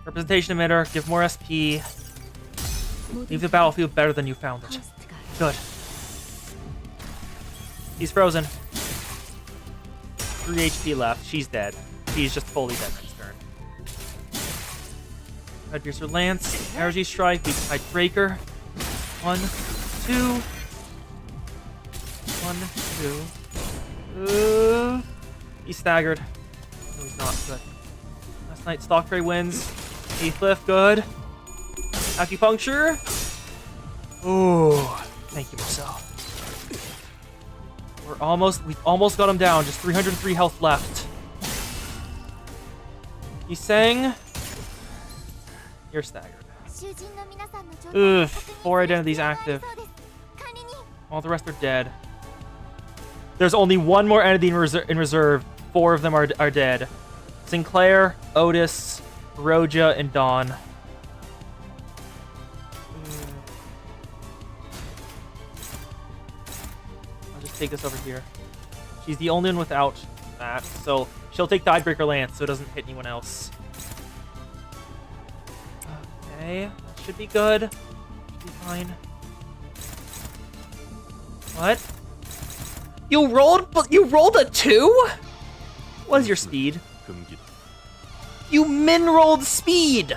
Representation emitter. Give more SP. Leave the battlefield better than you found it. 파우스트가 Good. He's frozen. 3 HP left. She's dead. She's just fully dead next turn. Red Piercer Lance. Energy Strike beats Tidebreaker. 1, 2. 1, 2. He's staggered. No, he's not. Good. Last night, Stalkray wins. Heathcliff, good. Acupuncture. Ooh. Thank you, Marcel. We almost got him down. Just 303 health left. He sang. You're staggered. 囚人の皆さんの状態を Ugh. 確認 4 する identities 必要があり active. そうです。管理人 All the rest are dead. There's only one more entity in reserve. 4 of them are dead. Sinclair, Otis, Roja, and Dawn. I'll just take this over here. She's the only one without that, so she'll take Tidebreaker Lance so it doesn't hit anyone else. Okay, that should be good. Should be fine. What? You rolled a 2? What is your speed? You min-rolled speed!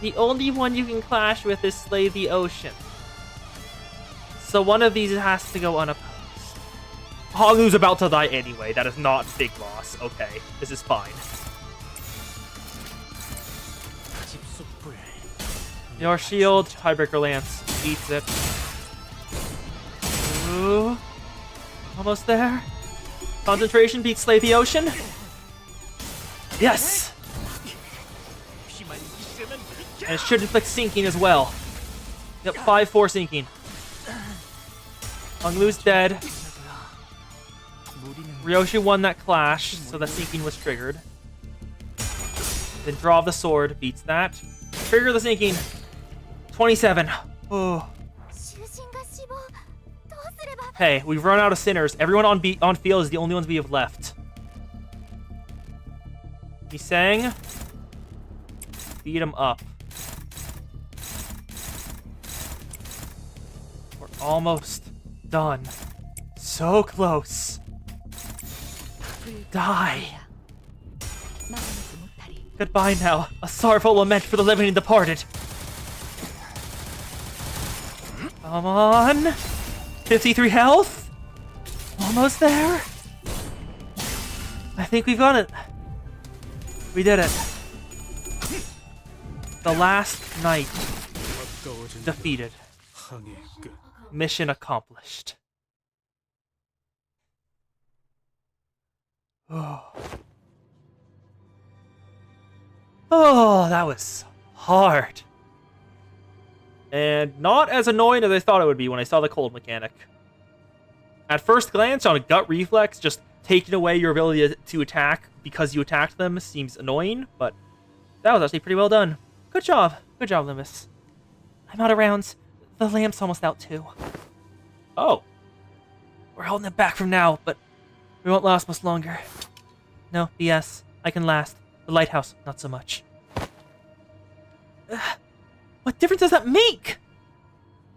The only one you can clash with is Slay the Ocean. So one of these has to go unopposed. Honglu's about to die anyway. That is not big loss. Okay, this is fine. Your shield, Tiebreaker Lance, eats it. Ooh. Almost there. Concentration beats Slay the Ocean. Yes! And it should inflict sinking as well. Yep, 5-4 sinking. Honglu's dead. Ryoshi won that clash, so the sinking was triggered. Then draw of the sword beats that. Trigger the sinking. 27. Oh. Hey, we've run out of sinners. Everyone on field is the only ones we have left. He sang. Beat him up. We're almost done. So close. Die. Goodbye now. A sorrowful lament for the living and departed. Come on. 53 health. Almost there. I think we got it. We did it. The last knight defeated. Mission accomplished. Oh, that was hard. And not as annoying as I thought it would be when I saw the cold mechanic. At first glance, on a gut reflex, just taking away your ability to attack because you attacked them seems annoying, but that was actually pretty well done. Good job. Good job, Limbus. I'm out of rounds. The lamp's almost out, too. Oh. We're holding it back from now, but we won't last much longer. No, BS. I can last. The lighthouse, not so much. What difference does that make?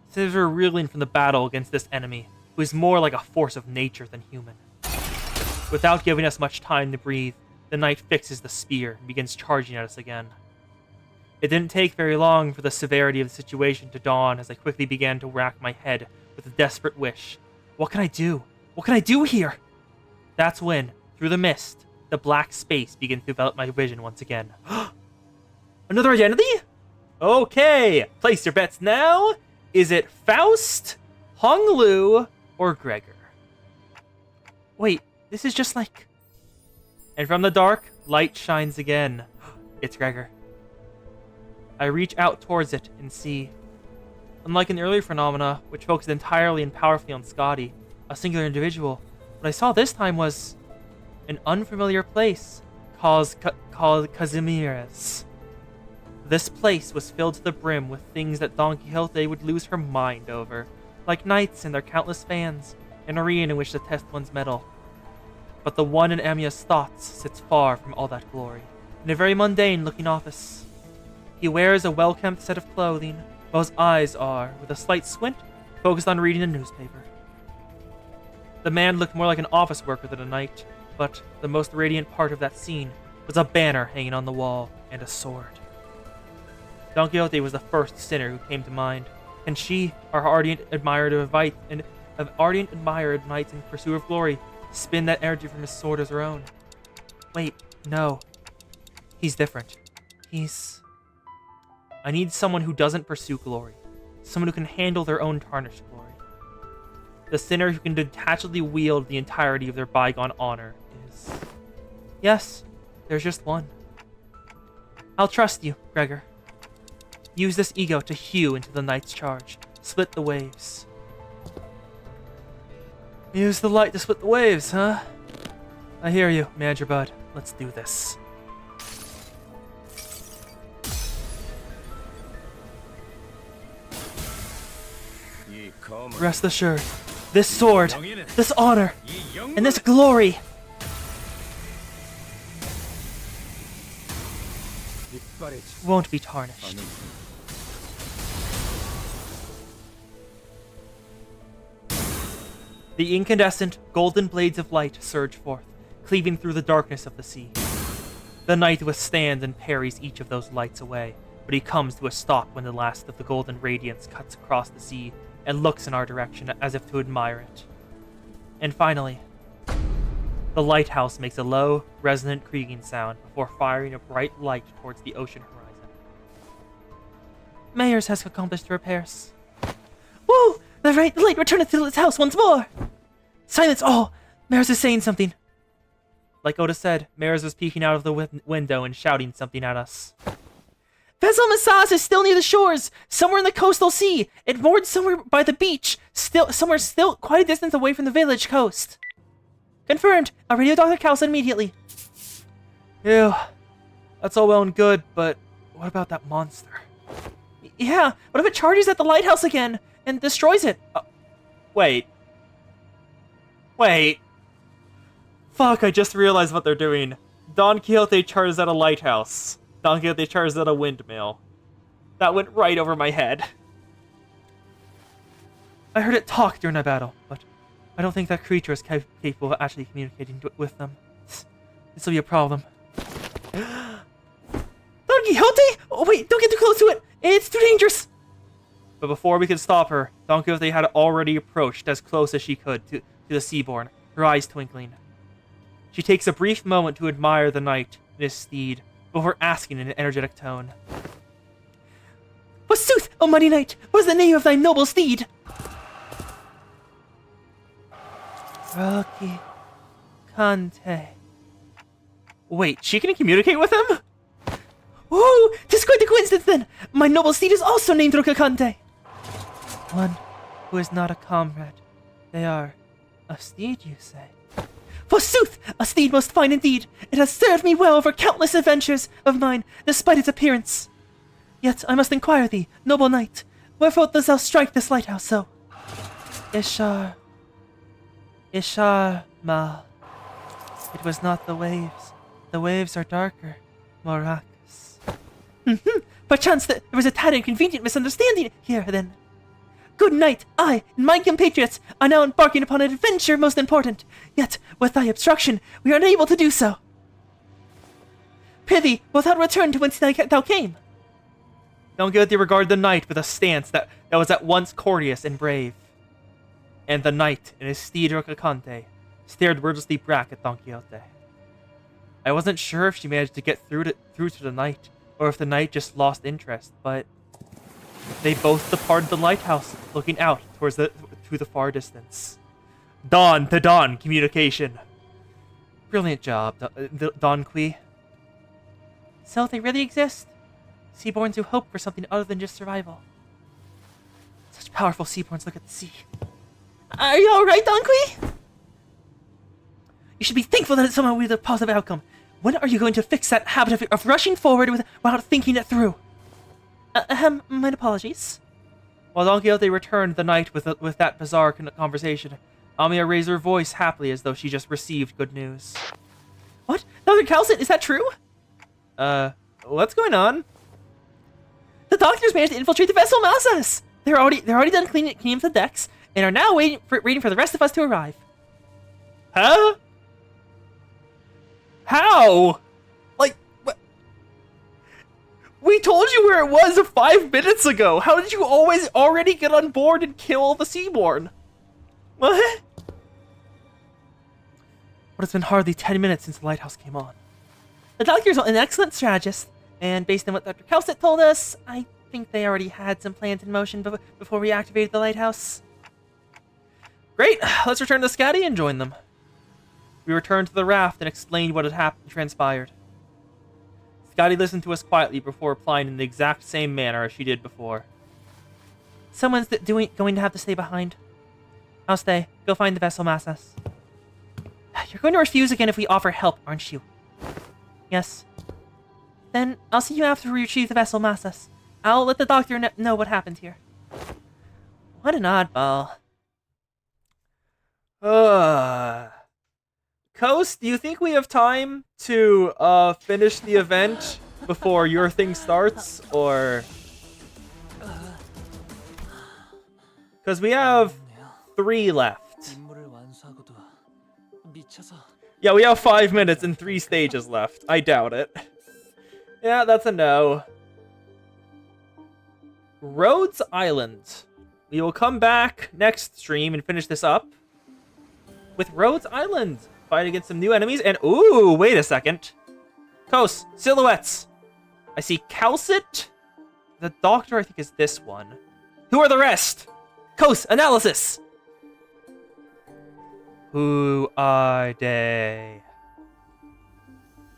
Since we're reeling from the battle against this enemy, who is more like a force of nature than human. Without giving us much time to breathe, the knight fixes the spear and begins charging at us again. It didn't take very long for the severity of the situation to dawn as I quickly began to rack my head with a desperate wish. What can I do? What can I do here? That's when, through the mist, the black space begins to develop my vision once again. Another identity? Okay, place your bets now. Is it Faust, Honglu, or Gregor? Wait, this is just like... And from the dark, light shines again. It's Gregor. I reach out towards it and see. Unlike in the earlier phenomena, which focused entirely and powerfully on Scotty, a singular individual, what I saw this time was an unfamiliar place called Casimiras. This place was filled to the brim with things that Don Quixote would lose her mind over, like knights and their countless fans, an arena in which to test one's mettle. But the one in Amia's thoughts sits far from all that glory, in a very mundane-looking office. He wears a well-kempt set of clothing, while his eyes are, with a slight squint, focused on reading a newspaper. The man looked more like an office worker than a knight, but the most radiant part of that scene was a banner hanging on the wall and a sword. Don Quixote was the first sinner who came to mind, and she, our ardent admired knights in pursuit of glory, spin that energy from his sword as her own. Wait, no. He's different. I need someone who doesn't pursue glory. Someone who can handle their own tarnished glory. The sinner who can detachedly wield the entirety of their bygone honor is... Yes, there's just one. I'll trust you, Gregor. Use this ego to hew into the knight's charge. Split the waves. Use the light to split the waves, huh? I hear you, Manager Bud. Let's do this. Rest assured, this sword, this honor, and this glory won't be tarnished. The incandescent, golden blades of light surge forth, cleaving through the darkness of the sea. The knight withstands and parries each of those lights away, but he comes to a stop when the last of the golden radiance cuts across the sea and looks in our direction as if to admire it. And finally, The lighthouse makes a low, resonant creaking sound before firing a bright light towards the ocean horizon. Mayers has accomplished the repairs. Woo! The light returneth to its house once more! Silence all! Mayers is saying something. Like Oda said, Mayers was peeking out of the window and shouting something at us. Vessel Massas is still near the shores, somewhere in the coastal sea. It moored somewhere by the beach, somewhere still quite a distance away from the village coast. Confirmed. I'll radio Dr. Carlson immediately. Ew. That's all well and good, but what about that monster? Yeah, what if it charges at the lighthouse again and destroys it? Wait. Fuck, I just realized what they're doing. Don Quixote charges at a lighthouse. Don Quixote charges at a windmill. That went right over my head. I heard it talk during a battle, but I don't think that creature is capable of actually communicating with them. This will be a problem. Don Quixote? Oh wait, don't get too close to it! It's too dangerous! But before we could stop her, Don Quixote had already approached as close as she could to the Seaborn, her eyes twinkling. She takes a brief moment to admire the knight and his steed, before asking in an energetic tone. Forsooth, O mighty knight, what is the name of thy noble steed? Rocky Conte. Wait, she can communicate with him? Ooh, 'tis quite a coincidence then! My noble steed is also named Rocaconte. One who is not a comrade. They are a steed, you say? Forsooth, a steed most fine indeed. It has served me well for countless adventures of mine, despite its appearance. Yet I must inquire thee, noble knight, wherefore dost thou strike this lighthouse so? Ishar Mal. It was not the waves. The waves are darker, more raucous. Perchance there was a tad inconvenient misunderstanding here, then. Good night, I and my compatriots are now embarking upon an adventure most important, yet, with thy obstruction, we are unable to do so. Prithee, wilt thou return to whence thou came? Don Quixote regarded the knight with a stance that was at once courteous and brave. And the knight and his steed Rocaconte stared wordlessly back at Don Quixote. I wasn't sure if she managed to get through to the knight, or if the knight just lost interest, but they both departed the lighthouse, looking out towards to the far distance. Dawn to dawn communication. Brilliant job, Don Qui. So they really exist? Seaborns who hope for something other than just survival. Such powerful seaborns look at the sea. Are you alright, Don Qui? You should be thankful that it somehow with a positive outcome. When are you going to fix that habit of rushing forward without thinking it through? My apologies. While Don Quixote returned the knight with that bizarre conversation, Amiya raised her voice happily as though she just received good news. What? Dr. Calcit, is that true? What's going on? The doctors managed to infiltrate the vessel Massas! They're already done cleaning up the decks, and are now waiting for the rest of us to arrive. Huh? How? Like, what? We told you where it was 5 minutes ago! How did you already get on board and kill all the Seaborn? What? But it's been hardly 10 minutes since the lighthouse came on. The doctor's an excellent strategist, and based on what Dr. Calcit told us, I think they already had some plans in motion before we activated the lighthouse. Great, let's return to Scotty and join them. We returned to the raft and explained what had transpired. Scotty listened to us quietly before replying in the exact same manner as she did before. Someone's going to have to stay behind. I'll stay. Go find the vessel Massas. You're going to refuse again if we offer help, aren't you? Yes. Then I'll see you after we retrieve the vessel Massas. I'll let the doctor know what happened here. What an oddball. Coast, do you think we have time to finish the event before your thing starts, or? Because we have 3 left. Yeah, we have 5 minutes and 3 stages left. I doubt it. Yeah, that's a no. Rhodes Island. We will come back next stream and finish this up with Rhodes Island. fight against some new enemies. And ooh, wait a second. Kos, silhouettes. I see Calcit. The doctor, I think, is this one. Who are the rest? Kos, analysis. Who are they?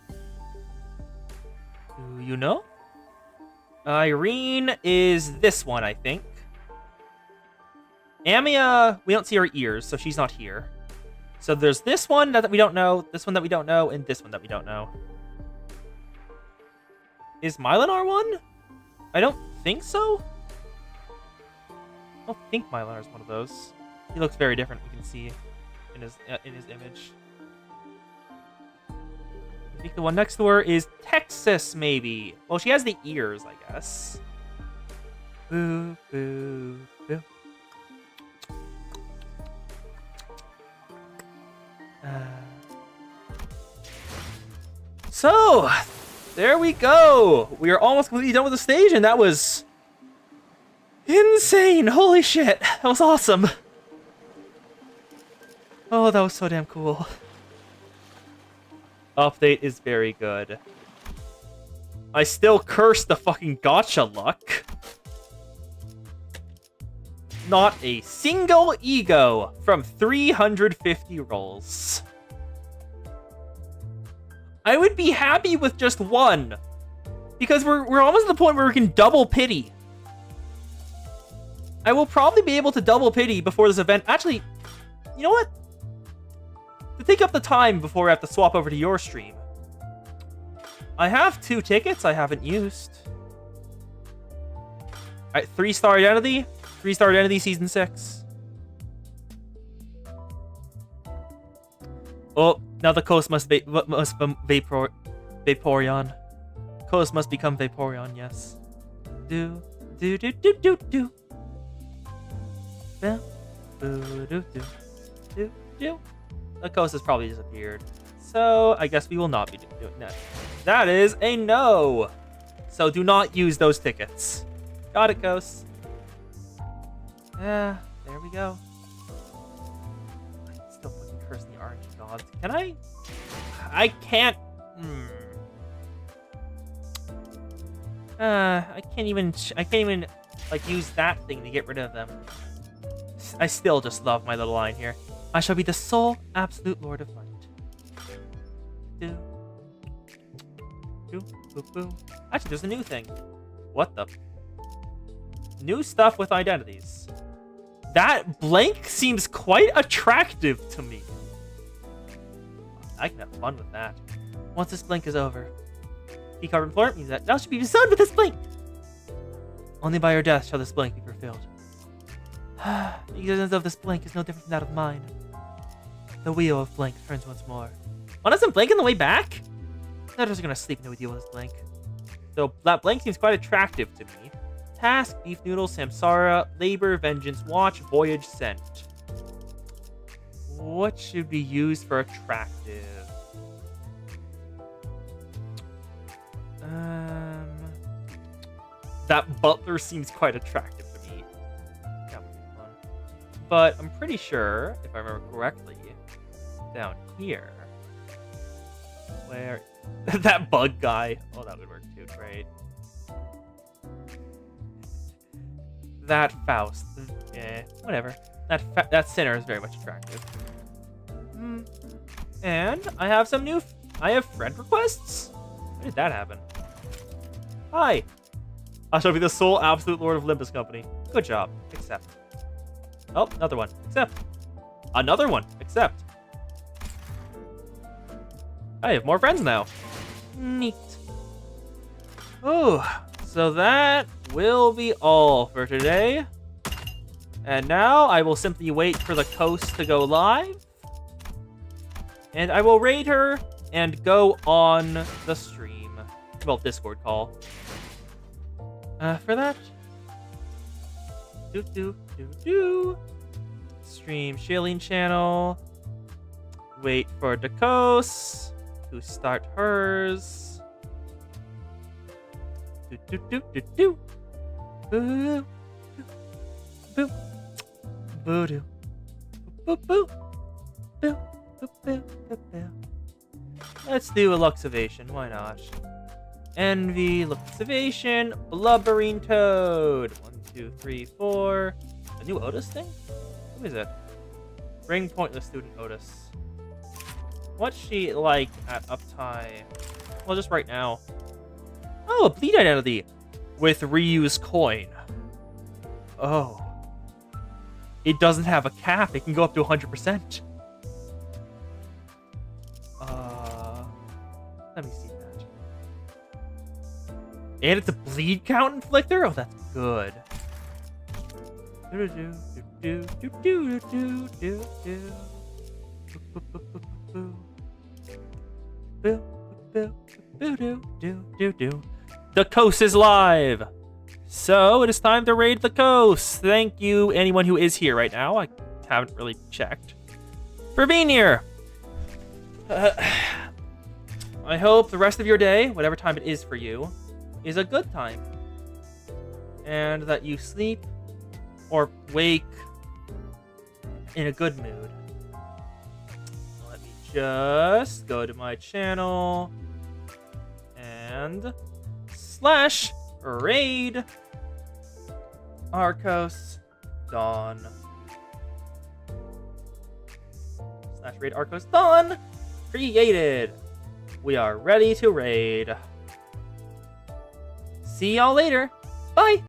Do you know? Irene is this one, I think. Amia, we don't see her ears, so she's not here. So there's this one that we don't know, this one that we don't know, and this one that we don't know. Is Mylinar one? I don't think so. I don't think Mylinar is one of those. He looks very different, we can see in his image. I think the one next to her is Texas, maybe. Well, she has the ears, I guess. Boo, boo, boo. So, there we go. We are almost completely done with the stage, and that was insane. Holy shit. That was awesome. Oh, that was so damn cool. Update is very good. I still curse the fucking gacha luck. Not a single ego from 350 rolls. I would be happy with just one. Because we're almost at the point where we can double pity. I will probably be able to double pity before this event. Actually, you know what? To take up the time before I have to swap over to your stream. I have 2 tickets I haven't used. Alright, 3-star identity. 3-star identity season 6. Oh, now the coast must be Vaporeon. Coast must become Vaporeon, yes. Do. The coast has probably disappeared. So I guess we will not be doing that. That is a no. So do not use those tickets. Got it, Ghost. Yeah, there we go. I'm still fucking cursing the RNG gods. Can I? I can't. I can't even like use that thing to get rid of them. I still just love my little line here. I shall be the sole absolute lord of light. Actually, there's a new thing. What the? New stuff with identities. That blank seems quite attractive to me. I can have fun with that. Once this blink is over, key carbon floor means that thou should be bestowed with this blink. Only by your death shall this blank be fulfilled. The existence of this blank is no different from that of mine. The wheel of blank turns once more. Why doesn't blank on the way back? They're just gonna sleep and we deal with this blank. So that blank seems quite attractive to me. Task, beef noodle, samsara, labor, vengeance, watch, voyage, scent. What should be used for attractive? That butler seems quite attractive to me. That would be fun. But I'm pretty sure, if I remember correctly, down here, where that bug guy. Oh, that would work too. Great. That Faust. Yeah, whatever. That sinner is very much attractive. And I have some new. I have friend requests. When did that happen? Hi. I shall be the sole absolute lord of Olympus Company. Good job. Accept. Oh, another one. Accept. Another one. Accept. I have more friends now. Neat. Oh, so that will be all for today. And now I will simply wait for the coast to go live. And I will raid her and go on the stream. Well, Discord call. For that. Stream Shailene channel. Wait for Dakos to start hers. Boo. Boo. Boo. Boo. Boo. Boo. Boo. Let's do a Luxivation. Why not? Envy, Luxivation, Blubbering Toad. 1, 2, 3, 4. A new Otis thing? Who is it? Bring Pointless Student Otis. What's she like at uptime? Well, just right now. Oh, a bleed identity with reuse coin. Oh. It doesn't have a cap. It can go up to 100%. Let me see that. And it's a bleed count inflictor? Oh, that's good. The coast is live! So, it is time to raid the coast! Thank you, anyone who is here right now. I haven't really checked. For being here! I hope the rest of your day, whatever time it is for you, is a good time. And that you sleep or wake in a good mood. Let me just go to my channel and /raid Arcos Dawn. /raid Arcos Dawn created. We are ready to raid. See y'all later. Bye.